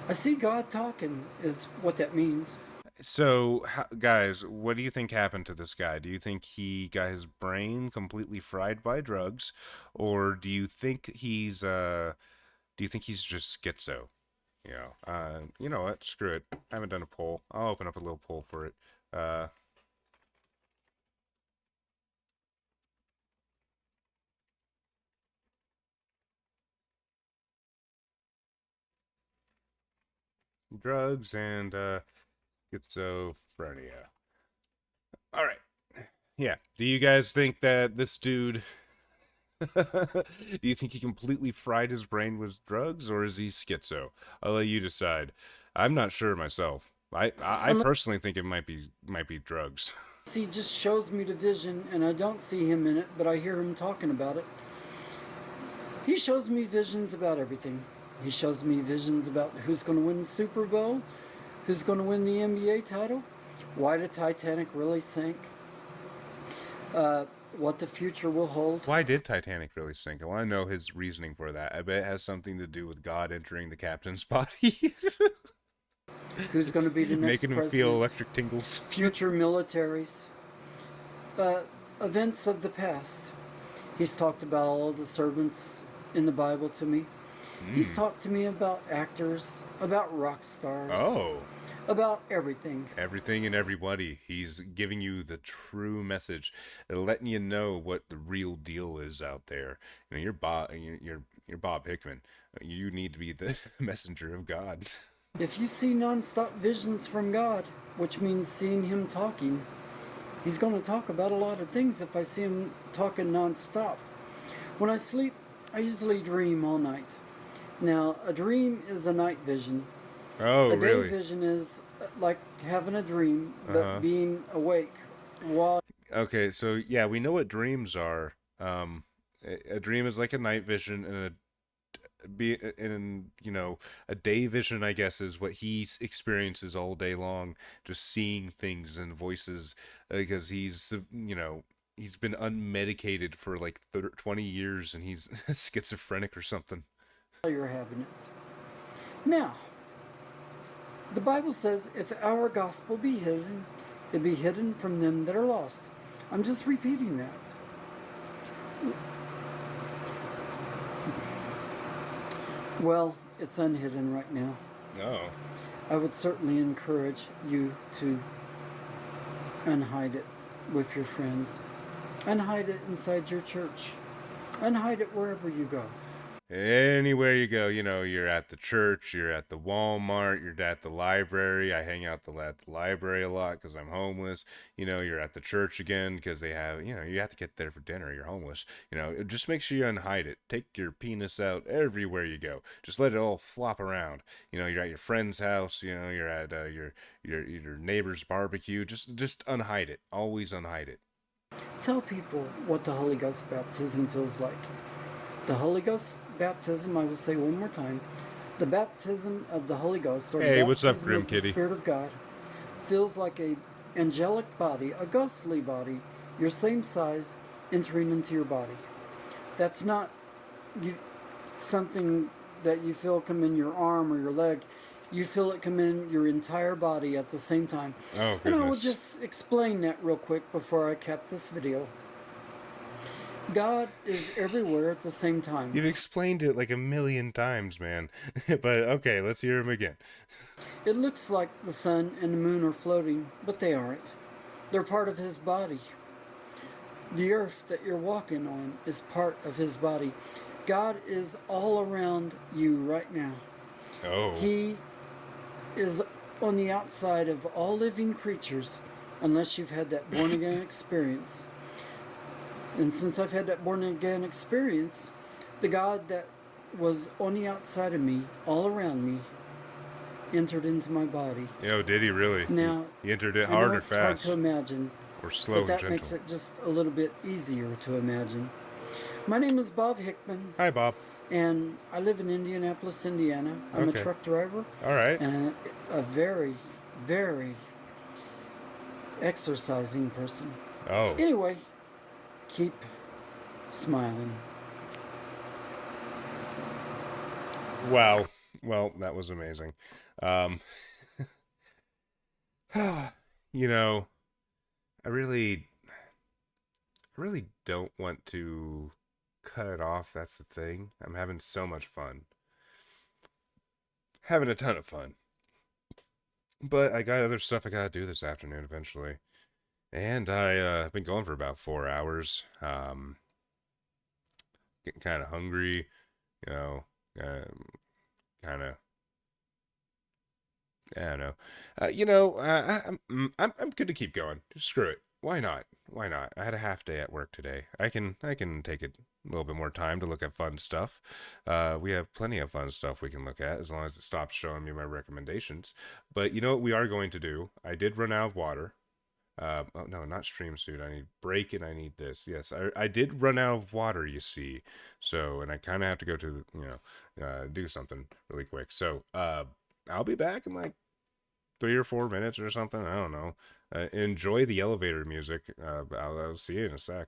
I see God talking is what that means. So, guys, what do you think happened to this guy? Do you think he got his brain completely fried by drugs, or do you think he's just schizo? You know what? Screw it. I haven't done a poll. I'll open up a little poll for it. drugs and schizophrenia. All right. Yeah. Do you guys think that this dude do you think he completely fried his brain with drugs, or is he schizo? I'll let you decide. I'm not sure myself. I personally think it might be drugs. He just shows me the vision, and I don't see him in it, but I hear him talking about it. He shows me visions about everything. He shows me visions about who's going to win the Super Bowl, who's going to win the NBA title, why the Titanic really sank, what the future will hold. Why did Titanic really sink? I want to know his reasoning for that. I bet it has something to do with God entering the captain's body. Who's going to be the next making him president, feel electric tingles. future militaries, events of the past. He's talked about all the servants in the Bible to me. He's talked to me about actors, about rock stars. Oh. About everything. Everything and everybody. He's giving you the true message, letting you know what the real deal is out there. You know, you're Bob Hickman. You need to be the messenger of God. If you see non-stop visions from God, which means seeing him talking, he's going to talk about a lot of things if I see him talking non-stop. When I sleep, I usually dream all night. Now, a dream is a night vision. Oh, really? A day vision is like having a dream, but being awake while... Okay, so yeah, we know what dreams are. A dream is like a night vision, and a day vision, I guess, is what he experiences all day long, just seeing things and voices, because he's been unmedicated for like 20 years, and he's schizophrenic or something. You're having it. Now, the Bible says, if our gospel be hidden, it be hidden from them that are lost. I'm just repeating that. Well, it's unhidden right now. Oh. I would certainly encourage you to unhide it with your friends. Unhide it inside your church. Unhide it wherever you go. Anywhere you go, you're at the church, you're at the Walmart, you're at the library. I hang out at the library a lot because I'm homeless. You're at the church again because they have, you have to get there for dinner. You're homeless. Just make sure you unhide it. Take your penis out everywhere you go. Just let it all flop around. You're at your friend's house. You're at your neighbor's barbecue. Just unhide it. Always unhide it. Tell people what the Holy Ghost baptism feels like. The Holy Ghost baptism, I will say one more time, the baptism of the Holy Ghost, or hey, the what's up, baptism Grim of the Kitty? Spirit of God, feels like a angelic body, a ghostly body, your same size, entering into your body. That's not something that you feel come in your arm or your leg. You feel it come in your entire body at the same time. Oh, goodness. And I will just explain that real quick before I cap this video. God is everywhere at the same time. You've explained it like a million times, man. But okay, let's hear him again. It looks like the sun and the moon are floating, but they aren't. They're part of his body. The earth that you're walking on is part of his body. God is all around you right now. Oh. He is on the outside of all living creatures, unless you've had that born-again experience. And since I've had that born-again experience, the God that was on the outside of me, all around me, entered into my body. Yo, did he really? Now, he entered it I know hard or it's fast? hard to imagine, or slow but and that gentle? makes it just a little bit easier to imagine. My name is Bob Hickman. Hi, Bob. And I live in Indianapolis, Indiana. I'm a truck driver. All right. And a very, very exercising person. Oh. Anyway, keep smiling. Wow. Well, that was amazing. I really don't want to cut it off. That's the thing. I'm having so much fun. Having a ton of fun. But I got other stuff I gotta do this afternoon eventually. And I've been going for about 4 hours. Getting kind of hungry, you know, kind of. I don't know. I'm good to keep going. Just screw it. Why not? Why not? I had a half day at work today. I can take a little bit more time to look at fun stuff. We have plenty of fun stuff we can look at as long as it stops showing me my recommendations. But you know what we are going to do? I did run out of water. Oh no, not stream suit. I need break and I need this. Yes, I did run out of water, you see. So, and I kind of have to go to, do something really quick. So, I'll be back in like 3 or 4 minutes or something. I don't know. Enjoy the elevator music. I'll see you in a sec.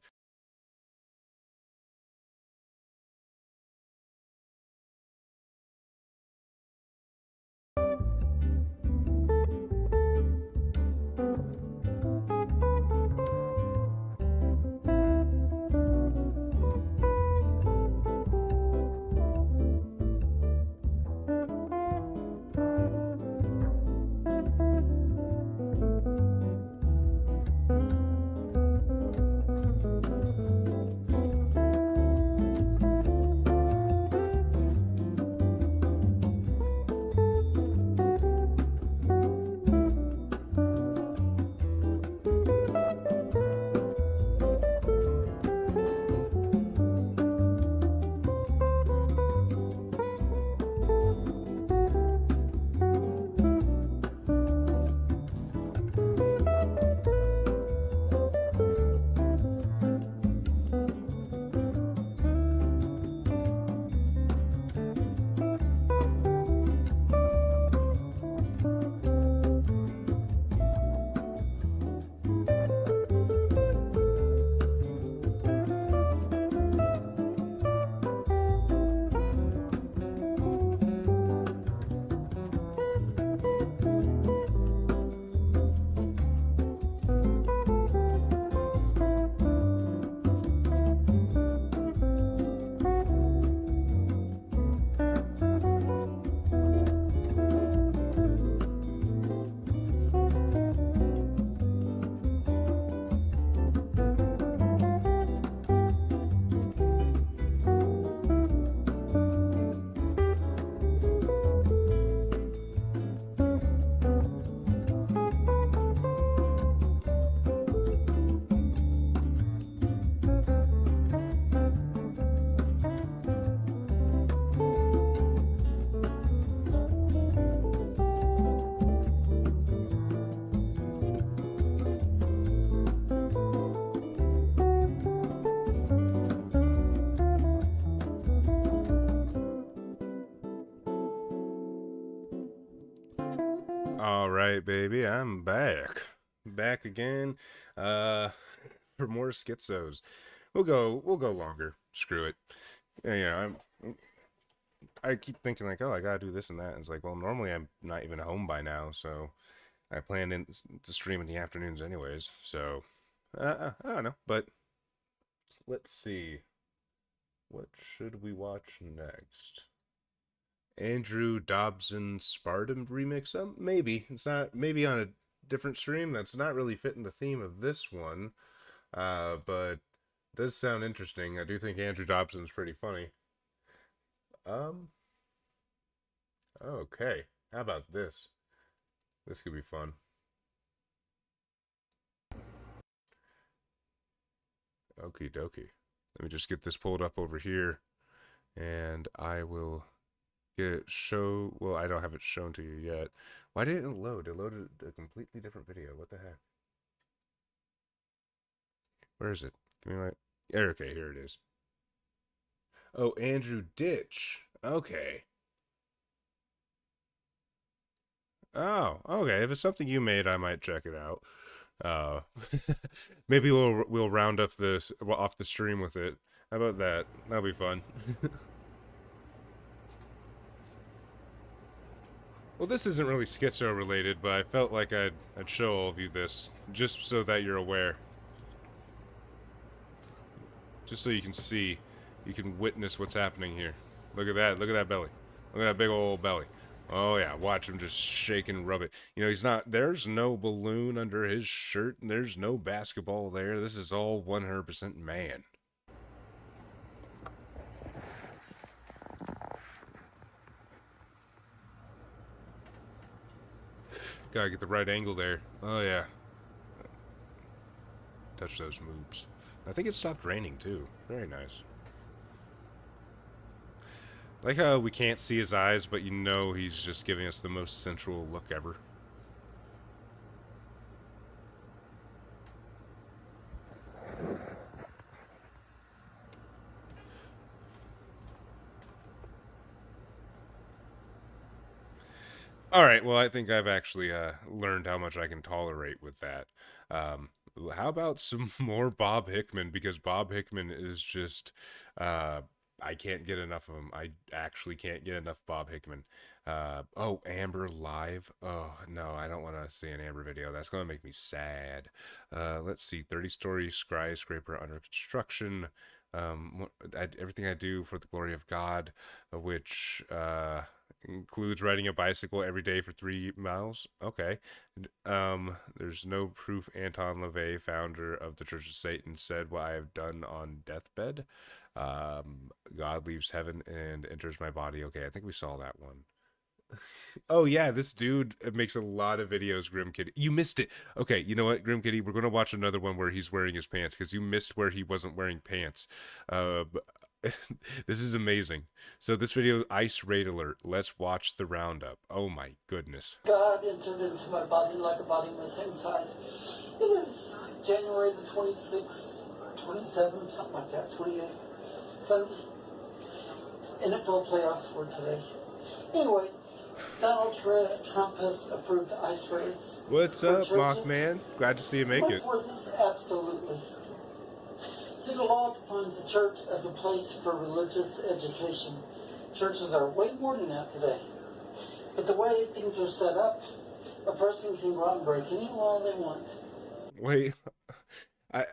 All right, baby, I'm back. Back again. For more schizos. We'll go longer. Screw it. I keep thinking like, oh, I gotta do this and that. And it's like, well, normally I'm not even home by now, so I planned to stream in the afternoons anyways. So I don't know, but let's see. What should we watch next? Andrew Dobson Spartan remix? Maybe. It's not, maybe on a different stream. That's not really fitting the theme of this one. But it does sound interesting. I do think Andrew Dobson's pretty funny. Okay. How about this? This could be fun. Okie dokie. Let me just get this pulled up over here. And I will well, I don't have it shown to you yet. Why didn't it load? It loaded a completely different video. What the heck? Where is it? Give me my... Okay, here it is. Oh, Andrew Ditch. Okay. Oh, okay. If it's something you made, I might check it out. Maybe we'll round up off the stream with it. How about that? That'll be fun. Well, this isn't really schizo related, but I felt like I'd show all of you this, just so that you're aware. Just so you can see, you can witness what's happening here. Look at that belly. Look at that big old belly. Oh yeah, watch him just shake and rub it. You know, he's not, there's no balloon under his shirt, and there's no basketball there. This is all 100% man. Gotta get the right angle there. Oh yeah. Touch those moves. I think it stopped raining too. Very nice. Like how we can't see his eyes, but you know he's just giving us the most sensual look ever. All right, well, I think I've actually learned how much I can tolerate with that. How about some more Bob Hickman? Because Bob Hickman is just, I can't get enough of him. I actually can't get enough Bob Hickman. Oh, Amber live? Oh, no, I don't want to see an Amber video. That's going to make me sad. Let's see, 30-story skyscraper under construction. Everything I do for the glory of God, which includes riding a bicycle every day for 3 miles. Okay. There's no proof Anton LaVey, founder of the Church of Satan, said what I have done on deathbed. God leaves heaven and enters my body. Okay, I think we saw that one. Oh yeah, this dude makes a lot of videos, Grim Kitty. You missed it. Okay, you know what, Grim Kitty? We're going to watch another one where he's wearing his pants, because you missed where he wasn't wearing pants. This is amazing. So this video, ice raid alert. Let's watch the roundup. Oh my goodness. God entered into my body like a body my same size. It is January the 26th, 27th, something like that, 28th, Sunday. NFL playoffs were today. Anyway, Donald Trump has approved ice raids. What's up, Mothman? Glad to see you make it. Absolutely. See, the law defines the church as a place for religious education. Churches are way more than that today. But the way things are set up, a person can go out and break any law they want. Wait,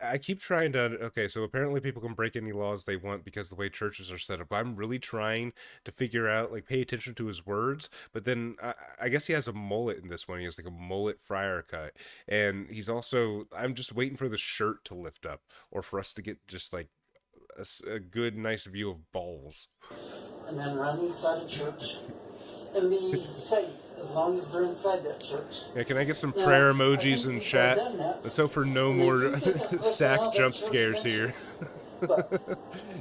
I keep trying to, okay, so apparently people can break any laws they want because the way churches are set up. I'm really trying to figure out, like, pay attention to his words, but then I guess he has a mullet in this one. He has like a mullet friar cut, and he's also, I'm just waiting for the shirt to lift up, or for us to get just like a good, nice view of balls. And then run inside a church and be safe as long as they're inside that church. Yeah, can I get some prayer emojis in chat? Let's hope for no more sack jump scares here.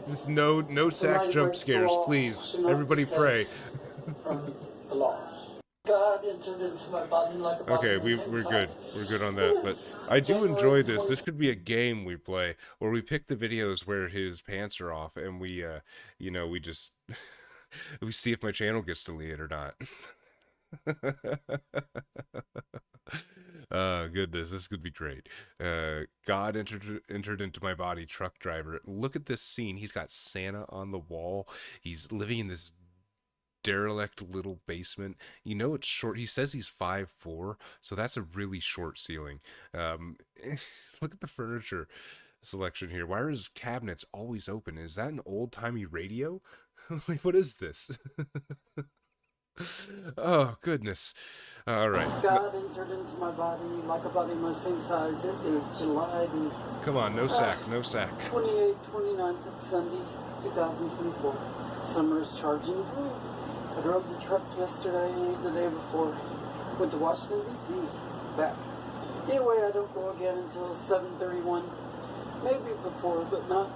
Just no sack jump scares, please. Everybody pray. From the law. God entered into my body like a body. Okay, we're good. We're good on that. But I do enjoy this. This could be a game we play where we pick the videos where his pants are off, and we, you know, we just we see if my channel gets deleted or not. Goodness, this could be great. God entered into my body, truck driver. Look at this scene. He's got Santa on the wall. He's living in this derelict little basement. You know, it's short. He says he's 5'4", so that's a really short ceiling. Look at the furniture selection here. Why are his cabinets always open? Is that an old-timey radio? Like, what is this? Oh, goodness. All right. God entered into my body like a body my same size. It is July the... Come on, no sack, no sack. 28th, 29th, it's Sunday, 2024. Summer is charging through. I drove the truck yesterday, the day before. Went to Washington, D.C., back. Anyway, I don't go again until 7:31. Maybe before, but not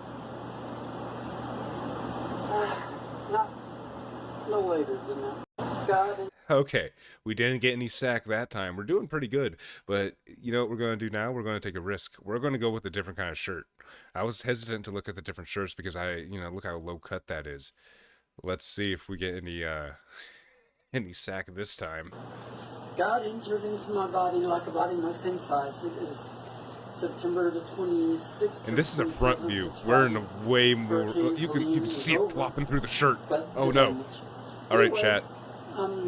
no later than that. God. Okay, we didn't get any sack that time. We're doing pretty good, but you know what we're going to do now? We're going to take a risk. We're going to go with a different kind of shirt. I was hesitant to look at the different shirts because look how low cut that is. Let's see if we get any sack this time. God entered into my body like a body my same size. It is September the 26th. And this is a front view. We're in a way more. You can see it flopping through the shirt. Oh no! All right, chat.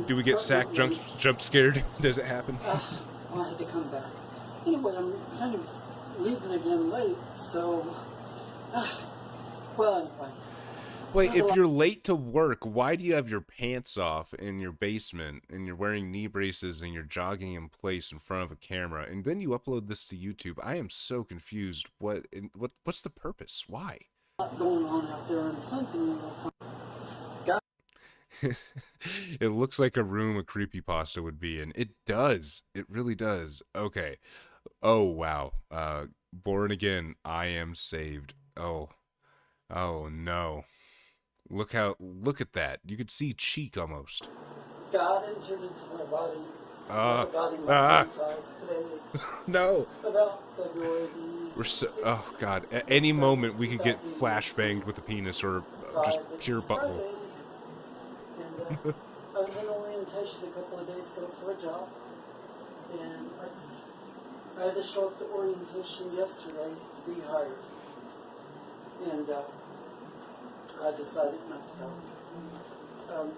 Do we get sack jump scared? Does it happen? I had to come back. Anyway, I'm kind of leaving again late, so. Well, anyway. Wait, if you're late to work, why do you have your pants off in your basement and you're wearing knee braces and you're jogging in place in front of a camera and then you upload this to YouTube? I am so confused. What's the purpose? Why? Going on out there and something will find. It looks like a room a creepypasta would be in. It does. It really does. Okay. Oh, wow. Born again, I am saved. Oh. Oh, no. Look at that. You could see cheek almost. God entered into my body. My body my same size. Today is No. about February We're so, oh god, at any moment we could get flashbanged with a penis or just pure butthole. And I was in orientation a couple of days ago for a job, and I had to show up to orientation yesterday to be hired, and I decided not to go.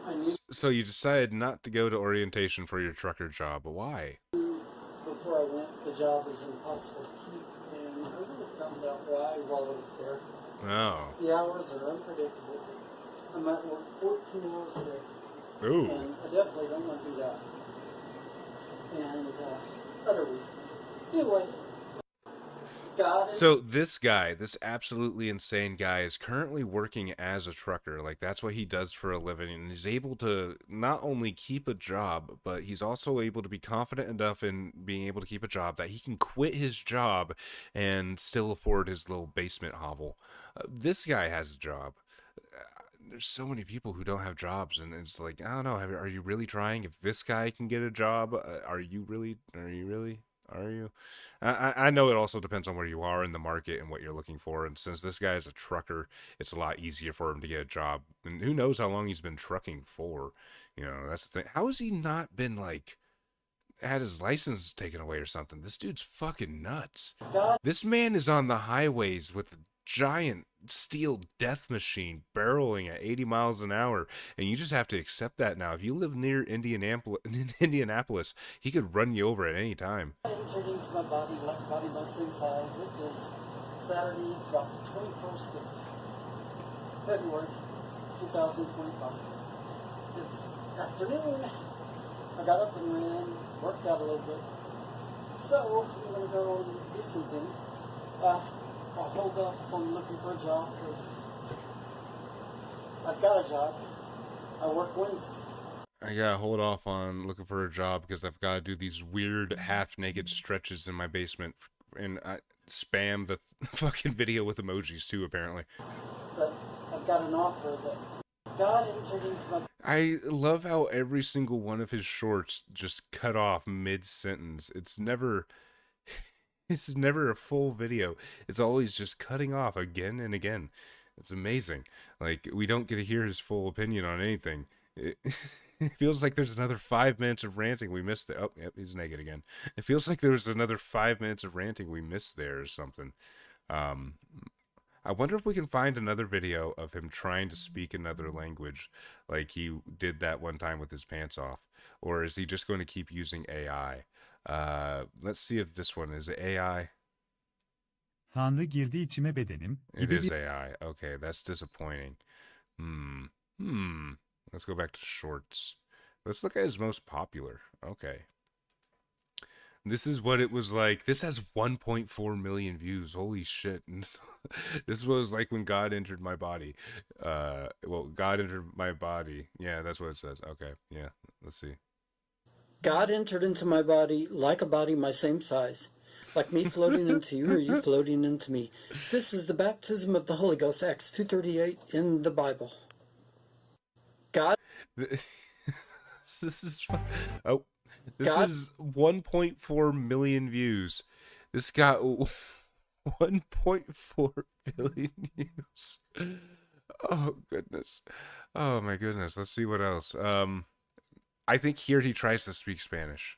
I knew So you decided not to go to orientation for your trucker job, but why? before I went the job was impossible to keep, and I really found out why while I was there. Oh. The hours are unpredictable. I might work 14 hours a day. Ooh. And I definitely don't want to do that. And other reasons. Anyway, God. So this guy, this absolutely insane guy, is currently working as a trucker. Like, that's what he does for a living, and he's able to not only keep a job, but he's also able to be confident enough in being able to keep a job that he can quit his job and still afford his little basement hovel. This guy has a job. There's so many people who don't have jobs, and it's like, I don't know, are you really trying? If this guy can get a job, are you really? I know it also depends on where you are in the market and what you're looking for, and since this guy is a trucker, it's a lot easier for him to get a job, and who knows how long he's been trucking for. You know, that's the thing. How has he not been, like, had his license taken away or something? This dude's fucking nuts. This man is on the highways with a giant steel death machine barreling at 80 miles an hour, and you just have to accept that now. If you live near Indianapolis, he could run you over at any time. Entered into my body like a body my same size. It is Saturday, it's about the 21st of February 2025. It's afternoon. I got up and ran, worked out a little bit. So I'm going to go and do some things. I'll hold off on looking for a job because I've got a job. I work Wednesday. I gotta hold off on looking for a job because I've got to do these weird half-naked stretches in my basement, and I spam the fucking video with emojis too, apparently. But I've got an offer that God entered into my... I love how every single one of his shorts just cut off mid-sentence. It's never a full video. It's always just cutting off again and again. It's amazing. Like, we don't get to hear his full opinion on anything. It feels like there's another 5 minutes of ranting we missed there. Oh, yep, he's naked again. It feels like there was another 5 minutes of ranting we missed there or something. I wonder if we can find another video of him trying to speak another language like he did that one time with his pants off. Or is he just going to keep using AI? Let's see if this one is AI. Tanrı girdi içime bedenim. It is AI. Okay, that's disappointing. Let's go back to shorts. Let's look at his most popular. Okay. This is what it was like. This has 1.4 million views. Holy shit. This was like when God entered my body. Well, God entered my body. Yeah, that's what it says. Okay, yeah, let's see. God entered into my body like a body my same size. Like me floating into you or you floating into me. This is the baptism of the Holy Ghost, Acts 2:38 in the Bible. God... This is... Oh, this is 1.4 million views. This got 1.4 billion views. Oh, goodness. Oh, my goodness. Let's see what else. I think here he tries to speak Spanish.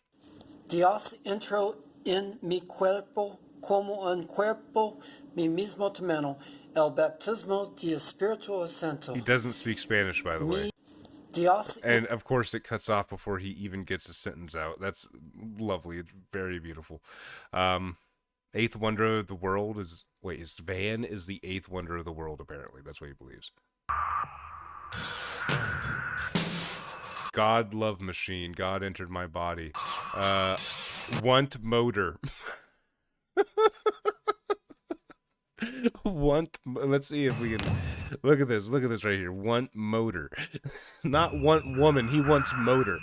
Dios entró en mi cuerpo como en cuerpo mi mismo tamaño. El baptismo de Espíritu Santo. He doesn't speak Spanish, by the way. Dios... And, of course, it cuts off before he even gets a sentence out. That's lovely. It's very beautiful. Eighth wonder of the world is... Wait, Van is the eighth wonder of the world, apparently. That's what he believes. God love machine. God entered my body. Want motor. Let's see if we can look at this right here. Want motor. Not want woman, he wants motor.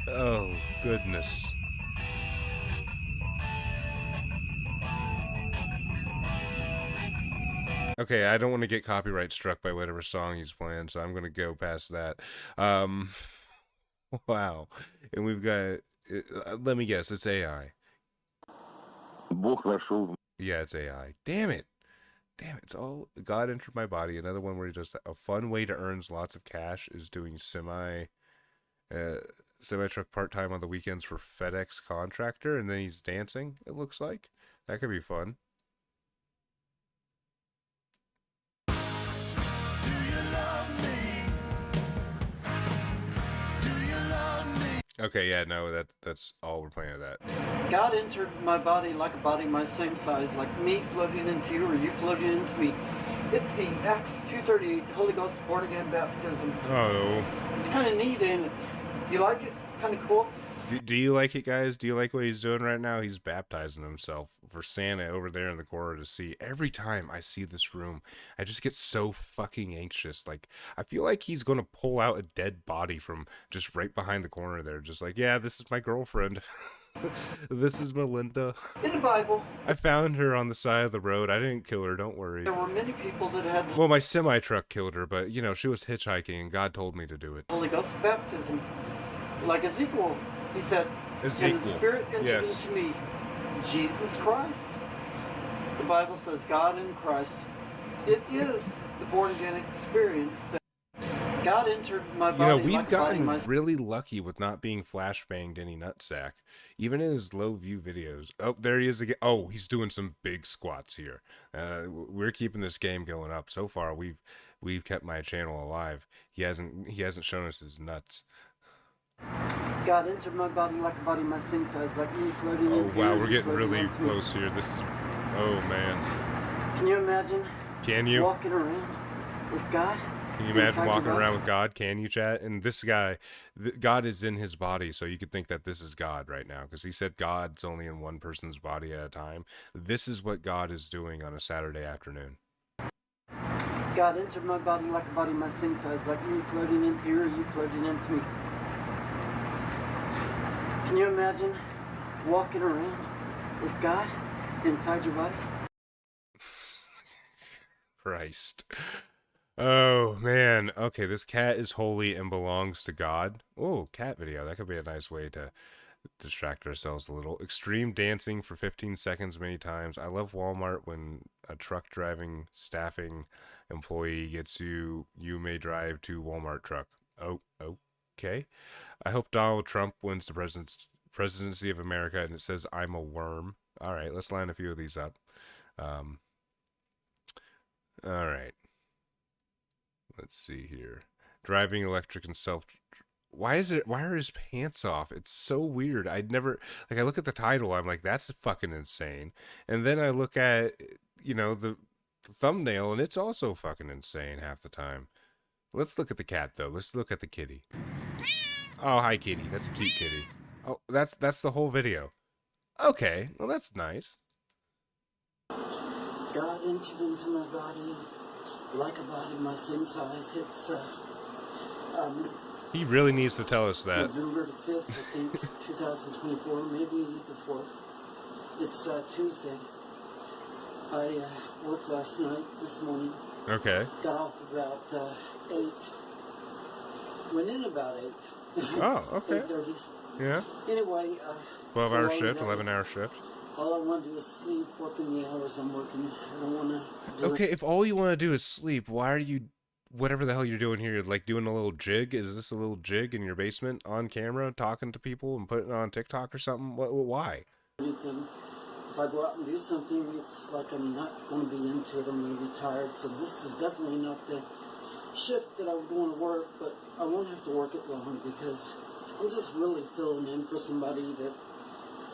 Oh goodness. Okay, I don't want to get copyright struck by whatever song he's playing, so I'm gonna go past that. Wow. And we've got let me guess, it's AI. Yeah, it's AI. Damn it. It's all God entered my body. Another one where he just a fun way to earn lots of cash is doing semi truck part-time on the weekends for FedEx contractor, and then he's dancing, it looks like. That could be fun. Okay, yeah, no, that's all we're playing with that. God entered my body like a body my same size, like me floating into you or you floating into me. It's the Acts 2:38 Holy Ghost born again baptism. Oh. It's kind of neat, ain't it? You like it? It's kind of cool. Do you like it, guys? Do you like what he's doing right now? He's baptizing himself for Santa over there in the corner to see. Every time I see this room, I just get so fucking anxious. Like, I feel like he's going to pull out a dead body from just right behind the corner there. Just like, yeah, this is my girlfriend. This is Melinda. In the Bible, I found her on the side of the road. I didn't kill her, don't worry. there were many people that had Well, my semi-truck killed her, but, you know, she was hitchhiking and God told me to do it. Holy Ghost baptism. Like Ezekiel, he said, Ezekiel, and the Spirit entered yes. into me, Jesus Christ. The Bible says God in Christ. It is the born-again experience that God entered my body. You know, we've like a body gotten my really lucky with not being flashbanged any nutsack, even in his low view videos. Oh, there he is again. Oh, he's doing some big squats here. We're keeping this game going up. So far, we've kept my channel alive. He hasn't shown us his nuts. God entered my body like a body my same size, like me floating Oh into wow, you, we're getting floating really into me. close here. This is, oh man. Can you imagine? Can you? Walking around with God? Can you imagine inside your walking body? around with God? Can you, chat? And this guy, God is in his body, so you could think that this is God right now, because he said God's only in one person's body at a time. This is what God is doing on a Saturday afternoon. God entered my body like a body my same size, like me floating into you or you floating into me. Can you imagine walking around with God inside your body? Christ. Oh, man. Okay, this cat is holy and belongs to God. Oh, cat video. That could be a nice way to distract ourselves a little. Extreme dancing for 15 seconds many times. I love Walmart when a truck driving staffing employee gets you may drive to Walmart truck. Oh, okay. I hope Donald Trump wins the presidency of America, and it says I'm a worm. All right, let's line a few of these up. All right. Let's see here. Driving electric and self. Why are his pants off? It's so weird. I look at the title, I'm like, that's fucking insane. And then I look at, you know, the thumbnail, and it's also fucking insane half the time. Let's look at the cat though. Let's look at the kitty. Oh, hi kitty. That's a cute kitty. Oh, that's the whole video. Okay, well that's nice. God entered into my body like a body my same size. It's He really needs to tell us that. November the 5th, I think, 2024, maybe the 4th. It's Tuesday. I worked last night, this morning. Okay. Got off about 8. Went in about 8. Oh, okay. 8:30. Yeah. Anyway, 12-hour shift, 11-hour shift. all I want to do is sleep, working the hours I'm working. I don't want to do Okay, if all you want to do is sleep, why are you, whatever the hell you're doing here, like doing a little jig? Is this a little jig in your basement on camera, talking to people and putting it on TikTok or something? Why? anything. If I go out and do something, it's like I'm not going to be into it. I'm going to be tired. So this is definitely not the shift that I would want to work, but I won't have to work it long because I'm just really filling in for somebody that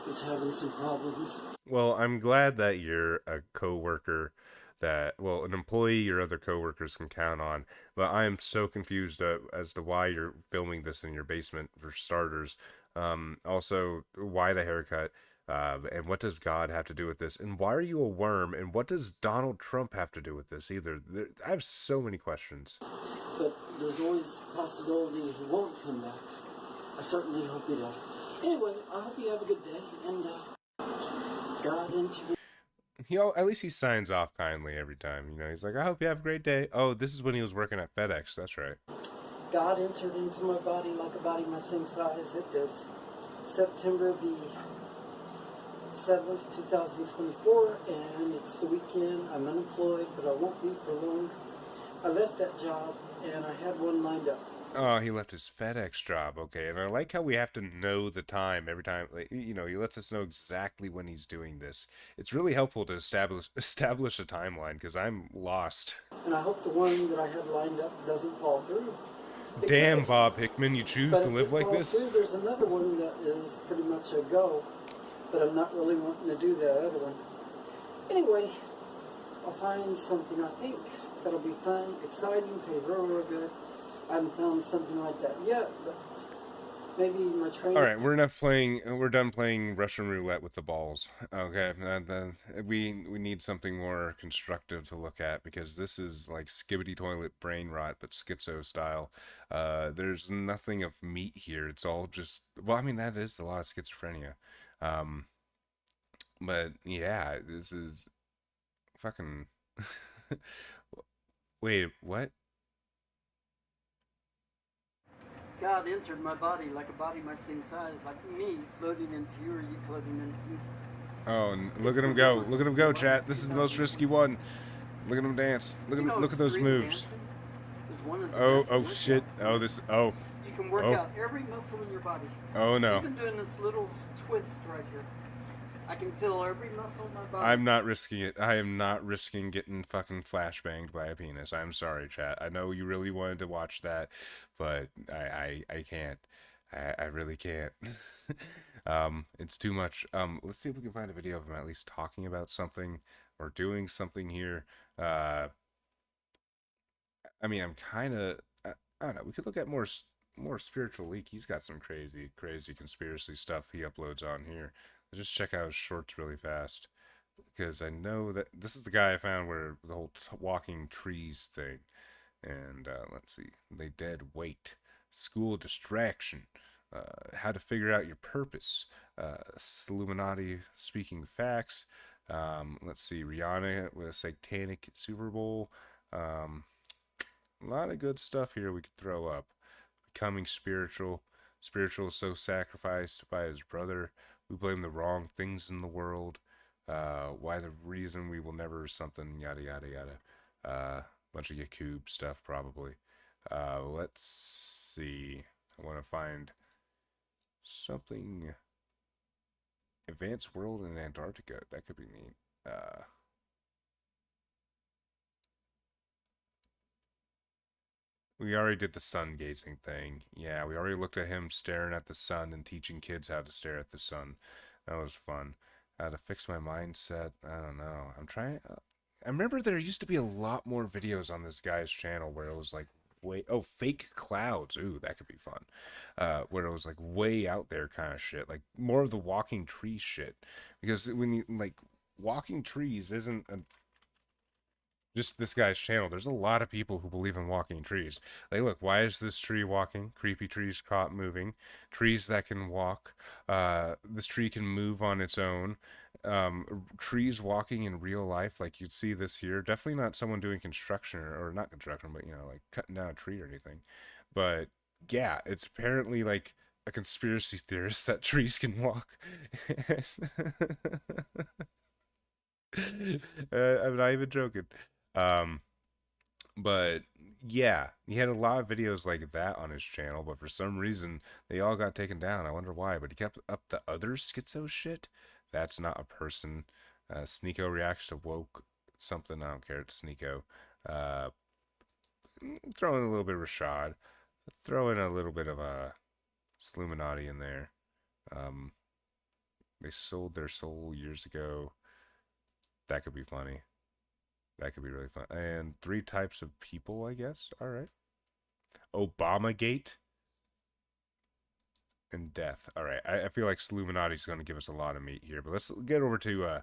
is having some problems. Well, I'm glad that you're a coworker an employee your other coworkers can count on. But I am so confused as to why you're filming this in your basement, for starters. Also, why the haircut? And what does God have to do with this? And why are you a worm? And what does Donald Trump have to do with this either? I have so many questions. But there's always a possibility he won't come back. I certainly hope he does. Anyway, I hope you have a good day, and God into At least he signs off kindly every time. You know, he's like, I hope you have a great day. Oh, this is when he was working at FedEx. That's right. God entered into my body like a body my same size. It is September the 7th, 2024, and it's the weekend. I'm unemployed, but I won't be for long. I left that job, and I had one lined up. Oh, he left his FedEx job. Okay, and I like how we have to know the time every time. Like, you know, he lets us know exactly when he's doing this. It's really helpful to establish a timeline, because I'm lost. And I hope the one that I had lined up doesn't fall through. Damn, Bob Hickman, you choose to live like this? Through, there's another one that is pretty much a go, but I'm not really wanting to do that other one. Anyway, I'll find something, I think, that'll be fun, exciting, pay real good. I haven't found something like that yet, but maybe my training... Alright, we're done playing Russian roulette with the balls. Okay, we need something more constructive to look at, because this is like skibbity toilet brain rot, but schizo style. There's nothing of meat here. It's all just... Well, I mean, that is a lot of schizophrenia. But, yeah, this is... Fucking... Wait, what? God entered my body like a body my same size, like me floating into you or you floating into me. Oh, and look at him go. Look at him go, chat. This is the most risky one. Look at him dance. Look at those moves. Oh shit. Oh, this. Oh. You can work out every muscle in your body. Oh no. Even doing this little twist right here. I can feel every muscle in my body. I'm not risking it. I am not risking getting fucking flashbanged by a penis. I'm sorry, chat. I know you really wanted to watch that, but I can't. I really can't. It's too much. Let's see if we can find a video of him at least talking about something or doing something here. I mean, I'm kind of... I don't know. We could look at more spiritual leak. He's got some crazy conspiracy stuff he uploads on here. Let's just check out his shorts really fast, because I know that this is the guy I found where the whole walking trees thing. And let's see, they dead weight, school distraction, how to figure out your purpose, Illuminati speaking facts. Let's see, Rihanna with a satanic Super Bowl. A lot of good stuff here we could throw up. Becoming spiritual is so sacrificed by his brother. We blame the wrong things in the world. Why the reason we will never something, yada, yada, yada. Bunch of Yakub stuff, probably. Let's see. I want to find something. Advanced world in Antarctica. That could be neat. We already did the sun gazing thing. Yeah, we already looked at him staring at the sun and teaching kids how to stare at the sun. That was fun. How to fix my mindset. I don't know. I'm trying... I remember there used to be a lot more videos on this guy's channel where it was like fake clouds. Ooh, that could be fun. Where it was like way out there kind of shit. Like more of the walking tree shit. Because when you, like, walking trees isn't just this guy's channel. There's a lot of people who believe in walking trees. Like, look, why is this tree walking? Creepy trees caught moving. Trees that can walk. This tree can move on its own. Trees walking in real life, like you'd see this here. Definitely not someone doing construction, or not construction, but, you know, like cutting down a tree or anything. But, yeah, it's apparently, like, a conspiracy theorist that trees can walk. I'm not even joking. But yeah, he had a lot of videos like that on his channel, but for some reason they all got taken down. I wonder why, but he kept up the other schizo shit. That's not a person. Sneeko reacts to woke something. I don't care. It's Sneeko. Throw in a little bit of Rashad. Throw in a little bit of Illuminati in there. They sold their soul years ago. That could be funny. That could be really fun. And 3 types of people, I guess. All right. Obamagate and death. All right. I feel like Sluminati's going to give us a lot of meat here, but let's get over to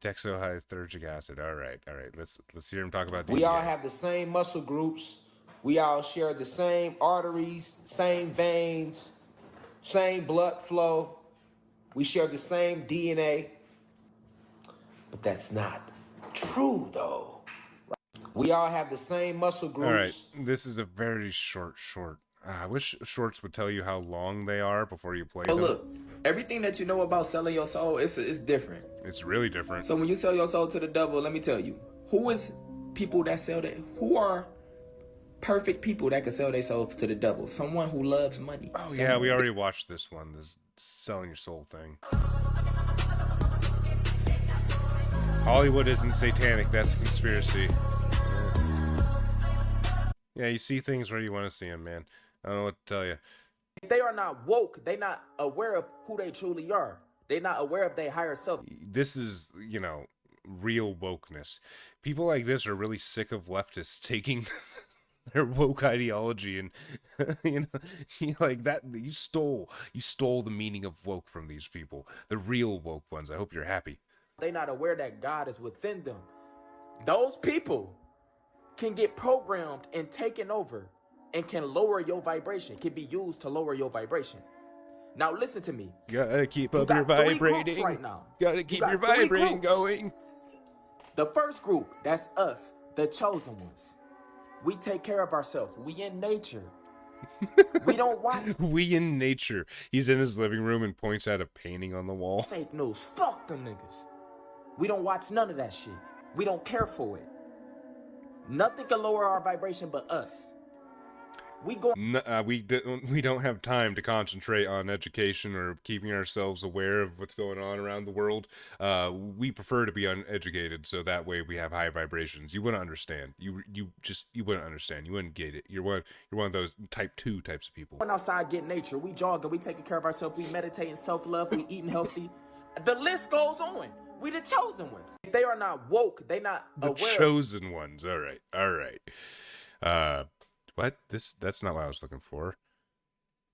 dexohystergic acid. All right. Let's hear him talk about We all have the same muscle groups. We all share the same arteries, same veins, same blood flow. We share the same DNA. But that's not true, though. We all have the same muscle groups. All right. This is a very short. I wish shorts would tell you how long they are before you play them. Look, everything that you know about selling your soul, it's different. It's really different. So when you sell your soul to the devil, let me tell you, who is people that sell that? Who are perfect people that can sell their soul to the devil? Someone who loves money. Oh, yeah, we already watched this one, this selling your soul thing. Hollywood isn't satanic, that's a conspiracy. Yeah, you see things where you want to see them, man. I don't know what to tell you. If they are not woke, they're not aware of who they truly are. They're not aware of their higher self. This is, real wokeness. People like this are really sick of leftists taking their woke ideology and like that. You stole the meaning of woke from these people, the real woke ones. I hope you're happy. They're not aware that God is within them. Those people can get programmed and taken over and can lower your vibration, can be used to lower your vibration. Now listen to me. Gotta keep up your vibrating. Right now. Gotta keep your vibrating going. The first group, that's us, the chosen ones. We take care of ourselves. We in nature. We don't watch. We in nature. He's in his living room and points at a painting on the wall. Fake news. Fuck them niggas. We don't watch none of that shit. We don't care for it. Nothing can lower our vibration but us. We don't have time to concentrate on education or keeping ourselves aware of what's going on around the world. We prefer to be uneducated, so that way we have high vibrations. You wouldn't understand. You wouldn't understand. You wouldn't get it. You're one of those type 2 types of people. Going outside, get nature. We jogging. We taking care of ourselves. We meditating, self-love. We eating healthy. The list goes on. We the chosen ones. If they are not woke, they not aware. The chosen ones. All right. What? That's not what I was looking for.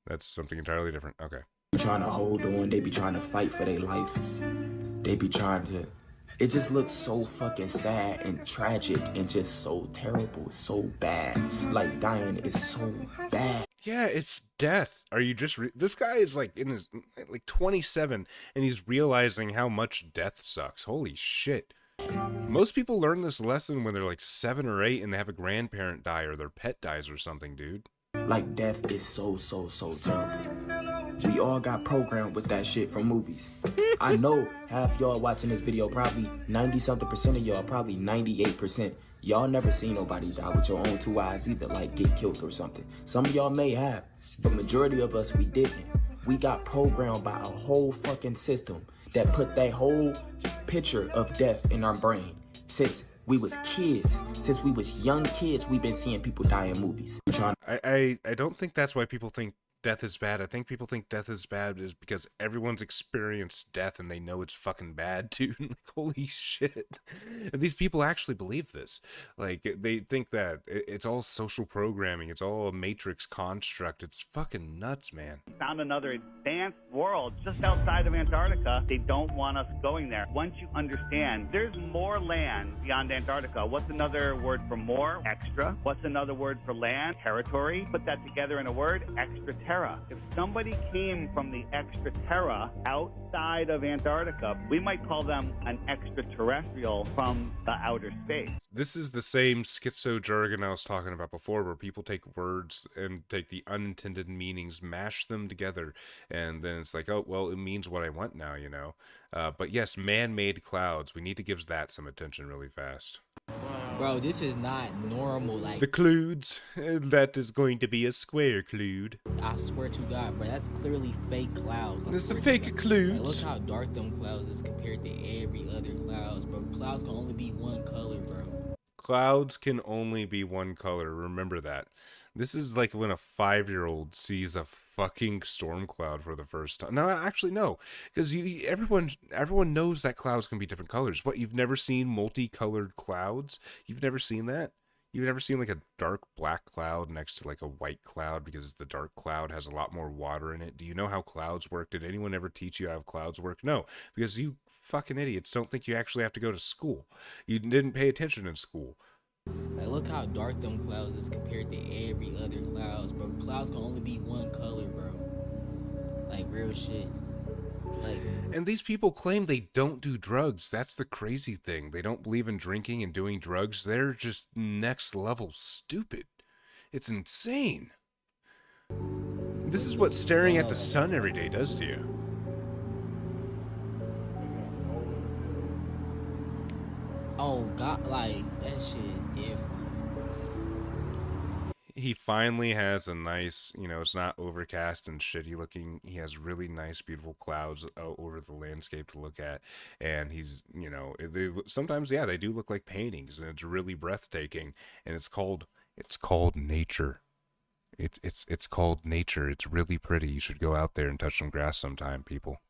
That's something entirely different. Okay. Be trying to hold on. They be trying to fight for their life. They be trying to. It just looks so fucking sad and tragic and just so terrible. It's so bad. Like dying is so bad. Yeah, it's death. Are you just this guy is in his 27 and he's realizing how much death sucks. Holy shit. Most people learn this lesson when they're 7 or 8 and they have a grandparent die or their pet dies or something, dude. Like death is so terrible. We all got programmed with that shit from movies. I know half y'all watching this video, probably 90-something% of y'all, probably 98%. Y'all never seen nobody die with your own 2 eyes either, get killed or something. Some of y'all may have, but majority of us, we didn't. We got programmed by a whole fucking system that put that whole picture of death in our brain. Since we was kids, since we was young kids, we've been seeing people die in movies. I don't think that's why people think death is bad. I think people think death is bad is because everyone's experienced death and they know it's fucking bad, dude. Holy shit. These people actually believe this. They think that it's all social programming. It's all a matrix construct. It's fucking nuts, man. Found another advanced world just outside of Antarctica. They don't want us going there. Once you understand, there's more land beyond Antarctica. What's another word for more? Extra. What's another word for land? Territory. Put that together in a word, extraterra. If somebody came from the extraterra outside of Antarctica, we might call them an extraterrestrial from the outer space. This is the same schizo jargon I was talking about before, where people take words and take the unintended meanings, mash them together, and then it's oh, well, it means what I want now, But yes, man-made clouds. We need to give that some attention really fast. Bro, this is not normal. The clouds. That is going to be a square cloud. I swear to God, bro, that's clearly fake clouds. It's a fake clouds. Look how dark them clouds is compared to every other clouds, bro. Clouds can only be one color, bro. Clouds can only be one color. Remember that. This is like when a 5-year-old sees a fucking storm cloud for the first time. No, actually, no, because everyone knows that clouds can be different colors. What, you've never seen multicolored clouds? You've never seen that? You've never seen like a dark black cloud next to like a white cloud because the dark cloud has a lot more water in it? Do you know how clouds work? Did anyone ever teach you how clouds work? No, because you fucking idiots don't think you actually have to go to school. You didn't pay attention in school. Like, look how dark them clouds is compared to every other clouds, bro. Clouds can only be one color, bro. Like, real shit. Like, and these people claim they don't do drugs. That's the crazy thing. They don't believe in drinking and doing drugs. They're just next level stupid. It's insane. This is what staring at the sun every day does to you. oh God, like, that shit is different. He finally has a nice, it's not overcast and shitty looking. He has really nice, beautiful clouds over the landscape to look at. And he's, sometimes, yeah, they do look like paintings, and it's really breathtaking. And it's called nature. It's called nature. It's really pretty. You should go out there and touch some grass sometime, people.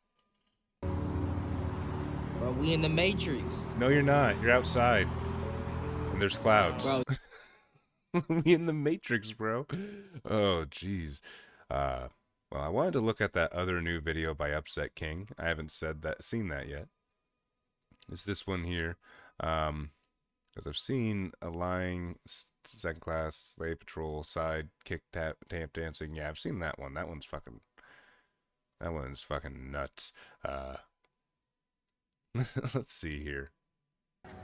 Bro, we in the Matrix. No, you're not. You're outside. And there's clouds. Bro. We in the Matrix, bro. Oh, jeez. Well, I wanted to look at that other new video by Upset King. I haven't seen that yet. It's this one here. Because I've seen a lying second class slave patrol side kick tap dancing. Yeah, I've seen that one. That one's fucking nuts. Let's see here.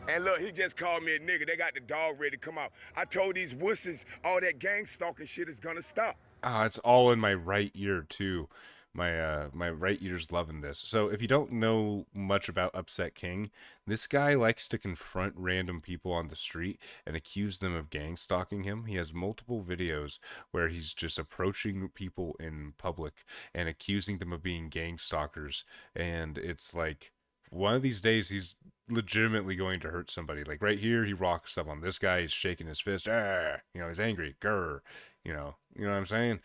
And look, he just called me a nigga. They got the dog ready to come out. I told these wusses all that gang stalking shit is gonna stop. It's all in my right ear too. My right ear's loving this. So if you don't know much about Upset King, this guy likes to confront random people on the street and accuse them of gang stalking him. He has multiple videos where he's just approaching people in public and accusing them of being gang stalkers. And it's like, one of these days he's legitimately going to hurt somebody. Like right here, he rocks up on this guy. He's shaking his fist. He's angry. Grr. You know what I'm saying?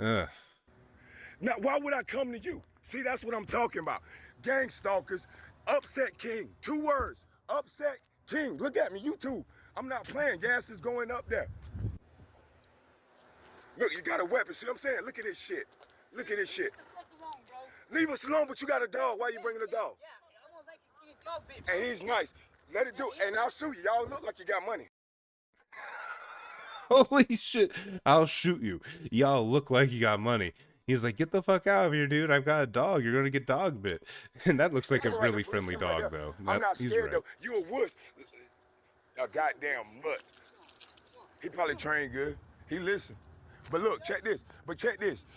Ugh. Now, why would I come to you? See, that's what I'm talking about. Gang stalkers, Upset King. 2 words. Upset King. Look at me, YouTube. I'm not playing. Gas is going up there. Look, you got a weapon. See what I'm saying? Look at this shit. Look at this shit. Leave us alone, but you got a dog. Why you bringing a dog? And he's nice. Let it do it. And I'll shoot you. Y'all look like you got money. Holy shit. I'll shoot you. Y'all look like you got money. He's like, get the fuck out of here, dude. I've got a dog. You're going to get dog bit. And that looks like a really friendly dog, though. I'm not scared, though. You a wuss. A goddamn mutt. He probably trained good. He listened. But look, check this.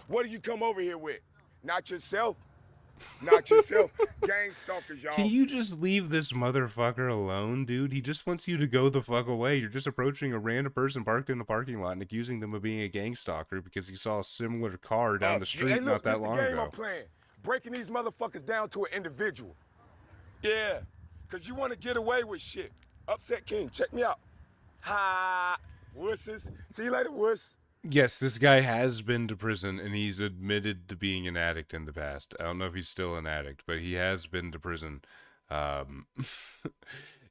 What do you come over here with? Not yourself. Not yourself. Gang stalkers, y'all. Can you just leave this motherfucker alone, dude? He just wants you to go the fuck away. You're just approaching a random person parked in a parking lot and accusing them of being a gang stalker because you saw a similar car down the street hey, look, not that long the game ago. I'm playing. Breaking these motherfuckers down to an individual. Yeah, because you want to get away with shit. Upset King, check me out. Ha! Wusses. See you later, wuss. Yes, this guy has been to prison, and he's admitted to being an addict in the past. I don't know if he's still an addict, but he has been to prison.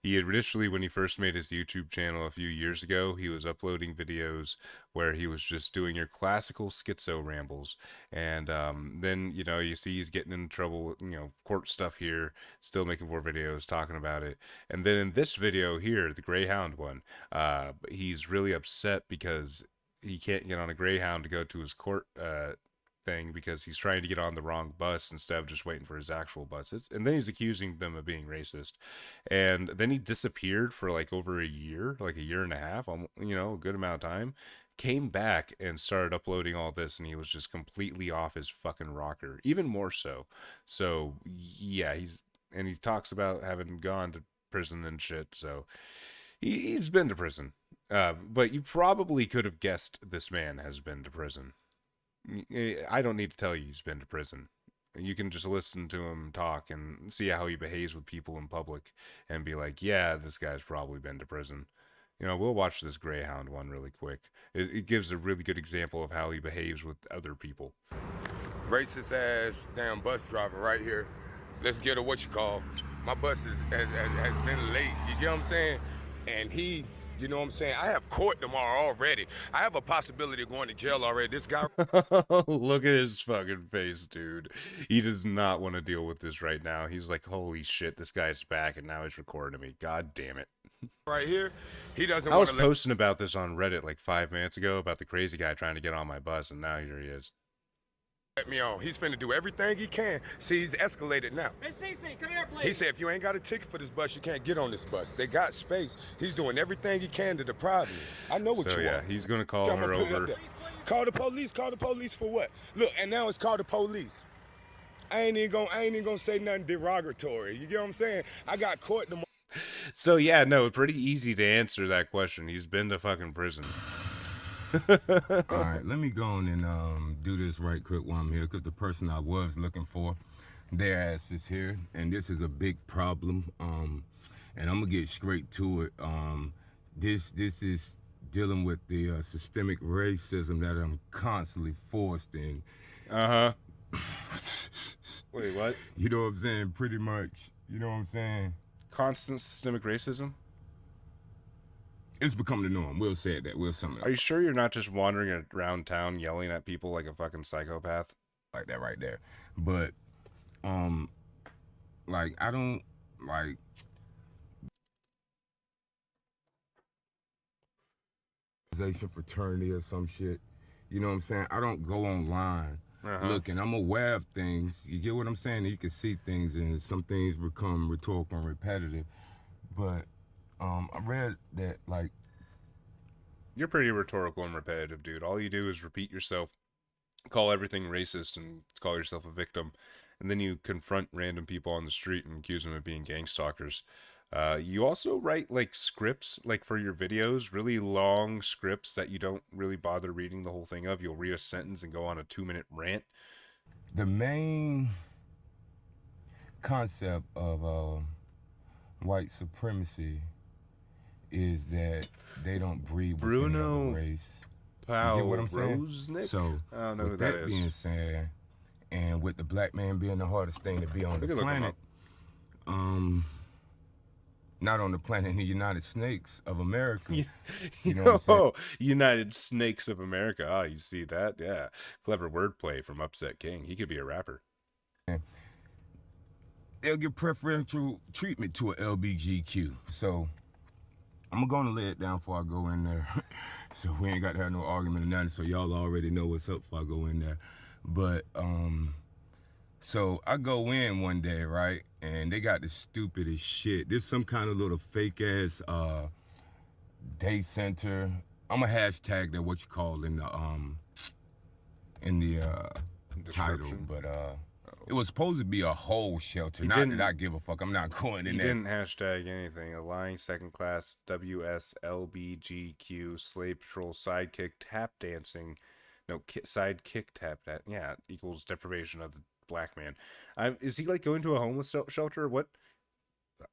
He had initially, when he first made his YouTube channel a few years ago, he was uploading videos where he was just doing your classical schizo rambles. And then, you see he's getting in trouble with, court stuff here, still making more videos, talking about it. And then in this video here, the Greyhound one, he's really upset because he can't get on a Greyhound to go to his court thing because he's trying to get on the wrong bus instead of just waiting for his actual bus. And then he's accusing them of being racist. And then he disappeared for like over a year, like a year and a half, a good amount of time. Came back and started uploading all this, and he was just completely off his fucking rocker, even more so. So yeah, he talks about having gone to prison and shit. So he's been to prison. But you probably could have guessed this man has been to prison. I don't need to tell you he's been to prison. You can just listen to him talk and see how he behaves with people in public and be like, yeah, this guy's probably been to prison. You know, we'll watch this Greyhound one really quick. It gives a really good example of how he behaves with other people. Racist ass damn bus driver right here. Let's get a what you call. My bus has been late. You get what I'm saying? And he, you know what I'm saying? I have court tomorrow already. I have a possibility of going to jail already. This guy. Look at his fucking face, dude. He does not want to deal with this right now. He's like, holy shit, this guy's back, and now he's recording me. God damn it. Right here, he doesn't I want was to posting about this on Reddit like 5 minutes ago about the crazy guy trying to get on my bus, and now here he is. let me on. He's finna do everything he can. See, he's escalated now. Hey, Cece, come here, please. He said, if you ain't got a ticket for this bus, you can't get on this bus. They got space. He's doing everything he can to deprive you. I know what So you yeah, want. he's gonna call I'ma her put it up over. there. Call the police. Call the police for what? Look, and now it's called the police. I ain't even gonna say nothing derogatory. You get what I'm saying? I got court tomorrow. So yeah, no, pretty easy to answer that question. He's been to fucking prison. All right, let me go on and do this right quick while I'm here, because the person I was looking for, their ass is here, and this is a big problem. And I'm gonna get straight to it. This is dealing with the systemic racism that I'm constantly forced in. Wait, what? You know what I'm saying? Pretty much. You know what I'm saying? Constant systemic racism? It's become the norm. We'll say that. We'll sum it up. Are you sure you're not just wandering around town yelling at people like a fucking psychopath? Like that right there. But, like, I don't, like... fraternity or some shit. You know what I'm saying? I don't go online looking. I'm aware of things. You get what I'm saying? You can see things, and some things become rhetorical and repetitive. But I read that, like... You're pretty rhetorical and repetitive, dude. All you do is repeat yourself, call everything racist, and call yourself a victim. And then you confront random people on the street and accuse them of being gang stalkers. You also write, like, scripts, like, for your videos, really long scripts that you don't really bother reading the whole thing of. You'll read a sentence and go on a 2-minute rant. The main concept of white supremacy is that they don't breed with any other race. You get what I'm saying? So, I don't know who with that that is. being said, and with the black man being the hardest thing to be on the planet, not on the planet, in the United Snakes of America. You know what I'm saying? United Snakes of America. Ah, you see that? Yeah. Clever wordplay from Upset King. He could be a rapper. They'll give preferential treatment to an LBGQ. So I'm going to lay it down before I go in there. So we ain't got to have no argument or nothing. So y'all already know what's up before I go in there. But, so I go in one day, right? And they got the stupidest shit. There's some kind of little fake ass day center. I'm a hashtag that what you call in the title, but it was supposed to be a whole shelter. Not that I give a fuck. I'm not going in He there. didn't hashtag anything. A lying second class WSLBGQ slave patrol sidekick tap dancing. No, sidekick tap that. Yeah, equals deprivation of the black man. Is he like going to a homeless shelter? What?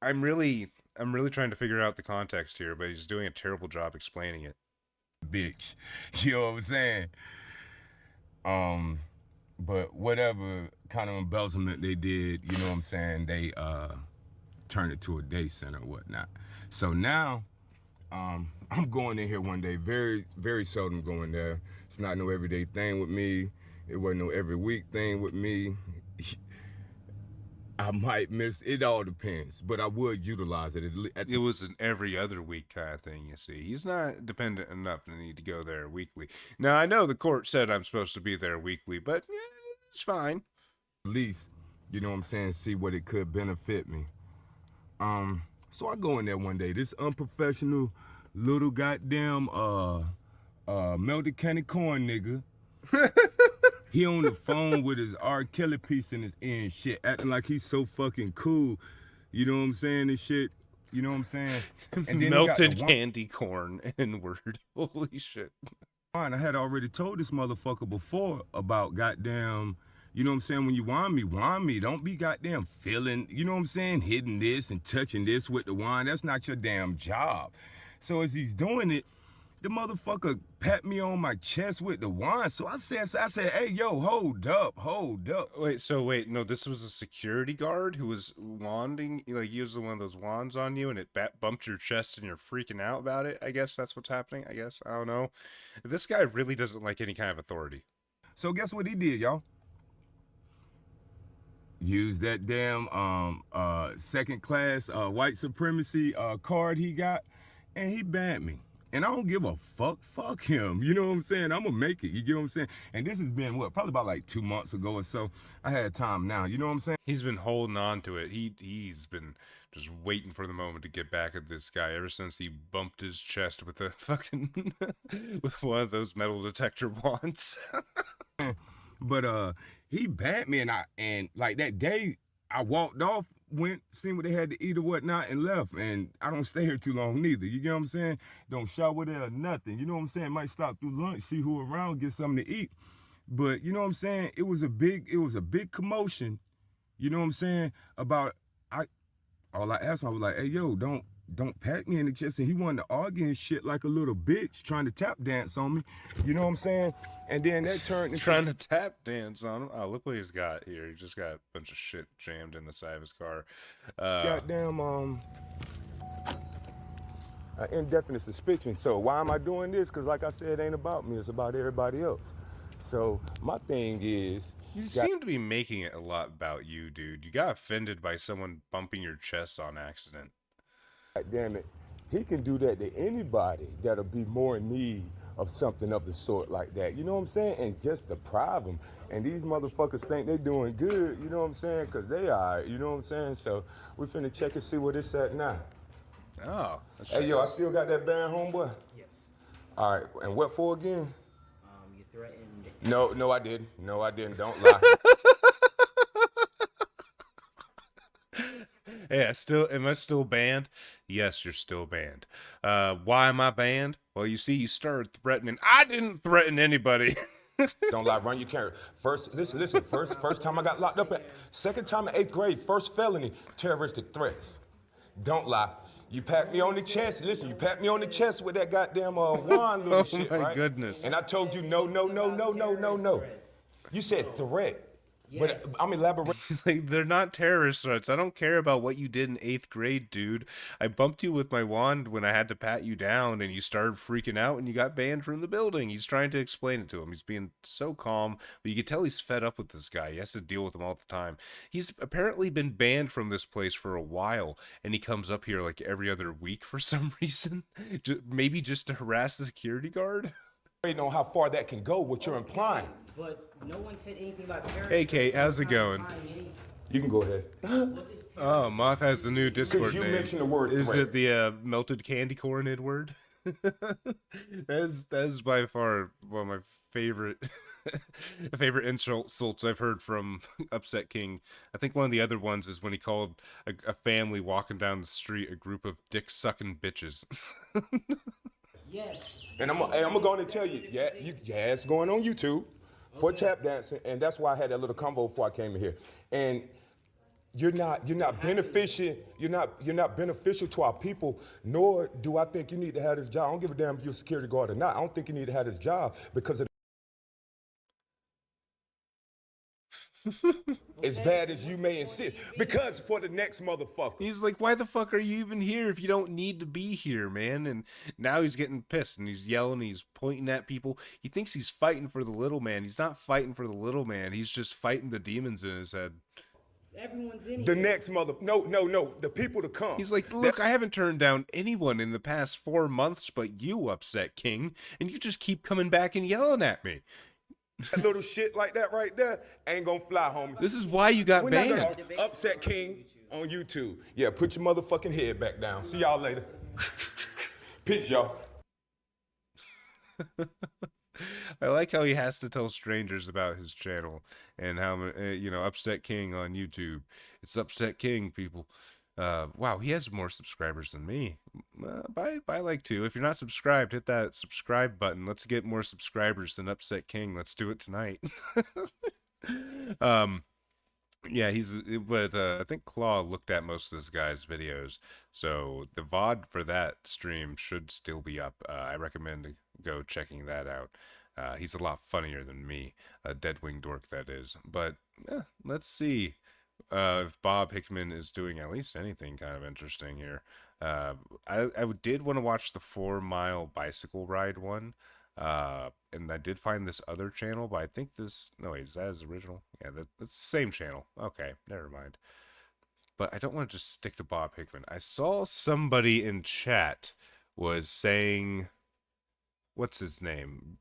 I'm really trying to figure out the context here, but he's doing a terrible job explaining it. Bitch, you know what I'm saying? But whatever kind of embezzlement they did, you know what I'm saying? They turned it to a day center or whatnot. So now, I'm going in here one day. Very, very seldom going there. It's not no everyday thing with me. It wasn't no every week thing with me. I might miss, it all depends, but I would utilize it. It was an every other week kind of thing, you see. He's not dependent enough to need to go there weekly. Now, I know the court said I'm supposed to be there weekly, but yeah, it's fine. At least, you know what I'm saying, see what it could benefit me. So I go in there one day. This unprofessional little goddamn melted candy corn nigga. He on the phone with his R. Kelly piece in his ear and shit, acting like he's so fucking cool. You know what I'm saying and shit? You know what I'm saying? And then Melted candy corn, N-word. Holy shit. I had already told this motherfucker before about goddamn, you know what I'm saying? When you wine me. Don't be goddamn feeling, you know what I'm saying? Hitting this and touching this with the wine. That's not your damn job. So as he's doing it, the motherfucker pat me on my chest with the wand. So I said, hey, yo, hold up. Wait, no, this was a security guard who was wanding, like using one of those wands on you, and it bumped your chest, and you're freaking out about it. I guess that's what's happening. I don't know. This guy really doesn't like any kind of authority. So guess what he did, y'all? Use that damn second class white supremacy card he got, and he banned me. And I don't give a fuck. Fuck him. You know what I'm saying? I'm gonna make it. You get what I'm saying? And this has been probably about like 2 months ago or so. I had time now. You know what I'm saying? He's been holding on to it. He's been just waiting for the moment to get back at this guy ever since he bumped his chest with a fucking with one of those metal detector wands. But he banned me, and like that day I walked off, went, seen what they had to eat or whatnot, and left. And I don't stay here too long neither. You get what I'm saying? Don't shower there or nothing. You know what I'm saying? Might stop through lunch, see who around, get something to eat. But you know what I'm saying? It was a big commotion. You know what I'm saying? About all I asked him, I was like, hey yo, don't pat me in the chest. And he wanted to argue and shit like a little bitch, trying to tap dance on me. You know what I'm saying? And then that turned into trying to tap dance on him. Oh, look what he's got here. He just got a bunch of shit jammed in the side of his car. Goddamn indefinite suspension. So why am I doing this? Because like I said, it ain't about me. It's about everybody else. So my thing is, you seem to be making it a lot about you, dude. You got offended by someone bumping your chest on accident. God damn it, he can do that to anybody that'll be more in need of something of the sort like that. You know what I'm saying? And just deprive them. And these motherfuckers think they doing good, you know what I'm saying? Because they are, you know what I'm saying? So we finna check and see where this at now. Oh. Hey, yo, I still got that band, homeboy? Yes. All right, and what for again? You threatened... No, I didn't. No, I didn't. Don't lie. Yeah, am I still banned? Yes, you're still banned. Why am I banned? Well, you see, you started threatening. I didn't threaten anybody. Don't lie, run your camera. Listen, first time I got locked up second time in 8th grade, first felony, terroristic threats. Don't lie. You pat me on the chest. Listen, you pat me on the chest with that goddamn wand little shit, right? Oh my goodness. And I told you no. You said threat. But I'm elaborating. Like, they're not terrorist threats. I don't care about what you did in 8th grade, dude. I bumped you with my wand when I had to pat you down, and you started freaking out, and you got banned from the building. He's trying to explain it to him. He's being so calm, but you can tell he's fed up with this guy. He has to deal with him all the time. He's apparently been banned from this place for a while, and he comes up here like every other week for some reason. Maybe just to harass the security guard? I don't know how far that can go, what you're implying. But no one said anything about terrorists. Hey, Kate, how's it going? You can go ahead. Oh, Moth has the new Discord you name. mentioned the word Is threat. it the melted candy corn Edward? That is by far one of my favorite insults I've heard from Upset King. I think one of the other ones is when he called a family walking down the street a group of dick-sucking bitches. Yes. And I'm gonna go on and tell you, it's going on YouTube for tap dancing, and that's why I had that little combo before I came in here. And you're not beneficial to our people, nor do I think you need to have this job. I don't give a damn if you're a security guard or not. I don't think you need to have this job because of as bad as you may insist, because for the next motherfucker. He's like, why the fuck are you even here if you don't need to be here, man? And now he's getting pissed and he's yelling, he's pointing at people. He thinks he's fighting for the little man. He's not fighting for the little man. He's just fighting the demons in his head. Everyone's in the here. next no, the people to come. He's like, look, I haven't turned down anyone in the past 4 months but you, Upset King, and you just keep coming back and yelling at me. That little shit like that right there ain't gonna fly, homie. This is why you got banned. Upset King on YouTube. Yeah, put your motherfucking head back down. See y'all later. Peace, y'all. I like how he has to tell strangers about his channel and how, Upset King on YouTube. It's Upset King, people. Wow, he has more subscribers than me. By like 2. If you're not subscribed, hit that subscribe button. Let's get more subscribers than Upset King. Let's do it tonight. Yeah, but I think Claw looked at most of this guy's videos, so the VOD for that stream should still be up. I recommend go checking that out. He's a lot funnier than me, a Deadwing dork that is. But let's see if Bob Hickman is doing at least anything kind of interesting here. I did want to watch the 4 Mile bicycle ride one. And I did find this other channel, but I think no, wait, is that his original? Yeah, that's the same channel. Okay, never mind. But I don't want to just stick to Bob Hickman. I saw somebody in chat was saying, what's his name?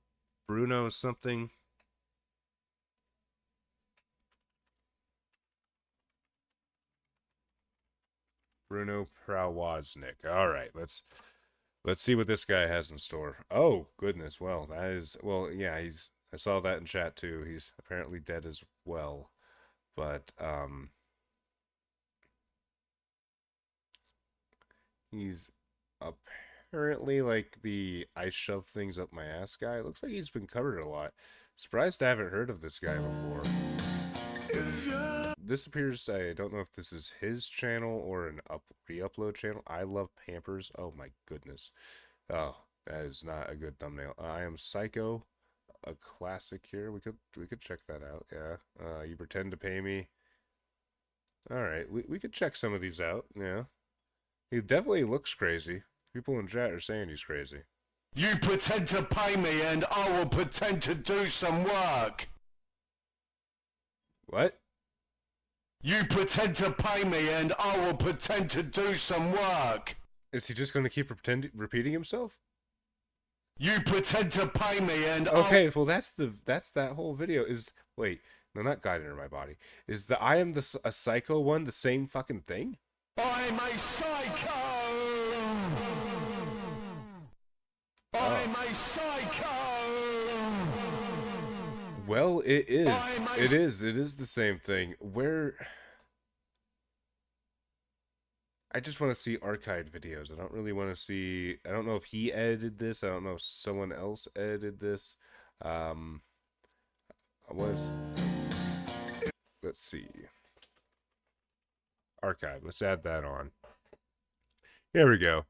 Bruno something? Bruno Prawaznik. All right, let's see what this guy has in store. Oh, goodness. Well, yeah, I saw that in chat too. He's apparently dead as well. But he's apparently like the I shove things up my ass guy. Looks like he's been covered a lot. Surprised I haven't heard of this guy before. This appears, I don't know if this is his channel or an re-upload channel. I love Pampers. Oh my goodness. Oh, that is not a good thumbnail. I am Psycho, a classic here. We could check that out. Yeah. You pretend to pay me. All right, we could check some of these out. Yeah. He definitely looks crazy. People in chat are saying he's crazy. You pretend to pay me and I will pretend to do some work. What? You pretend to pay me and I will pretend to do some work. Is he just going to keep repeating himself? You pretend to pay me and okay, well that's that whole video is wait, no, not God Enter My Body. Is the I am a psycho one the same fucking thing? I'm a psycho. I'm a psycho. Well, it is. It is the same thing. Where I just want to see archived videos. I don't really want to see. I don't know if he edited this. I don't know if someone else edited this. Let's see. Archive. Let's add that on. Here we go.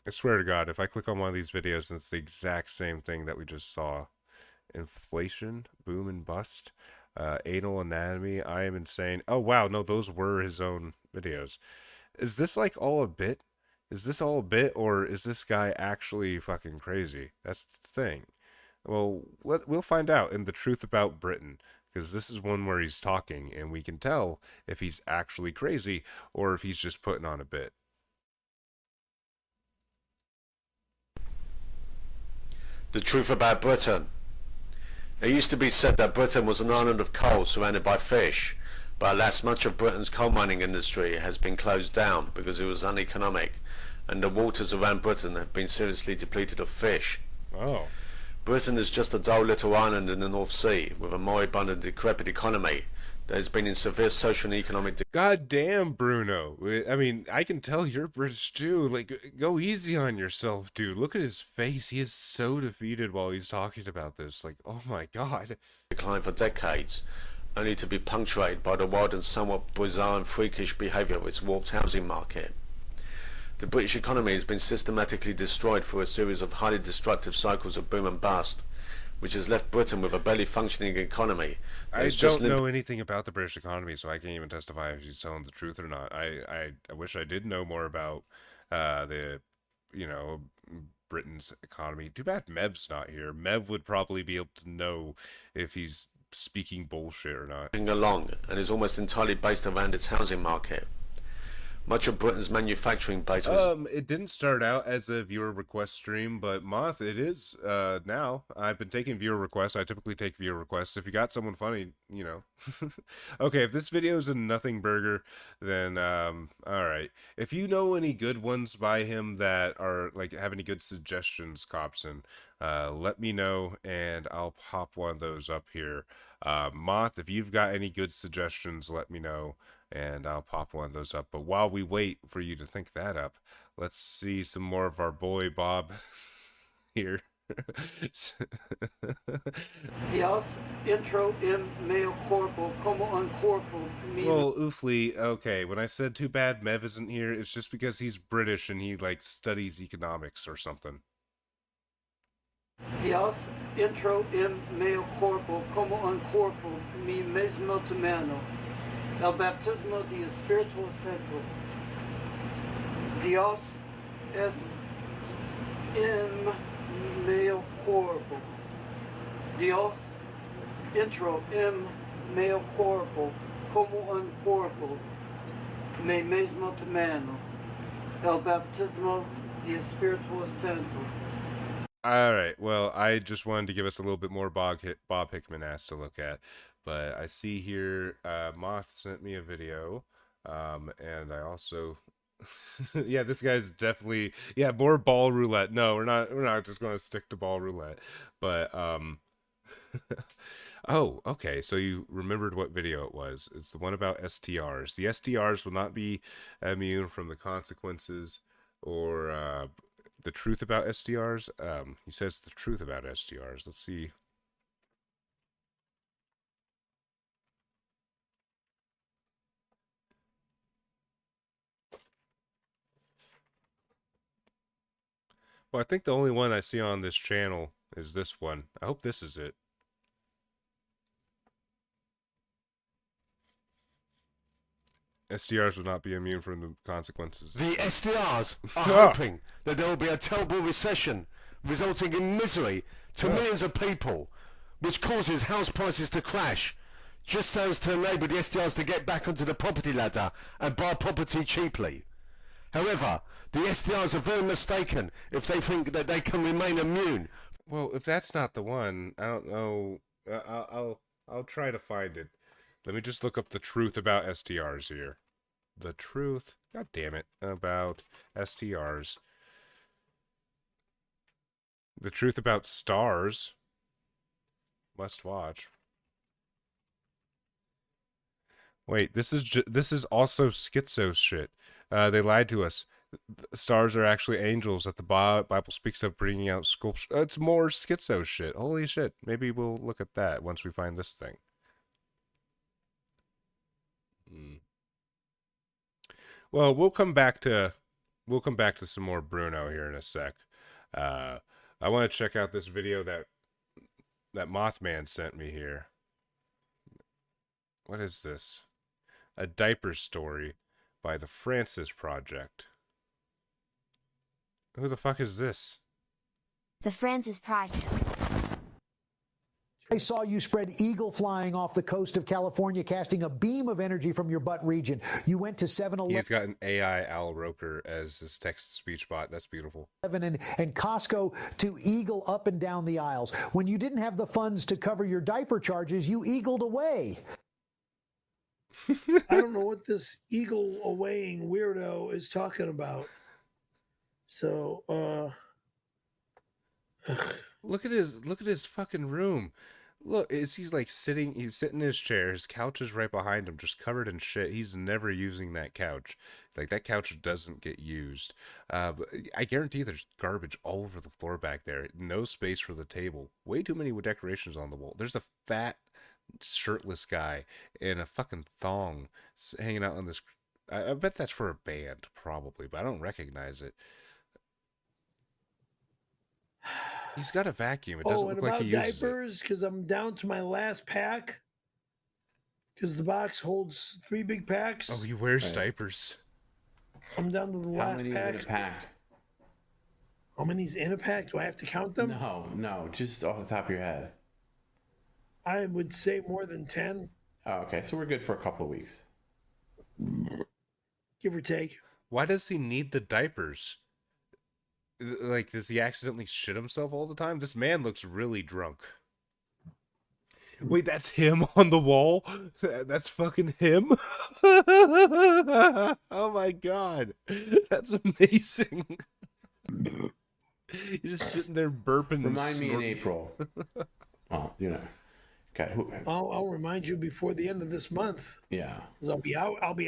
I swear to God, if I click on one of these videos and it's the exact same thing that we just saw. Inflation, boom and bust, anal anatomy, I am insane. Oh wow, no, those were his own videos. Is this like all a bit? Is this all a bit, or is this guy actually fucking crazy? That's the thing. Well, we'll find out in The Truth About Britain, because this is one where he's talking, and we can tell if he's actually crazy or if he's just putting on a bit. The Truth About Britain. It used to be said that Britain was an island of coal surrounded by fish, but alas, much of Britain's coal mining industry has been closed down because it was uneconomic, and the waters around Britain have been seriously depleted of fish. Oh. Britain is just a dull little island in the North Sea with a moribund and decrepit economy that has been in severe social and economic God damn, Bruno. I mean, I can tell you're British too. Like, go easy on yourself, dude. Look at his face. He is so defeated while he's talking about this. Like, oh my God. decline for decades, only to be punctuated by the wild and somewhat bizarre and freakish behaviour of its warped housing market. The British economy has been systematically destroyed through a series of highly destructive cycles of boom and bust, which has left Britain with a barely functioning economy. I don't know anything about the British economy, so I can't even testify if he's telling the truth or not. I wish I did know more about Britain's economy. Too bad Mev's not here. Mev would probably be able to know if he's speaking bullshit or not. Along and is almost entirely based around its housing market. Much of Britain's manufacturing base was... It didn't start out as a viewer request stream, but Moth, it is now. I've been taking viewer requests. I typically take viewer requests. If you got someone funny, you know. Okay, if this video is a nothing burger, then alright. If you know any good ones by him that are, like, have any good suggestions, Copson, let me know, and I'll pop one of those up here. Moth, if you've got any good suggestions, let me know, and I'll pop one of those up. But while we wait for you to think that up, let's see some more of our boy Bob here. Dios intro in meo corpo como un corpo mi Well, Oofly, okay, when I said too bad Mev isn't here, it's just because he's British and he, like, studies economics or something. Dios intro in meo corpo como un corpo mi mesmo temano. El baptismo de Espíritu Santo. Dios es in meo corpo. Dios intro en meo corpo como un corpo mi mesmo temano. El baptismo de Espíritu Santo. Alright, well, I just wanted to give us a little bit more Bob Hickman ass to look at, but I see here, Moth sent me a video, and I also, yeah, this guy's definitely, yeah, more ball roulette. No, we're not just going to stick to ball roulette, but, oh, okay, so you remembered what video it was. It's the one about STRs. The STRs will not be immune from the consequences or, the truth about STRs. He says the truth about STRs. Let's see. Well, I think the only one I see on this channel is this one. I hope this is it. STRs will not be immune from the consequences. The SDRs are hoping that there will be a terrible recession, resulting in misery to millions of people, which causes house prices to crash, just so as to enable the SDRs to get back onto the property ladder and buy property cheaply. However, the SDRs are very mistaken if they think that they can remain immune. Well, if that's not the one, I don't know. I'll try to find it. Let me just look up the truth about STRs here. The truth, god damn it, about STRs. The truth about stars. Must watch. Wait, this is also schizo shit. They lied to us. Stars are actually angels that the Bible speaks of bringing out sculpture. It's more schizo shit. Holy shit. Maybe we'll look at that once we find this thing. Well, we'll come back to some more Bruno here in a sec. I want to check out this video that Mothman sent me here. What is this? A diaper story by the Francis Project. Who the fuck is this? The Francis Project. I saw you spread eagle flying off the coast of California, casting a beam of energy from your butt region. You went to 7-Eleven. He's got an AI Al Roker as his text-to-speech bot. That's beautiful. And Costco to eagle up and down the aisles. When you didn't have the funds to cover your diaper charges, you eagled away. I don't know what this eagle awaying weirdo is talking about. So, look at his fucking room. Look, he's like sitting in his chair, his couch is right behind him, just covered in shit. He's never using that couch. Like, that couch doesn't get used. But I guarantee there's garbage all over the floor back there. No space for the table. Way too many decorations on the wall. There's a fat, shirtless guy in a fucking thong hanging out on this. I bet that's for a band, probably, but I don't recognize it. He's got a vacuum. It doesn't look like he uses diapers, because I'm down to my last pack. Because the box holds 3 big packs. Oh, he wears diapers. I'm down to the last pack. How many is in a pack? How many's in a pack? Do I have to count them? No, just off the top of your head. I would say more than 10. Oh, okay, so we're good for a couple of weeks. Give or take. Why does he need the diapers? Like, does he accidentally shit himself all the time? This man looks really drunk. Wait, that's him on the wall? That's fucking him? Oh my god. That's amazing. You're just sitting there burping. Remind me in April. Oh, you know. Okay. I'll remind you before the end of this month. Yeah. 'Cause I'll be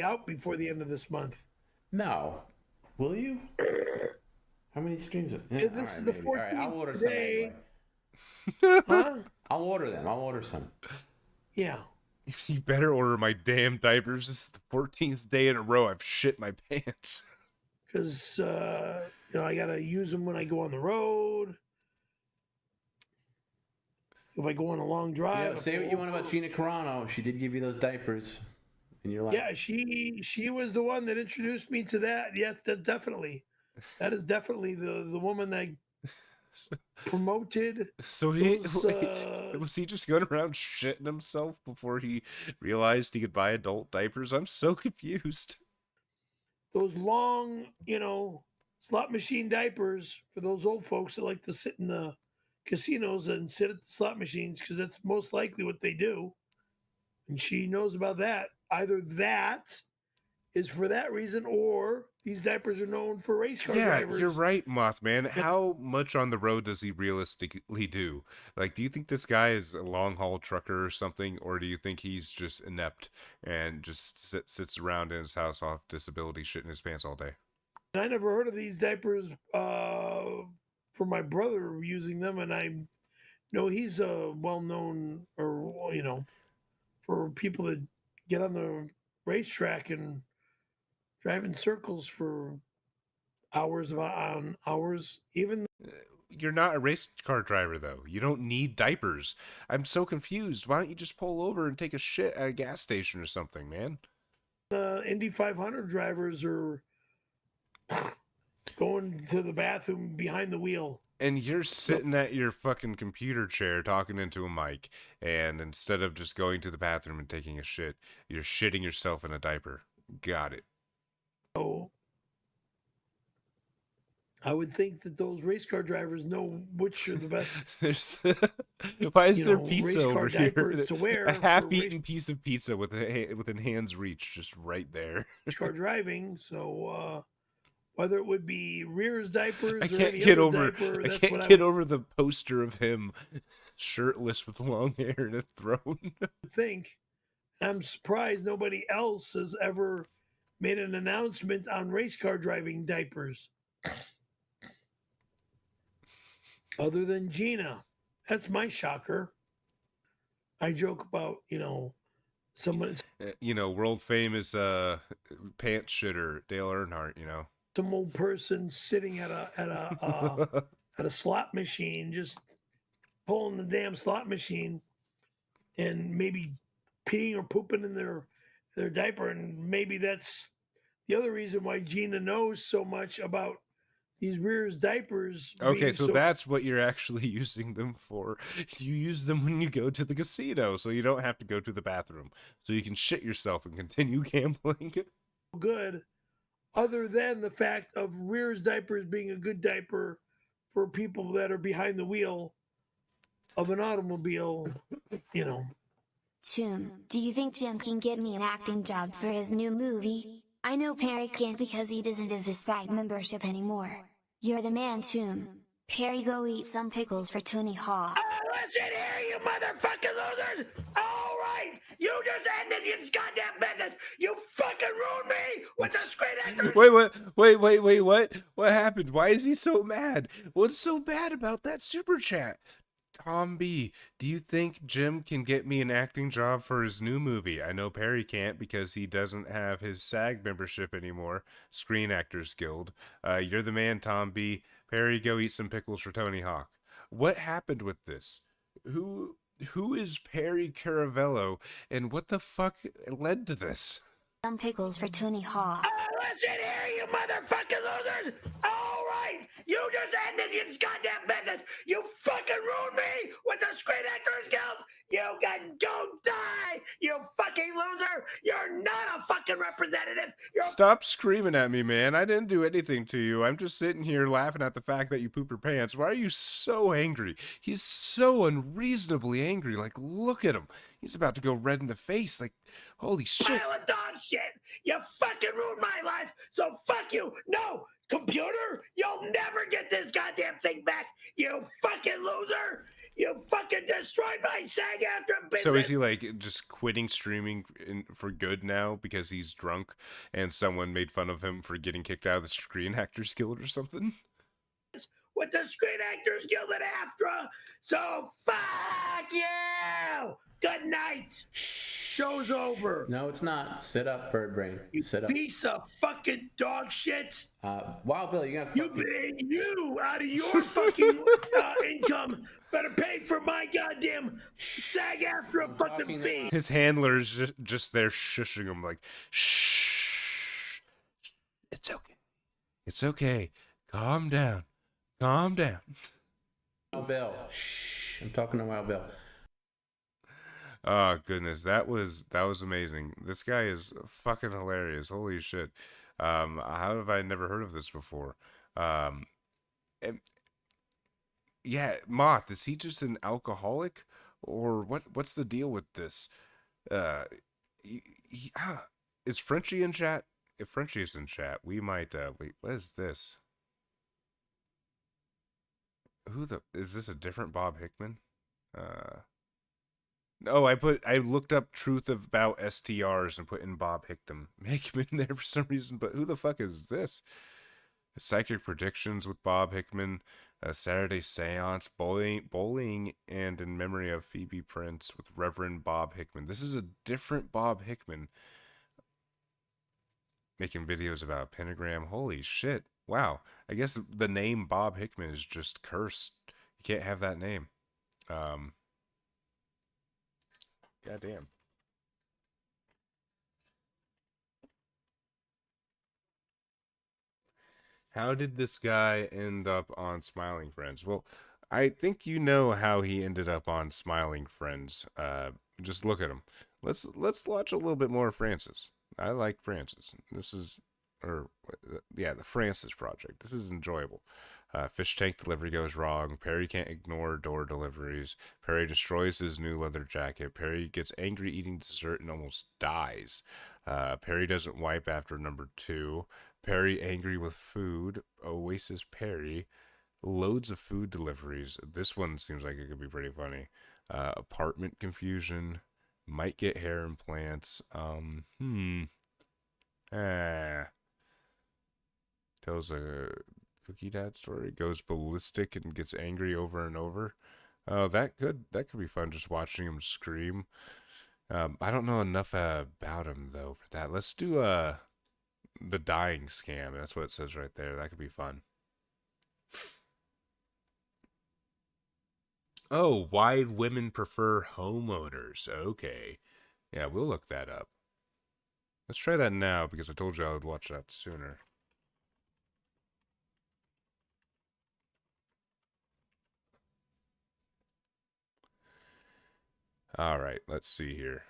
out before the end of this month. No. Will you? How many streams? Yeah, this is the 14th All right, I'll order today. some anyway. Huh? I'll order them. I'll order some. Yeah. You better order my damn diapers. This is the 14th day in a row I've shit my pants. Because, I got to use them when I go on the road. If I go on a long drive. Say what you want about Gina Carano. She did give you those diapers. And you're like, Yeah, she was the one that introduced me to that. Yes, definitely. That is definitely the woman that promoted. So was he just going around shitting himself before he realized he could buy adult diapers? I'm so confused. Those long, slot machine diapers for those old folks that like to sit in the casinos and sit at the slot machines, because that's most likely what they do. And she knows about that. Either that is for that reason, or these diapers are known for race car drivers. Yeah, you're right, Mothman. How much on the road does he realistically do? Like, do you think this guy is a long-haul trucker or something, or do you think he's just inept and just sits around in his house off disability shitting his pants all day? I never heard of these diapers from my brother using them, and I know he's well-known, or, for people that get on the racetrack and drive in circles for hours on hours. Even you're not a race car driver, though. You don't need diapers. I'm so confused. Why don't you just pull over and take a shit at a gas station or something, man? Indy 500 drivers are going to the bathroom behind the wheel. And you're sitting at your fucking computer chair talking into a mic, and instead of just going to the bathroom and taking a shit, you're shitting yourself in a diaper. Got it. So I would think that those race car drivers know which are the best. Why is there pizza race car over here? diapers to wear A for half-eaten piece of pizza within hand's reach, just right there. race car driving. So whether it would be Rear's diapers, I or can't any get other over. diaper, I that's can't what get I would over the poster of him shirtless with long hair and a throne. think. I'm surprised nobody else has ever made an announcement on race car driving diapers, other than Gina. That's my shocker. I joke about, someone, World famous pants shitter Dale Earnhardt. some old person sitting at a at a slot machine, just pulling the damn slot machine, and maybe peeing or pooping in their diaper. And maybe that's the other reason why Gina knows so much about these Rear's diapers. Okay, so that's what you're actually using them for. You use them when you go to the casino, so you don't have to go to the bathroom. So you can shit yourself and continue gambling. Good, other than the fact of Rear's diapers being a good diaper for people that are behind the wheel of an automobile, Toom, do you think Jim can get me an acting job for his new movie? I know Perry can't because he doesn't have his SAG membership anymore. You're the man, Toom. Perry, go eat some pickles for Tony Hawk. Listen here, you motherfucking losers! All right, you just ended your goddamn business. You fucking ruined me with the screen actors. Wait, what? What happened? Why is he so mad? What's so bad about that super chat? Tom B, do you think Jim can get me an acting job for his new movie? I know Perry can't because he doesn't have his SAG membership anymore, Screen Actors Guild. You're the man, Tom B. Perry, go eat some pickles for Tony Hawk. What happened with this? Who is Perry Caravello, and what the fuck led to this? Some pickles for Tony Hawk. Listen here, you motherfucking losers! All right, you just ended your goddamn business. You fucking ruined me with the Screen Actors Guild. You can go die, you fucking loser. You're not a fucking representative. Stop screaming at me, man. I didn't do anything to you. I'm just sitting here laughing at the fact that you poop your pants. Why are you so angry? He's so unreasonably angry. Like, look at him. He's about to go red in the face. Like, holy shit. Pile of dog shit. You fucking ruined my life, so fuck you. No, computer, you'll never get this goddamn thing back. You fucking loser. You fucking destroyed my SAG after business. So is he like just quitting streaming for good now because he's drunk and someone made fun of him for getting kicked out of the Screen Actors Guild or something? with the Screen Actors Guild at AFTRA. So fuck you. Good night. Show's over. No, it's not. Sit up, bird brain. Sit up. Piece of fucking dog shit. Wild Bill, you got You out of your fucking income better pay for my goddamn SAG-AFTRA fucking fee. His handler's just there shushing him like, shh. It's okay. It's okay. Calm down. Calm down. Wild Bill. Shh. I'm talking to Wild Bill. Oh goodness, that was amazing. This guy is fucking hilarious. Holy shit. How have I never heard of this before? And yeah, Moth, is he just an alcoholic, or what's the deal with this? Is Frenchie in chat? If Frenchie is in chat, we might wait, what is this? Is this a different Bob Hickman? No, I looked up truth about STRs and put in Bob Hickman there for some reason, but who the fuck is this? Psychic predictions with Bob Hickman, a Saturday seance, bowling, and in memory of Phoebe Prince with Reverend Bob Hickman. This is a different Bob Hickman making videos about a pentagram. Holy shit. Wow. I guess the name Bob Hickman is just cursed. You can't have that name. Goddamn. How did this guy end up on Smiling Friends? Well, I think you know how he ended up on Smiling Friends. Just look at him. Let's watch a little bit more of Francis. I like Francis. The Francis Project. This is enjoyable. Fish tank delivery goes wrong. Perry can't ignore door deliveries. Perry destroys his new leather jacket. Perry gets angry eating dessert and almost dies. Perry doesn't wipe after number 2. Perry angry with food. Oasis Perry. Loads of food deliveries. This one seems like it could be pretty funny. Apartment confusion. Might get hair implants. Tells a cookie dad story. Goes ballistic and gets angry over and over. Oh, that could be fun, just watching him scream. I don't know enough about him though for that. Let's do the dying scam. That's what it says right there. That could be fun. Oh, why women prefer homeowners. Okay. Yeah, we'll look that up. Let's try that now because I told you I would watch that sooner. All right, let's see here.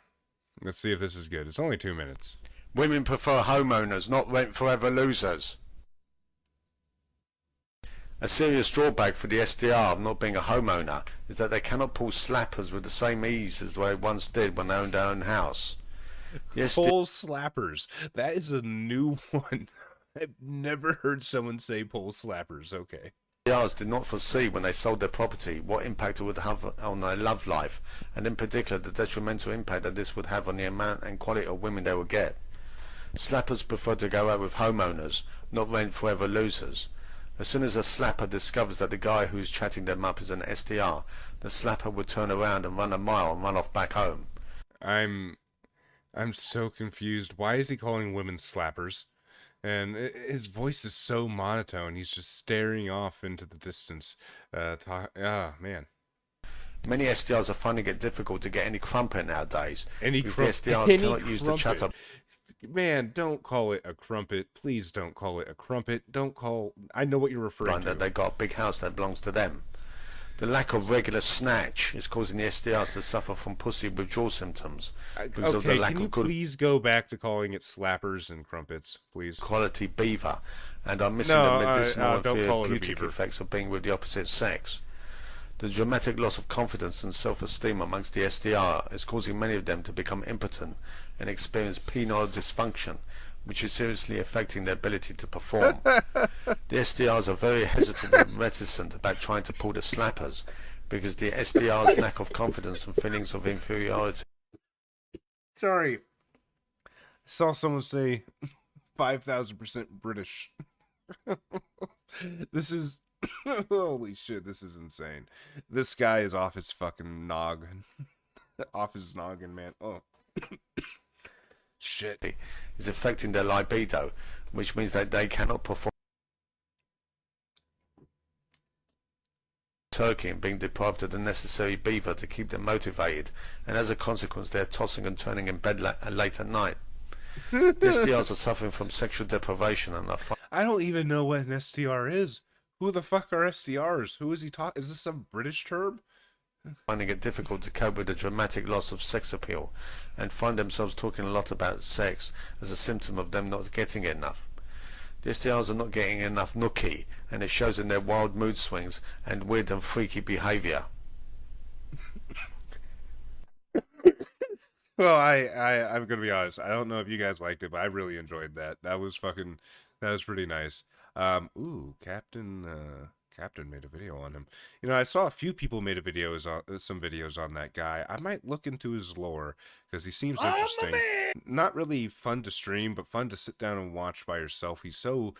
Let's see if this is good. It's only 2 minutes. Women prefer homeowners, not rent forever losers. A serious drawback for the SDR of not being a homeowner is that they cannot pull slappers with the same ease as they once did when they owned their own house. Pull slappers. That is a new one. I've never heard someone say pull slappers. Okay. SDRs did not foresee when they sold their property what impact it would have on their love life, and in particular the detrimental impact that this would have on the amount and quality of women they would get. Slappers prefer to go out with homeowners, not rent forever losers. As soon as a slapper discovers that the guy who's chatting them up is an SDR, the slapper would turn around and run a mile and run off back home. I'm so confused. Why is he calling women slappers? And his voice is so monotone. He's just staring off into the distance. Man. Many SDRs are finding it difficult to get any crumpet nowadays. Any crumpet? The SDRs cannot use the chatter. Man, don't call it a crumpet. Please don't call it a crumpet. Don't call... I know what you're referring to. That they got a big house that belongs to them. The lack of regular snatch is causing the SDRs to suffer from pussy withdrawal symptoms. Because of the lack can you of good please go back to calling it slappers and crumpets, please? Quality beaver, and are missing the medicinal and therapeutic effects of being with the opposite sex. The dramatic loss of confidence and self-esteem amongst the SDR is causing many of them to become impotent and experience penile dysfunction, which is seriously affecting their ability to perform. The SDRs are very hesitant and reticent about trying to pull the slappers because the SDR's lack of confidence and feelings of inferiority. Sorry. I saw someone say 5,000% British. This is Holy shit, this is insane. This guy is off his fucking noggin. Off his noggin, man. Oh. Shit. Is affecting their libido, which means that they cannot perform turkey and being deprived of the necessary beaver to keep them motivated, and as a consequence they're tossing and turning in bed late at night. The SDRs are suffering from sexual deprivation and are I don't even know what an SDR is. Who the fuck are SDRs? Who is he talking? Is this some British term? finding it difficult to cope with the dramatic loss of sex appeal, and find themselves talking a lot about sex as a symptom of them not getting enough. The SDRs are not getting enough nookie, and it shows in their wild mood swings and weird and freaky behaviour. Well, I'm gonna be honest. I don't know if you guys liked it, but I really enjoyed that. That was pretty nice. Ooh, Captain made a video on him. You know, I saw a few people made some videos on that guy. I might look into his lore because he seems interesting. Not really fun to stream, but fun to sit down and watch by yourself. He's so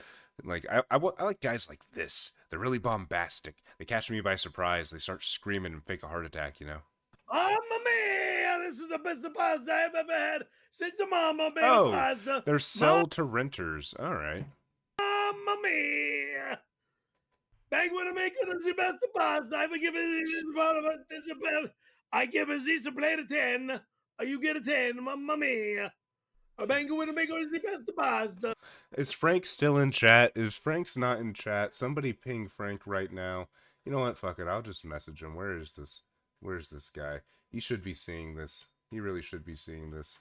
like I like guys like this. They're really bombastic. They catch me by surprise. They start screaming and fake a heart attack. You know. Mamma mia! This is the best pasta I've ever had since the mama made pasta. They're sell to renters. All right. Mamma mia! Bang when I make it the best pasta. I give it I give it a plate of 10. You get a 10. Mamma mia! Bang when I make it the best pasta. Is Frank still in chat? If Frank's not in chat, somebody ping Frank right now. You know what? Fuck it. I'll just message him. Where is this? Where's this guy? He should be seeing this. He really should be seeing this.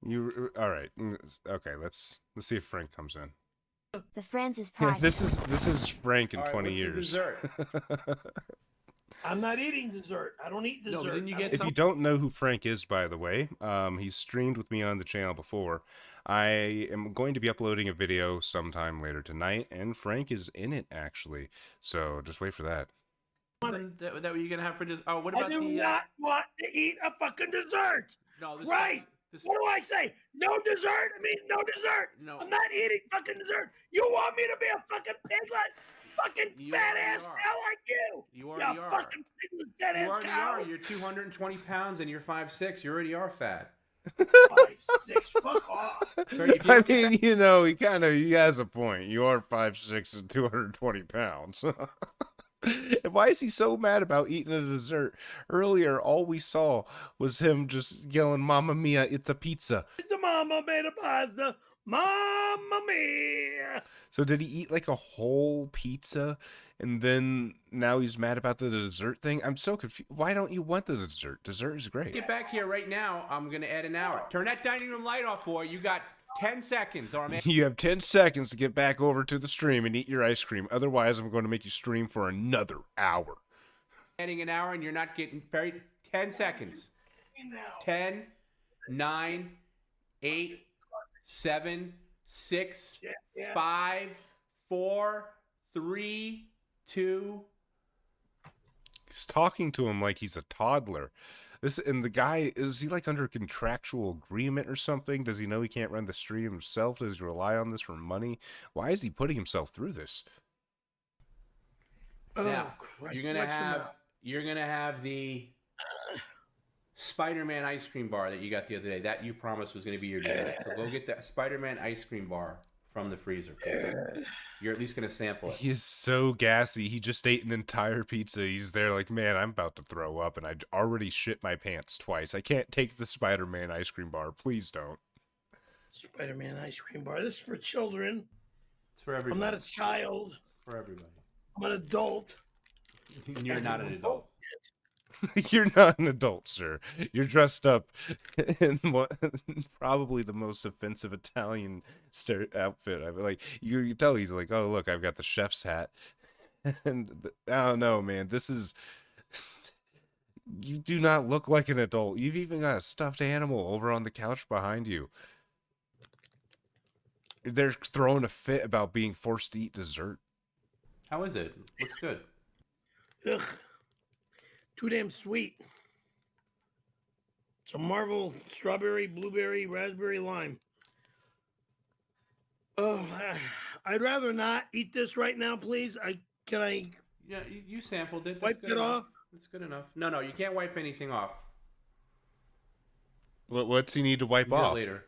All right? Okay, let's see if Frank comes in. The Francis Yeah, Project. this is Frank in 20 years. I'm not eating dessert. I don't eat dessert. No, didn't you get If you don't know who Frank is, by the way, he's streamed with me on the channel before. I am going to be uploading a video sometime later tonight, and Frank is in it, actually. So just wait for that. That what you're gonna have for this? Oh, what about I do not want to eat a fucking dessert. No, this Christ! What do I say? No dessert? I mean, no dessert. No. I'm not eating fucking dessert. You want me to be a fucking piglet? Fucking fat ass cow like you. You already are. Fucking piglet fat You ass already cow. are. You're 220 pounds and you're 5'6". You already are fat. 5'6". Fuck off. I mean, you know, he has a point. You are 5'6" and 220 pounds. Why is he so mad about eating a dessert? Earlier, all we saw was him just yelling, "Mamma mia, it's a pizza." It's a mama made a pasta. Mamma mia. So did he eat like a whole pizza, and then now he's mad about the dessert thing? I'm so confused. Why don't you want the dessert? Dessert is great. Get back here right now. I'm gonna add an hour. Turn that dining room light off, boy. You got 10 seconds, or man. You have 10 seconds to get back over to the stream and eat your ice cream. Otherwise, I'm going to make you stream for another hour. Adding an hour and you're not getting buried. 10 seconds. 10, 9, 8, 7, 6, 5, 4, 3, 2. He's talking to him like he's a toddler. And the guy, is he like under a contractual agreement or something? Does he know he can't run the stream himself? Does he rely on this for money? Why is he putting himself through this? Now, you're gonna have the Spider-Man ice cream bar that you got the other day. That you promised was gonna be your dessert. So go get that Spider-Man ice cream bar from the freezer. You're at least gonna sample it. He is so gassy. He just ate an entire pizza. He's there like, man, I'm about to throw up, and I already shit my pants twice. I can't take the Spider-Man ice cream bar. Please don't. Spider-Man ice cream bar. This is for children. It's for everybody. I'm not a child. For everybody. I'm an adult. You're not an adult. You're not an adult, sir. You're dressed up in what probably the most offensive Italian outfit. I mean, like you tell he's like, oh look, I've got the chef's hat, and I don't know, man. This is you do not look like an adult. You've even got a stuffed animal over on the couch behind you. They're throwing a fit about being forced to eat dessert. How is it? Looks good. Ugh. Too damn sweet. It's a Marvel strawberry, blueberry, raspberry, lime. Oh, I'd rather not eat this right now, please. Can I? Yeah, you sampled it. That's Wipe good it enough. off? That's good enough. No, you can't wipe anything off. What's he need to wipe You do it off? later.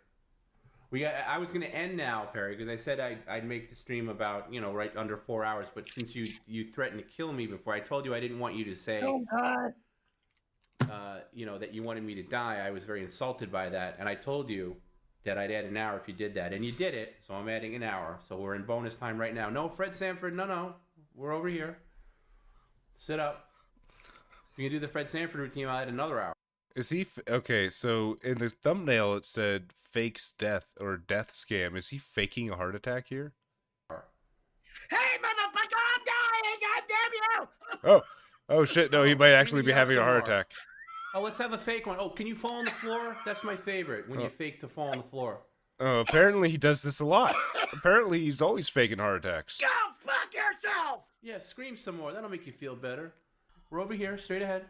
I was going to end now, Perry, because I said I'd make the stream about, right under 4 hours. But since you threatened to kill me before, I told you I didn't want you to say, Oh God. that you wanted me to die. I was very insulted by that. And I told you that I'd add an hour if you did that. And you did it, so I'm adding an hour. So we're in bonus time right now. No, Fred Sanford, no. We're over here. Sit up. If you can do the Fred Sanford routine, I'll add another hour. Is he okay? So in the thumbnail it said fakes death or death scam. Is he faking a heart attack here? Hey, motherfucker! I'm dying! God damn you! Oh shit! No, he might actually be having a heart attack. Oh, let's have a fake one. Oh, can you fall on the floor? That's my favorite, when you fake to fall on the floor. Oh, apparently he does this a lot. Apparently he's always faking heart attacks. Go fuck yourself! Yeah, scream some more. That'll make you feel better. We're over here, straight ahead.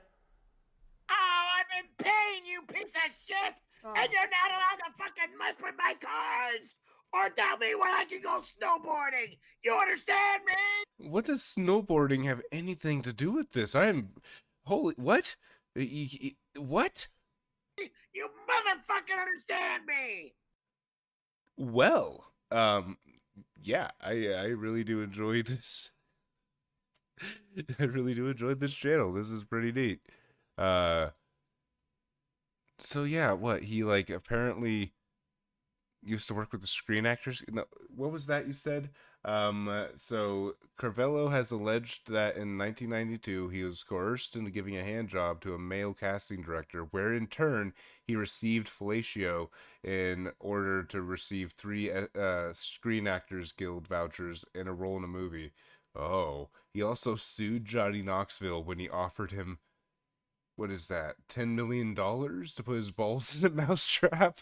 Oh, I'm in pain, you piece of shit! And you're not allowed to fucking mess with my cards! Or tell me when I can go snowboarding! You understand me? What does snowboarding have anything to do with this? Holy what? What? You motherfucking understand me! Well, yeah, I really do enjoy this. I really do enjoy this channel. This is pretty neat. So yeah, what he apparently used to work with the Screen Actors. No, what was that you said? So Carvello has alleged that in 1992 he was coerced into giving a hand job to a male casting director, where in turn he received fellatio in order to receive 3 Screen Actors Guild vouchers and a role in a movie. Oh, he also sued Johnny Knoxville when he offered him, what is that, $10 million to put his balls in a mousetrap?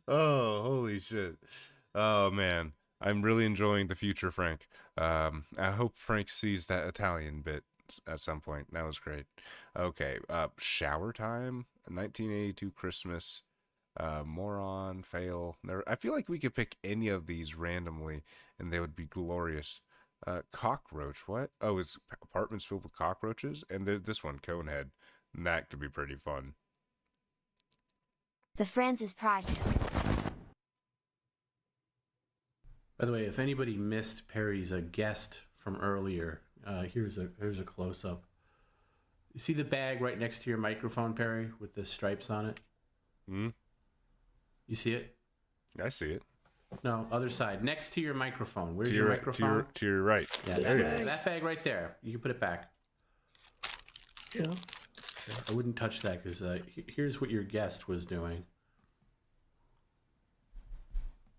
Oh, holy shit. Oh, man. I'm really enjoying the future, Frank. I hope Frank sees that Italian bit at some point. That was great. Okay, shower time, 1982 Christmas. Moron, fail. I feel like we could pick any of these randomly and they would be glorious. Cockroach, what? Oh, his apartment's filled with cockroaches? And this one, Conehead. That could be pretty fun. The Francis Project. By the way, if anybody missed Perry's guest from earlier, here's a close-up. You see the bag right next to your microphone, Perry, with the stripes on it? Hmm? You see it? I see it. No, other side. Next to your microphone. Where's your microphone? To your right. Yeah, there it is. that bag right there. You can put it back. Yeah. I wouldn't touch that because here's what your guest was doing.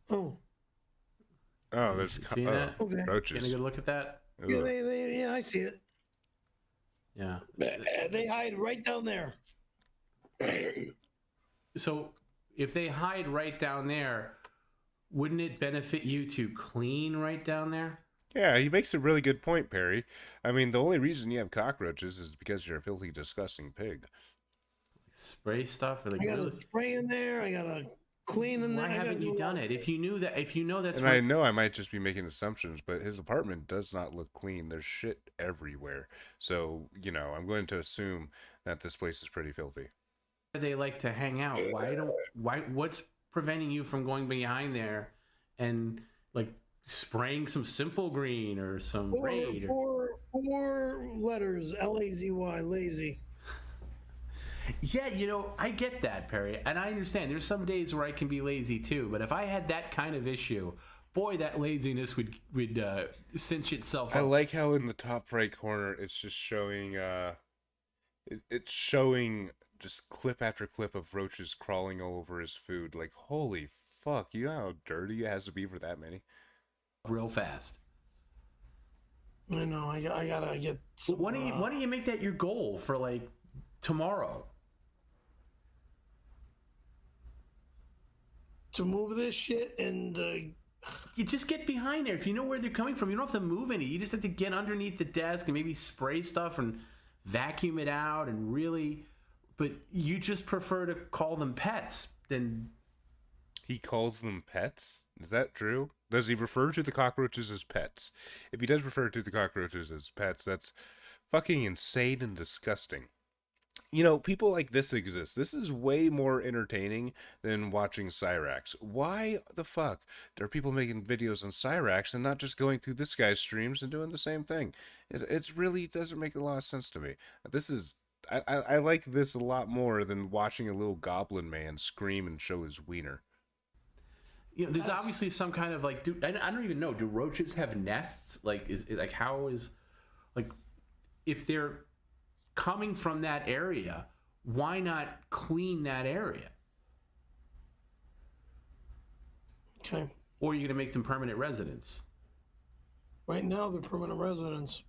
Oh. Oh, there's see that? Okay. roaches. Get a good look at that? Yeah, I see it. Yeah. They hide right down there. So if they hide right down there, wouldn't it benefit you to clean right down there? Yeah, he makes a really good point, Perry. I mean, the only reason you have cockroaches is because you're a filthy, disgusting pig. Spray stuff? Or I got to spray in there. I got to clean in there. Why haven't you done it? If you know that's and I know I might just be making assumptions, but his apartment does not look clean. There's shit everywhere. So, I'm going to assume that this place is pretty filthy. They like to hang out. What's preventing you from going behind there and spraying some Simple Green or some Raid? Four letters, L-A-Z-Y, lazy. Yeah, I get that, Perry, and I understand. There's some days where I can be lazy too, but if I had that kind of issue, boy, that laziness would cinch itself up. I like how in the top right corner it's just showing it's showing just clip after clip of roaches crawling all over his food. Like, holy fuck, you know how dirty it has to be for that many? Real fast. I know, I gotta get some, why don't you make that your goal for tomorrow? To move this shit and you just get behind there. If you know where they're coming from, you don't have to move any. You just have to get underneath the desk and maybe spray stuff and vacuum it out and really. But you just prefer to call them pets. then He calls them pets? Is that true? Does he refer to the cockroaches as pets? If he does refer to the cockroaches as pets, that's fucking insane and disgusting. You know, people like this exist. This is way more entertaining than watching Cyrax. Why the fuck are people making videos on Cyrax and not just going through this guy's streams and doing the same thing? It really doesn't make a lot of sense to me. This is... I like this a lot more than watching a little goblin man scream and show his wiener. You know, there's obviously some kind of like, I don't even know. Do roaches have nests? Like, how is, like, if they're coming from that area, why not clean that area? Okay. Or are you going to make them permanent residents? Right now, they're permanent residents.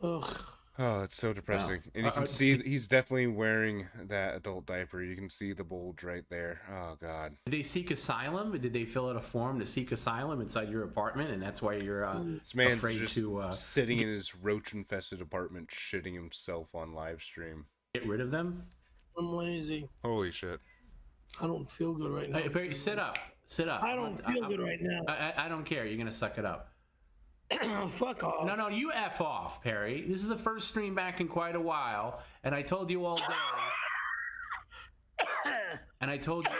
Ugh. Oh, it's so depressing. And you can see he's definitely wearing that adult diaper. You can see the bulge right there. Oh, God. Did they seek asylum? Did they fill out a form to seek asylum inside your apartment, and that's why you're This man's afraid just to sitting in his roach-infested apartment, shitting himself on live stream. get rid of them? I'm lazy. Holy shit. I don't feel good right now. Hey, Perry, sit up. Sit up. I don't feel good right now. I don't care. You're going to suck it up. Fuck off. No, you F off, Perry. This is the first stream back in quite a while, and I told you all day. And I told you...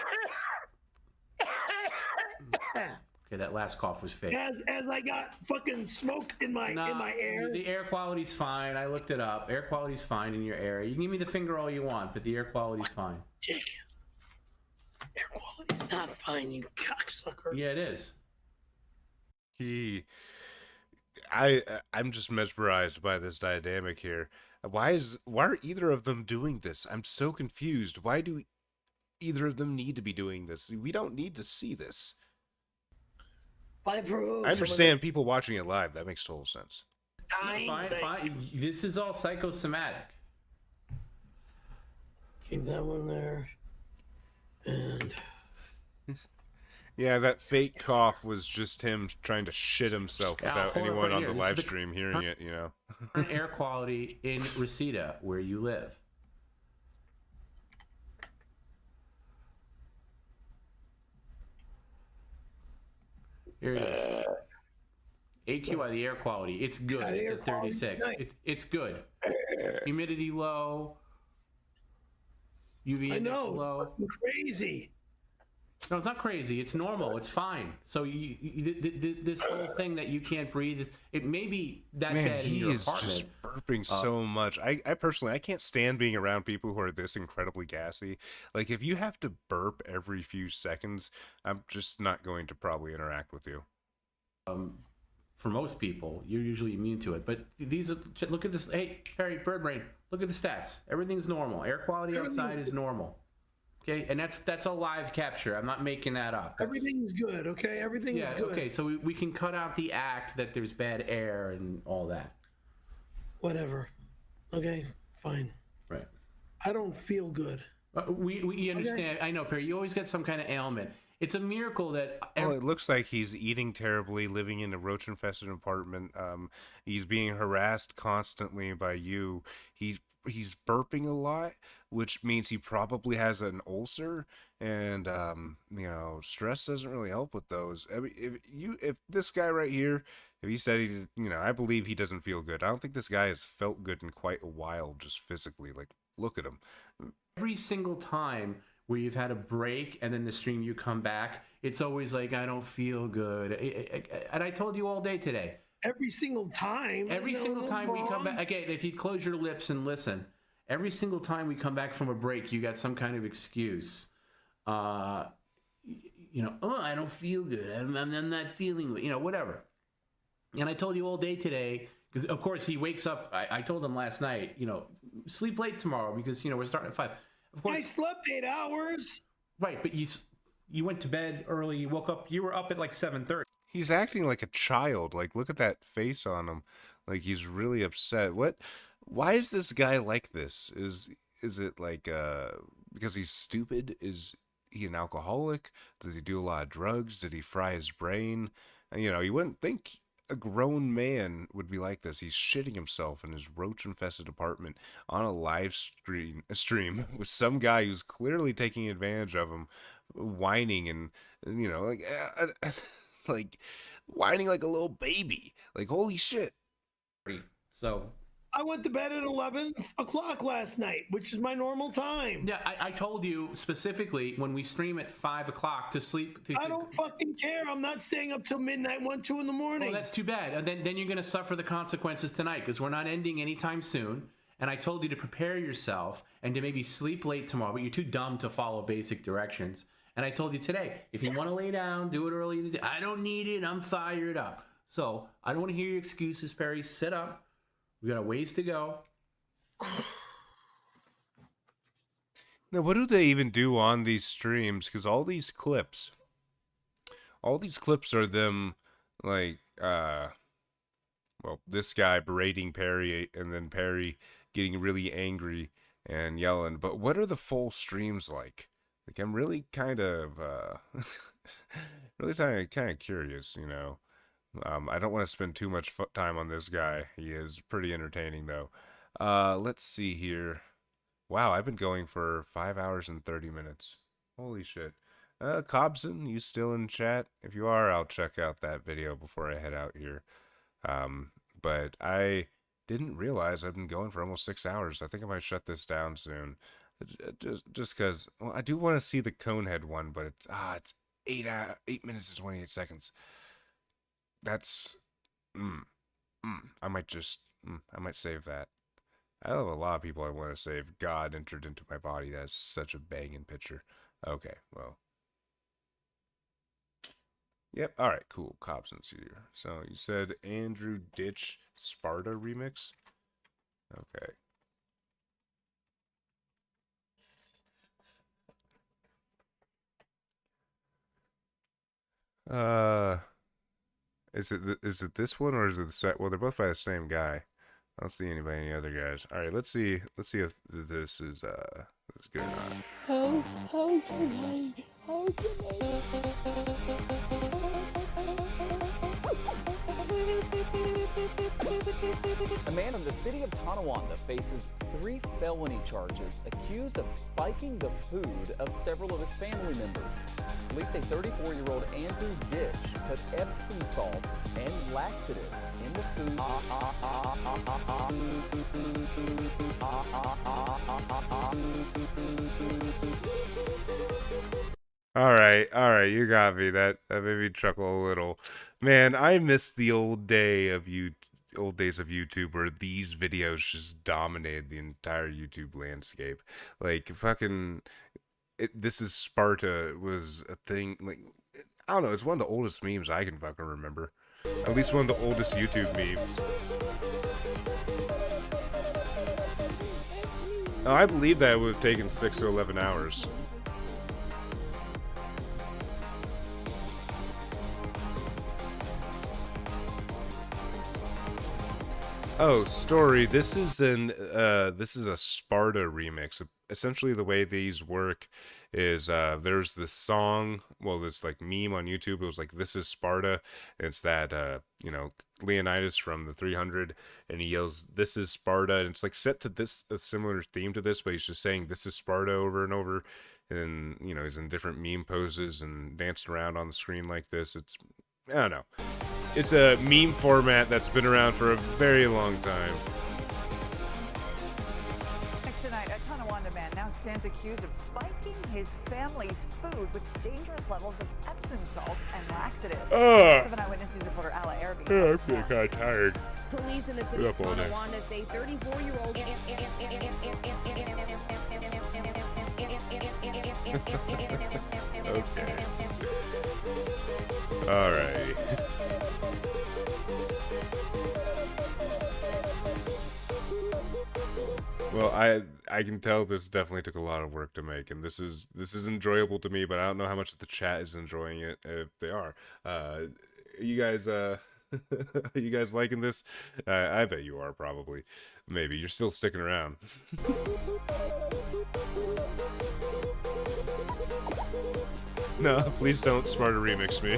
Okay, that last cough was fake. As I got fucking smoke in my air. The air quality's fine. I looked it up. Air quality's fine in your area. You can give me the finger all you want, but the air quality's fine. Dick. Air quality's not fine, you cocksucker. Yeah, it is. I'm just mesmerized by this dynamic here. Why are either of them doing this? I'm so confused. Why do either of them need to be doing this? We don't need to see this. I understand people watching it live. That makes total sense. Fine. This is all psychosomatic. Keep that one there. And... Yeah, that fake cough was just him trying to shit himself without anyone on the live stream hearing it, you know. Air quality in Reseda, where you live. Here it is. AQI, the air quality. It's good. It's at 36. It's good. Humidity low. UV index low. Crazy. No, it's not crazy. It's normal. It's fine. So this whole thing that you can't breathe, it may be that bad in your apartment. He is just burping so much. I personally, I can't stand being around people who are this incredibly gassy. Like, if you have to burp every few seconds, I'm just not going to probably interact with you. For most people, you're usually immune to it. But these are, look at this. Hey, Perry, Bird Brain, look at the stats. Everything's normal. Air quality outside is normal. Okay, and that's a live capture. I'm not making that up. Everything's good, okay? Everything's good. Okay, so we can cut out the act that there's bad air and all that. Whatever. Okay, fine. Right. I don't feel good. We understand. Okay. I know, Perry, you always get some kind of ailment. It's a miracle that... it looks like he's eating terribly, living in a roach-infested apartment. He's being harassed constantly by you. He's burping a lot, which means he probably has an ulcer, and stress doesn't really help with those. I mean, if this guy right here, if he said I believe he doesn't feel good. I don't think this guy has felt good in quite a while, just physically. Like, look at him. Every single time where you've had a break and then the stream you come back, it's always like, I don't feel good. And I told you all day today. Every single time. Every single time we come back. Again, if you close your lips and listen, every single time we come back from a break, you got some kind of excuse. I don't feel good. I'm not feeling good. Whatever. And I told you all day today, because of course he wakes up. I told him last night, sleep late tomorrow because, we're starting at 5. Of course, I slept 8 hours. Right, but you went to bed early. You woke up. You were up at like 7:30. He's acting like a child. Like, look at that face on him. Like, he's really upset. Why is this guy like this? Is it like because he's stupid? Is he an alcoholic? Does he do a lot of drugs? Did he fry his brain? You wouldn't think a grown man would be like this. He's shitting himself in his roach-infested apartment on a live stream with some guy who's clearly taking advantage of him, whining and, you know, like, like whining like a little baby. Like, holy shit. So I went to bed at 11 o'clock last night, which is my normal time. yeah, I told you specifically when we stream at 5 o'clock to sleep. I don't fucking care. I'm not staying up till midnight, 1, 2 in the morning. Well, that's too bad. Then you're going to suffer the consequences tonight because we're not ending anytime soon. And I told you to prepare yourself and to maybe sleep late tomorrow, but you're too dumb to follow basic directions. And I told you today, if you want to lay down, do it early in the day. I don't need it. I'm fired up. So I don't want to hear your excuses, Perry. Sit up. We got a ways to go. Now, what do they even do on these streams? Because all these clips are them, like, well, this guy berating Perry, and then Perry getting really angry and yelling. But what are the full streams like? Like, I'm really kind of, really kind of curious, you know. I don't want to spend too much time on this guy. He is pretty entertaining, though. Let's see here. Wow, I've been going for 5 hours and 30 minutes. Holy shit. Cobson, you still in chat? If you are, I'll check out that video before I head out here. But I didn't realize I've been going for almost 6 hours. I think I might shut this down soon. Just because, well, I do want to see the Conehead one, but it's 8 minutes and 28 seconds. That's, I might save that. I have a lot of people I want to save. God entered into my body. That's such a banging picture. Okay, well. Yep, alright, cool. Cobson's here. So, you said Andrew Ditch Sparta remix? Okay. Is it this one or is it the set? Well, they're both by the same guy. I don't see any other guys. All right, let's see if this is good or not. How can A man in the city of Tonawanda faces 3 felony charges accused of spiking the food of several of his family members. Police say 34-year-old Andrew Ditch put Epsom salts and laxatives in the food. All right, you got me. That made me chuckle a little. Man, I miss the old days of YouTube where these videos just dominated the entire YouTube landscape. Like fucking, This Is Sparta was a thing. Like, I don't know. It's one of the oldest memes I can fucking remember. At least one of the oldest YouTube memes. Oh, I believe that would have taken 6 or 11 hours. Oh, story. This is a Sparta remix. Essentially, the way these work is there's this song, well, this like meme on YouTube. It was like, "This is Sparta." It's that Leonidas from the 300, and he yells, "This is Sparta," and it's like set to a similar theme to this, but he's just saying, "This is Sparta" over and over, and he's in different meme poses and dancing around on the screen like this. I don't know. It's a meme format that's been around for a very long time. Next tonight, a Tonawanda man now stands accused of spiking his family's food with dangerous levels of Epsom salts and laxatives. 7 Eyewitness News reporter Ala Arabi. Yeah, I'm feeling kind of tired. Police in the city of Tonawanda say 34-year-old. Okay. All right. Well, I can tell this definitely took a lot of work to make, and this is enjoyable to me, but I don't know how much the chat is enjoying it, if they are. You guys are you guys liking this? I bet you are, probably. Maybe you're still sticking around. No, please don't Smarter remix me.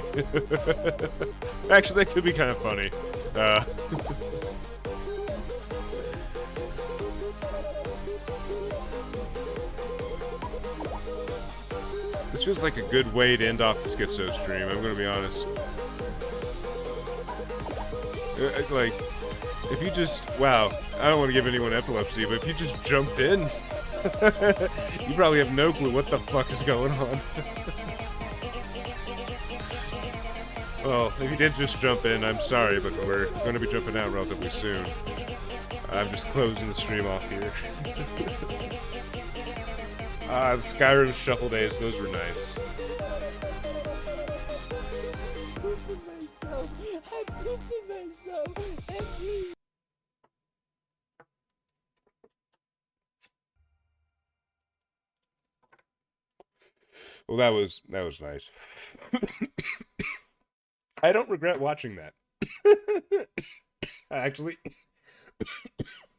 Actually, that could be kind of funny. This feels like a good way to end off the Schizo stream, I'm gonna be honest. Like, if you just, wow, I don't want to give anyone epilepsy, but if you just jumped in, you probably have no clue what the fuck is going on. Well, if you did just jump in, I'm sorry, but we're going to be jumping out relatively soon. I'm just closing the stream off here. The Skyrim shuffle days, those were nice. Well, that was nice. I don't regret watching that. Actually,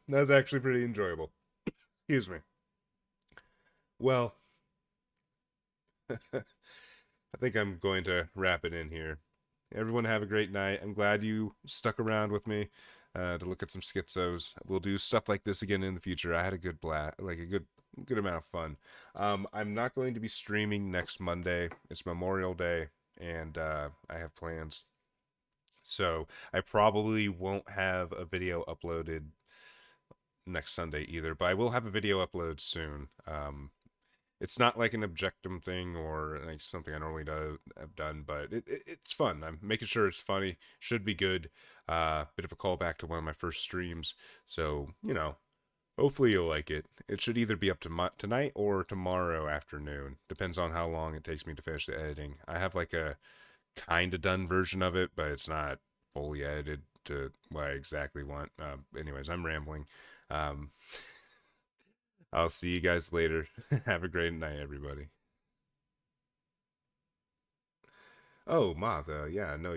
that was actually pretty enjoyable. Excuse me. Well, I think I'm going to wrap it in here. Everyone have a great night. I'm glad you stuck around with me to look at some schizos. We'll do stuff like this again in the future. I had a good good amount of fun. I'm not going to be streaming next Monday. It's Memorial Day, and I have plans. So I probably won't have a video uploaded next Sunday either, but I will have a video upload soon. It's not like an Objectum thing or like something I normally have done, but it's fun. I'm making sure it's funny. Should be good. Bit of a callback to one of my first streams. So, you know, hopefully you'll like it. It should either be up to tonight or tomorrow afternoon. Depends on how long it takes me to finish the editing. I have like a kind of done version of it, but it's not fully edited to what I exactly want. Anyways, I'm rambling. I'll see you guys later. Have a great night, everybody. Oh, Martha, yeah, no,